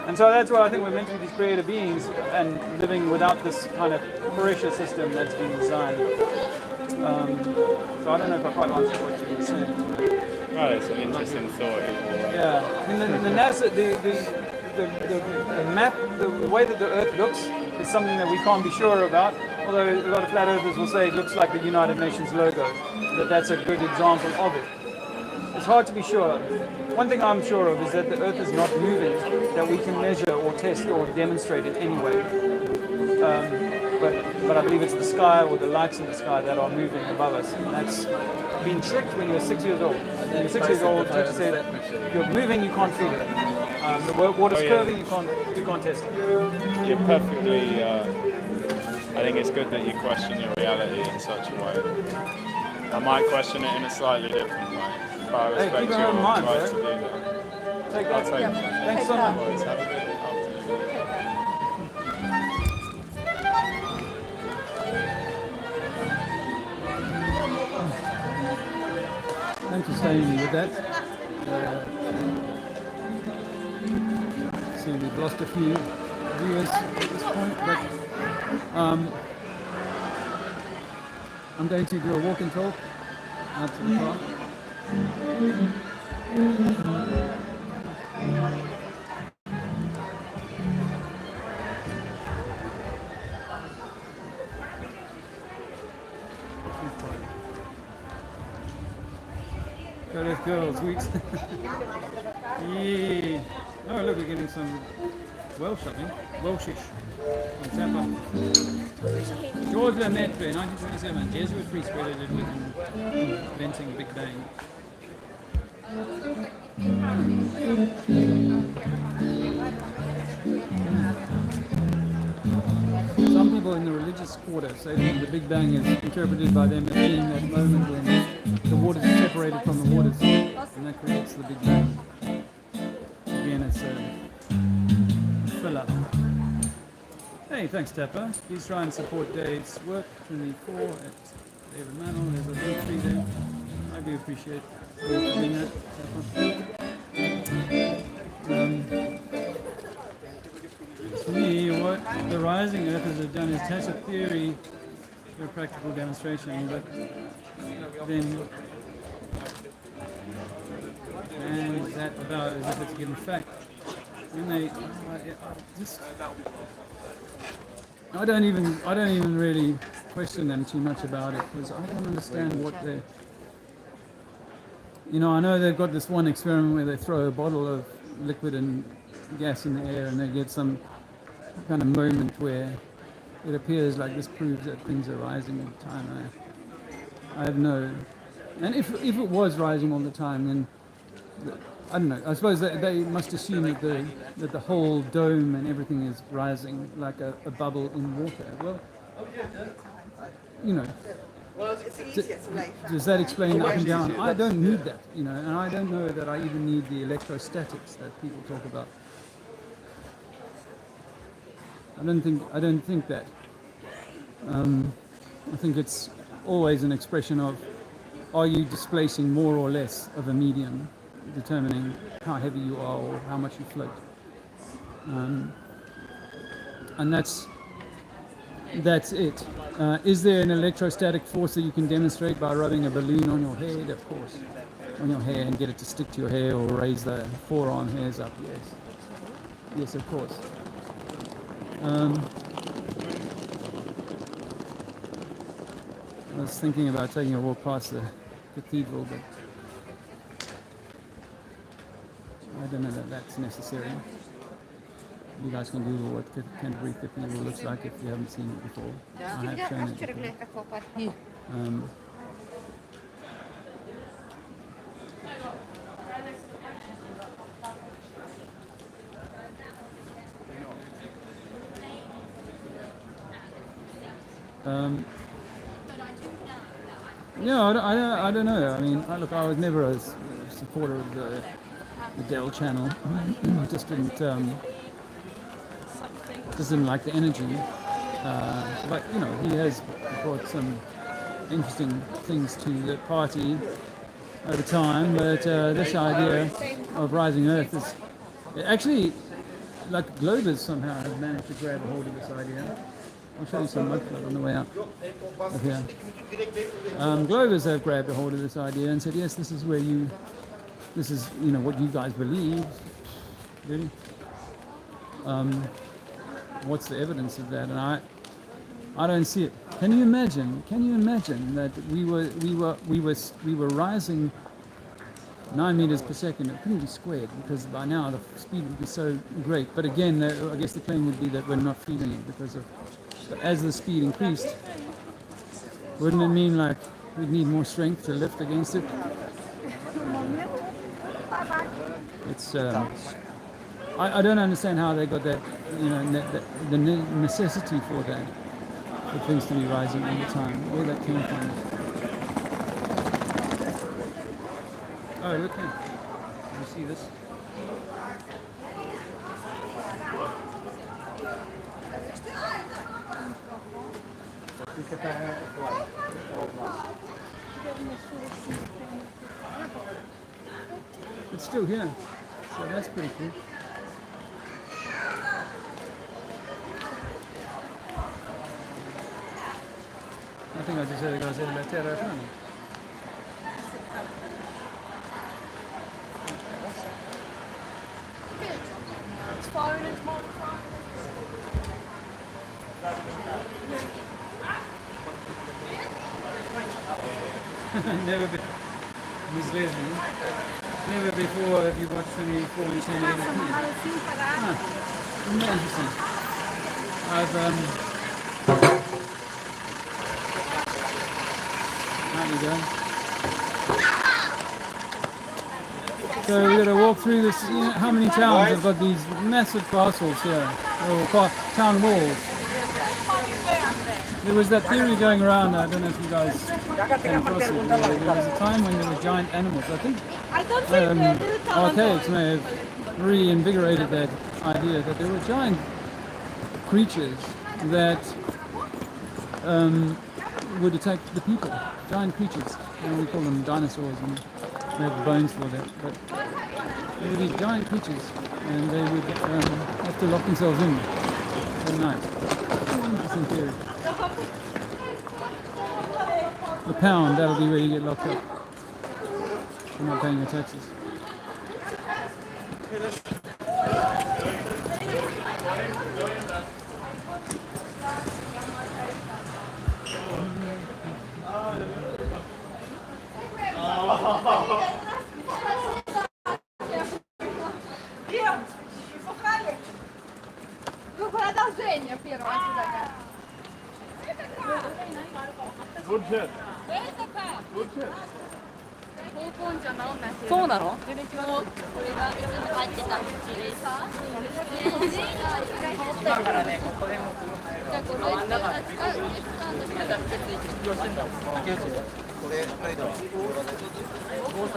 And so that's why I think we're meant to be these creative beings and living without this kind of pressure system that's been designed. So I don't know if I quite answered what you were saying.
Well, it's an interesting thought.
Yeah, I mean the NASA, the map, the way that the Earth looks is something that we can't be sure about. Although a lot of flat earthers will say it looks like the United Nations logo, that's a good example of it. It's hard to be sure. One thing I'm sure of is that the Earth is not moving, that we can measure or test or demonstrate it anyway. But I believe it's the sky or the lights in the sky that are moving above us. And that's been tricked when you're 6 years old. When you're 6 years old, you say that you're moving, you can't feel it. The water's curving, you can't test it.
You're perfectly. I think it's good that you question your reality in such a way. I might question it in a slightly different way, but I respect your right to do that.
Take that.
I'll take it.
Thanks so much.
Have a good afternoon.
Thanks for staying with that. See, we've lost a few viewers at this point, but I'm going to do a walk and talk out to the car. Go let's go, sweet. Yeah. Oh look, we're getting some Welsh, I think. Welshish. From Tampa. George Lemaitre, 1927, Jesuit priest credited with inventing the Big Bang. Some people in the religious quarter say that the Big Bang is interpreted by them as being that moment when the waters are separated from the waters, and that creates the Big Bang. Again, it's a filler. Hey, thanks Tapper. Please try and support Dave's work. 24 at David Mantle. There's a link tree there. I do appreciate you doing that. To me, what the rising earthers have done is test a theory for a practical demonstration, but then and that about as if it's a given fact. When they I don't even really question them too much about it, because I don't understand what they're. I know they've got this one experiment where they throw a bottle of liquid and gas in the air, and they get some kind of moment where it appears like this proves that things are rising all the time. I have no. And if it was rising all the time, then I don't know. I suppose that they must assume that the whole dome and everything is rising like a bubble in water. Well, does that explain up and down? I don't need that, and I don't know that I even need the electrostatics that people talk about. I don't think that. I think it's always an expression of, are you displacing more or less of a medium, determining how heavy you are or how much you float. And that's it. Is there an electrostatic force that you can demonstrate by rubbing a balloon on your head? Of course. On your hair and get it to stick to your hair or raise the forearm hairs up, yes. Yes, of course. I was thinking about taking a walk past the cathedral, but I don't know that that's necessary. You guys can Google what Canterbury Cathedral looks like if you haven't seen it before. I have shown it before. No, I don't know. I mean, look, I was never a supporter of the Dell channel. Just didn't like the energy. But you know, he has brought some interesting things to the party over time. But this idea of rising Earth is actually, like, Globers somehow have managed to grab a hold of this idea. I'll show you some mud flood on the way out of here. Globers have grabbed a hold of this idea and said, yes, this is what you guys believe. Really? What's the evidence of that? And I don't see it. Can you imagine that we were rising 9 meters per second? It couldn't be squared because by now the speed would be so great. But again, I guess the claim would be that we're not feeling it because of. But as the speed increased, wouldn't it mean like we'd need more strength to lift against it? It's I don't understand how they got that, you know, the necessity for that, for things to be rising all the time, where that came from. Oh, look here. You see this? It's still here, so that's pretty cool. I think I just heard a guy say la terra plana.
It's far in its
Never been. Miss Leslie. Never before have you watched any falling tornadoes. Isn't that interesting? There you go. So we're going to walk through this. You know, how many towns have got these massive castles here, or town walls? There was that theory going around, I don't know if you guys came across it, there was a time when there were giant animals. I think archaics may have reinvigorated that idea that there were giant creatures that would attack the people. Giant creatures. You know, we call them dinosaurs and we have the bones for that. But there were these giant creatures and they would have to lock themselves in at night. Interesting theory. The pound, that'll be where you get locked up. You're not paying your taxes.
Good shit.
そうなの？
これが入ってた口でさ。だからね、ここでも。じゃあこれ使うスタンドしたらついてる。これ北海道。盗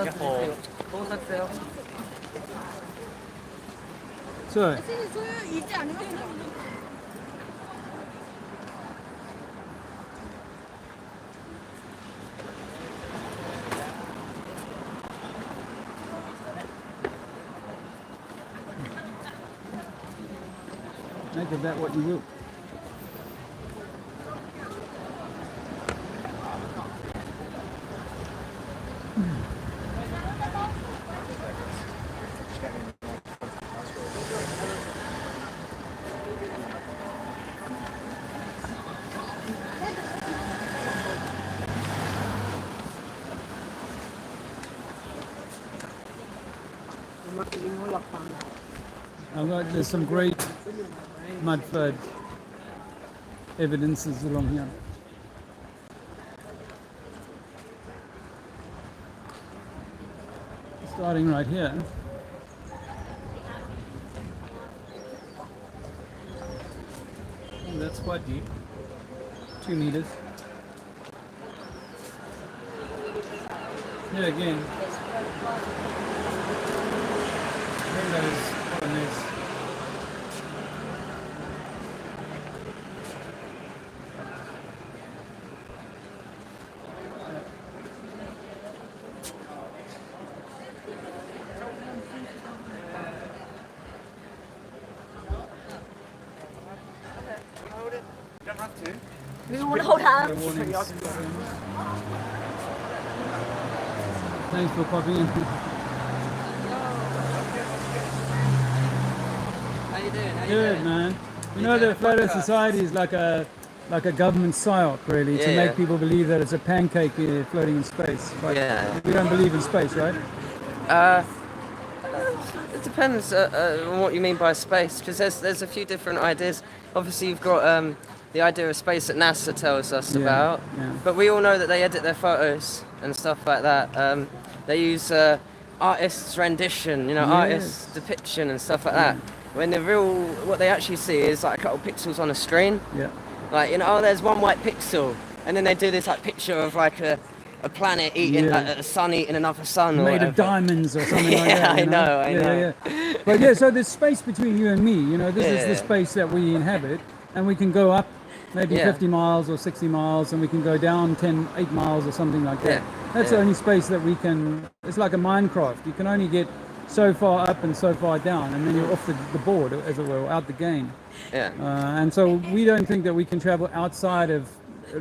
撮だよ。
そう。
そういう言いちゃありますよ。
Make of that what you will. There's some great mud flood evidences along here. Starting right here. Oh, that's quite deep. 2 meters. Here again. Windows on this.
We want to hold hands.
Thanks for popping in.
How you doing?
Good, man. You know, the Flat Earth Society is like a government psyop, really, to make people believe that it's a pancake floating in space. But we don't believe in space, right?
It depends on what you mean by space, because there's a few different ideas. Obviously, you've got the idea of space that NASA tells us about, but we all know that they edit their photos and stuff like that. They use artists' rendition, artists' depiction and stuff like that. When what they actually see is like a couple pixels on a screen.
Yeah.
Like, there's one white pixel, and then they do this like picture of like a planet eating, a sun eating another sun.
Made of diamonds or something like that.
I know.
But so there's space between you and me, this is the space that we inhabit, and we can go up maybe 50 miles or 60 miles, and we can go down 8 miles or something like that. That's the only space that we can, it's like a Minecraft. You can only get so far up and so far down, and then you're off the board, as it were, out the game. And so we don't think that we can travel outside of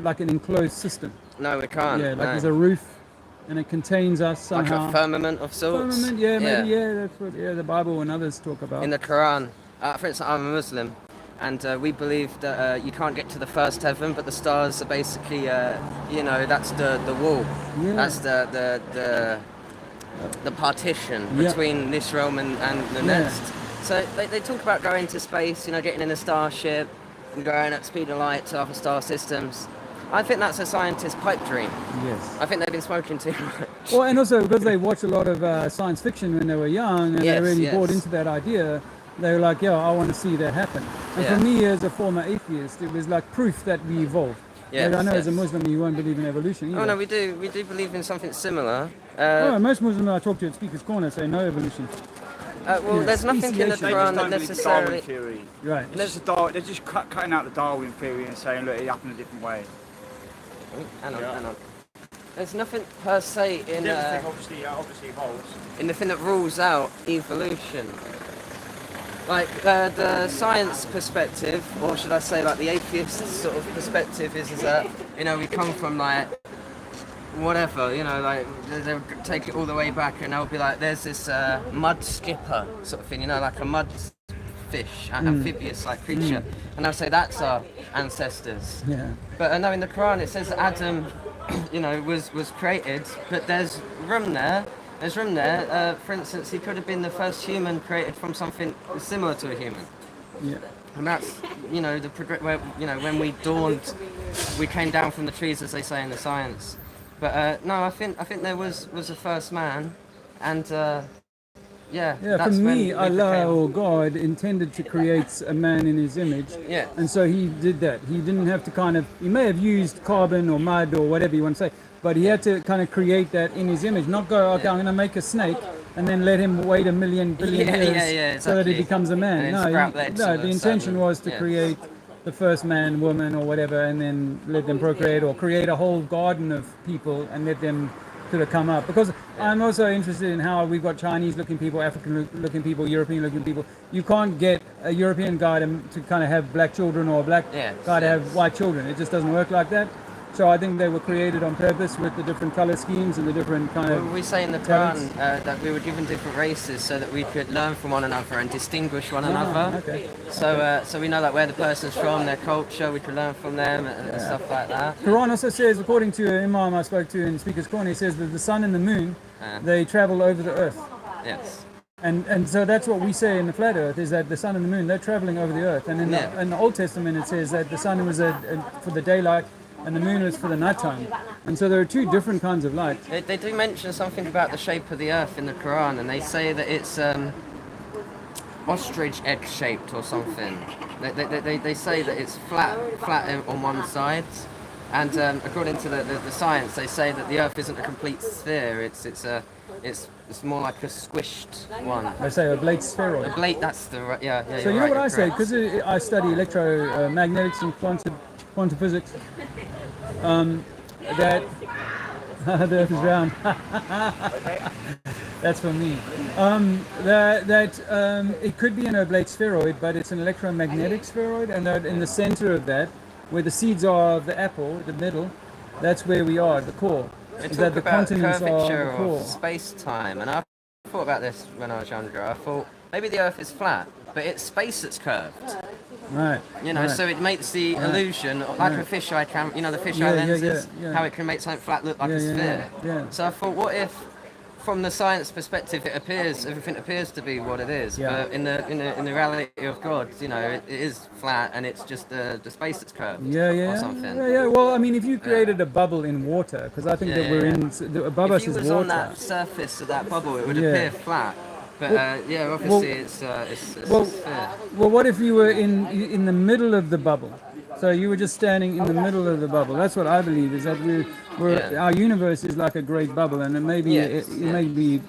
like an enclosed system.
No, we can't.
There's a roof, and it contains us somehow.
Like a firmament of sorts.
Firmament, maybe, that's what the Bible and others talk about.
In the Quran, for instance, I'm a Muslim, and we believe that you can't get to the first heaven, but the stars are basically, that's the wall. That's the partition between this realm and the next. So they talk about going to space, getting in a starship and going at speed of light to other star systems. I think that's a scientist's pipe dream.
Yes.
I think they've been smoking too much.
Well, and also because they watched a lot of science fiction when they were young, and they really bought into that idea, they were like, I want to see that happen. And for me, as a former atheist, it was like proof that we evolved. I know as a Muslim you won't believe in evolution either.
Oh no, we do believe in something similar.
Most Muslims I talk to at Speaker's Corner say no evolution.
There's nothing in the Quran that necessarily...
Right.
They're just cutting out the Darwin theory and saying, look, it happened a different way.
Hang on. There's nothing per se in...
obviously evolves.
In the thing that rules out evolution. Like the science perspective, or should I say like the atheist sort of perspective is that, we come from like whatever, like they'll take it all the way back and they'll be like, there's this mud skipper sort of thing, like a mud fish, amphibious like creature, and they'll say that's our ancestors. But no, in the Quran it says that Adam, was created, but there's room there. For instance, he could have been the first human created from something similar to a human. And that's, when we dawned, we came down from the trees, as they say in the science. But no, I think there was a first man, and
for me, Allah or God intended to create a man in His image, and so He did that. He didn't have to He may have used carbon or mud or whatever you want to say, but He had to kind of create that in His image, not go, I'm going to make a snake and then let him wait a billion years so that he becomes a man. The intention was to create the first man, woman, or whatever, and then let them procreate, or create a whole garden of people and let them sort of come up. Because I'm also interested in how we've got Chinese-looking people, African-looking people, European-looking people. You can't get a European guy to kind of have black children or a black guy to have white children. It just doesn't work like that. So I think they were created on purpose with the different color schemes and the different kind of...
We say in the Quran that we were given different races so that we could learn from one another and distinguish one another.
Okay.
So we know like where the person's from, their culture, we can learn from them and stuff like that.
Quran also says, according to an imam I spoke to in Speaker's Corner, he says that the sun and the moon, they travel over the earth.
Yes.
And so that's what we say in the flat Earth, is that the sun and the moon, they're traveling over the Earth. And in the Old Testament, it says that the sun was for the daylight and the moon was for the nighttime. And so there are two different kinds of light.
They do mention something about the shape of the Earth in the Quran, and they say that it's ostrich egg shaped or something. They say that it's flat on one side. And according to the science, they say that the Earth isn't a complete sphere. It's more like a squished one.
They say a blade spheroid.
A blade, that's the right. Yeah.
So you know what I say, because I study electromagnetics and quantum physics. That the Earth is round. That's for me. It could be an oblate spheroid, but it's an electromagnetic spheroid, and that in the center of that, where the seeds are of the apple, the middle, that's where we are, the core.
They
Is
talk
that the
about
continents are
curvature
the core.
of space-time, and I thought about this when I was younger. I thought maybe the Earth is flat, but it's space that's curved.
Right.
You know,
right.
so it makes the illusion, like
right.
a fisheye camera, you know, the fisheye lenses, how it can make something flat look like a sphere. So I thought, what if, from the science perspective, everything appears to be what it is, but in the reality of God, you know, it is flat and it's just the space that's curved, or something.
Well, I mean, if you created a bubble in water, because I think that we're above us is water.
If you was on that surface of that bubble, it would appear flat. But obviously it's a sphere.
Well, what if you were in the middle of the bubble? So you were just standing in the middle of the bubble. That's what I believe, is that our universe is like a great bubble, and it may be it may be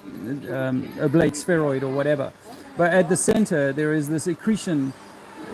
a blade spheroid or whatever. But at the center there is this accretion.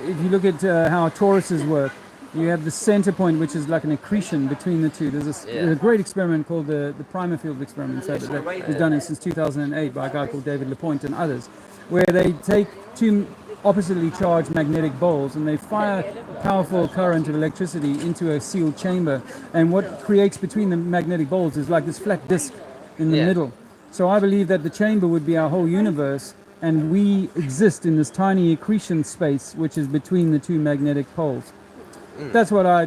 If you look at how toruses work, you have the center point, which is like an accretion between the two. There's a great experiment called the primer field experiment that was done since 2008 by a guy called David Lapointe and others, where they take two oppositely charged magnetic balls and they fire a powerful current of electricity into a sealed chamber, and what creates between the magnetic balls is like this flat disc in the middle. So I believe that the chamber would be our whole universe, and we exist in this tiny accretion space which is between the two magnetic poles. That's what I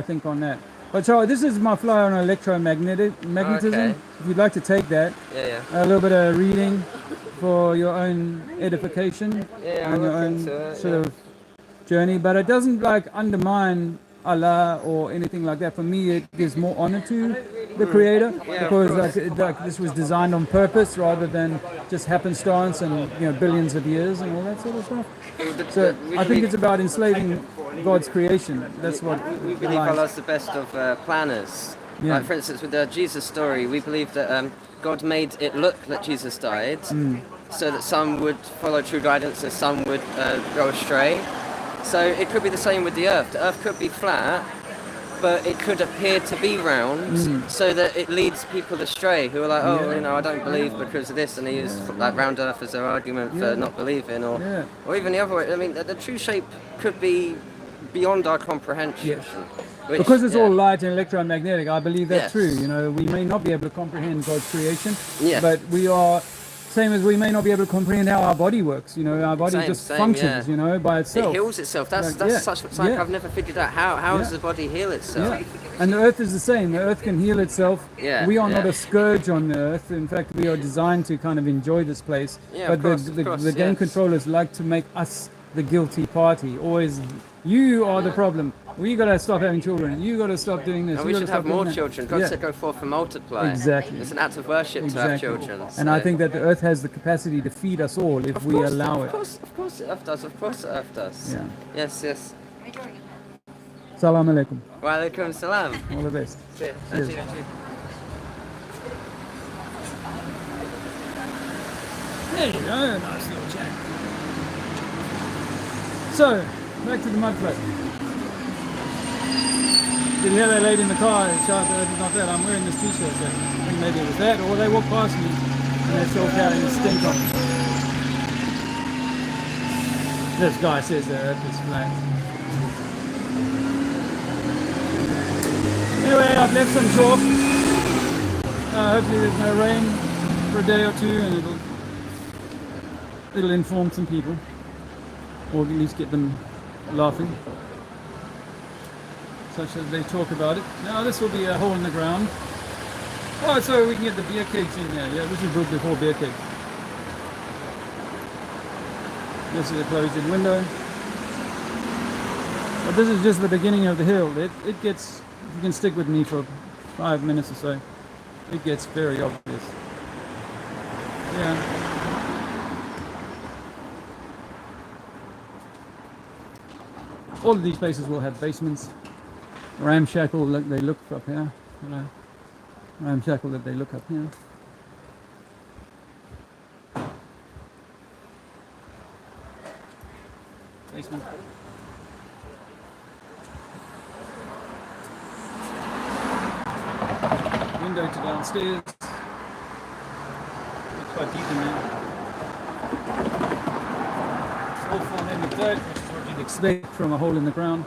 think on that. But so this is my flyer on electromagnetism.
Okay.
If you'd like to take that, a little bit of reading for your own edification and your own sort of journey. But it doesn't like undermine Allah or anything like that. For me, it gives more honor to the Creator, because like this was designed on purpose rather than just happenstance and billions of years and all that sort of stuff. So I think it's about enslaving God's creation. That's what
we believe Allah's the best of planners. Like for instance, with the Jesus story, we believe that God made it look that Jesus died, so that some would follow true guidance and some would go astray. So it could be the same with the Earth. The Earth could be flat, but it could appear to be round, so that it leads people astray who are like, I don't believe because of this, and they use like round Earth as their argument for not believing, or even the other way. I mean, the true shape could be beyond our comprehension.
Because it's all light and electromagnetic, I believe that's true. We may not be able to comprehend God's creation, but we are, same as we may not be able to comprehend how our body works. Our body functions, by itself.
It heals itself. That's such something I've never figured out. How does the body heal itself?
And the Earth is the same. The Earth can heal itself. We are not a scourge on the Earth. In fact, we are designed to kind of enjoy this place. But the game controllers like to make us the guilty party. Always, you are the problem. We got to stop having children. You got to stop doing this.
And we should have more children. God said go forth and multiply.
Exactly.
It's an act of worship to have children. So.
And I think that the Earth has the capacity to feed us all if we allow it.
Of course the Earth does. Of course the Earth does. Yes.
Salam alaikum.
Wa alaikum salam.
All the best.
Cheers.
There you go, nice little chat. So, back to the mud flat. Did you hear that lady in the car shout that it's not that? I'm wearing this t-shirt, so I think maybe it was that, or they walked past me and they're still carrying a stink on. This guy says the Earth is flat. Anyway, I've left some chalk. Hopefully there's no rain for a day or two, and it'll inform some people, or at least get them laughing, such as they talk about it. Now this will be a hole in the ground. Oh, so we can get the beer kegs in there. Yeah, this was built before beer kegs. This is a closed-in window. But this is just the beginning of the hill. It gets, if you can stick with me for 5 minutes or so, it gets very obvious. Yeah. All of these places will have basements. Ramshackle, they look up here. You know, ramshackle that they look up here. Basement. Window to downstairs. It's quite deep in there. All full in of dirt, which is what you'd expect from a hole in the ground.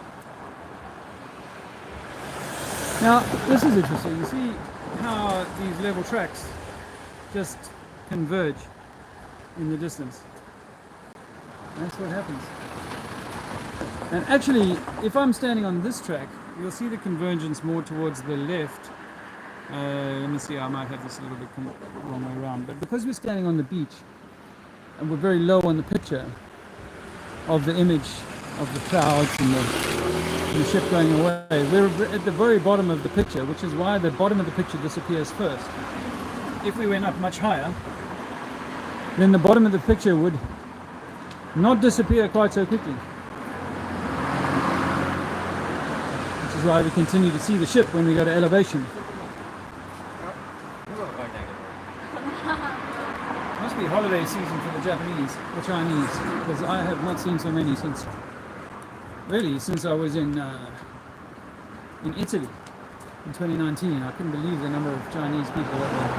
Now, this is interesting. You see how these level tracks just converge in the distance. That's what happens. And actually, if I'm standing on this track, you'll see the convergence more towards the left. Let me see, I might have this a little bit wrong way around. But because we're standing on the beach, and we're very low on the picture of the image of the clouds and the ship going away, we're at the very bottom of the picture, which is why the bottom of the picture disappears first. If we went up much higher, then the bottom of the picture would not disappear quite so quickly. Which is why we continue to see the ship when we go to elevation. Must be holiday season for the Japanese or Chinese, because I have not seen so many since I was in Italy in 2019. I couldn't believe the number of Chinese people that were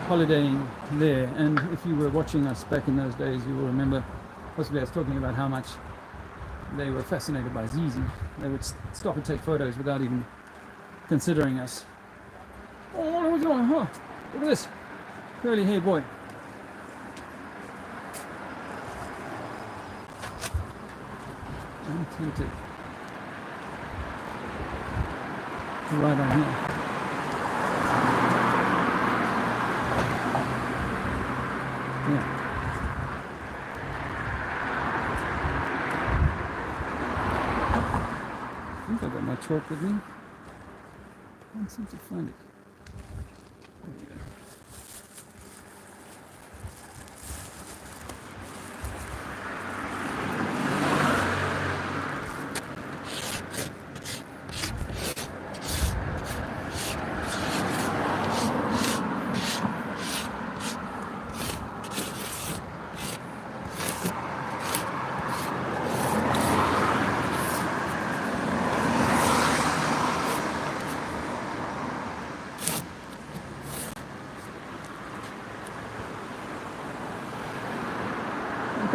holidaying there. And if you were watching us back in those days, you will remember, possibly I was talking about how much they were fascinated by Zizi. They would stop and take photos without even considering us. Oh, what's going on? Oh, look at this curly-haired boy. I'm tempted to ride on here. Yeah. I think I got my chalk with me. I can't seem to find it. There we go.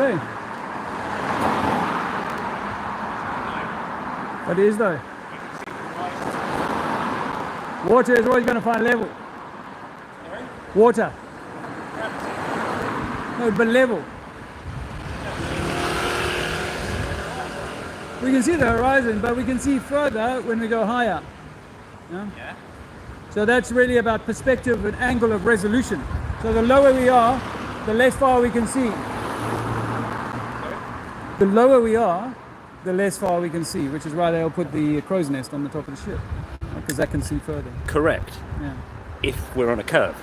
Okay. What is though? Water is always going to find level. Water. No, but level. We can see the horizon, but we can see further when we go higher. Yeah? So that's really about perspective and angle of resolution. So the lower we are, the less far we can see. The lower we are, the less far we can see, which is why they'll put the crow's nest on the top of the ship, because that can see further.
Correct.
Yeah.
If we're on a curve,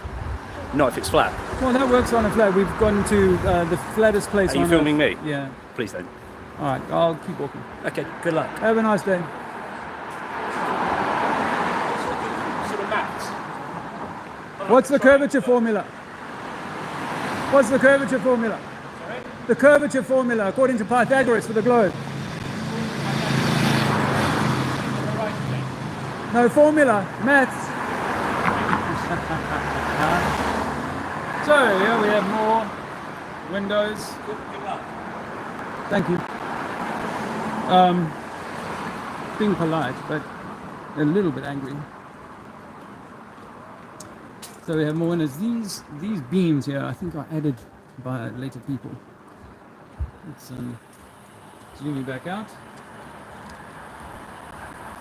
not if it's flat.
Well, that works on a flat. We've gone to the flattest place on
Are you filming
Earth.
me?
Yeah.
Please don't.
All right, I'll keep walking.
Okay, good luck.
Have a nice day.
Sort of maths.
What's the curvature formula? What's the curvature formula? The curvature formula, according to Pythagoras, for the globe. No formula, maths. So, yeah, we have more windows.
Good luck.
Thank you. Being polite, but a little bit angry. So we have more windows. These beams here, I think, are added by later people. Let's zoom back out.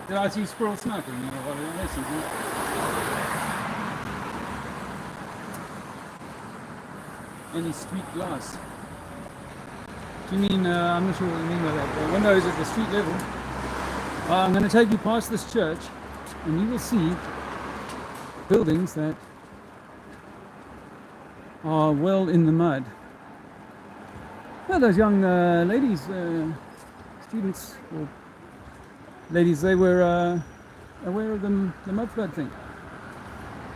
Did I see squirrel sniping? Any street glass? Do you mean, I'm not sure what you mean by that. The windows at the street level. I'm going to take you past this church and you will see buildings that are well in the mud. Well, those young ladies, students, or ladies, they were aware of the mud flood thing,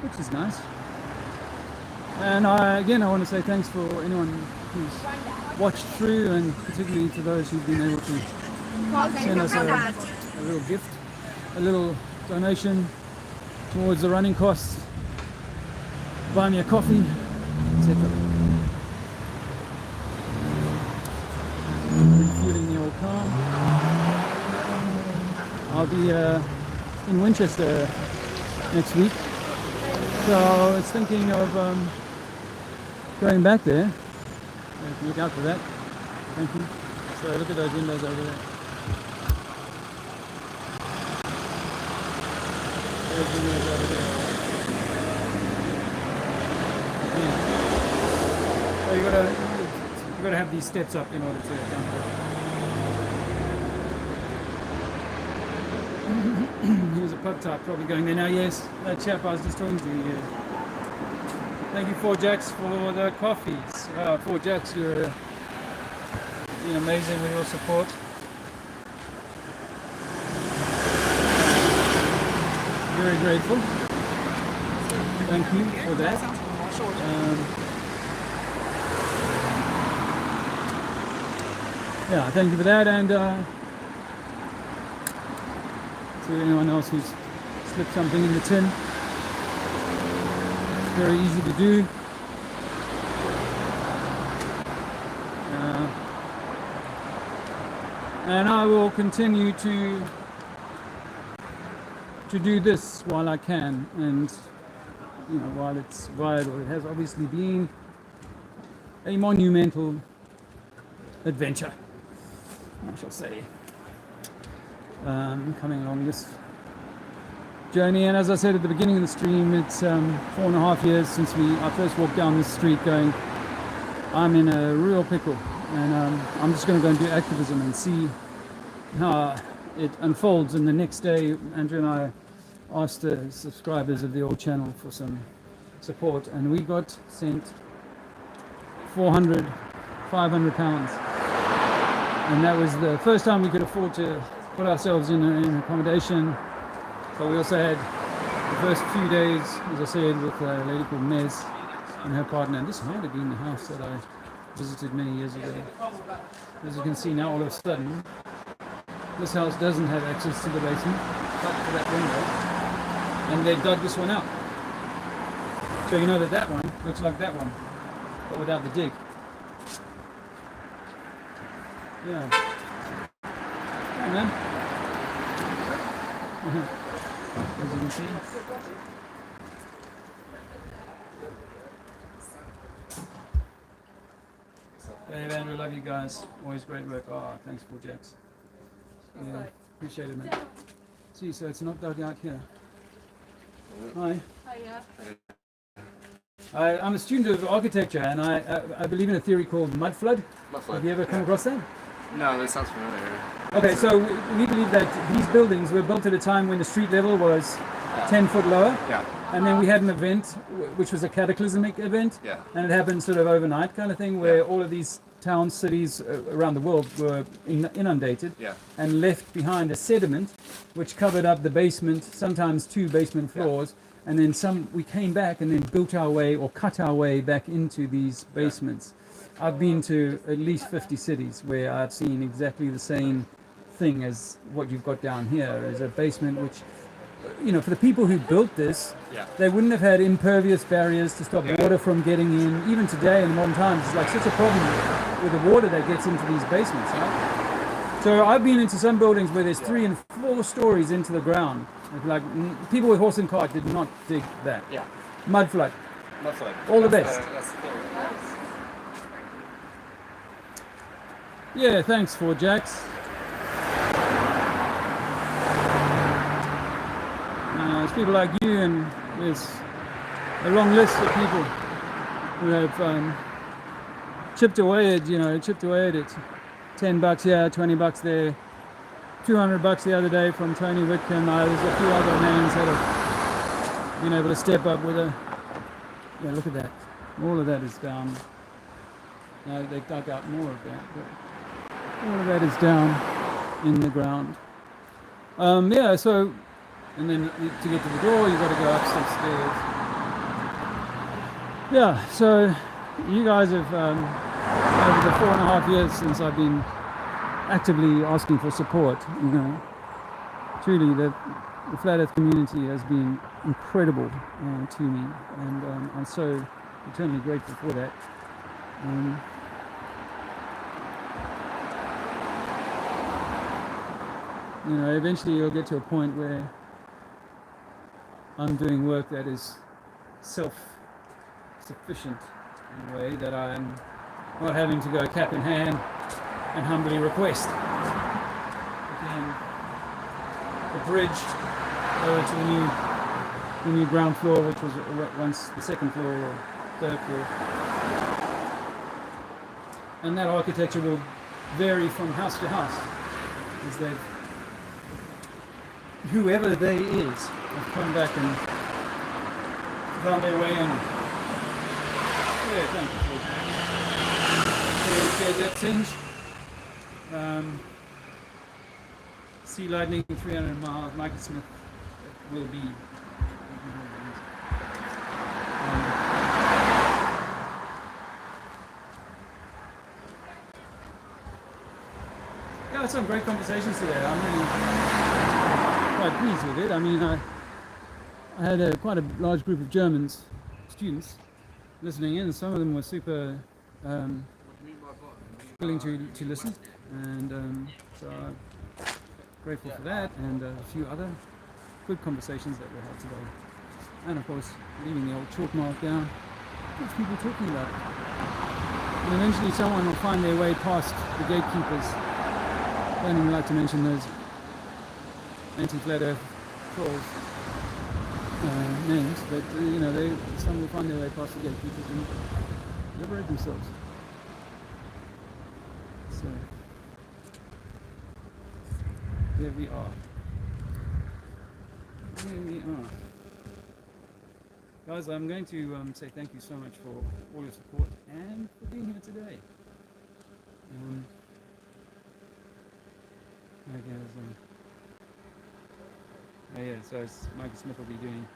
which is nice. And again, I want to say thanks for anyone who's watched through, and particularly to those who've been able to send us a little gift, a little donation towards the running costs, buy me a coffee, etc. Refueling the old car. I'll be in Winchester next week, so I was thinking of going back there. Look out for that. Thank you. So look at those windows over there. Those windows over there. Yeah. So you gotta have these steps up in order to jump over. Here's a pub type probably going there now. Yes, that chap I was just talking to. Yeah. Thank you, 4Jacks, for the coffees. 4Jacks, you're been amazing with your support. Very grateful. Thank you for that. Yeah, thank you for that, and to anyone else who's slipped something in the tin. It's very easy to do. And I will continue to do this while I can, and you know, while it's viable. It has obviously been a monumental adventure, I shall say, coming along this journey. And as I said at the beginning of the stream, it's 4.5 years since I first walked down this street going, I'm in a real pickle, and I'm just going to go and do activism and see how it unfolds. And the next day, Andrew and I asked the subscribers of the old channel for some support, and we got sent 400, 500 pounds. And that was the first time we could afford to put ourselves in accommodation. But we also had the first few days, as I said, with a lady called Mez and her partner. And this might have been the house that I visited many years ago. As you can see now, all of a sudden, this house doesn't have access to the basement, up to that window, and they dug this one out. So you know that that one looks like that one, but without the dig. Yeah. Hey, man. As you can see. Hey, Andrew, love you guys. Always great work. Oh, thanks, 4Jacks. Yeah, appreciate it, man. See, so it's not dug out here. Hi.
Hiya.
I'm a student of architecture, and I believe in a theory called mud flood.
Mud flood.
Have you ever come across that?
No, that sounds familiar.
Okay, so we believe that these buildings were built at a time when the street level was 10 foot lower.
Yeah.
And then we had an event, which was a cataclysmic event.
Yeah.
And it happened sort of overnight kind of thing, where all of these towns, cities around the world were inundated and left behind a sediment which covered up the basement, sometimes 2 basement floors. And then we came back and then built our way or cut our way back into these basements. I've been to at least 50 cities where I've seen exactly the same thing as what you've got down here. Is a basement which, you know, for the people who built this, they wouldn't have had impervious barriers to stop water from getting in. Even today in modern times, it's like such a problem with the water that gets into these basements, right? So I've been into some buildings where there's 3 and 4 stories into the ground. Like people with horse and cart did not dig that.
Yeah.
Mud flood.
Mud flood.
All the best.
That's the theory.
Yeah, thanks 4Jacks. It's people like you, and there's a long list of people who have chipped away at it $10 here, $20 there, $200 the other day from Tony Whitcomb. There's a few other names that have been able to step up with a. Yeah, look at that. All of that is down. No, they dug out more of that, but all of that is down in the ground. Yeah, so, and then to get to the door, you've got to go up 6 stairs. Yeah, so you guys have, over the 4.5 years since I've been actively asking for support, you know, truly the Flat Earth community has been incredible to me, and I'm so eternally grateful for that. You know, eventually you'll get to a point where I'm doing work that is self-sufficient in a way that I'm not having to go cap in hand and humbly request. Again, the bridge over to the new ground floor, which was once the second floor or third floor. And that architecture will vary from house to house, as they've, whoever they is, have come back and found their way in. Yeah, thank you. That tinge. Sea lightning, 300 miles. Michael Smith will be. Yeah, some great conversations today. I'm really quite pleased with it. I mean, I had quite a large group of German students listening in. Some of them were super willing to listen, and so I'm grateful for that, and a few other good conversations that we had today. And of course, leaving the old chalk mark down, what's people talking about? And eventually someone will find their way past the gatekeepers. I don't even like to mention those anti-flat earth trolls names, but you know, some will find their way past the gatekeepers and liberate themselves. So there we are. Here we are. Guys, I'm going to say thank you so much for all your support and for being here today. Yeah, so Michael Smith will be doing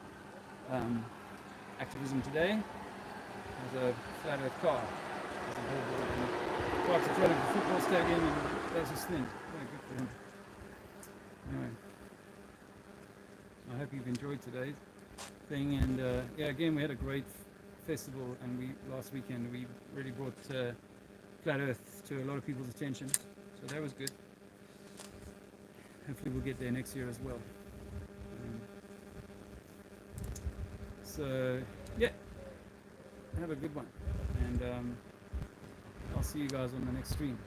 Activism today as a flat earth car. Parks in front of the football stadium, and that's his thing. Yeah, good for him. Anyway, I hope you've enjoyed today's thing, and yeah, again, we had a great festival, and last weekend we really brought flat earth to a lot of people's attention, so that was good. Hopefully we'll get there next year as well. So yeah, have a good one, and I'll see you guys on the next stream.